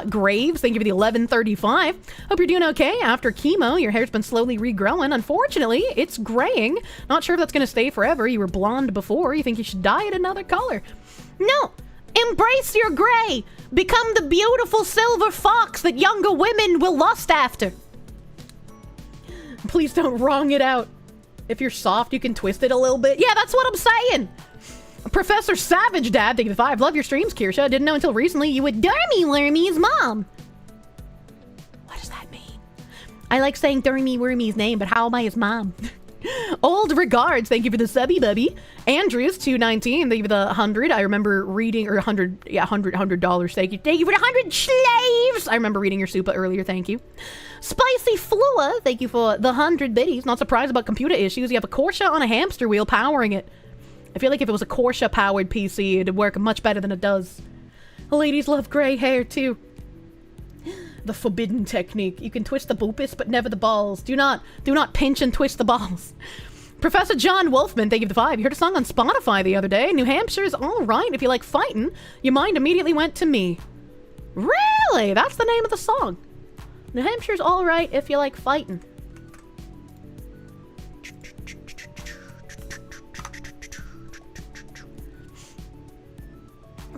Speaker 1: Graves, thank you for the 1135. Hope you're doing okay. After chemo, your hair's been slowly regrowing. Unfortunately, it's graying. Not sure if that's gonna stay forever. You were blonde before. You think you should dye it another color. No. Embrace your gray. Become the beautiful silver fox that younger women will lust after. Please don't wrong it out. If you're soft, you can twist it a little bit. Yeah, that's what I'm saying. Professor Savage Dad, thank you for the 5. Love your streams, Kirsche. Didn't know until recently you would Dermy Wormy's mom. What does that mean? I like saying Dermy Wormy's name, but how am I his mom? Old regards, thank you for the subby bubby. Andrews 219, thank you for the 100. I remember reading, or 100, yeah, $100. Thank you for the 100 slaves. I remember reading your super earlier. Thank you. Spicy Flua, thank you for the 100 biddies. Not surprised about computer issues. You have a Kirsche on a hamster wheel powering it. I feel like if it was a Kirsche powered PC, it'd work much better than it does. Ladies love gray hair too. the forbidden technique. You can twist the boopus, but never the balls. Do not pinch and twist the balls. Professor John Wolfman, thank you for the 5. You heard a song on Spotify the other day. New Hampshire's all right if you like fighting. Your mind immediately went to me. Really? That's the name of the song. New Hampshire's all right if you like fighting.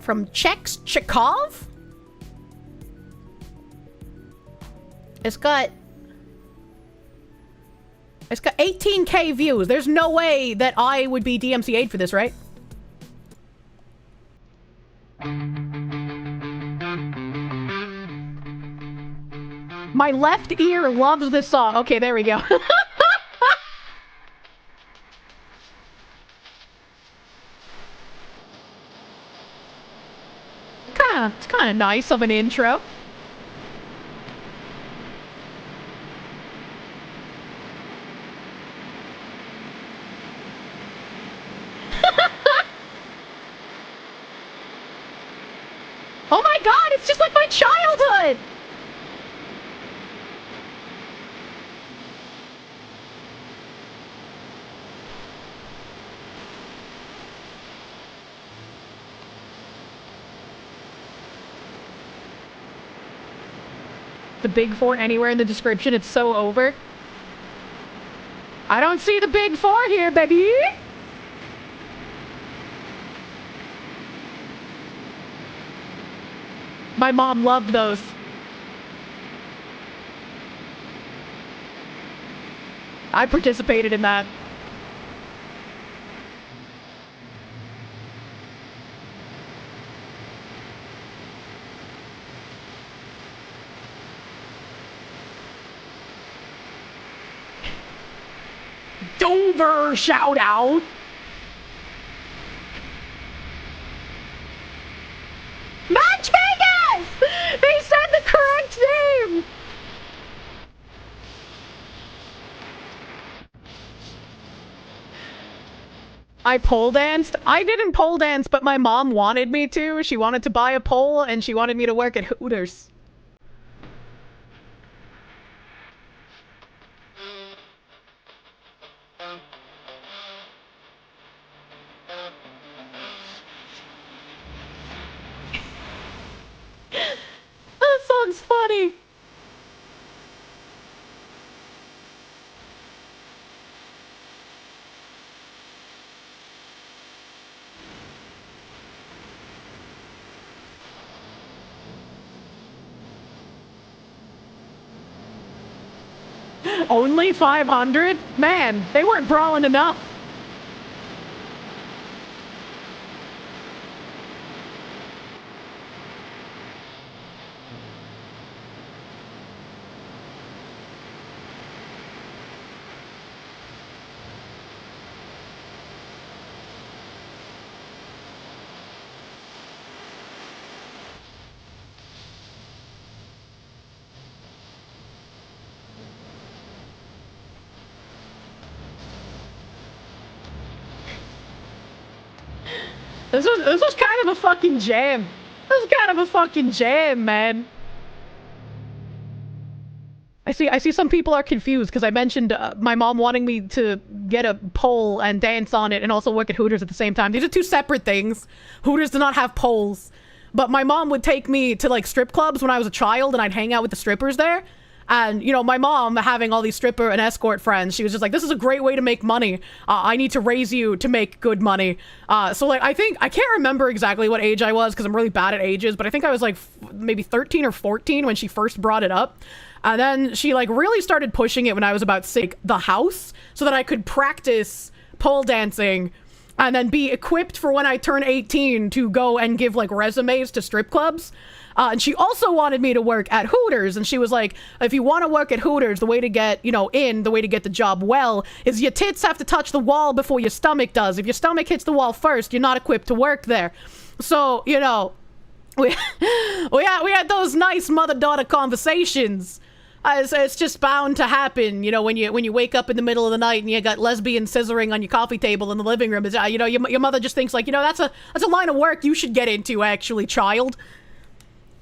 Speaker 1: From Cheks Chekov? It's got 18K views. There's no way that I would be DMCA'd for this, right? My left ear loves this song. Okay, there we go. It's kind of nice of an intro. Oh my god, it's just like my childhood! The big 4 anywhere in the description, it's so over. I don't see the big 4 here, baby! My mom loved those. I participated in that. Dover shout out. Match Vegas! They said the correct name! I pole danced? I didn't pole dance, but my mom wanted me to. She wanted to buy a pole, and she wanted me to work at Hooters. That song's funny. Only 500? Man, they weren't brawling enough. This was kind of a fucking jam. This was kind of a fucking jam, man. I see some people are confused because I mentioned my mom wanting me to get a pole and dance on it and also work at Hooters at the same time. These are two separate things. Hooters do not have poles. But my mom would take me to like strip clubs when I was a child and I'd hang out with the strippers there. And, you know, my mom, having all these stripper and escort friends, she was just like, this is a great way to make money. I need to raise you to make good money. So, like, I can't remember exactly what age I was because I'm really bad at ages, but I think I was, like, maybe 13 or 14 when she first brought it up. And then she, like, really started pushing it when I was about 6, the house, so that I could practice pole dancing and then be equipped for when I turn 18 to go and give, like, resumes to strip clubs. And she also wanted me to work at Hooters. And she was like, if you want to work at Hooters, the way to get, you know, the way to get the job well is your tits have to touch the wall before your stomach does. If your stomach hits the wall first, you're not equipped to work there. So, you know, we had those nice mother-daughter conversations. It's just bound to happen, you know, when you wake up in the middle of the night and you got lesbian scissoring on your coffee table in the living room. You know, your mother just thinks like, you know, that's a line of work you should get into, actually, child.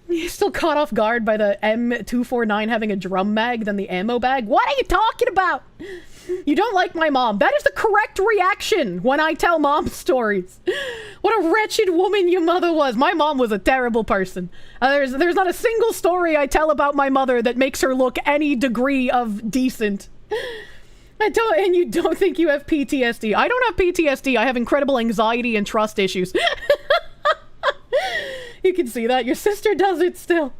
Speaker 1: You're still caught off guard by the M249 having a drum mag than the ammo bag? What are you talking about? You don't like my mom. That is the correct reaction when I tell mom stories. What a wretched woman your mother was. My mom was a terrible person. There's not a single story I tell about my mother that makes her look any degree of decent. And you don't think you have PTSD. I don't have PTSD. I have incredible anxiety and trust issues. You can see that. Your sister does it still.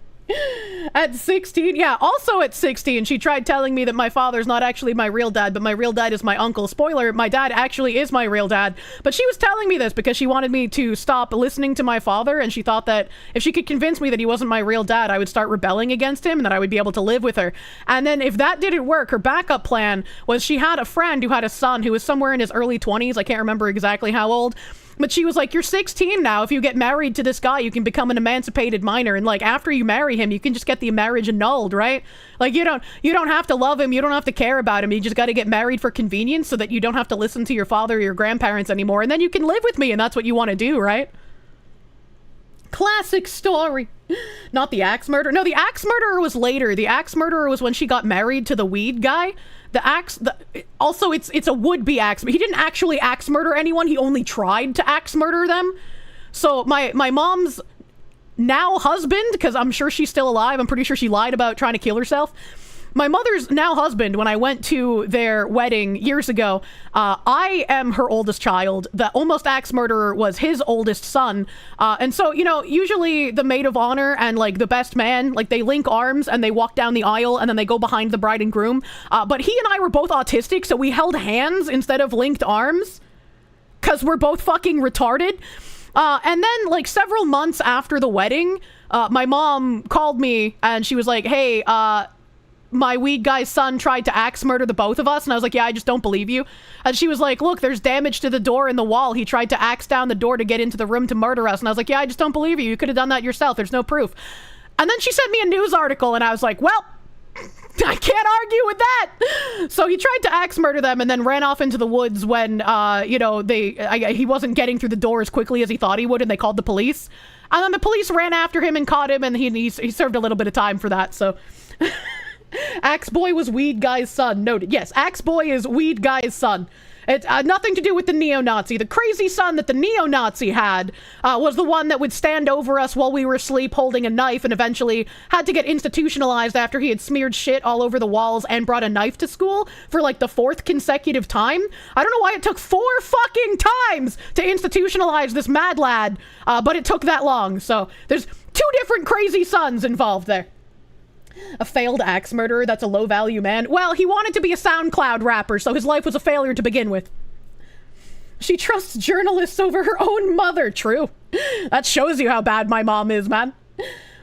Speaker 1: At 16, yeah, also at 16, she tried telling me that my father's not actually my real dad, but my real dad is my uncle. Spoiler, my dad actually is my real dad. But she was telling me this because she wanted me to stop listening to my father, and she thought that if she could convince me that he wasn't my real dad, I would start rebelling against him and that I would be able to live with her. And then if that didn't work, her backup plan was she had a friend who had a son who was somewhere in his early 20s. I can't remember exactly how old. But she was like, you're 16 now. If you get married to this guy, you can become an emancipated minor. And like, after you marry him, you can just get the marriage annulled, right? Like, you don't have to love him. You don't have to care about him. You just got to get married for convenience so that you don't have to listen to your father or your grandparents anymore. And then you can live with me. And that's what you want to do, right? Classic story. Not the axe murder. No, the axe murderer was later. The axe murderer was when she got married to the weed guy. Also, it's a would-be axe. He didn't actually axe murder anyone. He only tried to axe murder them. So my mom's now husband, because I'm sure she's still alive. I'm pretty sure she lied about trying to kill herself. My mother's now husband, when I went to their wedding years ago, I am her oldest child. The almost axe murderer was his oldest son. And so, you know, usually the maid of honor and like the best man, like they link arms and they walk down the aisle and then they go behind the bride and groom. But he and I were both autistic, so we held hands instead of linked arms because we're both fucking retarded. And then like several months after the wedding, my mom called me and she was like, hey, my weed guy's son tried to axe murder the both of us. And I was like, yeah, I just don't believe you. And she was like, look, there's damage to the door in the wall. He tried to axe down the door to get into the room to murder us. And I was like, yeah, I just don't believe you. You could have done that yourself. There's no proof. And then she sent me a news article and I was like, well, I can't argue with that. So he tried to axe murder them and then ran off into the woods when, you know, he wasn't getting through the door as quickly as he thought he would, and they called the police. And then the police ran after him and caught him, and he served a little bit of time for that, so... Axe Boy was Weed Guy's son. Noted. Yes, Axe Boy is Weed Guy's son. It's nothing to do with the neo-Nazi. The crazy son that the neo-Nazi had was the one that would stand over us while we were asleep holding a knife and eventually had to get institutionalized after he had smeared shit all over the walls and brought a knife to school for like the 4th consecutive time. I don't know why it took 4 fucking times to institutionalize this mad lad, but it took that long. So there's 2 different crazy sons involved there. A failed axe murderer, that's a low-value man. Well, he wanted to be a SoundCloud rapper, so his life was a failure to begin with. She trusts journalists over her own mother. True. That shows you how bad my mom is, man.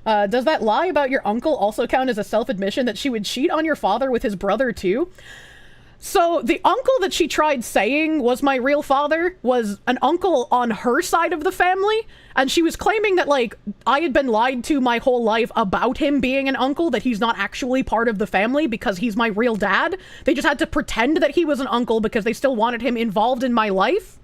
Speaker 1: Does that lie about your uncle also count as a self-admission that she would cheat on your father with his brother, too? So the uncle that she tried saying was my real father was an uncle on her side of the family. And she was claiming that, like, I had been lied to my whole life about him being an uncle, that he's not actually part of the family because he's my real dad. They just had to pretend that he was an uncle because they still wanted him involved in my life.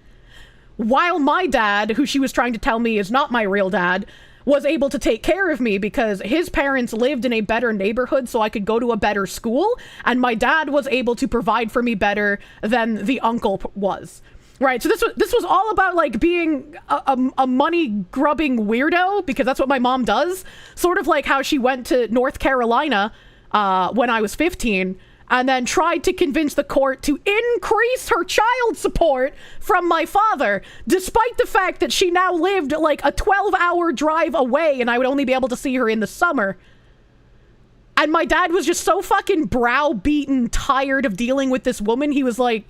Speaker 1: While my dad, who she was trying to tell me is not my real dad, was able to take care of me because his parents lived in a better neighborhood so I could go to a better school, and my dad was able to provide for me better than the uncle was. Right, so this was all about, like, being a money-grubbing weirdo, because that's what my mom does. Sort of like how she went to North Carolina when I was 15, and then tried to convince the court to increase her child support from my father, despite the fact that she now lived, like, a 12-hour drive away, and I would only be able to see her in the summer. And my dad was just so fucking browbeaten, tired of dealing with this woman, he was like,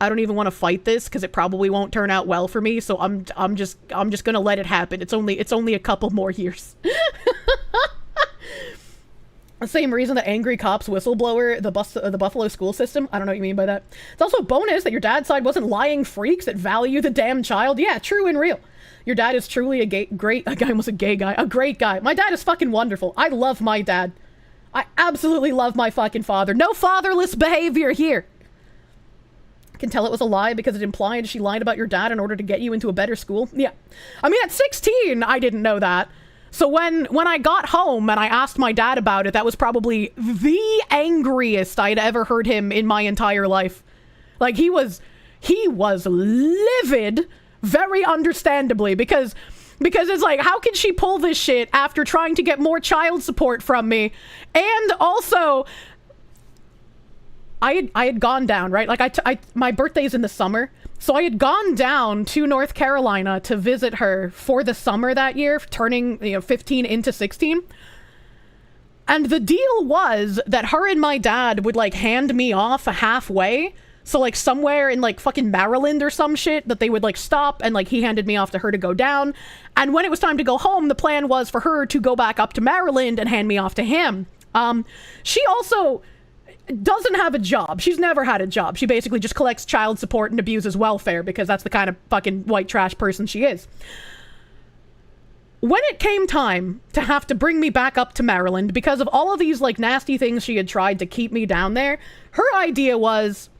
Speaker 1: I don't even want to fight this because it probably won't turn out well for me. So I'm just gonna let it happen. It's only a couple more years. The same reason that angry cops whistleblower the Buffalo school system. I don't know what you mean by that. It's also a bonus that your dad's side wasn't lying freaks that value the damn child. Yeah, true and real. Your dad is truly a great guy. My dad is fucking wonderful. I love my dad. I absolutely love my fucking father. No fatherless behavior here. Can tell it was a lie because it implied she lied about your dad in order to get you into a better school. Yeah. I mean, at 16, I didn't know that. So when I got home and I asked my dad about it, that was probably the angriest I'd ever heard him in my entire life. Like, he was livid, very understandably, because it's like, how can she pull this shit after trying to get more child support from me? And also, I had gone down, right? Like, my birthday's in the summer. So I had gone down to North Carolina to visit her for the summer that year, turning 15 into 16. And the deal was that her and my dad would like hand me off halfway. So like somewhere in like fucking Maryland or some shit, that they would like stop and like he handed me off to her to go down. And when it was time to go home, the plan was for her to go back up to Maryland and hand me off to him. She also doesn't have a job. She's never had a job. She basically just collects child support and abuses welfare because that's the kind of fucking white trash person she is. When it came time to have to bring me back up to Maryland because of all of these like nasty things she had tried to keep me down there, her idea was,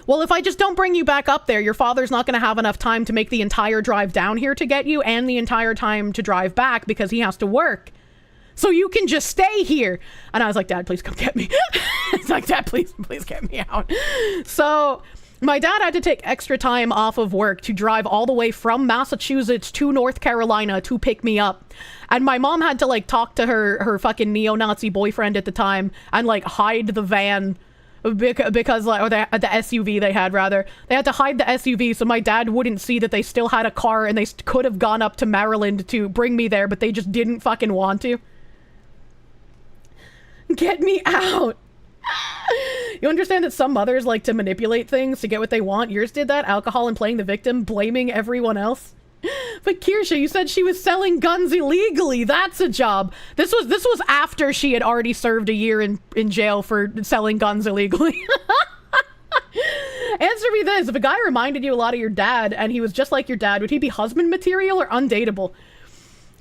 Speaker 1: well, if I just don't bring you back up there, your father's not going to have enough time to make the entire drive down here to get you and the entire time to drive back because he has to work. So you can just stay here. And I was like, Dad, please come get me. It's like, Dad, please get me out. So my dad had to take extra time off of work to drive all the way from Massachusetts to North Carolina to pick me up. And my mom had to like talk to her fucking neo-Nazi boyfriend at the time and like hide the van because like, or the SUV they had rather. They had to hide the SUV so my dad wouldn't see that they still had a car and they could have gone up to Maryland to bring me there, but they just didn't fucking want to. Get me out. You understand that some mothers like to manipulate things to get what they want? Yours did that. Alcohol and playing the victim, blaming everyone else. But Kirsche, you said she was selling guns illegally. That's a job. This was after she had already served a year in jail for selling guns illegally. Answer me this. If a guy reminded you a lot of your dad and he was just like your dad, would he be husband material or undateable?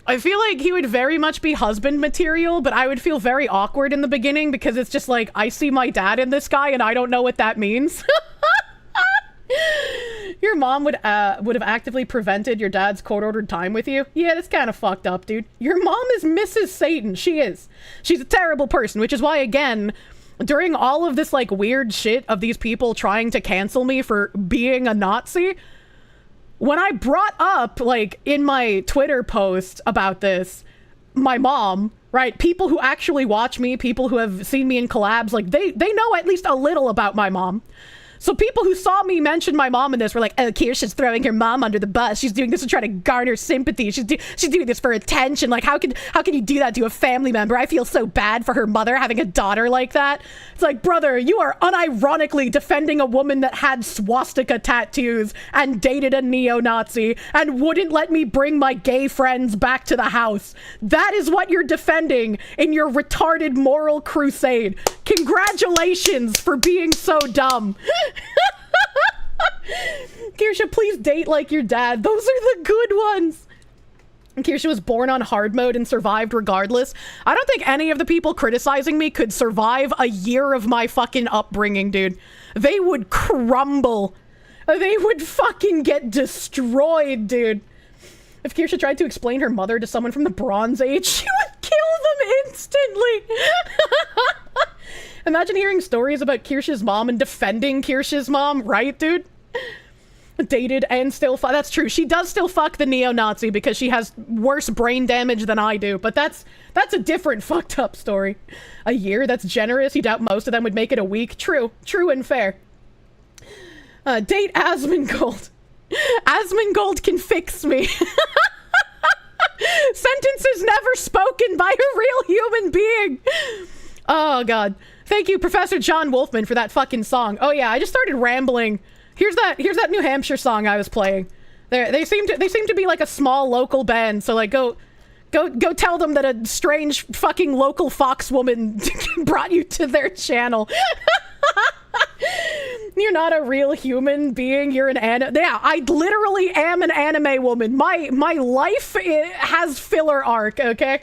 Speaker 1: I feel like he would very much be husband material, but I would feel very awkward in the beginning because it's just like, I see my dad in this guy and I don't know what that means. Your mom would have actively prevented your dad's court-ordered time with you? Yeah, that's kind of fucked up, dude. Your mom is Mrs. Satan. She is. She's a terrible person, which is why, again, during all of this, like, weird shit of these people trying to cancel me for being a Nazi, when I brought up, like, in my Twitter post about this, my mom, right, people who actually watch me, people who have seen me in collabs, like, they know at least a little about my mom. So people who saw me mention my mom in this were like, oh, Kirsche's throwing her mom under the bus. She's doing this to try to garner sympathy. She's doing this for attention. Like, how can you do that to a family member? I feel so bad for her mother having a daughter like that. It's like, brother, you are unironically defending a woman that had swastika tattoos and dated a neo-Nazi and wouldn't let me bring my gay friends back to the house. That is what you're defending in your retarded moral crusade. Congratulations for being so dumb. Kirsche, please date like your dad. Those are the good ones. Kirsche was born on hard mode and survived regardless. I don't think any of the people criticizing me could survive a year of my fucking upbringing, dude. They would crumble. They would fucking get destroyed, dude. If Kirsche tried to explain her mother to someone from the Bronze Age, she would kill them instantly. Imagine hearing stories about Kirsche's mom and defending Kirsche's mom, right, dude? Dated and still fuck. That's true. She does still fuck the neo-Nazi because she has worse brain damage than I do, but that's a different fucked up story. A year? That's generous. You doubt most of them would make it a week. True. True and fair. Date Asmongold. Asmongold can fix me. Sentences never spoken by a real human being. Oh, God. Thank you, Professor John Wolfman, for that fucking song. Oh, yeah, I just started rambling. Here's that New Hampshire song I was playing. They seem to be like a small local band, so like go tell them that a strange fucking local fox woman brought you to their channel. You're not a real human being. You're an anime. Yeah, I literally am an anime woman. My life has filler arc, okay?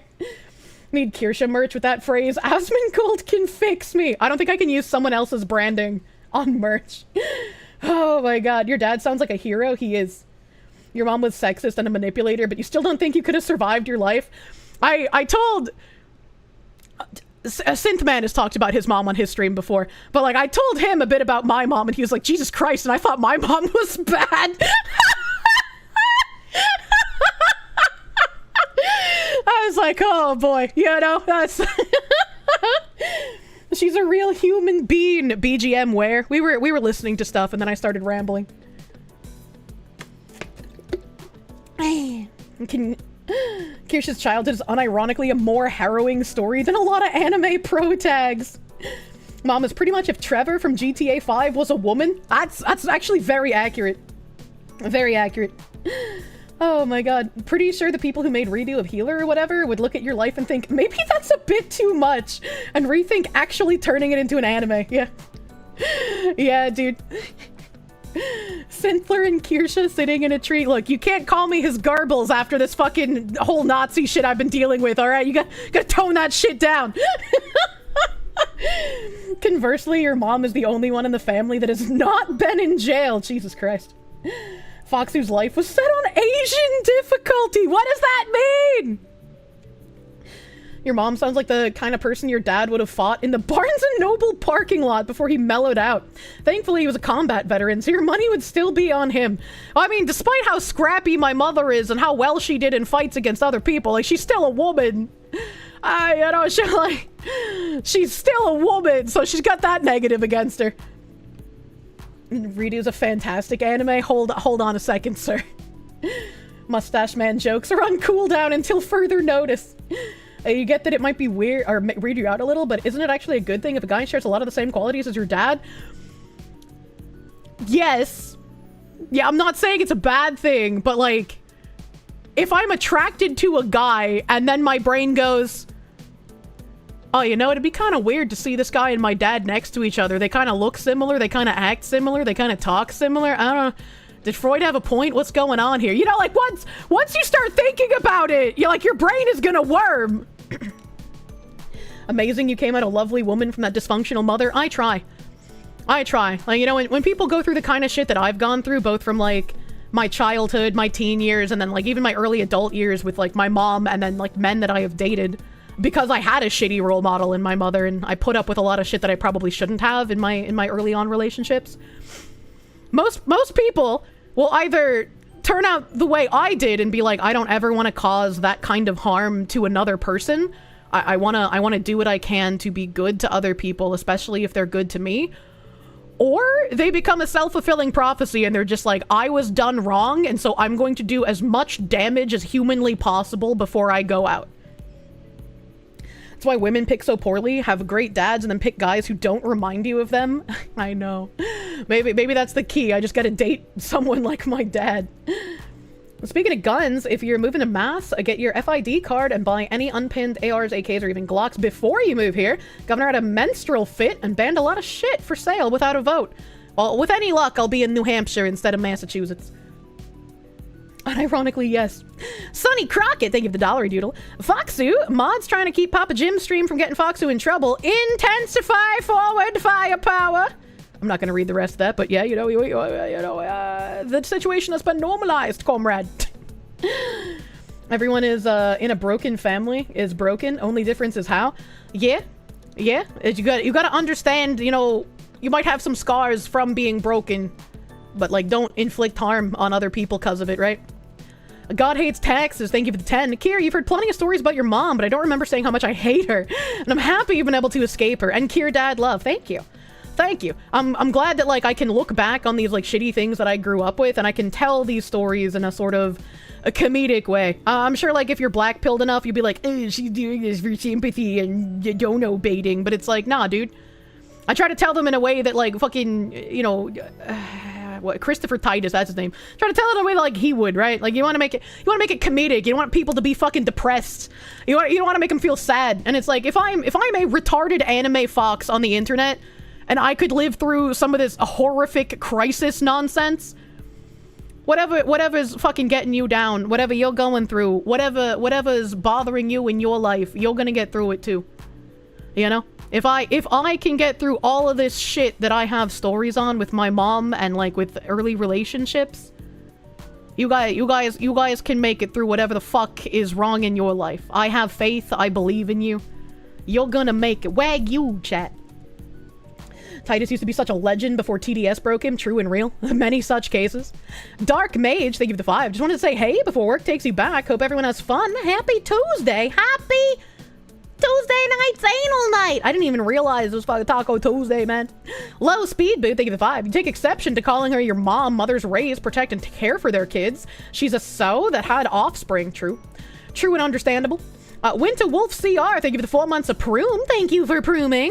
Speaker 1: Need Kirsche merch with that phrase. Asmongold can fix me. I don't think I can use someone else's branding on merch. Oh my God, your dad sounds like a hero. He is. your mom was sexist and a manipulator, but you still don't think you could have survived your life. I told... Synthman has talked about his mom on his stream before, but like I told him a bit about my mom and he was like, Jesus Christ, and I thought my mom was bad. I was like, oh boy, you know, that's... She's a real human being. BGM where? We were listening to stuff and then I started rambling. Kirsche's childhood is unironically a more harrowing story than a lot of anime pro tags. Mom is pretty much if Trevor from GTA 5 was a woman. That's actually very accurate. Very accurate. Oh my god. Pretty sure the people who made Redo of Healer or whatever would look at your life and think, maybe that's a bit too much, and rethink actually turning it into an anime. Yeah. Yeah, dude. Synthler and Kirsche sitting in a tree. Look, you can't call me his garbles after this fucking whole Nazi shit I've been dealing with, alright? You gotta tone that shit down. Conversely, your mom is the only one in the family that has not been in jail. Jesus Christ. Foxu's life was set on Asian difficulty. What does that mean? Your mom sounds like the kind of person your dad would have fought in the Barnes & Noble parking lot before he mellowed out. Thankfully, he was a combat veteran, so your money would still be on him. I mean, despite how scrappy my mother is and how well she did in fights against other people, like, she's still a woman. You know, she's still a woman, so she's got that negative against her. Redo's a fantastic anime. Hold on a second, sir. Mustache Man jokes are on cooldown until further notice. You get that it might be weird or weird you out a little, but isn't it actually a good thing if a guy shares a lot of the same qualities as your dad? Yes. Yeah, I'm not saying it's a bad thing, but like, if I'm attracted to a guy and then my brain goes, oh, you know, it'd be kind of weird to see this guy and my dad next to each other. They kind of look similar. They kind of act similar. They kind of talk similar. I don't know. Did Freud have a point? What's going on here? You know, like once you start thinking about it, you're like, your brain is gonna worm. Amazing you came out a lovely woman from that dysfunctional mother. I try. Like, you know, when people go through the kind of shit that I've gone through, both from like my childhood, my teen years, and then like even my early adult years with like my mom and then like men that I have dated, because I had a shitty role model in my mother and I put up with a lot of shit that I probably shouldn't have in my early on relationships. Most people will either turn out the way I did and be like, I don't ever want to cause that kind of harm to another person. I want to do what I can to be good to other people, especially if they're good to me. Or they become a self-fulfilling prophecy and they're just like, I was done wrong, and so I'm going to do as much damage as humanly possible before I go out. That's why women pick so poorly, have great dads, and then pick guys who don't remind you of them. I know. Maybe that's the key. I just gotta date someone like my dad. Speaking of guns, if you're moving to Mass, get your FID card and buy any unpinned ARs, AKs, or even Glocks before you move here. Governor had a menstrual fit and banned a lot of shit for sale without a vote. Well, with any luck, I'll be in New Hampshire instead of Massachusetts. Unironically, yes. Sonny Crockett, thank you for the $1 doodle. Foxu, mods trying to keep Papa Jim's stream from getting Foxu in trouble. Intensify forward firepower. I'm not going to read the rest of that, but yeah, the situation has been normalized, comrade. Everyone is in a broken family, is broken. Only difference is how. Yeah. You got to understand, you know, you might have some scars from being broken, but like, don't inflict harm on other people because of it, right? God hates taxes. Thank you for the 10. Kier, you've heard plenty of stories about your mom, but I don't remember saying how much I hate her. And I'm happy you've been able to escape her. And Kier, dad, love. Thank you. Thank you. I'm glad that, like, I can look back on these, like, shitty things that I grew up with, and I can tell these stories in a sort of a comedic way. I'm sure, like, if you're black-pilled enough, you'd be like, oh, she's doing this for sympathy and dono baiting. But it's like, nah, dude. I try to tell them in a way that, like, fucking, you know, what, Christopher Titus, that's his name. Try to tell it in a way that, like, he would, right? Like, you want to make it comedic. You don't want people to be fucking depressed. You don't want to make them feel sad. And it's like, if I'm a retarded anime fox on the internet, and I could live through some of this horrific crisis nonsense, whatever's fucking getting you down, whatever you're going through, whatever's bothering you in your life, you're gonna get through it too. You know? If I can get through all of this shit that I have stories on with my mom and like with early relationships, You guys can make it through whatever the fuck is wrong in your life. I have faith. I believe in you. You're gonna make it. Wag you, chat. Titus used to be such a legend before TDS broke him. True and real. Many such cases. Dark Mage, thank you for the 5. Just wanted to say hey before work takes you back. Hope everyone has fun. Happy Tuesday. Happy Tuesday night's anal night. I didn't even realize it was fucking Taco Tuesday, man. Low Speed Boot, thank you for the 5. You take exception to calling her your mom. Mothers raise, protect, and care for their kids. She's a sow that had offspring. True. True and understandable. Winter Wolf CR, thank you for the 4 months of Prune. Thank you for pruning.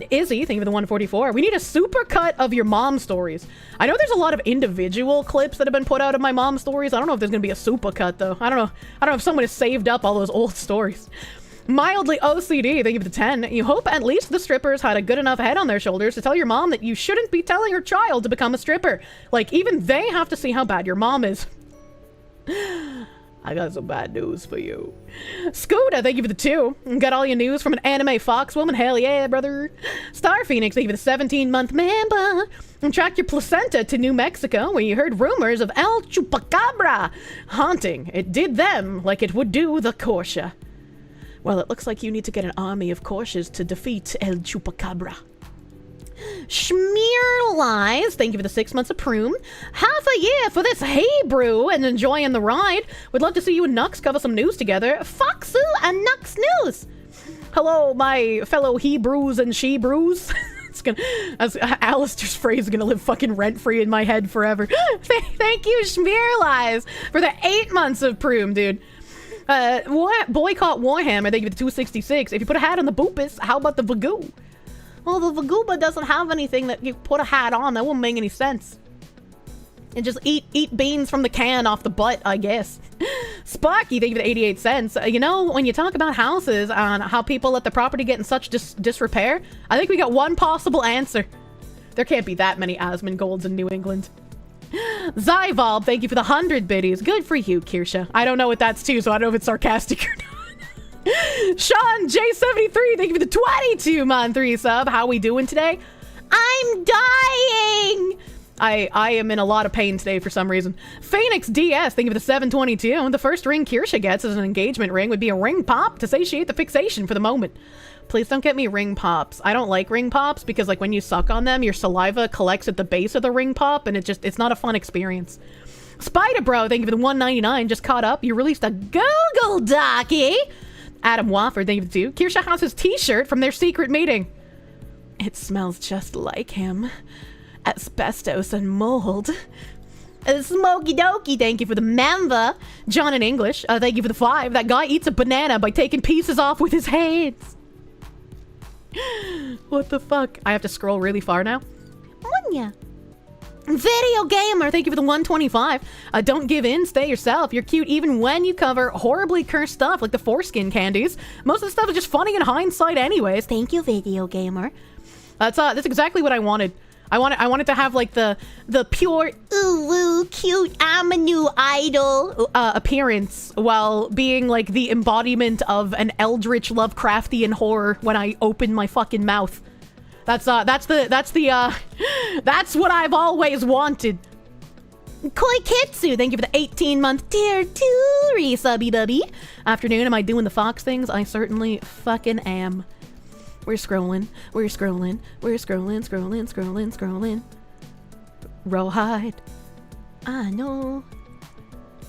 Speaker 1: Izzy, thank you for the 144. We need a super cut of your mom stories. I know there's a lot of individual clips that have been put out of my mom stories. I don't know if there's gonna be a super cut though. I don't know if someone has saved up all those old stories. Mildly OCD, thank you for the 10. You hope at least the strippers had a good enough head on their shoulders to tell your mom that you shouldn't be telling her child to become a stripper. Like, even they have to see how bad your mom is. I got some bad news for you. Scooter, thank you for the 2. Got all your news from an anime fox woman? Hell yeah, brother. Star Phoenix, thank you for the 17-month member. And track your placenta to New Mexico, where you heard rumors of El Chupacabra haunting. It did them like it would do the Kirsche. Well, it looks like you need to get an army of Kirsches to defeat El Chupacabra. Schmear Lies, thank you for the 6 months of Prune. Half a year for this Hebrew and enjoying the ride. Would love to see you and Nux cover some news together. Foxu and Nux News. Hello, my fellow Hebrews and she-brews. It's gonna, as Alistair's phrase is gonna live fucking rent-free in my head forever. Thank you, Schmear Lies, for the 8 months of Prune, dude. Boycott Warhammer, thank you for the 266. If you put a hat on the boopus, how about the Vagoo? Well, the Vagooba doesn't have anything that you put a hat on. That won't make any sense. And just eat beans from the can off the butt, I guess. Sparky, thank you for the 88 cents. You know, when you talk about houses and how people let the property get in such disrepair, I think we got one possible answer. There can't be that many Asmongold's in New England. Zyvolb, thank you for the 100 biddies. Good for you, Kirsche. I don't know what that's to, so I don't know if it's sarcastic or not. Sean J73, thank you for the 22-month 3 sub. How we doing today? I'm dying! I am in a lot of pain today for some reason. Phoenix DS, thank you for the 722. The first ring Kirsche gets as an engagement ring would be a ring pop to satiate the fixation for the moment. Please don't get me ring pops. I don't like ring pops because, like, when you suck on them, your saliva collects at the base of the ring pop, and it's not a fun experience. Spider Bro, thank you for the 199. Just caught up. You released a Google Docky. Adam Wofford, thank you for the 2. Kirsche has his t-shirt from their secret meeting. It smells just like him. Asbestos and mold. Smokey Dokey, thank you for the Mamba. John in English, thank you for the 5. That guy eats a banana by taking pieces off with his hands. What the fuck? I have to scroll really far now. Munya. Video Gamer, thank you for the 125. Don't give in, stay yourself. You're cute even when you cover horribly cursed stuff like the foreskin candies. Most of the stuff is just funny in hindsight anyways. Thank you, Video Gamer. That's exactly what I wanted. I wanted to have like the pure ooh cute I'm a new idol appearance while being like the embodiment of an eldritch Lovecraftian horror when I open my fucking mouth. That's what I've always wanted. Koi Kitsu, thank you for the 18-month tier 2 resubby bubby. Afternoon, am I doing the fox things? I certainly fucking am. We're scrolling. Rawhide. I know.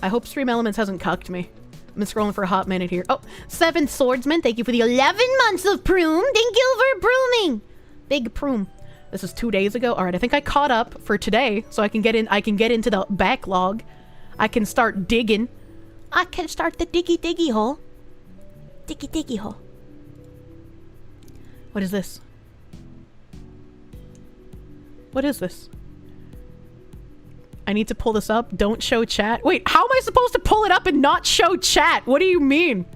Speaker 1: I hope Stream Elements hasn't cucked me. I've been scrolling for a hot minute here. Oh, Seven Swordsman, thank you for the 11 months of Prune. Thank you for pruning. Big Prune. This is 2 days ago. All right, I think I caught up for today, so I can get into the backlog. I can start digging. I can start the diggy hole. Diggy hole. What is this? What is this? I need to pull this up. Don't show chat. Wait, how am I supposed to pull it up and not show chat? What do you mean?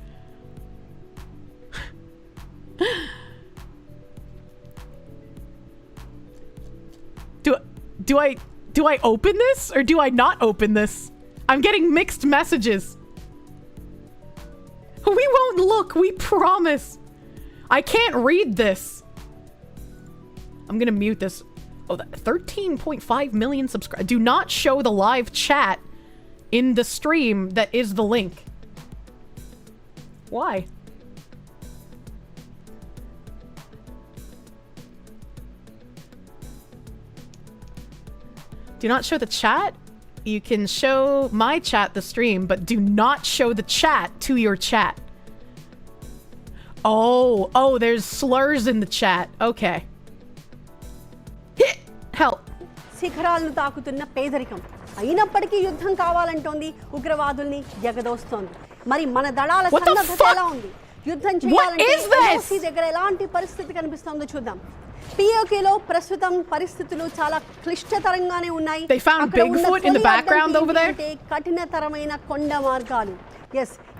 Speaker 1: Do I open this or do I not open this? I'm getting mixed messages. We won't look, we promise. I can't read this. I'm gonna mute this. Oh, 13.5 million subscribers. Do not show the live chat in the stream that is the link. Why? Do not show the chat. You can show my chat the stream, but do not show the chat to your chat. Oh, there's slurs in the chat. Okay. Help.
Speaker 14: శిఖరాలను తాకుతున్న పేదరికం అయినప్పటికీ యుద్ధం కావాలంటోంది ఉగ్రవాదుల్ని ఎగదోస్తోంది మరి మన దళాల సన్నద్ధత ఎలా ఉంది యుద్ధం చేయాలంటే ఎల్ఓసి దగ్గర ఎలాంటి పరిస్థితి కనిపిస్తుందో చూద్దాం పిఓకేలో ప్రస్తుతం పరిస్థితులు చాలా క్లిష్టతరంగానే ఉన్నాయి కఠినతరమైన కొండ మార్గాలు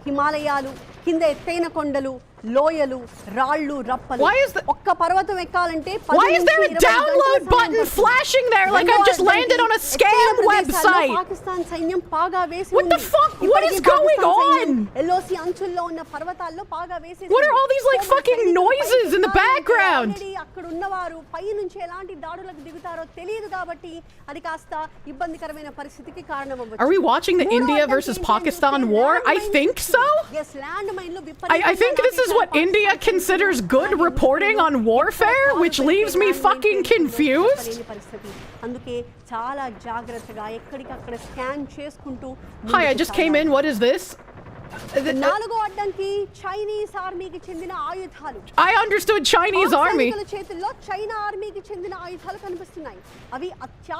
Speaker 14: హిమాలయాలు కింద ఎత్తైన కొండలు లోయలు రాళ్ళు రప్పలు ఒక్క పర్వతం ఎక్కాలంటే
Speaker 1: Why is there a download button flashing there like I've just landed on a scam website?
Speaker 14: Pakistan సైన్యం పాగా వేసి
Speaker 1: What the fuck? What is going on?
Speaker 14: LOC అంచుల్లో ఉన్న పర్వతాల్లో పాగా వేసి
Speaker 1: What are all these like fucking noises in the background?
Speaker 14: అక్కడ ఉన్నవారు పై నుంచి ఎలాంటి దాడులకు దిగుతారో తెలియదు కాబట్టి అది కాస్త ఇబ్బందికరమైన పరిస్థితికి కారణమవ్వచ్చు.
Speaker 1: Are we watching the India versus Pakistan war? I think so. I think this is what India considers good reporting on warfare, which leaves me fucking confused. Hi, I just came in. What is this?
Speaker 14: నాలుగో అడ్డంకి Chinese ఆర్మీకి చెందిన ఆయుధాలు.
Speaker 1: I understood Chinese army.
Speaker 14: చేతుల్లో China ఆర్మీకి చెందిన ఆయుధాలు కనిపిస్తున్నాయి. అవి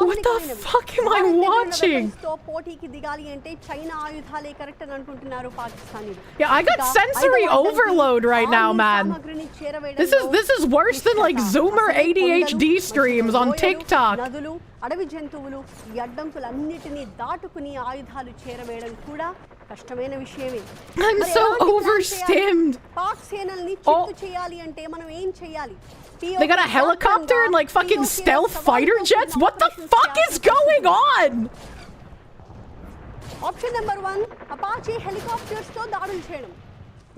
Speaker 1: What the fuck am I watching?
Speaker 14: తో పోటీకి దిగాలి అంటే చైనా ఆయుధాలే కరెక్ట్ అని అనుకుంటున్నారు పాకిస్తానీలు.
Speaker 1: Yeah, I got sensory overload right now, man. This is worse than like Zoomer ADHD streams on TikTok.
Speaker 14: నదులు అడవి జంతువులు ఈ అడ్డంకులన్నిటినీ దాటుకుని ఆయుధాలు చేరవేయడం కూడా కష్టమైన విషయమే.
Speaker 1: I'm so overstimmed.
Speaker 14: పాక్ సేనల్ని చిత్తు చేయాలి అంటే మనం ఏం చేయాలి?
Speaker 1: They got a helicopter and like fucking stealth fighter jets? What the fuck is going on?
Speaker 14: Option number 1, Apache helicopters తో దాడులు చేయడం.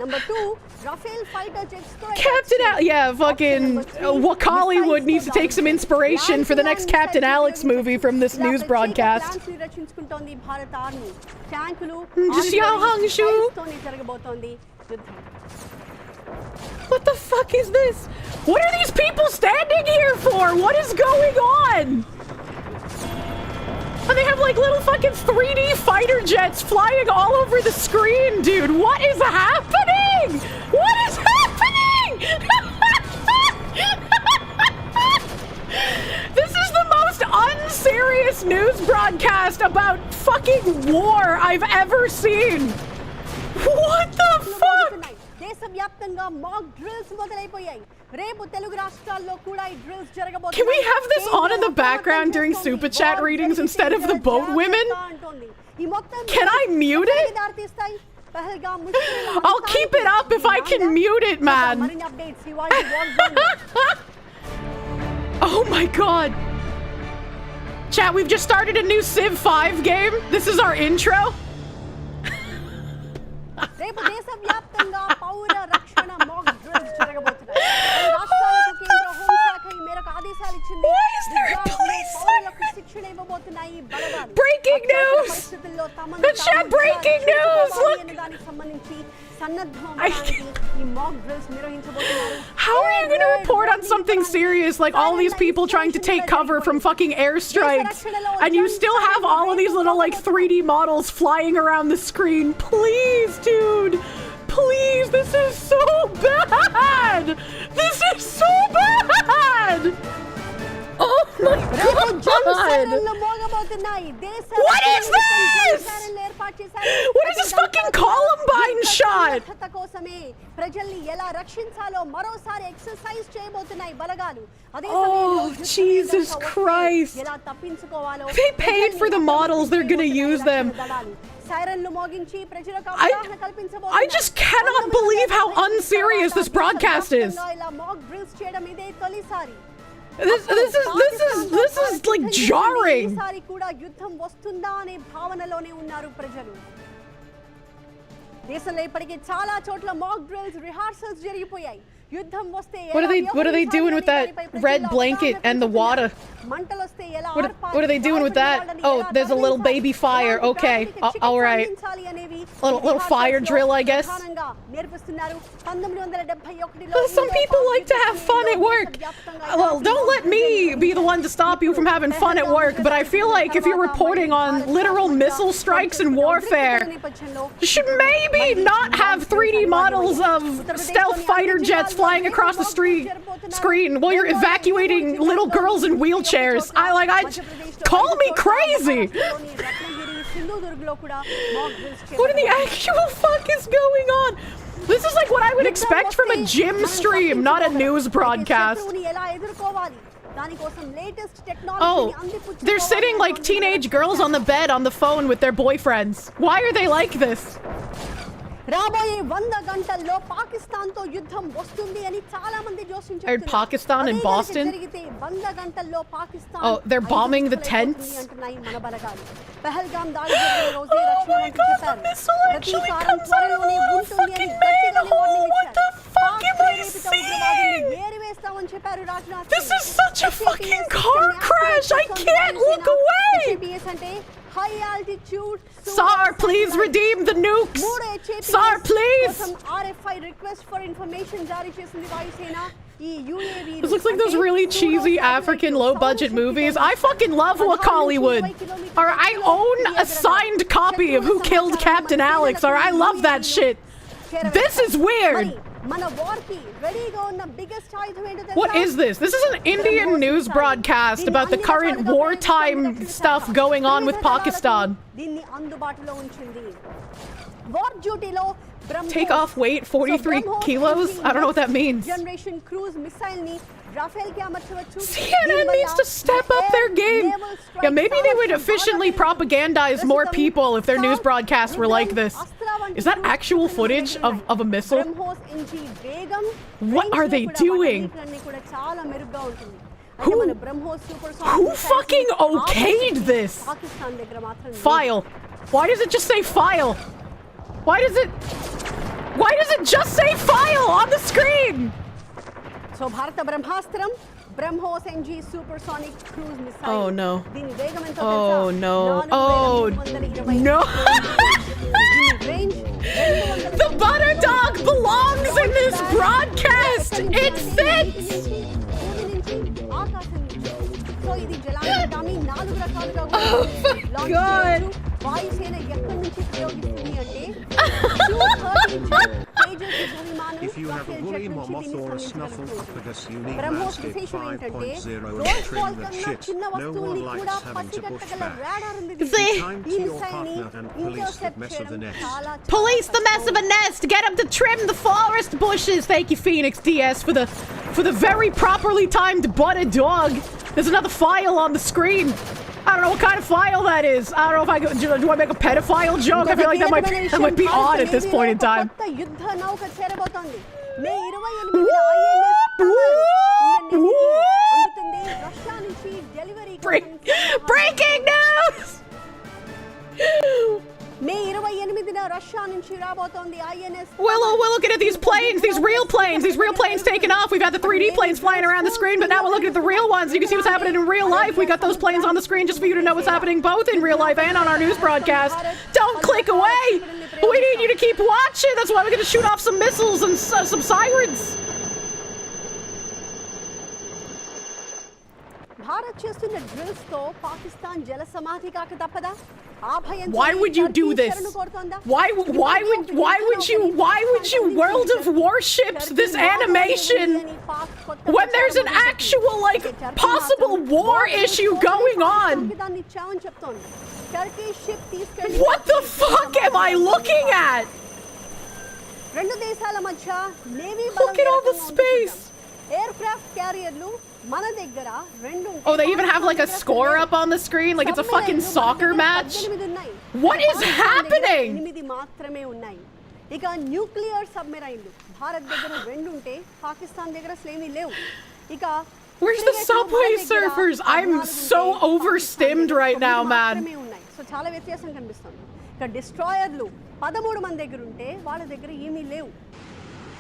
Speaker 14: Number 2, Rafale fighter jets తో
Speaker 1: Captain fucking Hollywood needs to take some inspiration for the next Captain Alex movie from this news broadcast.
Speaker 14: రచించుకుంటోంది భారత army. ట్యాంకులు జరగబోతోంది యుద్ధం.
Speaker 1: What the fuck is this? What are these people standing here for? What is going on? And they have like little fucking 3D fighter jets flying all over the screen, dude. What is happening? What is happening? This is the most unserious news broadcast about fucking war I've ever seen. What the fuck?
Speaker 14: దేశవ్యాప్తంగా మాక్ drills మొదలైపోయాయి. రేపు తెలుగు రాష్ట్రాల్లో కూడా ఈ drills జరగబోతున్నాయి.
Speaker 1: Can we have this on in the background during super chat readings instead of the boat women? Can I mute it? I'll keep it up if I can mute it, man. Oh my god. Chat, we've just started a new Civ 5 game. This is our intro.
Speaker 14: రేపు దేశవ్యాప్తంగా పౌర రక్షణ మాక్ drills జరగబోతున్నాయి. రాష్ట్రాలకు కేంద్ర హోంశాఖ ఈ మేరకు ఆదేశాలు ఇచ్చింది. పౌరులకు శిక్షణ ఇవ్వబోతున్నాయి బలగాలు.
Speaker 1: Breaking news! The chat breaking news! Look!
Speaker 14: దానికి సంబంధించి సన్నద్ధమవడానికి ఈ మాక్ డ్రిల్స్ నిర్వహించబోతున్నారు.
Speaker 1: How are you going to report on something serious like all these people trying to take cover from fucking airstrikes and you still have all of these little like 3D models flying around the screen? Please, dude. Please, this is so bad. This is so bad. Oh my god. What is this? What is this fucking Columbine shot? Oh, Jesus Christ. They paid for the models, they're gonna use them. I just cannot believe how unserious this broadcast is. This is like jarring. What are they doing with that red blanket and the water? What are they doing with that? Oh, there's a little baby fire. Okay, all right. Little fire drill, I guess. Well, some people like to have fun at work. Well, don't let me be the one to stop you from having fun at work, but I feel like if you're reporting on literal missile strikes and warfare, you should maybe not have 3D models of stealth fighter jets flying across the screen while you're evacuating little girls in wheelchairs. Call me crazy! What in the actual fuck is going on? This is like what I would expect from a gym stream, not a news broadcast. Oh, they're sitting like teenage girls on the bed on the phone with their boyfriends. Why are they like this? I heard Pakistan and Boston. Oh, they're bombing the tents? Oh my god, the missile actually comes out of a little fucking manhole! What the fuck am I seeing? This is such a fucking car crash! I can't look away! High altitude. SAR, please redeem the nukes. SAR, please. This looks like those really cheesy African low-budget movies. I fucking love Wakaliwood. Or I own a signed copy of Who Killed Captain Alex. Or I love that shit. This is weird. What is this? This is an Indian news broadcast about the current wartime stuff going on with Pakistan. Take off weight 43 kilos? I don't know what that means. CNN needs to step up their game. Yeah, maybe they would efficiently propagandize more people if their news broadcasts were like this. Is that actual footage of a missile? What are they doing? Who fucking okayed this? File. Why does it just say file? Why does it just say file on the screen?
Speaker 14: So Bharata Brahmastram, BrahMos NG supersonic cruise missile.
Speaker 1: Oh no. Oh no. Oh no. The butter dog belongs in this broadcast. It fits. Oh my god.
Speaker 2: If you have a woolly mammoth or a snuffleupagus, you need Manscaped 5.0 to trim that shit. No one likes having to push back. Be kind to your partner and police the mess of the nest.
Speaker 1: Police the mess of a nest. Get him to trim the forest bushes. Thank you, Phoenix DS, for the very properly timed butt a dog. There's another file on the screen. I don't know what kind of file that is. I don't know if do I make a pedophile joke? I feel like that might be odd at this point in time. Breaking news! We're looking at these planes, these real planes taking off. We've had the 3D planes flying around the screen, but now we're looking at the real ones. You can see what's happening in real life. We got those planes on the screen just for you to know what's happening both in real life and on our news broadcast. Don't click away. We need you to keep watching. That's why we're going to shoot off some missiles and some sirens. Why would you do this? Why would you World of Warships this animation when there's an actual possible war issue going on? What the fuck am I looking at? Look at all the space. Oh, they even have a score up on the screen, like it's a fucking soccer match. What is happening? Where's the Subway Surfers? I'm so overstimmed right now, man.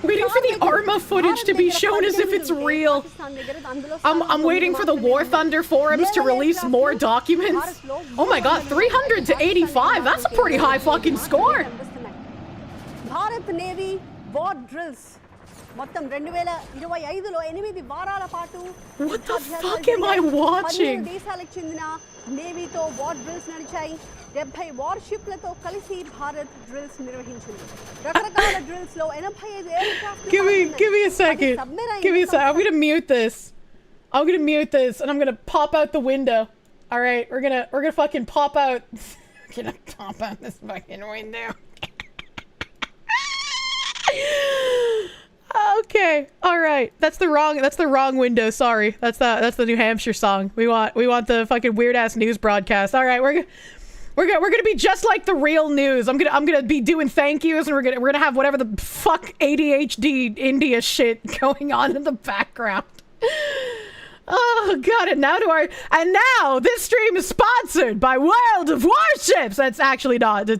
Speaker 1: waiting for the Arma footage to be shown as if it's real. I'm waiting for the War Thunder forums to release more documents. Oh my god, 300 to 85. That's a pretty high fucking score.
Speaker 14: Bharat navy war drills మొత్తం 2025లో 8 వారాల పాటు
Speaker 1: What the fuck am I watching?
Speaker 14: 12 దేశాలకు చెందిన నేవీతో war drills నడిచాయి. 70 వార్షిప్లతో కలిసి Bharat drills నిర్వహించింది. రకరకాల drills లో 85 aircraft.
Speaker 1: Give me a second. Give me a second. I'm gonna mute this. I'm gonna mute this and I'm gonna pop out the window. All right, we're gonna fucking pop out. We're gonna pop out this fucking window. Okay, all right. That's the wrong window. Sorry, that's the New Hampshire song. We want the fucking weird ass news broadcast. All right, we're gonna be just like the real news. I'm gonna be doing thank yous and we're gonna have whatever the fuck ADHD India shit going on in the background. Oh god, and now this stream is sponsored by World of Warships. That's actually not.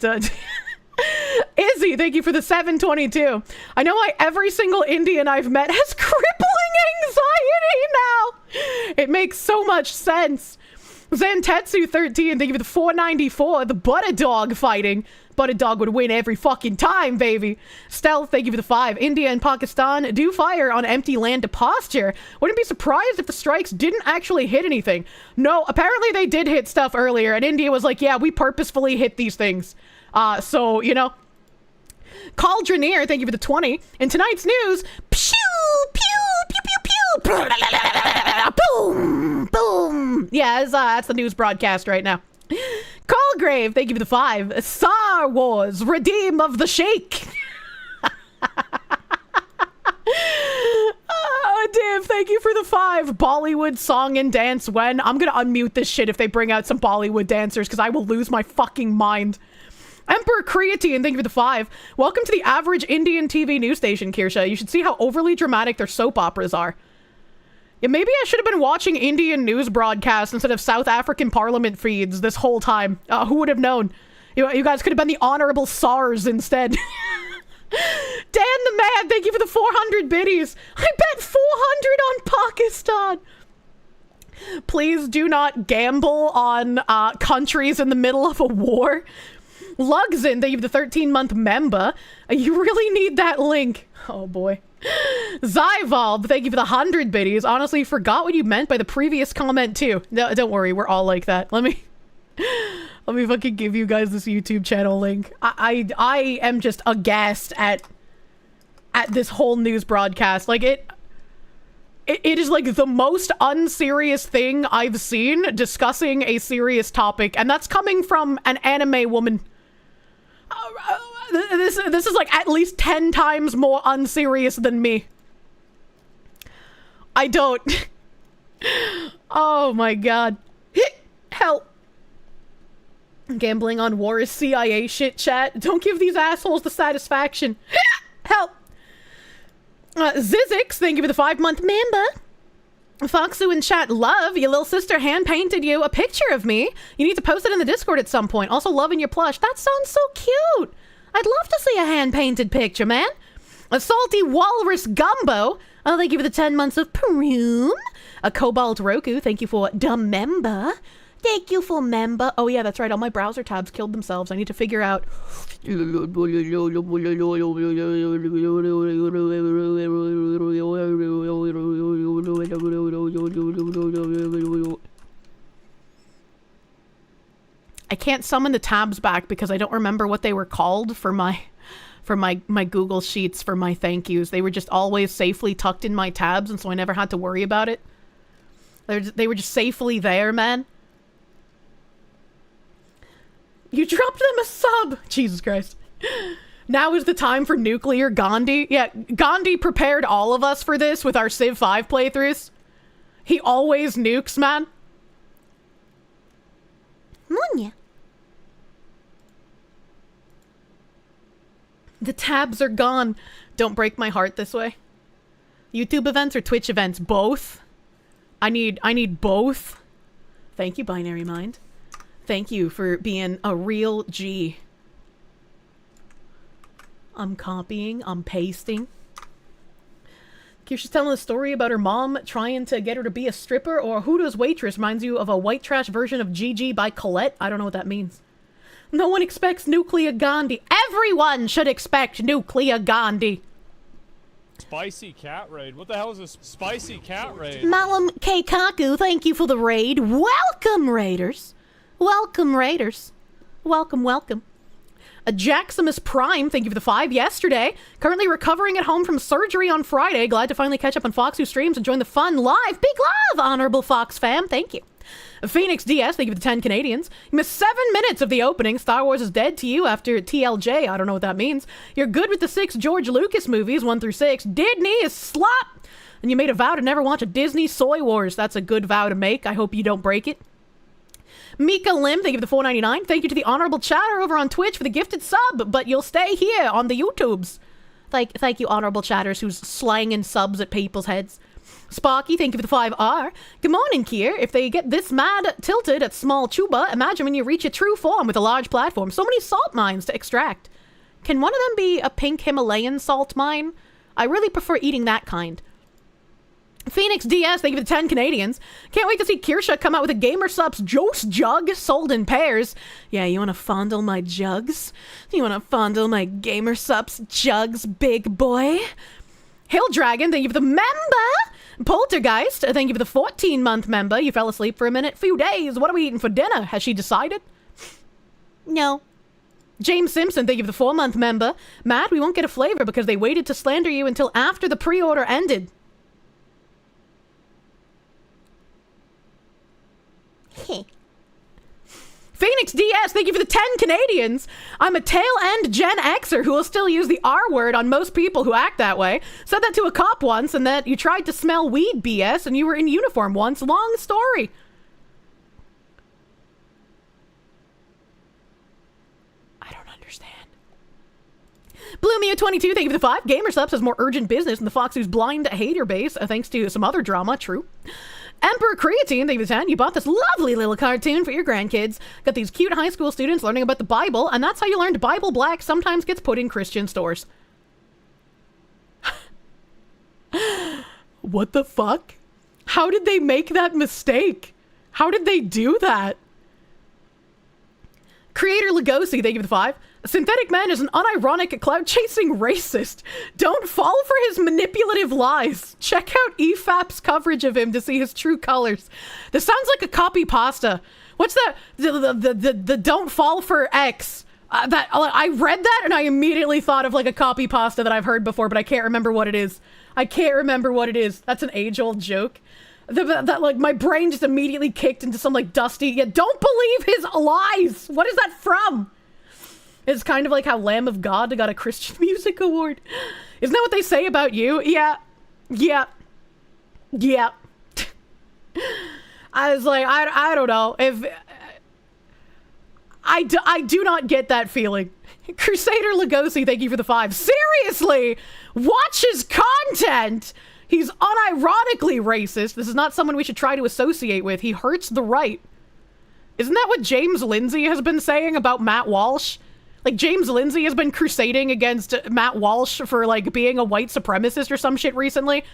Speaker 1: Izzy, thank you for the 722. I know why every single Indian I've met has crippling anxiety now. It makes so much sense. Zantetsu 13, thank you for the 494. The Butter Dog fighting. Butter Dog would win every fucking time, baby. Stealth, thank you for the 5. India and Pakistan do fire on empty land to posture. Wouldn't be surprised if the strikes didn't actually hit anything. No, apparently they did hit stuff earlier, and India was like, yeah, we purposefully hit these things. So, you know. Cauldroneer, thank you for the 20. In tonight's news, pew, pew, pew, pew, pew, boom, boom. Yeah, that's the news broadcast right now. Callgrave, thank you for the 5. Star Wars, Redeem of the Sheik. Div, thank you for the 5. Bollywood song and dance when. I'm gonna unmute this shit if they bring out some Bollywood dancers, because I will lose my fucking mind. Emperor Creatine, thank you for the 5. Welcome to the average Indian TV news station, Kirsche. You should see how overly dramatic their soap operas are. Yeah, maybe I should have been watching Indian news broadcasts instead of South African parliament feeds this whole time. Who would have known? You guys could have been the honorable SARS instead. Dan the Man, thank you for the 400 biddies. I bet 400 on Pakistan. Please do not gamble on countries in the middle of a war. Lugzin, thank you for the 13-month member. You really need that link. Oh boy. Zyvolb, thank you for the 100 biddies. Honestly, forgot what you meant by the previous comment too. No, don't worry, we're all like that. Let me fucking give you guys this YouTube channel link. I am just aghast at this whole news broadcast. Like it is like the most unserious thing I've seen discussing a serious topic, and that's coming from an anime woman. This is like at least 10 times more unserious than me. I don't. Oh my god. Help. Gambling on war is CIA shit, chat. Don't give these assholes the satisfaction. Help. Zizix, thank you for the 5-month member. Foxu in chat, love, your little sister hand-painted you a picture of me. You need to post it in the Discord at some point. Also loving your plush. That sounds so cute. I'd love to see a hand-painted picture, man. A salty walrus gumbo. Oh, thank you for the 10 months of Perum. A Cobalt Roku, thank you for the member. Thank you for member. Oh yeah, that's right. All my browser tabs killed themselves. I need to figure out. I can't summon the tabs back because I don't remember what they were called for my Google Sheets for my thank yous. They were just always safely tucked in my tabs, and so I never had to worry about it. They were just safely there, man. You dropped them a sub! Jesus Christ. Now is the time for nuclear Gandhi. Yeah, Gandhi prepared all of us for this with our Civ 5 playthroughs. He always nukes, man. Munya. The tabs are gone. Don't break my heart this way. YouTube events or Twitch events? Both. I need both. Thank you, Binary Mind. Thank you for being a real G. I'm copying, I'm pasting. Kirsche's telling a story about her mom trying to get her to be a stripper, or Huda's waitress reminds you of a white trash version of Gigi by Colette. I don't know what that means. No one expects Nuclear Gandhi. Everyone should expect Nuclear Gandhi.
Speaker 3: Spicy cat raid. What the hell is this spicy cat raid?
Speaker 1: Malam Keikaku, thank you for the raid. Welcome, Raiders. Welcome, Raiders. Welcome, welcome. A Jaximus Prime, thank you for the 5 yesterday. Currently recovering at home from surgery on Friday. Glad to finally catch up on Fox 2 streams and join the fun live. Big love, Honorable Fox fam. Thank you. Phoenix DS, thank you for the 10 Canadians. You missed 7 minutes of the opening. Star Wars is dead to you after TLJ. I don't know what that means. You're good with the 6 George Lucas movies, 1 through 6. Disney is slop. And you made a vow to never watch a Disney Soy Wars. That's a good vow to make. I hope you don't break it. Mika Lim, thank you for the $4.99. Thank you to the Honorable Chatter over on Twitch for the gifted sub, but you'll stay here on the YouTubes. Thank you, Honorable Chatters, who's slanging subs at people's heads. Sparky, thank you for the 5R. Good morning, Kier. If they get this mad tilted at small tuba, imagine when you reach a true form with a large platform. So many salt mines to extract. Can one of them be a pink Himalayan salt mine? I really prefer eating that kind. Phoenix DS, thank you for the 10 Canadians. Can't wait to see Kirsche come out with a Gamer Subs Jost jug sold in pairs. Yeah, you want to fondle my jugs? You want to fondle my Gamer Subs jugs, big boy? Hill Dragon, thank you for the member. Poltergeist, thank you for the 14-month member. You fell asleep for a minute. Few days. What are we eating for dinner? Has she decided? No. James Simpson, thank you for the 4-month member. Matt, we won't get a flavor because they waited to slander you until after the pre-order ended. Phoenix DS, thank you for the 10 Canadians. I'm a tail-end Gen Xer who will still use the R word on most people who act that way. Said that to a cop once, and that you tried to smell weed BS and you were in uniform once. Long story. I don't understand. Bloomio22, thank you for the 5. GamerSubs has more urgent business than the Fox who's blind hater base, thanks to some other drama. True. Emperor Creatine, thank you for the 10. You bought this lovely little cartoon for your grandkids. Got these cute high school students learning about the Bible, and that's how you learned Bible Black sometimes gets put in Christian stores. What the fuck? How did they make that mistake? How did they do that? Creator Lugosi, thank you for the 5. Synthetic Man is an unironic cloud-chasing racist. Don't fall for his manipulative lies. Check out EFAP's coverage of him to see his true colors. This sounds like a copy pasta. What's that? The don't fall for X. That I read that and I immediately thought of like a copy pasta that I've heard before, but I can't remember what it is. That's an age-old joke. That like my brain just immediately kicked into some like dusty. Yeah, don't believe his lies. What is that from? It's kind of like how Lamb of God got a Christian Music Award. Isn't that what they say about you? Yeah. I was like, I don't know. If I do not get that feeling. Crusader Lugosi, thank you for the 5. Seriously! Watch his content! He's unironically racist. This is not someone we should try to associate with. He hurts the right. Isn't that what James Lindsay has been saying about Matt Walsh? Like, James Lindsay has been crusading against Matt Walsh for, like, being a white supremacist or some shit recently.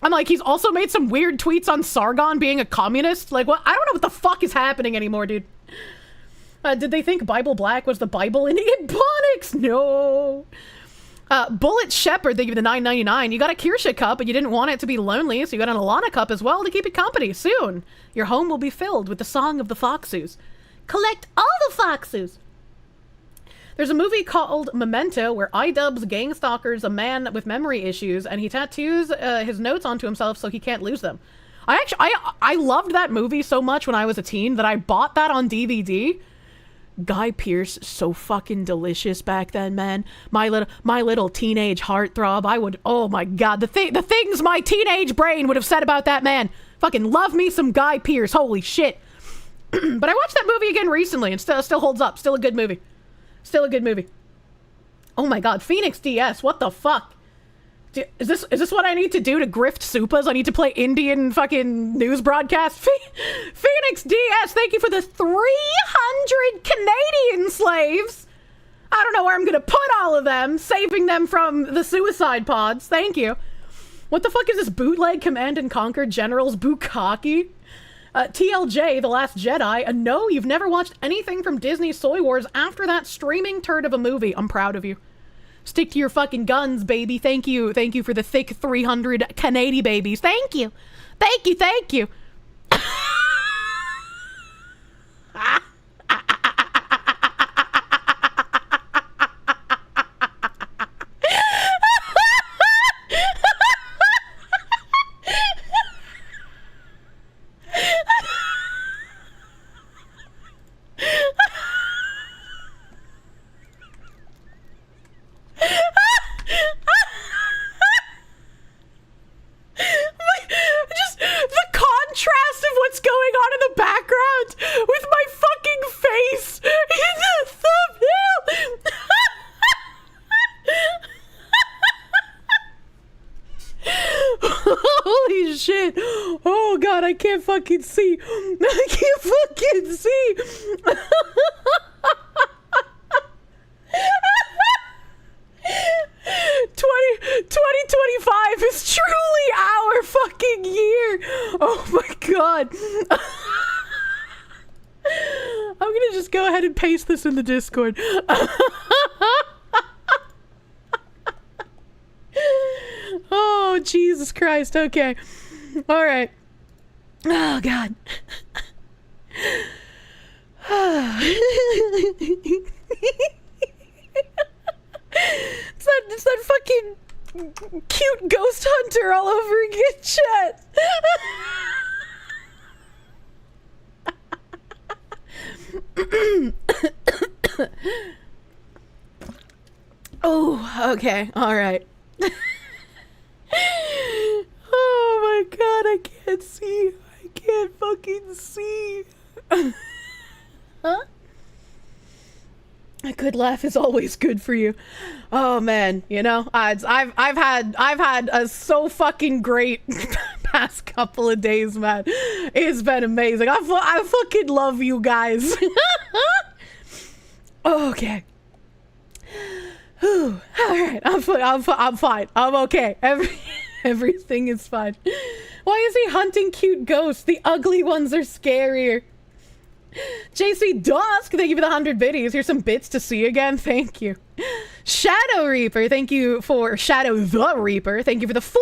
Speaker 1: I'm like, he's also made some weird tweets on Sargon being a communist. Like, what? I don't know what the fuck is happening anymore, dude. Did they think Bible Black was the Bible in Ebonics? No. Bullet Shepherd, thank you for the $9.99. You got a Kirsche cup, but you didn't want it to be lonely, so you got an Alana cup as well to keep it company. Soon, your home will be filled with the song of the Foxus. Collect all the Foxus. There's a movie called Memento where iDubbbz gang stalkers a man with memory issues, and he tattoos his notes onto himself so he can't lose them. I loved that movie so much when I was a teen that I bought that on DVD. Guy Pearce, so fucking delicious back then, man. My little teenage heartthrob. I would, oh my god, the things my teenage brain would have said about that man. Fucking love me some Guy Pearce, holy shit. But I watched that movie again recently and still holds up. Still a good movie. Oh my god, Phoenix DS, what the fuck? Is this what I need to do to grift Supas? I need to play Indian fucking news broadcast? Phoenix DS, thank you for the 300 Canadian slaves. I don't know where I'm gonna put all of them, saving them from the suicide pods. Thank you. What the fuck is this bootleg Command and Conquer Generals Bukkake? TLJ, The Last Jedi. No, you've never watched anything from Disney Soy Wars after that streaming turd of a movie. I'm proud of you. Stick to your fucking guns, baby. Thank you. Thank you for the thick 300 Canadian babies. Thank you. Thank you. Thank you.
Speaker 15: Just the contrast of what's going on in the background with my fucking face in the thumbnail. Holy shit. Oh god, I can't fucking see. I can't fucking see. 2025 is truly our fucking year. Oh my god. I'm gonna just go ahead and paste this in the Discord. Oh, Jesus Christ. Okay. All right. Oh god. It's that fucking cute ghost hunter all over again, chat. Oh, okay. All right. Oh my god, I can't see. I can't fucking see. Huh? A good laugh is always good for you. Oh man, you know, I've had a so fucking great past couple of days, man. It's been amazing. I fucking love you guys. Okay. Whew. All right, I'm fine. I'm okay. Everything is fine. Why is he hunting cute ghosts? The ugly ones are scarier. JC Dusk, thank you for the 100 biddies. Here's some bits to see again. Thank you. Shadow Reaper, thank you for Shadow the Reaper. Thank you for the $49.99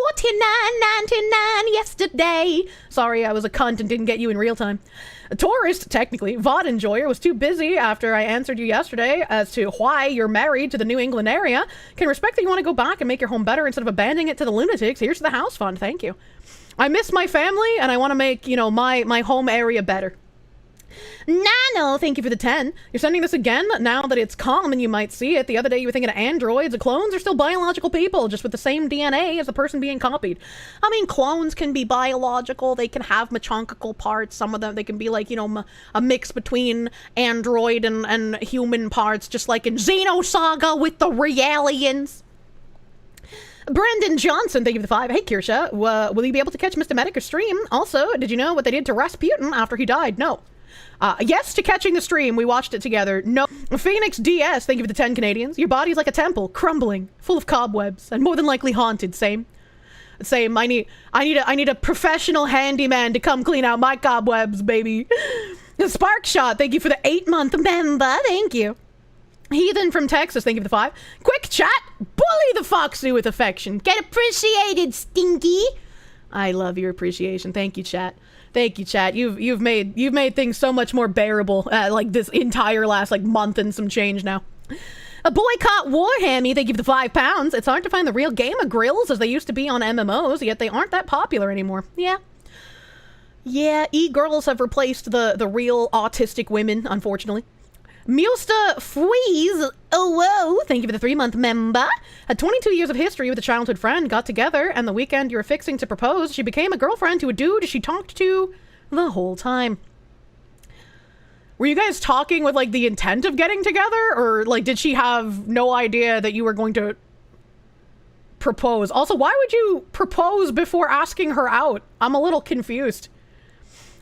Speaker 15: yesterday. Sorry, I was a cunt and didn't get you in real time. A tourist, technically, VoD Enjoyer, was too busy after I answered you yesterday as to why you're married to the New England area. Can respect that you want to go back and make your home better instead of abandoning it to the lunatics. Here's the house fund. Thank you. I miss my family and I want to make, you know, my home area better. Nano, thank you for the 10. You're sending this again now that it's calm and you might see it. The other day you were thinking of androids. The clones are still biological people, just with the same DNA as the person being copied. I mean, clones can be biological. They can have mechanical parts. Some of them, they can be like, you know, a mix between android and human parts, just like in Xenosaga with the Realians. Brendan Johnson, thank you for the 5. Hey, Kirsche, will you be able to catch Mr. Medic or stream? Also, did you know what they did to Rasputin after he died? No. Yes to catching the stream. We watched it together. No. Phoenix DS, thank you for the 10 Canadians. Your body's like a temple, crumbling, full of cobwebs, and more than likely haunted. Same. I need a professional handyman to come clean out my cobwebs, baby. Spark Shot, thank you for the 8-month member. Thank you. Heathen from Texas, thank you for the 5. Quick chat, bully the Foxy with affection. Get appreciated, Stinky. I love your appreciation. Thank you, chat. Thank you, chat. You've made things so much more bearable. Like this entire last like month and some change now. A boycott Warhammy, thank you for the 5 pounds. It's hard to find the real Gamer Grills as they used to be on MMOs, yet they aren't that popular anymore. Yeah. Yeah, e-girls have replaced the real autistic women, unfortunately. Musta Fweeze, oh whoa, thank you for the 3-month member. Had 22 years of history with a childhood friend, got together, and the weekend you were fixing to propose, she became a girlfriend to a dude she talked to the whole time. Were you guys talking with, like, the intent of getting together? Or, like, did she have no idea that you were going to propose? Also, why would you propose before asking her out? I'm a little confused.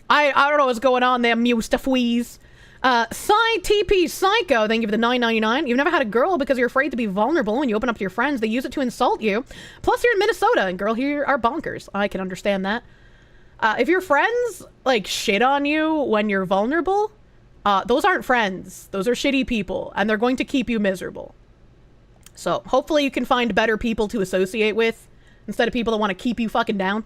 Speaker 15: I don't know what's going on there, Musta Fweeze. TP Psycho, thank you for the $9.99. You've never had a girl because you're afraid to be vulnerable when you open up to your friends. They use it to insult you. Plus, you're in Minnesota, and girl here are bonkers. I can understand that. If your friends, like, shit on you when you're vulnerable, those aren't friends. Those are shitty people, and they're going to keep you miserable. So, hopefully you can find better people to associate with instead of people that want to keep you fucking down.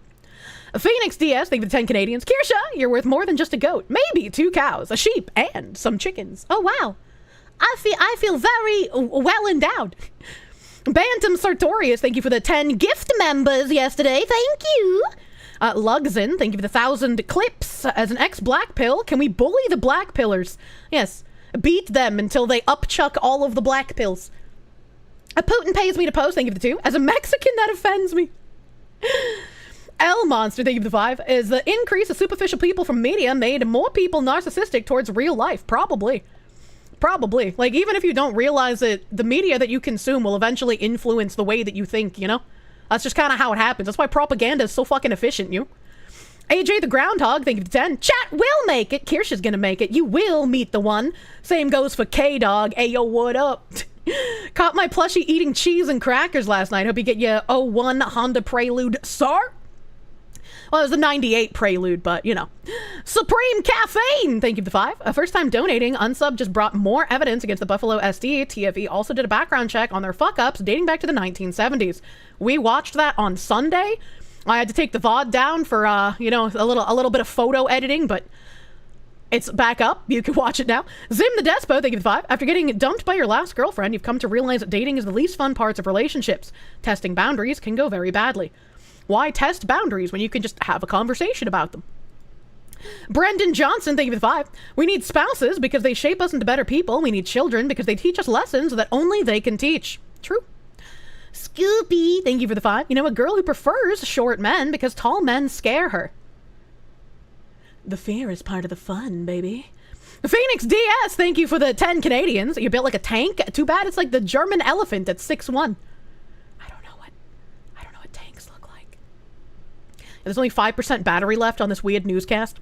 Speaker 15: Phoenix DS, thank you for the 10 Canadians. Kirsche, you're worth more than just a goat. Maybe 2 cows, a sheep, and some chickens. Oh, wow. I feel very well endowed. Bantam Sartorius, thank you for the 10 gift members yesterday. Thank you. Lugzin, thank you for the 1,000 clips. As an ex-black pill, can we bully the black pillars? Yes. Beat them until they upchuck all of the black pills. Putin pays me to post, thank you for the 2. As a Mexican, that offends me. L Monster, thank you for the 5. Is the increase of superficial people from media made more people narcissistic towards real life? Probably. Probably. Like, even if you don't realize it, the media that you consume will eventually influence the way that you think, you know? That's just kind of how it happens. That's why propaganda is so fucking efficient, you. AJ the Groundhog, thank you for the 10. Chat will make it. Kirsch is gonna make it. You will meet the one. Same goes for K-Dog. Ayo, what up? Caught my plushie eating cheese and crackers last night. Hope you get your 01 Honda Prelude, sir. Well, it was the 98 Prelude, but, you know. Supreme Caffeine! Thank you for the 5. First time donating, Unsub just brought more evidence against the Buffalo SD. TFE also did a background check on their fuck-ups dating back to the 1970s. We watched that on Sunday. I had to take the VoD down for, you know, a little bit of photo editing, but it's back up. You can watch it now. Zim the Despo, thank you for the 5. After getting dumped by your last girlfriend, you've come to realize that dating is the least fun parts of relationships. Testing boundaries can go very badly. Why test boundaries when you can just have a conversation about them? Brendan Johnson, thank you for the 5. We need spouses because they shape us into better people. We need children because they teach us lessons that only they can teach. True. Scoopy, thank you for the 5. You know, a girl who prefers short men because tall men scare her. The fear is part of the fun, baby. Phoenix DS, thank you for the 10 Canadians. You built like a tank? Too bad it's like the German elephant at 6'1". There's only 5% battery left on this weird newscast.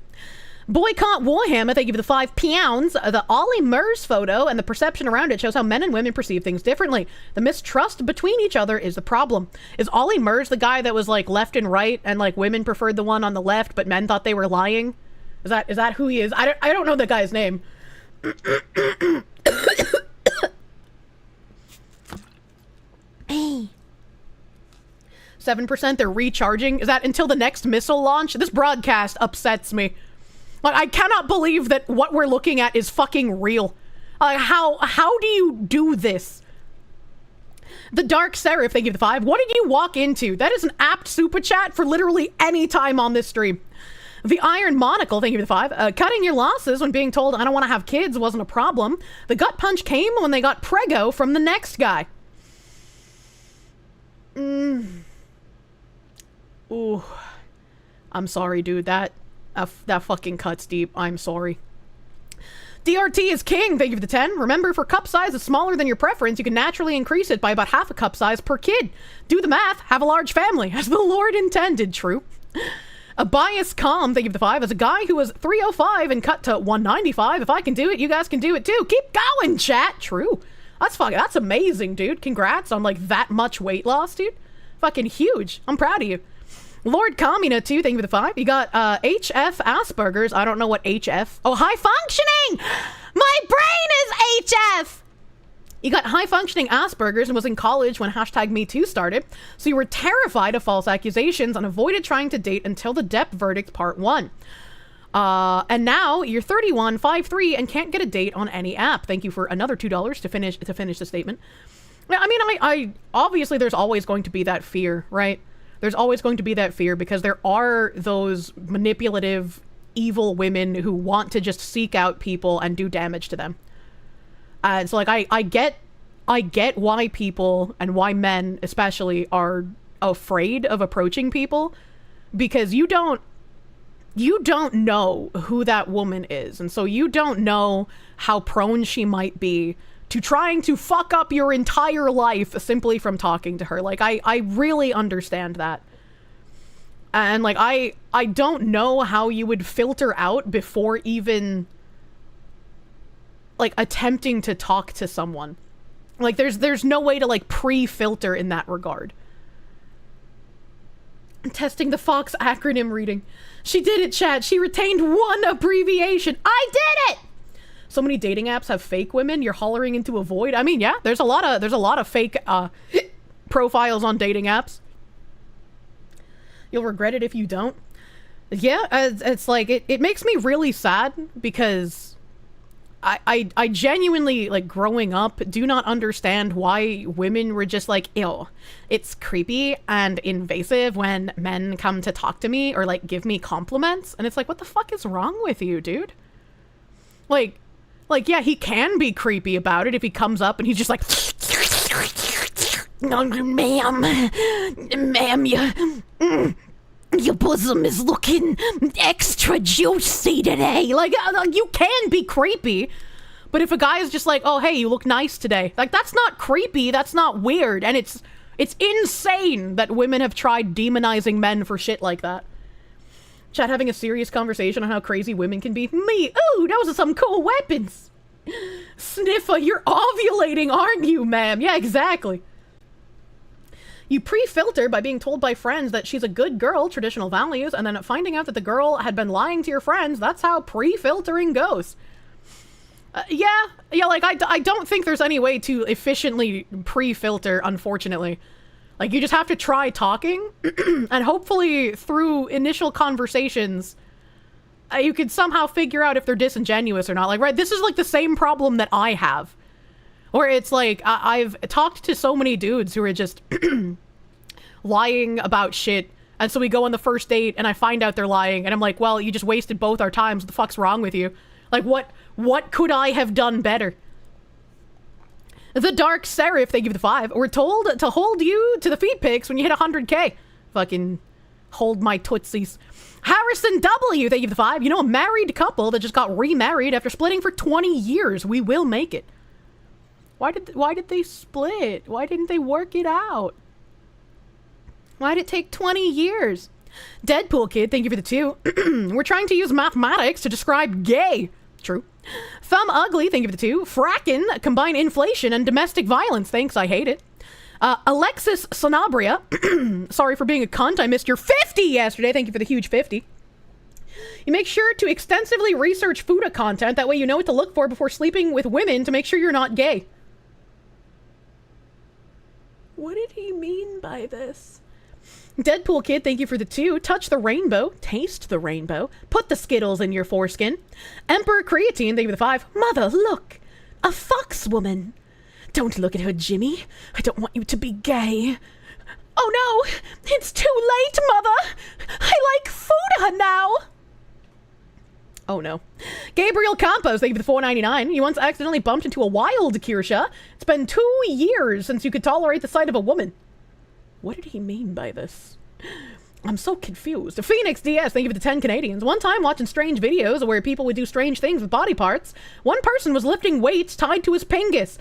Speaker 15: Boycott Warhammer, thank you for the 5 pounds. The Ollie Murs photo and the perception around it shows how men and women perceive things differently. The mistrust between each other is the problem. Is Ollie Murs the guy that was like left and right and like women preferred the one on the left but men thought they were lying? Is that who he is? I don't know the guy's name. Hey. 7% they're recharging. Is that until the next missile launch? This broadcast upsets me. Like, I cannot believe that what we're looking at is fucking real. How do you do this? The Dark Seraph, thank you for the 5. What did you walk into? That is an apt super chat for literally any time on this stream. The Iron Monocle, thank you for the 5. Cutting your losses when being told I don't want to have kids wasn't a problem. The gut punch came when they got prego from the next guy. Ooh. I'm sorry, dude. That fucking cuts deep. I'm sorry. DRT is king. Thank you for the 10. Remember, if your cup size is smaller than your preference, you can naturally increase it by about half a cup size per kid. Do the math. Have a large family, as the Lord intended. True. A bias calm. Thank you for the 5. As a guy who was 305 and cut to 195, if I can do it, you guys can do it too. Keep going, chat. True. That's amazing, dude. Congrats on like that much weight loss, dude. Fucking huge. I'm proud of you. Lord Kamina, too, thank you for the 5. You got HF Asperger's. I don't know what HF. Oh, high functioning! My brain is HF! You got high functioning Asperger's and was in college when #MeToo started. So you were terrified of false accusations and avoided trying to date until the Depp verdict part 1. And now you're 31, 5'3", and can't get a date on any app. Thank you for another $2 to finish the statement. I mean, I obviously there's always going to be that fear, right? There's always going to be that fear because there are those manipulative, evil women who want to just seek out people and do damage to them. And so, like, I get why people and why men especially are afraid of approaching people, because you don't know who that woman is, and so you don't know how prone she might be to trying to fuck up your entire life simply from talking to her. Like, I really understand that. And, like, I don't know how you would filter out before even like, attempting to talk to someone. Like, there's no way to, like, pre-filter in that regard. Testing the Fox acronym reading. She did it, chat. She retained one abbreviation. I did it! So many dating apps have fake women. You're hollering into a void. I mean, yeah, there's a lot of fake profiles on dating apps. You'll regret it if you don't. Yeah, it's like, it makes me really sad because I genuinely, like, growing up, do not understand why women were just like, ew, it's creepy and invasive when men come to talk to me or, like, give me compliments. And it's like, what the fuck is wrong with you, dude? Like, yeah, he can be creepy about it if he comes up and he's just like, ma'am, your bosom is looking extra juicy today. Like, you can be creepy. But if a guy is just like, oh, hey, you look nice today. Like, that's not creepy. That's not weird. And it's insane that women have tried demonizing men for shit like that. Chat having a serious conversation on how crazy women can be. Me, ooh, those are some cool weapons. Sniffer, you're ovulating, aren't you, ma'am? Yeah, exactly. You pre-filter by being told by friends that she's a good girl, traditional values, and then finding out that the girl had been lying to your friends. That's how pre-filtering goes. Yeah, like, I don't think there's any way to efficiently pre-filter, unfortunately. Like, you just have to try talking, and hopefully through initial conversations, you can somehow figure out if they're disingenuous or not. Like, right, this is like the same problem that I have. Or it's like, I've talked to so many dudes who are just lying about shit. And so we go on the first date and I find out they're lying. And I'm like, well, you just wasted both our times. What the fuck's wrong with you? Like, what could I have done better? The Dark Seraph, thank you for the 5. We're told to hold you to the feet pics when you hit 100K. Fucking hold my tootsies. Harrison W, thank you for the 5. You know, a married couple that just got remarried after splitting for 20 years. We will make it. Why did they split? Why didn't they work it out? Why did it take 20 years? Deadpool Kid, thank you for the 2. We're trying to use mathematics to describe gay. True. Thumb Ugly, thank you for the 2. Frackin', combine inflation and domestic violence. Thanks, I hate it. Alexis Sanabria, sorry for being a cunt. I missed your 50 yesterday. Thank you for the huge 50. You make sure to extensively research Fuda content. That way you know what to look for before sleeping with women to make sure you're not gay. What did he mean by this? Deadpool Kid, thank you for the 2. Touch the rainbow. Taste the rainbow. Put the Skittles in your foreskin. Emperor Creatine, thank you for the 5. Mother, look. A fox woman. Don't look at her, Jimmy. I don't want you to be gay. Oh no! It's too late, Mother! I like Fuda now! Oh no. Gabriel Campos, thank you for the $4.99. You once accidentally bumped into a wild Kirsche. It's been 2 years since you could tolerate the sight of a woman. What did he mean by this? I'm so confused. Phoenix DS, thank you for the 10 Canadians. One time watching strange videos where people would do strange things with body parts, one person was lifting weights tied to his pingus.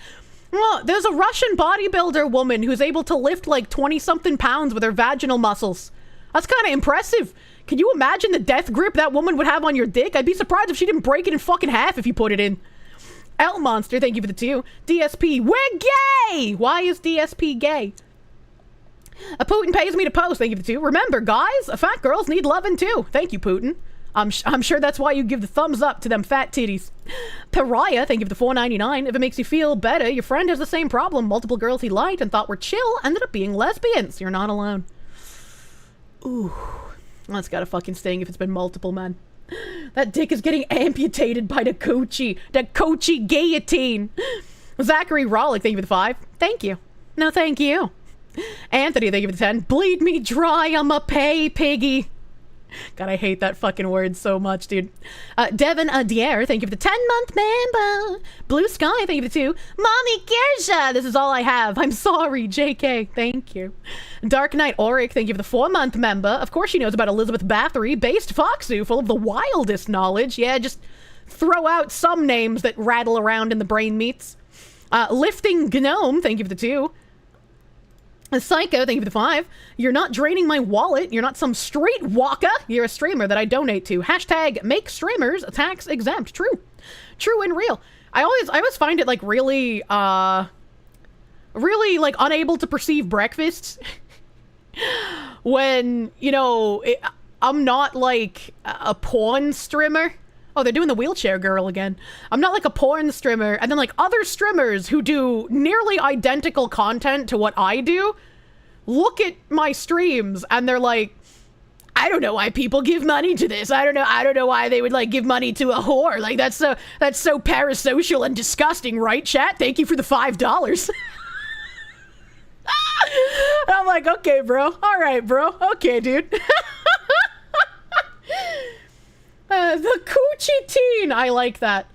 Speaker 15: Well, there's a Russian bodybuilder woman who's able to lift like 20-something pounds with her vaginal muscles. That's kind of impressive. Can you imagine the death grip that woman would have on your dick? I'd be surprised if she didn't break it in fucking half if you put it in. L Monster, thank you for the 2. DSP, we're gay! Why is DSP gay? A Putin pays me to post, thank you for the 2. Remember, guys, fat girls need loving too. Thank you, Putin. I'm sure that's why you give the thumbs up to them fat titties. Pariah, thank you for the $4.99. If it makes you feel better, your friend has the same problem. Multiple girls he liked and thought were chill ended up being lesbians. You're not alone. Ooh. That's gotta fucking sting if it's been multiple, man. That dick is getting amputated by the coochie. The coochie guillotine. Zachary Rollick, thank you for the 5. Thank you. No, thank you. Anthony, thank you for the 10. Bleed me dry, I'm a pay piggy. God, I hate that fucking word so much, dude. Devin Adair, thank you for the 10-month member. Blue Sky, thank you for the 2. Mommy Kirsche, this is all I have. I'm sorry, JK, thank you. Dark Knight Auric, thank you for the 4-month member. Of course she knows about Elizabeth Bathory, based Foxu, full of the wildest knowledge. Yeah, just throw out some names that rattle around in the brain meats. Lifting Gnome, thank you for the 2. Psycho, thank you for the 5. You're not draining my wallet. You're not some street walker. You're a streamer that I donate to. Hashtag make streamers tax exempt. True. True and real. I always find it like really like unable to perceive breakfast when, you know, I'm not like a porn streamer. Oh, they're doing the wheelchair girl again. I'm not like a porn streamer, and then like other streamers who do nearly identical content to what I do look at my streams and they're like, I don't know why people give money to this. I don't know why they would like give money to a whore. Like that's so parasocial and disgusting, right, chat? Thank you for the $5. And I'm like, okay, bro. All right, bro. Okay, dude. The coochie teen. I like that.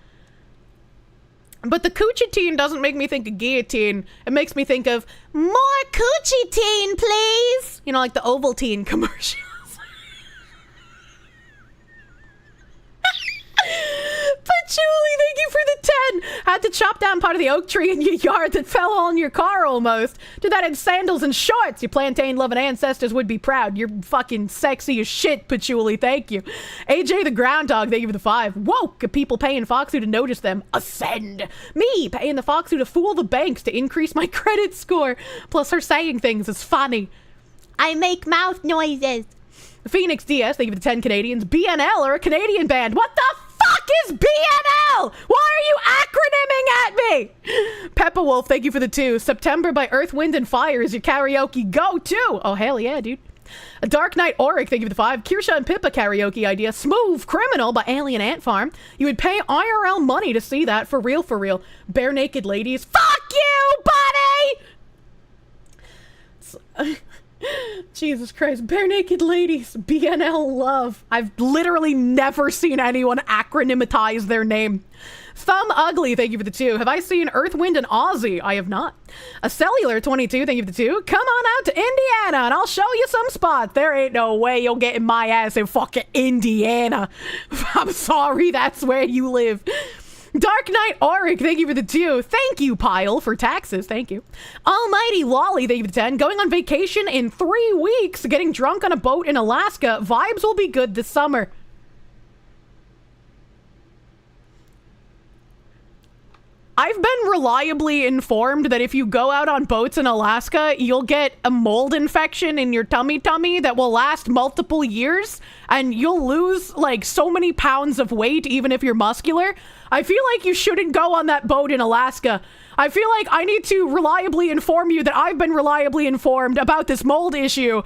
Speaker 15: But the coochie teen doesn't make me think of guillotine. It makes me think of more coochie teen, please. You know, like the Ovaltine commercials. Patchouli, thank you for the 10. Had to chop down part of the oak tree in your yard that fell on your car almost. Did that in sandals and shorts. Your plantain-loving ancestors would be proud. You're fucking sexy as shit, Patchouli, thank you. AJ the Groundhog, thank you for the 5. Woke, people paying Foxu to notice them. Ascend. Me, paying the Foxu to fool the banks to increase my credit score. Plus her saying things is funny. I make mouth noises. Phoenix DS, thank you for the 10 Canadians. BNL are a Canadian band. What the fuck is BNL? Why are you acronyming at me? Peppa Wolf, thank you for the 2. September by Earth, Wind, and Fire is your karaoke go-to. Oh, hell yeah, dude. A Dark Knight Auric, thank you for the 5. Kirsche and Pippa karaoke idea. Smooth Criminal by Alien Ant Farm. You would pay IRL money to see that, for real, for real. Bare Naked Ladies. Fuck you, buddy! Jesus Christ. Bare Naked Ladies. BNL Love. I've literally never seen anyone acronymatize their name. Thumb Ugly, thank you for the 2. Have I seen Earth, Wind, and Aussie? I have not. A Cellular 22, thank you for the 2. Come on out to Indiana and I'll show you some spots. There ain't no way you'll get in my ass in fucking Indiana. I'm sorry, that's where you live. Dark Knight Auric, thank you for the 2. Thank you, Pile, for taxes. Thank you. Almighty Lolly, thank you for the 10. Going on vacation in 3 weeks. Getting drunk on a boat in Alaska. Vibes will be good this summer. I've been reliably informed that if you go out on boats in Alaska, you'll get a mold infection in your tummy that will last multiple years, and you'll lose like so many pounds of weight even if you're muscular. I feel like you shouldn't go on that boat in Alaska. I feel like I need to reliably inform you that I've been reliably informed about this mold issue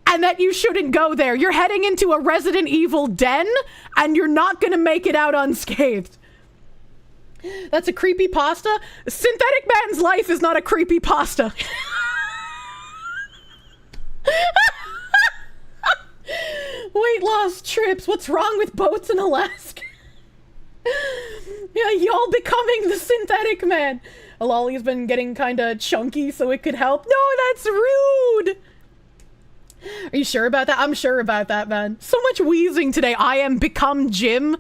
Speaker 15: and that you shouldn't go there. You're heading into a Resident Evil den and you're not gonna make it out unscathed. That's a creepypasta? Synthetic Man's Life is not a creepypasta. Weight loss trips. What's wrong with boats in Alaska? Yeah, y'all becoming the Synthetic Man. Lolly's been getting kinda chunky so it could help. No, that's rude! Are you sure about that? I'm sure about that, man. So much wheezing today. I am become Jim.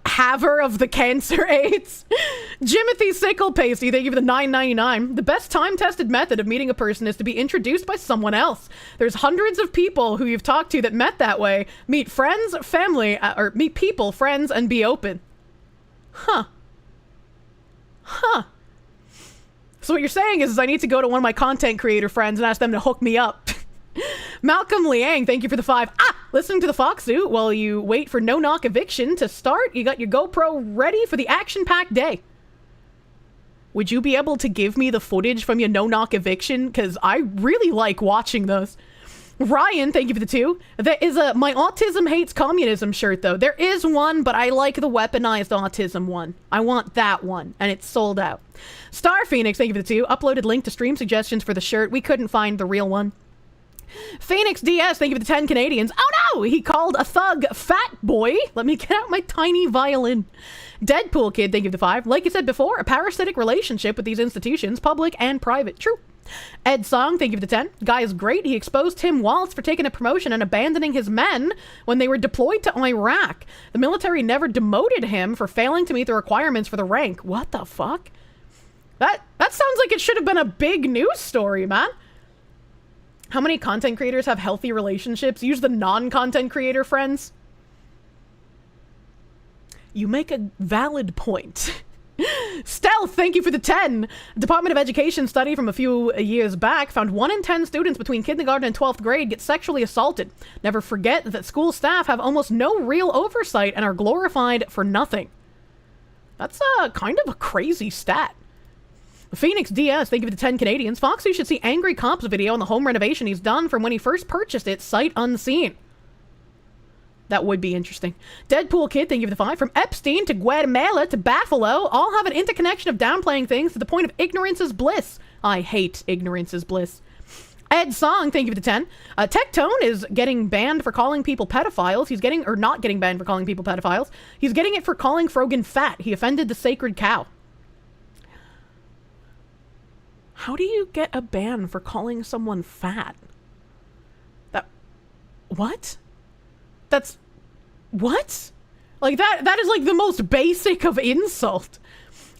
Speaker 15: Haver of the cancer AIDS. Jimothy Sickle Pasty, thank you for the $9.99. The best time-tested method of meeting a person is to be introduced by someone else. There's hundreds of people who you've talked to that met that way. Meet friends, family, or meet people, friends, and be open. Huh. So what you're saying is I need to go to one of my content creator friends and ask them to hook me up. Malcolm Liang, thank you for the 5. Listening to the Foxu while you wait for no-knock eviction to start. You got your GoPro ready for the action-packed day. Would you be able to give me the footage from your no-knock eviction? Because I really like watching those. Ryan, thank you for the 2. There is a My Autism Hates Communism shirt, though. There is one, but I like the weaponized autism one. I want that one, and it's sold out. Star Phoenix, thank you for the 2. Uploaded link to stream suggestions for the shirt. We couldn't find the real one. Phoenix DS, thank you for the 10 Canadians. Oh no! He called a thug fat boy. Let me get out my tiny violin. Deadpool Kid, thank you for the 5. Like you said before, a parasitic relationship with these institutions, public and private. True. Ed Song, thank you for the 10. Guy is great. He exposed Tim Waltz for taking a promotion and abandoning his men when they were deployed to Iraq. The military never demoted him for failing to meet the requirements for the rank. What the fuck? That sounds like it should have been a big news story, man. How many content creators have healthy relationships? Use the non-content creator friends. You make a valid point. Stealth, thank you for the 10. Department of Education study from a few years back found 1 in 10 students between kindergarten and 12th grade get sexually assaulted. Never forget that school staff have almost no real oversight and are glorified for nothing. That's kind of a crazy stat. Phoenix DS, thank you for the 10 Canadians. Foxy should see Angry Cops video on the home renovation he's done from when he first purchased it, sight unseen. That would be interesting. Deadpool Kid, thank you for the 5. From Epstein to Guatemala to Buffalo, all have an interconnection of downplaying things to the point of ignorance is bliss. I hate ignorance is bliss. Ed Song, thank you for the 10. Tectone is getting banned for calling people pedophiles. He's getting, or not getting banned for calling people pedophiles. He's getting it for calling Frogan fat. He offended the sacred cow. How do you get a ban for calling someone fat? What? That's... What? Like, that is like the most basic of insult.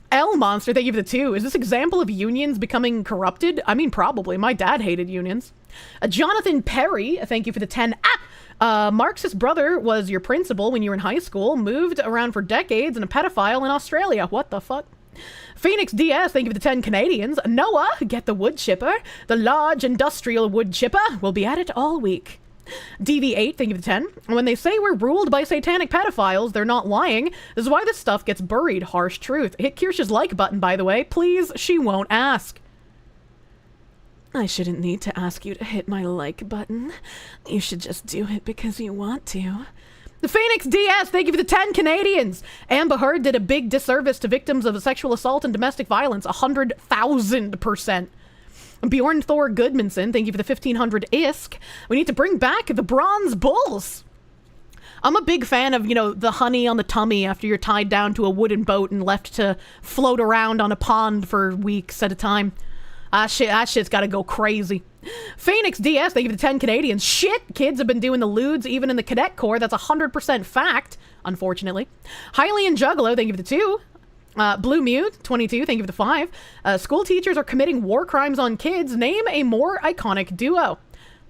Speaker 15: L Monster, thank you for the 2. Is this example of unions becoming corrupted? I mean, probably. My dad hated unions. Jonathan Perry, thank you for the 10. Marx's brother was your principal when you were in high school, moved around for decades, and a pedophile in Australia. What the fuck? Phoenix DS, thank you for the 10 Canadians. Noah, get the wood chipper. The large industrial wood chipper will be at it all week. DV8, thank you for the 10. When they say we're ruled by satanic pedophiles, they're not lying. This is why this stuff gets buried. Harsh truth. Hit Kirsche's like button, by the way. Please, she won't ask. I shouldn't need to ask you to hit my like button. You should just do it because you want to. The Phoenix DS, thank you for the 10 Canadians. Amber Heard did a big disservice to victims of sexual assault and domestic violence. 100,000%. Bjorn Thor Goodmanson, thank you for the 1500 ISK. We need to bring back the bronze bulls. I'm a big fan of, you know, the honey on the tummy after you're tied down to a wooden boat and left to float around on a pond for weeks at a time. That shit's gotta go crazy. Phoenix DS, thank you for the 10 Canadians. Shit, kids have been doing the lewds even in the cadet corps. That's 100% fact, unfortunately. Hylian Juggalo, thank you for the 2. Blue Mute, 22, thank you for the 5. School teachers are committing war crimes on kids. Name a more iconic duo.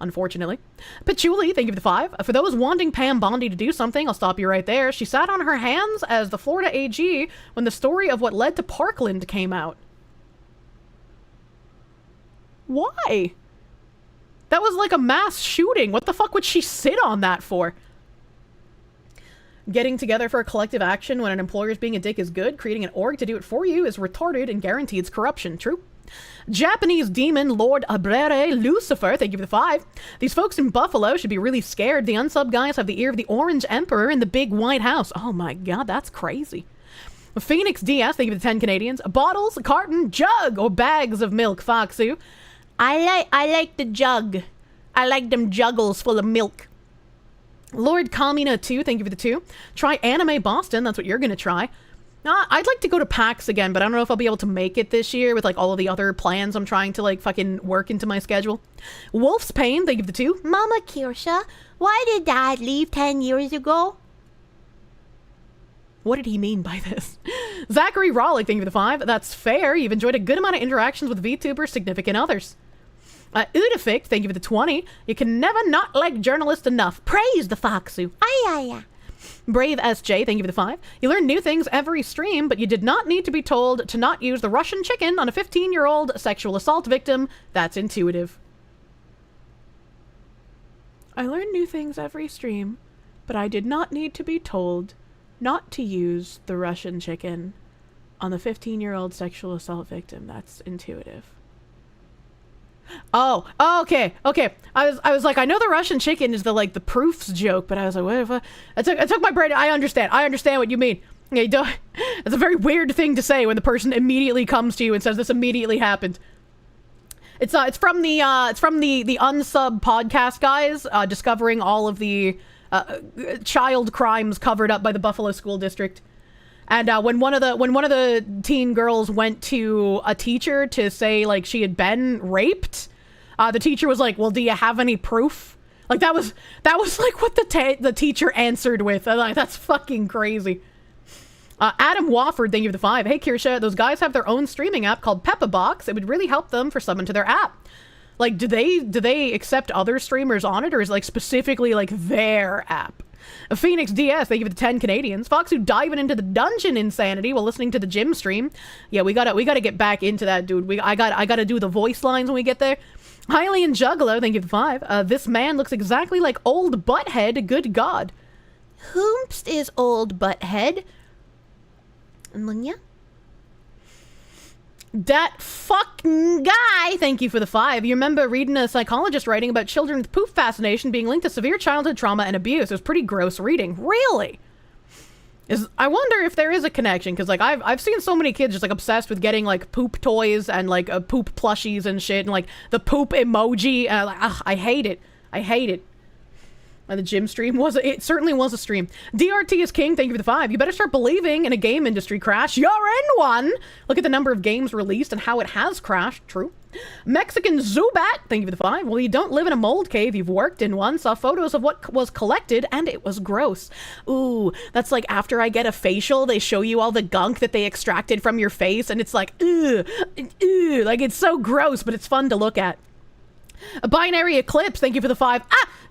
Speaker 15: Unfortunately. Patchouli, thank you for the 5. For those wanting Pam Bondi to do something, I'll stop you right there. She sat on her hands as the Florida AG when the story of what led to Parkland came out. Why? That was like a mass shooting. What the fuck would she sit on that for? Getting together for a collective action when an employer is being a dick is good. Creating an org to do it for you is retarded and guarantees corruption. True. Japanese demon Lord Abrere Lucifer, thank you for the 5. These folks in Buffalo should be really scared. The unsub guys have the ear of the Orange Emperor in the big White House. Oh my god, that's crazy. Phoenix DS, thank you for the 10 Canadians. Bottles, carton, jug, or bags of milk, Foxu. I like the jug. I like them juggles full of milk. Lord Kamina 2, thank you for the 2. Try Anime Boston, that's what you're gonna try. I'd like to go to PAX again, but I don't know if I'll be able to make it this year with like all of the other plans I'm trying to like fucking work into my schedule. Wolf's Pain, thank you for the 2.
Speaker 16: Mama Kirsche, why did Dad leave 10 years ago?
Speaker 15: What did he mean by this? Zachary Rollick, thank you for the 5. That's fair. You've enjoyed a good amount of interactions with VTubers, significant others. Udafic, thank you for the 20. You can never not like journalists enough. Praise the Foxu. Aye. Brave SJ, thank you for the 5. You learn new things every stream, but you did not need to be told to not use the Russian chicken on a 15-year-old sexual assault victim. That's intuitive. I learn new things every stream, but I did not need to be told not to use the Russian chicken on the 15-year-old sexual assault victim. That's intuitive. Oh, okay. I was like, I know the Russian chicken is the proofs joke, but I was like, what if I took my brain. I understand what you mean. Yeah, you don't. It's a very weird thing to say when the person immediately comes to you and says this immediately happened. It's from the unsub podcast guys discovering all of the child crimes covered up by the Buffalo School District. And when one of the teen girls went to a teacher to say like she had been raped, the teacher was like, "Well, do you have any proof?" Like that was like what the teacher answered with. I'm like, that's fucking crazy. Adam Wofford, thank you for the 5. Hey Kirsche, those guys have their own streaming app called Peppa Box. It would really help them for someone to their app. Like, do they accept other streamers on it, or is it like specifically like their app? Phoenix DS, thank you for the 10 Canadians. Foxu diving into the dungeon insanity while listening to the gym stream. Yeah, we gotta get back into that, dude. I gotta do the voice lines when we get there. Hylian Juggler, thank you for the 5. This man looks exactly like old Butthead, good God.
Speaker 16: Whomst is old Butthead? Munya?
Speaker 15: That fucking guy, thank you for the 5. You remember reading a psychologist writing about children with poop fascination being linked to severe childhood trauma and abuse. It was pretty gross reading. Really? I wonder if there is a connection, because like I've seen so many kids just like obsessed with getting like poop toys and like poop plushies and shit, and like the poop emoji. I hate it. I hate it. And the gym stream it certainly was a stream. DRT is king, thank you for the 5. You better start believing in a game industry crash. You're in one! Look at the number of games released and how it has crashed. True. Mexican Zubat, thank you for the 5. Well, you don't live in a mold cave, you've worked in one, saw photos of what was collected, and it was gross. Ooh, that's like after I get a facial, they show you all the gunk that they extracted from your face, and it's like, ugh, like it's so gross, but it's fun to look at. A Binary Eclipse, thank you for the 5.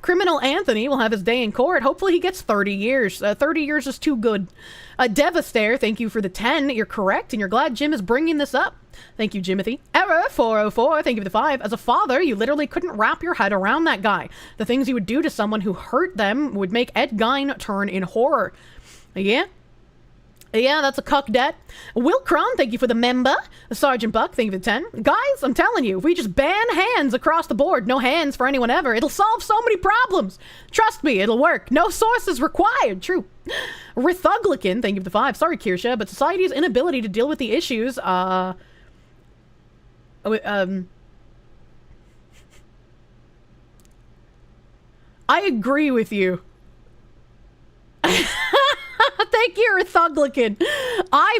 Speaker 15: Criminal Anthony will have his day in court. Hopefully he gets 30 years. 30 years is too good. Devastator, thank you for the 10. You're correct, and you're glad Jim is bringing this up. Thank you, Jimothy. Error 404, thank you for the 5. As a father, you literally couldn't wrap your head around that guy. The things you would do to someone who hurt them would make Ed Gein turn in horror. Yeah? Yeah, that's a cuck debt. Will Cron, thank you for the member. Sergeant Buck, thank you for the 10. Guys, I'm telling you, if we just ban hands across the board, no hands for anyone ever, it'll solve so many problems. Trust me, it'll work. No sources required. True. Rithuglican, thank you for the 5. Sorry, Kirsche, but society's inability to deal with the issues, I agree with you. Thank you, Rithuglican.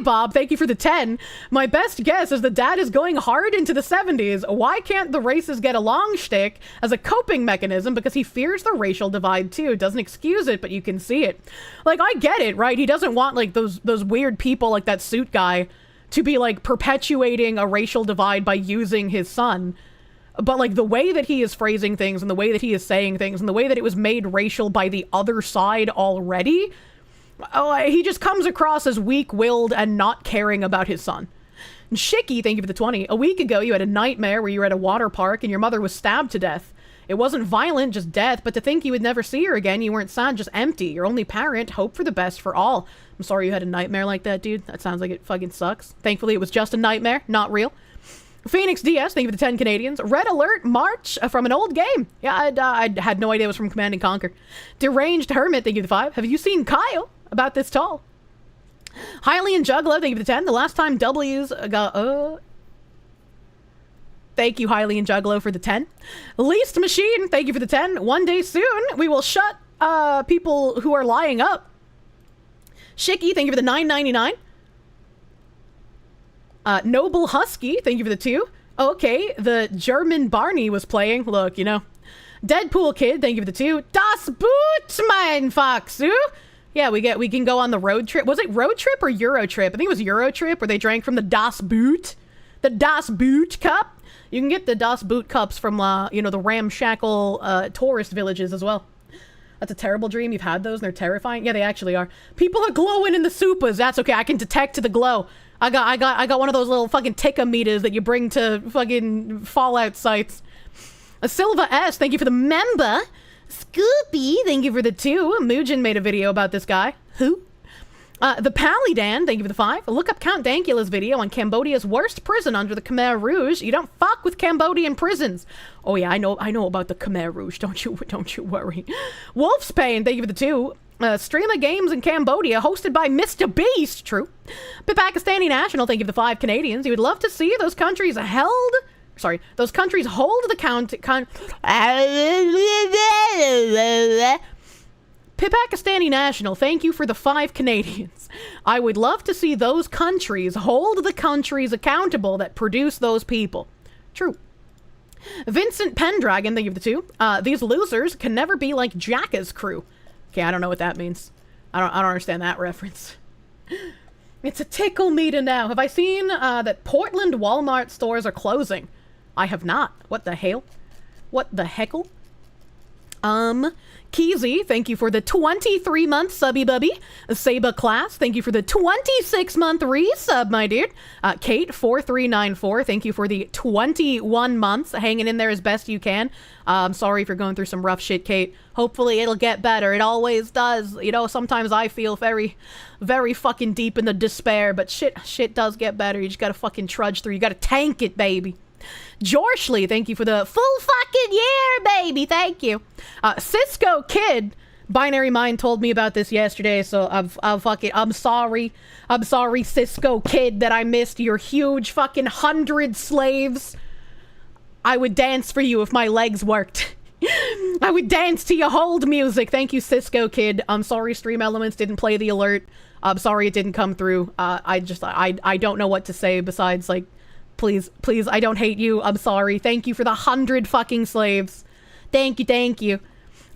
Speaker 15: Bob, thank you for the 10. My best guess is that Dad is going hard into the 70s. Why can't the races get along shtick as a coping mechanism? Because he fears the racial divide too. Doesn't excuse it, but you can see it. Like, I get it, right? He doesn't want like those weird people like that suit guy to be like perpetuating a racial divide by using his son. But like the way that he is phrasing things and the way that he is saying things and the way that it was made racial by the other side already, he just comes across as weak-willed and not caring about his son. And Shicky, thank you for the 20. A week ago, you had a nightmare where you were at a water park and your mother was stabbed to death. It wasn't violent, just death, but to think you would never see her again, you weren't sad, just empty. Your only parent, hope for the best for all. I'm sorry you had a nightmare like that, dude. That sounds like it fucking sucks. Thankfully, it was just a nightmare, not real. Phoenix DS, thank you for the 10 Canadians. Red Alert March from an old game. Yeah, I had no idea it was from Command & Conquer. Deranged Hermit, thank you for the 5. Have you seen Kyle? About this tall. Hylian Juggler, thank you for the 10. The last time W's got, Thank you, Hylian Juggler, for the 10. Least Machine, thank you for the 10. One day soon, we will shut people who are lying up. Shicky, thank you for the 9.99. Noble Husky, thank you for the 2. Okay, the German Barney was playing. Look, you know. Deadpool Kid, thank you for the 2. Das Boot, mein Foxu. Yeah, we can go on the road trip. Was it road trip or Euro trip? I think it was Euro trip where they drank from the Das Boot. The Das Boot cup. You can get the Das Boot cups from, the ramshackle tourist villages as well. That's a terrible dream. You've had those and they're terrifying. Yeah, they actually are. People are glowing in the supas. That's okay. I can detect the glow. I got one of those little fucking tickometers that you bring to fucking Fallout sites. A Silva S, thank you for the member. Scoopy, thank you for the 2. Mugen made a video about this guy. Who? The Palidan, thank you for the 5. Look up Count Dankula's video on Cambodia's worst prison under the Khmer Rouge. You don't fuck with Cambodian prisons. Oh yeah, I know about the Khmer Rouge. Don't you worry. Wolf's Pain, thank you for the 2. Stream of games in Cambodia hosted by Mr. Beast. True. Pakistani National, thank you for the 5 Canadians. You would love to see those countries those countries hold the Pakistani National, thank you for the 5 Canadians. I would love to see those countries hold the countries accountable that produce those people. True. Vincent Pendragon, thank you for the 2. These losers can never be like Jacka's crew. Okay, I don't know what that means. I don't understand that reference. It's a tickle meter now. Have I seen that Portland Walmart stores are closing? I have not. What the hell? What the heckle? Keezy, thank you for the 23-month subby bubby. Saba Class, thank you for the 26-month resub, my dude. Kate, 4394, thank you for the 21 months, hanging in there as best you can. I'm sorry if you're going through some rough shit, Kate. Hopefully it'll get better. It always does. You know, sometimes I feel very, very fucking deep in the despair, but shit does get better. You just gotta fucking trudge through. You gotta tank it, baby. Jorsley, thank you for the full fucking year, baby. Thank you. Cisco Kid, Binary Mind told me about this yesterday, so I'm sorry. I'm sorry, Cisco Kid, that I missed your huge fucking 100 slaves. I would dance for you if my legs worked. I would dance to your hold music. Thank you, Cisco Kid. I'm sorry Stream Elements didn't play the alert. I'm sorry it didn't come through. I don't know what to say besides, like, please, I don't hate you. I'm sorry. Thank you for the 100 fucking slaves. Thank you.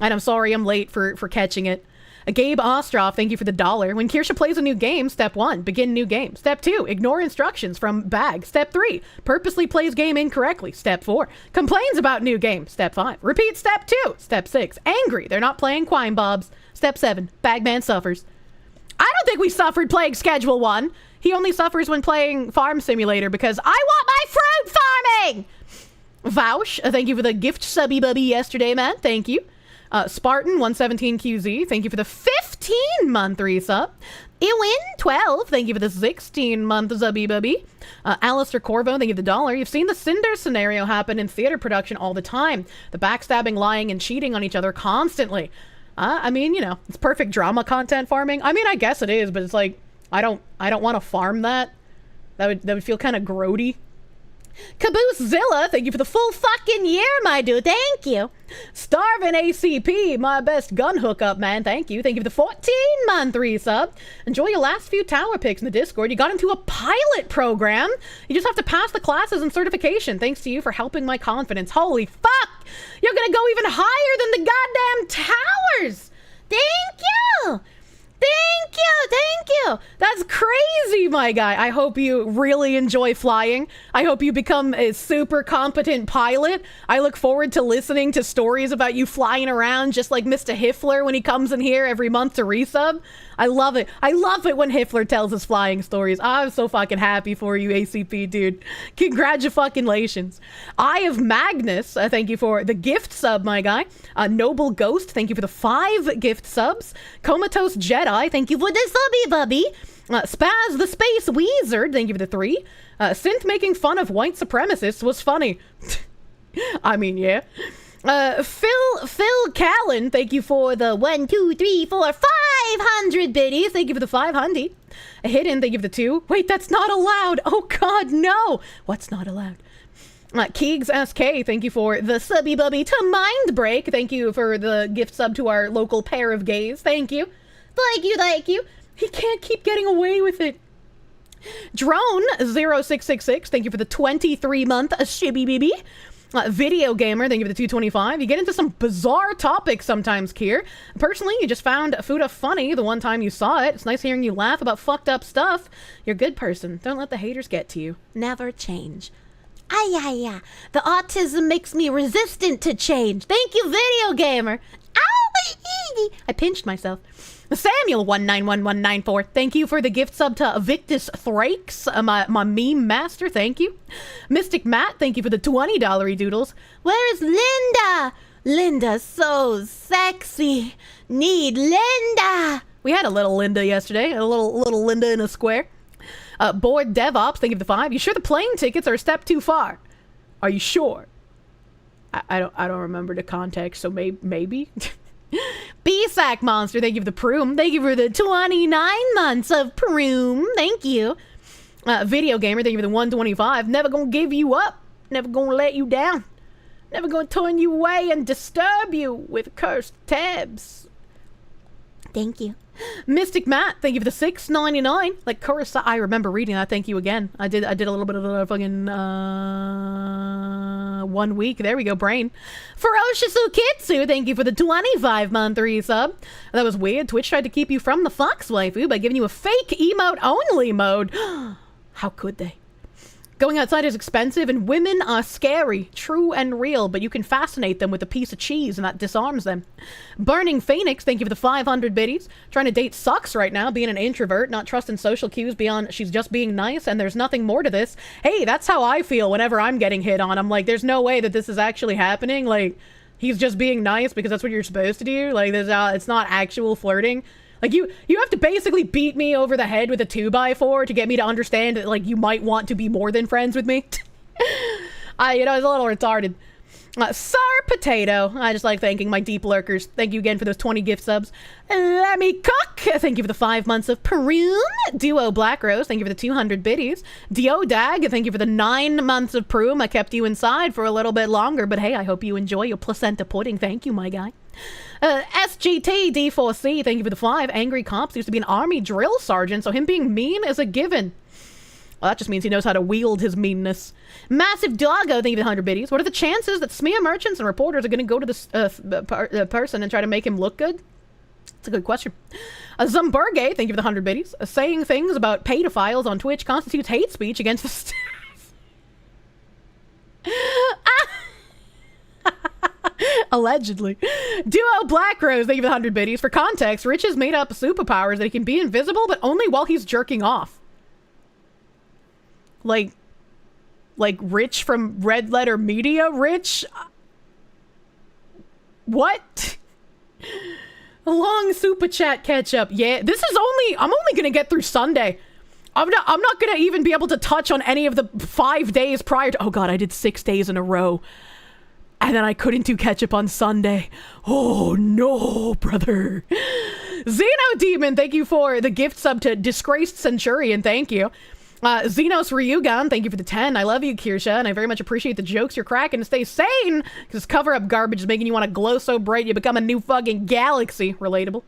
Speaker 15: And I'm sorry I'm late for catching it. Gabe Ostroff, thank you for the $1. When Kirsche plays a new game, step 1, begin new game. Step 2, ignore instructions from bag. Step 3, purposely plays game incorrectly. Step 4, complains about new game. Step 5, repeat step 2. Step 6, angry, they're not playing Quine Bobs. Step 7, Bagman suffers. I don't think we suffered playing Schedule 1. He only suffers when playing Farm Simulator because I want my fruit farming! Vaush, thank you for the gift subby bubby yesterday, man. Thank you. Spartan117QZ, thank you for the 15-month resub. Ewin12, thank you for the 16-month subby bubby. Alistair Corvo, thank you for the $1. You've seen the Cinder scenario happen in theater production all the time. The backstabbing, lying, and cheating on each other constantly. I mean, you know, it's perfect drama content farming. I mean, I guess it is, but it's like, I don't want to farm that. That would feel kind of grody. Caboosezilla, thank you for the full fucking year, my dude. Thank you. Starvin ACP, my best gun hookup, man. Thank you. Thank you for the 14-month resub. Enjoy your last few tower picks in the Discord. You got into a pilot program. You just have to pass the classes and certification. Thanks to you for helping my confidence. Holy fuck! You're gonna go even higher than the goddamn towers! Thank you! Thank you! That's crazy, my guy. I hope you really enjoy flying. I hope you become a super competent pilot. I look forward to listening to stories about you flying around just like Mr. Hiffler when he comes in here every month to resub. I love it. I love it when Hiffler tells us flying stories. I'm so fucking happy for you, ACP, dude. Congratulations. Eye of Magnus, thank you for the gift sub, my guy. Noble Ghost, thank you for the 5 gift subs. Comatose Jedi, thank you for the subby bubby. Spaz the Space Wizard, thank you for the 3. Synth making fun of white supremacists was funny. I mean, yeah. Phil Callan, thank you for the 1, 2, 3, 4, 500 biddies. Thank you for the 500. Hidden, thank you for the 2. Wait, that's not allowed. Oh god, no. What's not allowed? Keegs SK, thank you for the subby bubby to Mind Break. Thank you for the gift sub to our local pair of gays. Thank you. Thank you. He can't keep getting away with it. Drone0666, thank you for the 23-month Chibi BB. Video Gamer, thank you for the 225. You get into some bizarre topics sometimes, Kier. Personally, you just found Fuda funny the one time you saw it. It's nice hearing you laugh about fucked up stuff. You're a good person. Don't let the haters get to you. Never change.
Speaker 16: Yeah. The autism makes me resistant to change. Thank you, Video Gamer. Ow!
Speaker 15: I pinched myself. Samuel191194, thank you for the gift sub to Victus Thrakes, my meme master, thank you. Mystic Matt, thank you for the $20 doodles.
Speaker 16: Where's Linda? Linda's so sexy. Need Linda.
Speaker 15: We had a little Linda yesterday, a little Linda in a square. Board DevOps, thank you for the 5. You sure the plane tickets are a step too far? Are you sure? I don't remember the context, so maybe. B-Sack Monster, thank you for the Proom. Thank you for the 29 months of Proom. Thank you. Video Gamer, thank you for the 125. Never gonna give you up. Never gonna let you down. Never gonna turn you away and disturb you with cursed tabs.
Speaker 16: Thank you.
Speaker 15: Mystic Matt, thank you for the $6.99. Like Kurasa, I remember reading that. Thank you again. I did a little bit of the fucking 1 week. There we go, brain. Ferocious Ukitsu, thank you for the 25-month resub. That was weird. Twitch tried to keep you from the Fox waifu by giving you a fake emote only mode. How could they? Going outside is expensive, and women are scary, true and real, but you can fascinate them with a piece of cheese, and that disarms them. Burning Phoenix, thank you for the 500 biddies. Trying to date sucks right now, being an introvert, not trusting social cues beyond she's just being nice, and there's nothing more to this. Hey, that's how I feel whenever I'm getting hit on. I'm like, there's no way that this is actually happening. Like, he's just being nice because that's what you're supposed to do. Like, it's not actual flirting. Like, you have to basically beat me over the head with a 2x4 to get me to understand that, like, you might want to be more than friends with me. It's a little retarded. Sir Potato, I just like thanking my deep lurkers. Thank you again for those 20 gift subs. Let me cook. Thank you for the 5 months of Prune. Duo Black Rose, thank you for the 200 biddies. Dio Dag, thank you for the 9 months of Prune. I kept you inside for a little bit longer, but hey, I hope you enjoy your placenta pudding. Thank you, my guy. SGT D4C, thank you for the 5. Angry Cops used to be an army drill sergeant, so him being mean is a given. Well, that just means he knows how to wield his meanness. Massive Doggo, thank you for the 100 biddies. What are the chances that smear merchants and reporters are going to go to this person and try to make him look good? That's a good question. Zumburge, thank you for the 100 biddies. Saying things about pedophiles on Twitch constitutes hate speech against the staff. Allegedly. Duo Black Rose, thank you for the 100 biddies. For context, Rich has made up superpowers that he can be invisible, but only while he's jerking off. Like Rich from Red Letter Media, Rich? What? A long super chat catch up. Yeah, I'm only gonna get through Sunday. I'm not gonna even be able to touch on any of the 5 days prior to, oh god, I did 6 days in a row. And then I couldn't do catch up on Sunday. Oh no, brother. Xeno Demon, thank you for the gift sub to Disgraced Centurion, thank you. Xenos Ryugan, thank you for the 10. I love you, Kirsche, and I very much appreciate the jokes you're cracking to stay sane, because cover-up garbage is making you want to glow so bright you become a new fucking galaxy. Relatable.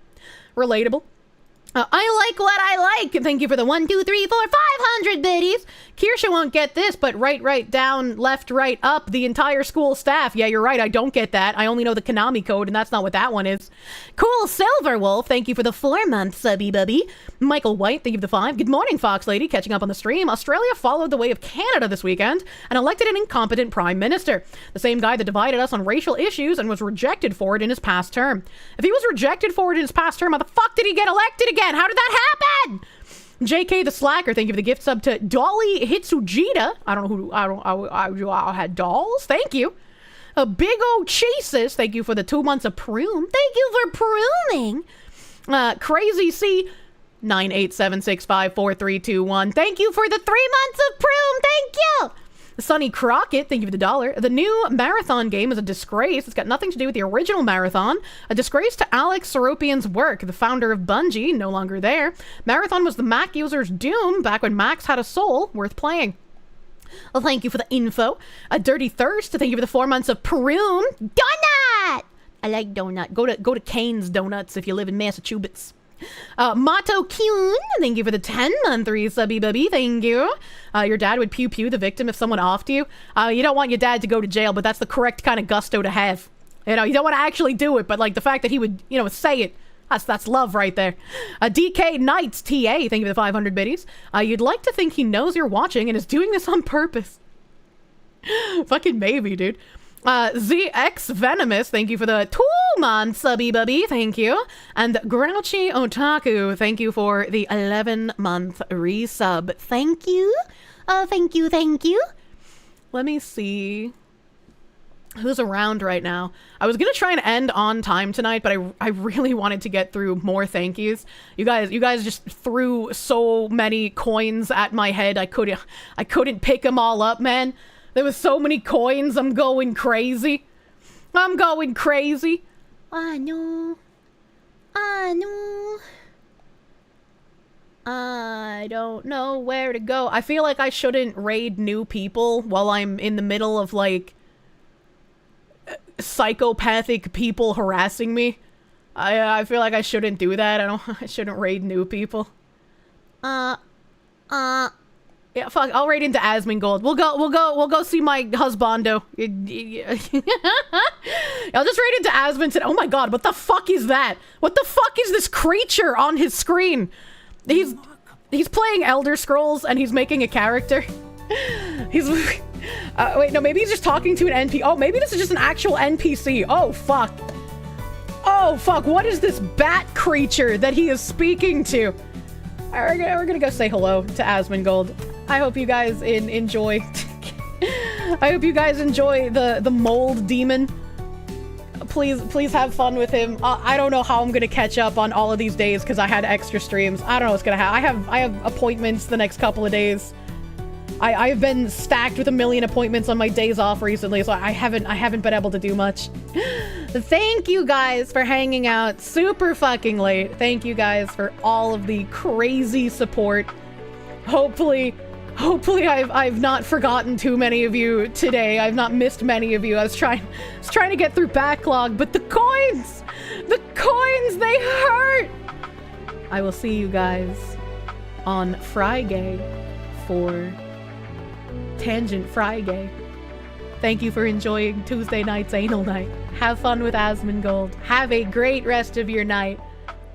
Speaker 15: I like what I like. Thank you for the 1, 2, 3, 4, 500 biddies. Kirsche won't get this, but right, down, left, right, up, the entire school staff. Yeah, you're right, I don't get that. I only know the Konami code, and that's not what that one is. Cool Silver Wolf, thank you for the 4 month subby bubby. Michael White, thank you for the 5. Good morning, Fox Lady, catching up on the stream. Australia followed the way of Canada this weekend and elected an incompetent prime minister. The same guy that divided us on racial issues and was rejected for it in his past term. If he was rejected for it in his past term, how the fuck did he get elected again? How did that happen? JK the Slacker, thank you for the gift sub to Dolly Hitsujita. I don't know who, I had dolls. Thank you. Big O Chases, thank you for the 2 months of Prune. Thank you for pruning. Crazy C 987654321. Thank you for the 3 months of Prune. Thank you. Sonny Crockett, thank you for the $1. The new marathon game is a disgrace. It's got nothing to do with the original marathon. A disgrace to Alex Seropian's work, the founder of Bungie, no longer there. Marathon was the Mac user's doom back when Macs had a soul worth playing. Well, thank you for the info. A Dirty Thirst, thank you for the 4 months of Prune. Donut! I like donut. Go to Kane's Donuts if you live in Massachusetts. Mato Kyun, thank you for the 10-month resubby bubby, thank you. Your dad would pew the victim if someone offed you. You don't want your dad to go to jail, but that's the correct kind of gusto to have. You don't want to actually do it, but like the fact that he would, say it, that's love right there. DK Knights TA, thank you for the 500 biddies. You'd like to think he knows you're watching and is doing this on purpose. Fucking maybe, dude. ZX Venomous, thank you for the 2 months subby bubby, thank you. And Grouchy Otaku, thank you for the 11-month resub. Thank you. Thank you. Let me see who's around right now. I was gonna try and end on time tonight, but I really wanted to get through more thank yous. You guys just threw so many coins at my head. I couldn't pick them all up, man. There was so many coins, I'm going crazy. I know. I don't know where to go. I feel like I shouldn't raid new people while I'm in the middle of, like, psychopathic people harassing me. I feel like I shouldn't do that. I shouldn't raid new people. Yeah, fuck, I'll raid into Asmongold. We'll go see my husbando. I'll just raid into Asmond and oh my god, what the fuck is that? What the fuck is this creature on his screen? He's playing Elder Scrolls and he's making a character. He's wait, no, maybe he's just talking to an NPC. Oh, maybe this is just an actual NPC. Oh fuck. Oh fuck, what is this bat creature that he is speaking to? Alright, we're gonna go say hello to Asmongold. I hope you guys enjoy I hope you guys enjoy the mold demon. Please have fun with him. I don't know how I'm gonna catch up on all of these days because I had extra streams. I don't know what's gonna happen. I have appointments the next couple of days. I've been stacked with 1 million appointments on my days off recently, so I haven't been able to do much. Thank you guys for hanging out super fucking late. Thank you guys for all of the crazy support. Hopefully I've not forgotten too many of you today. I've not missed many of you. I was trying to get through backlog, but the coins, they hurt. I will see you guys on Friday for Tangent Friday. Thank you for enjoying Tuesday night's anal night. Have fun with Asmongold. Have a great rest of your night.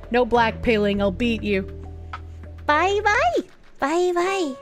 Speaker 15: No black pilling, I'll beat you.
Speaker 16: Bye bye. Bye bye.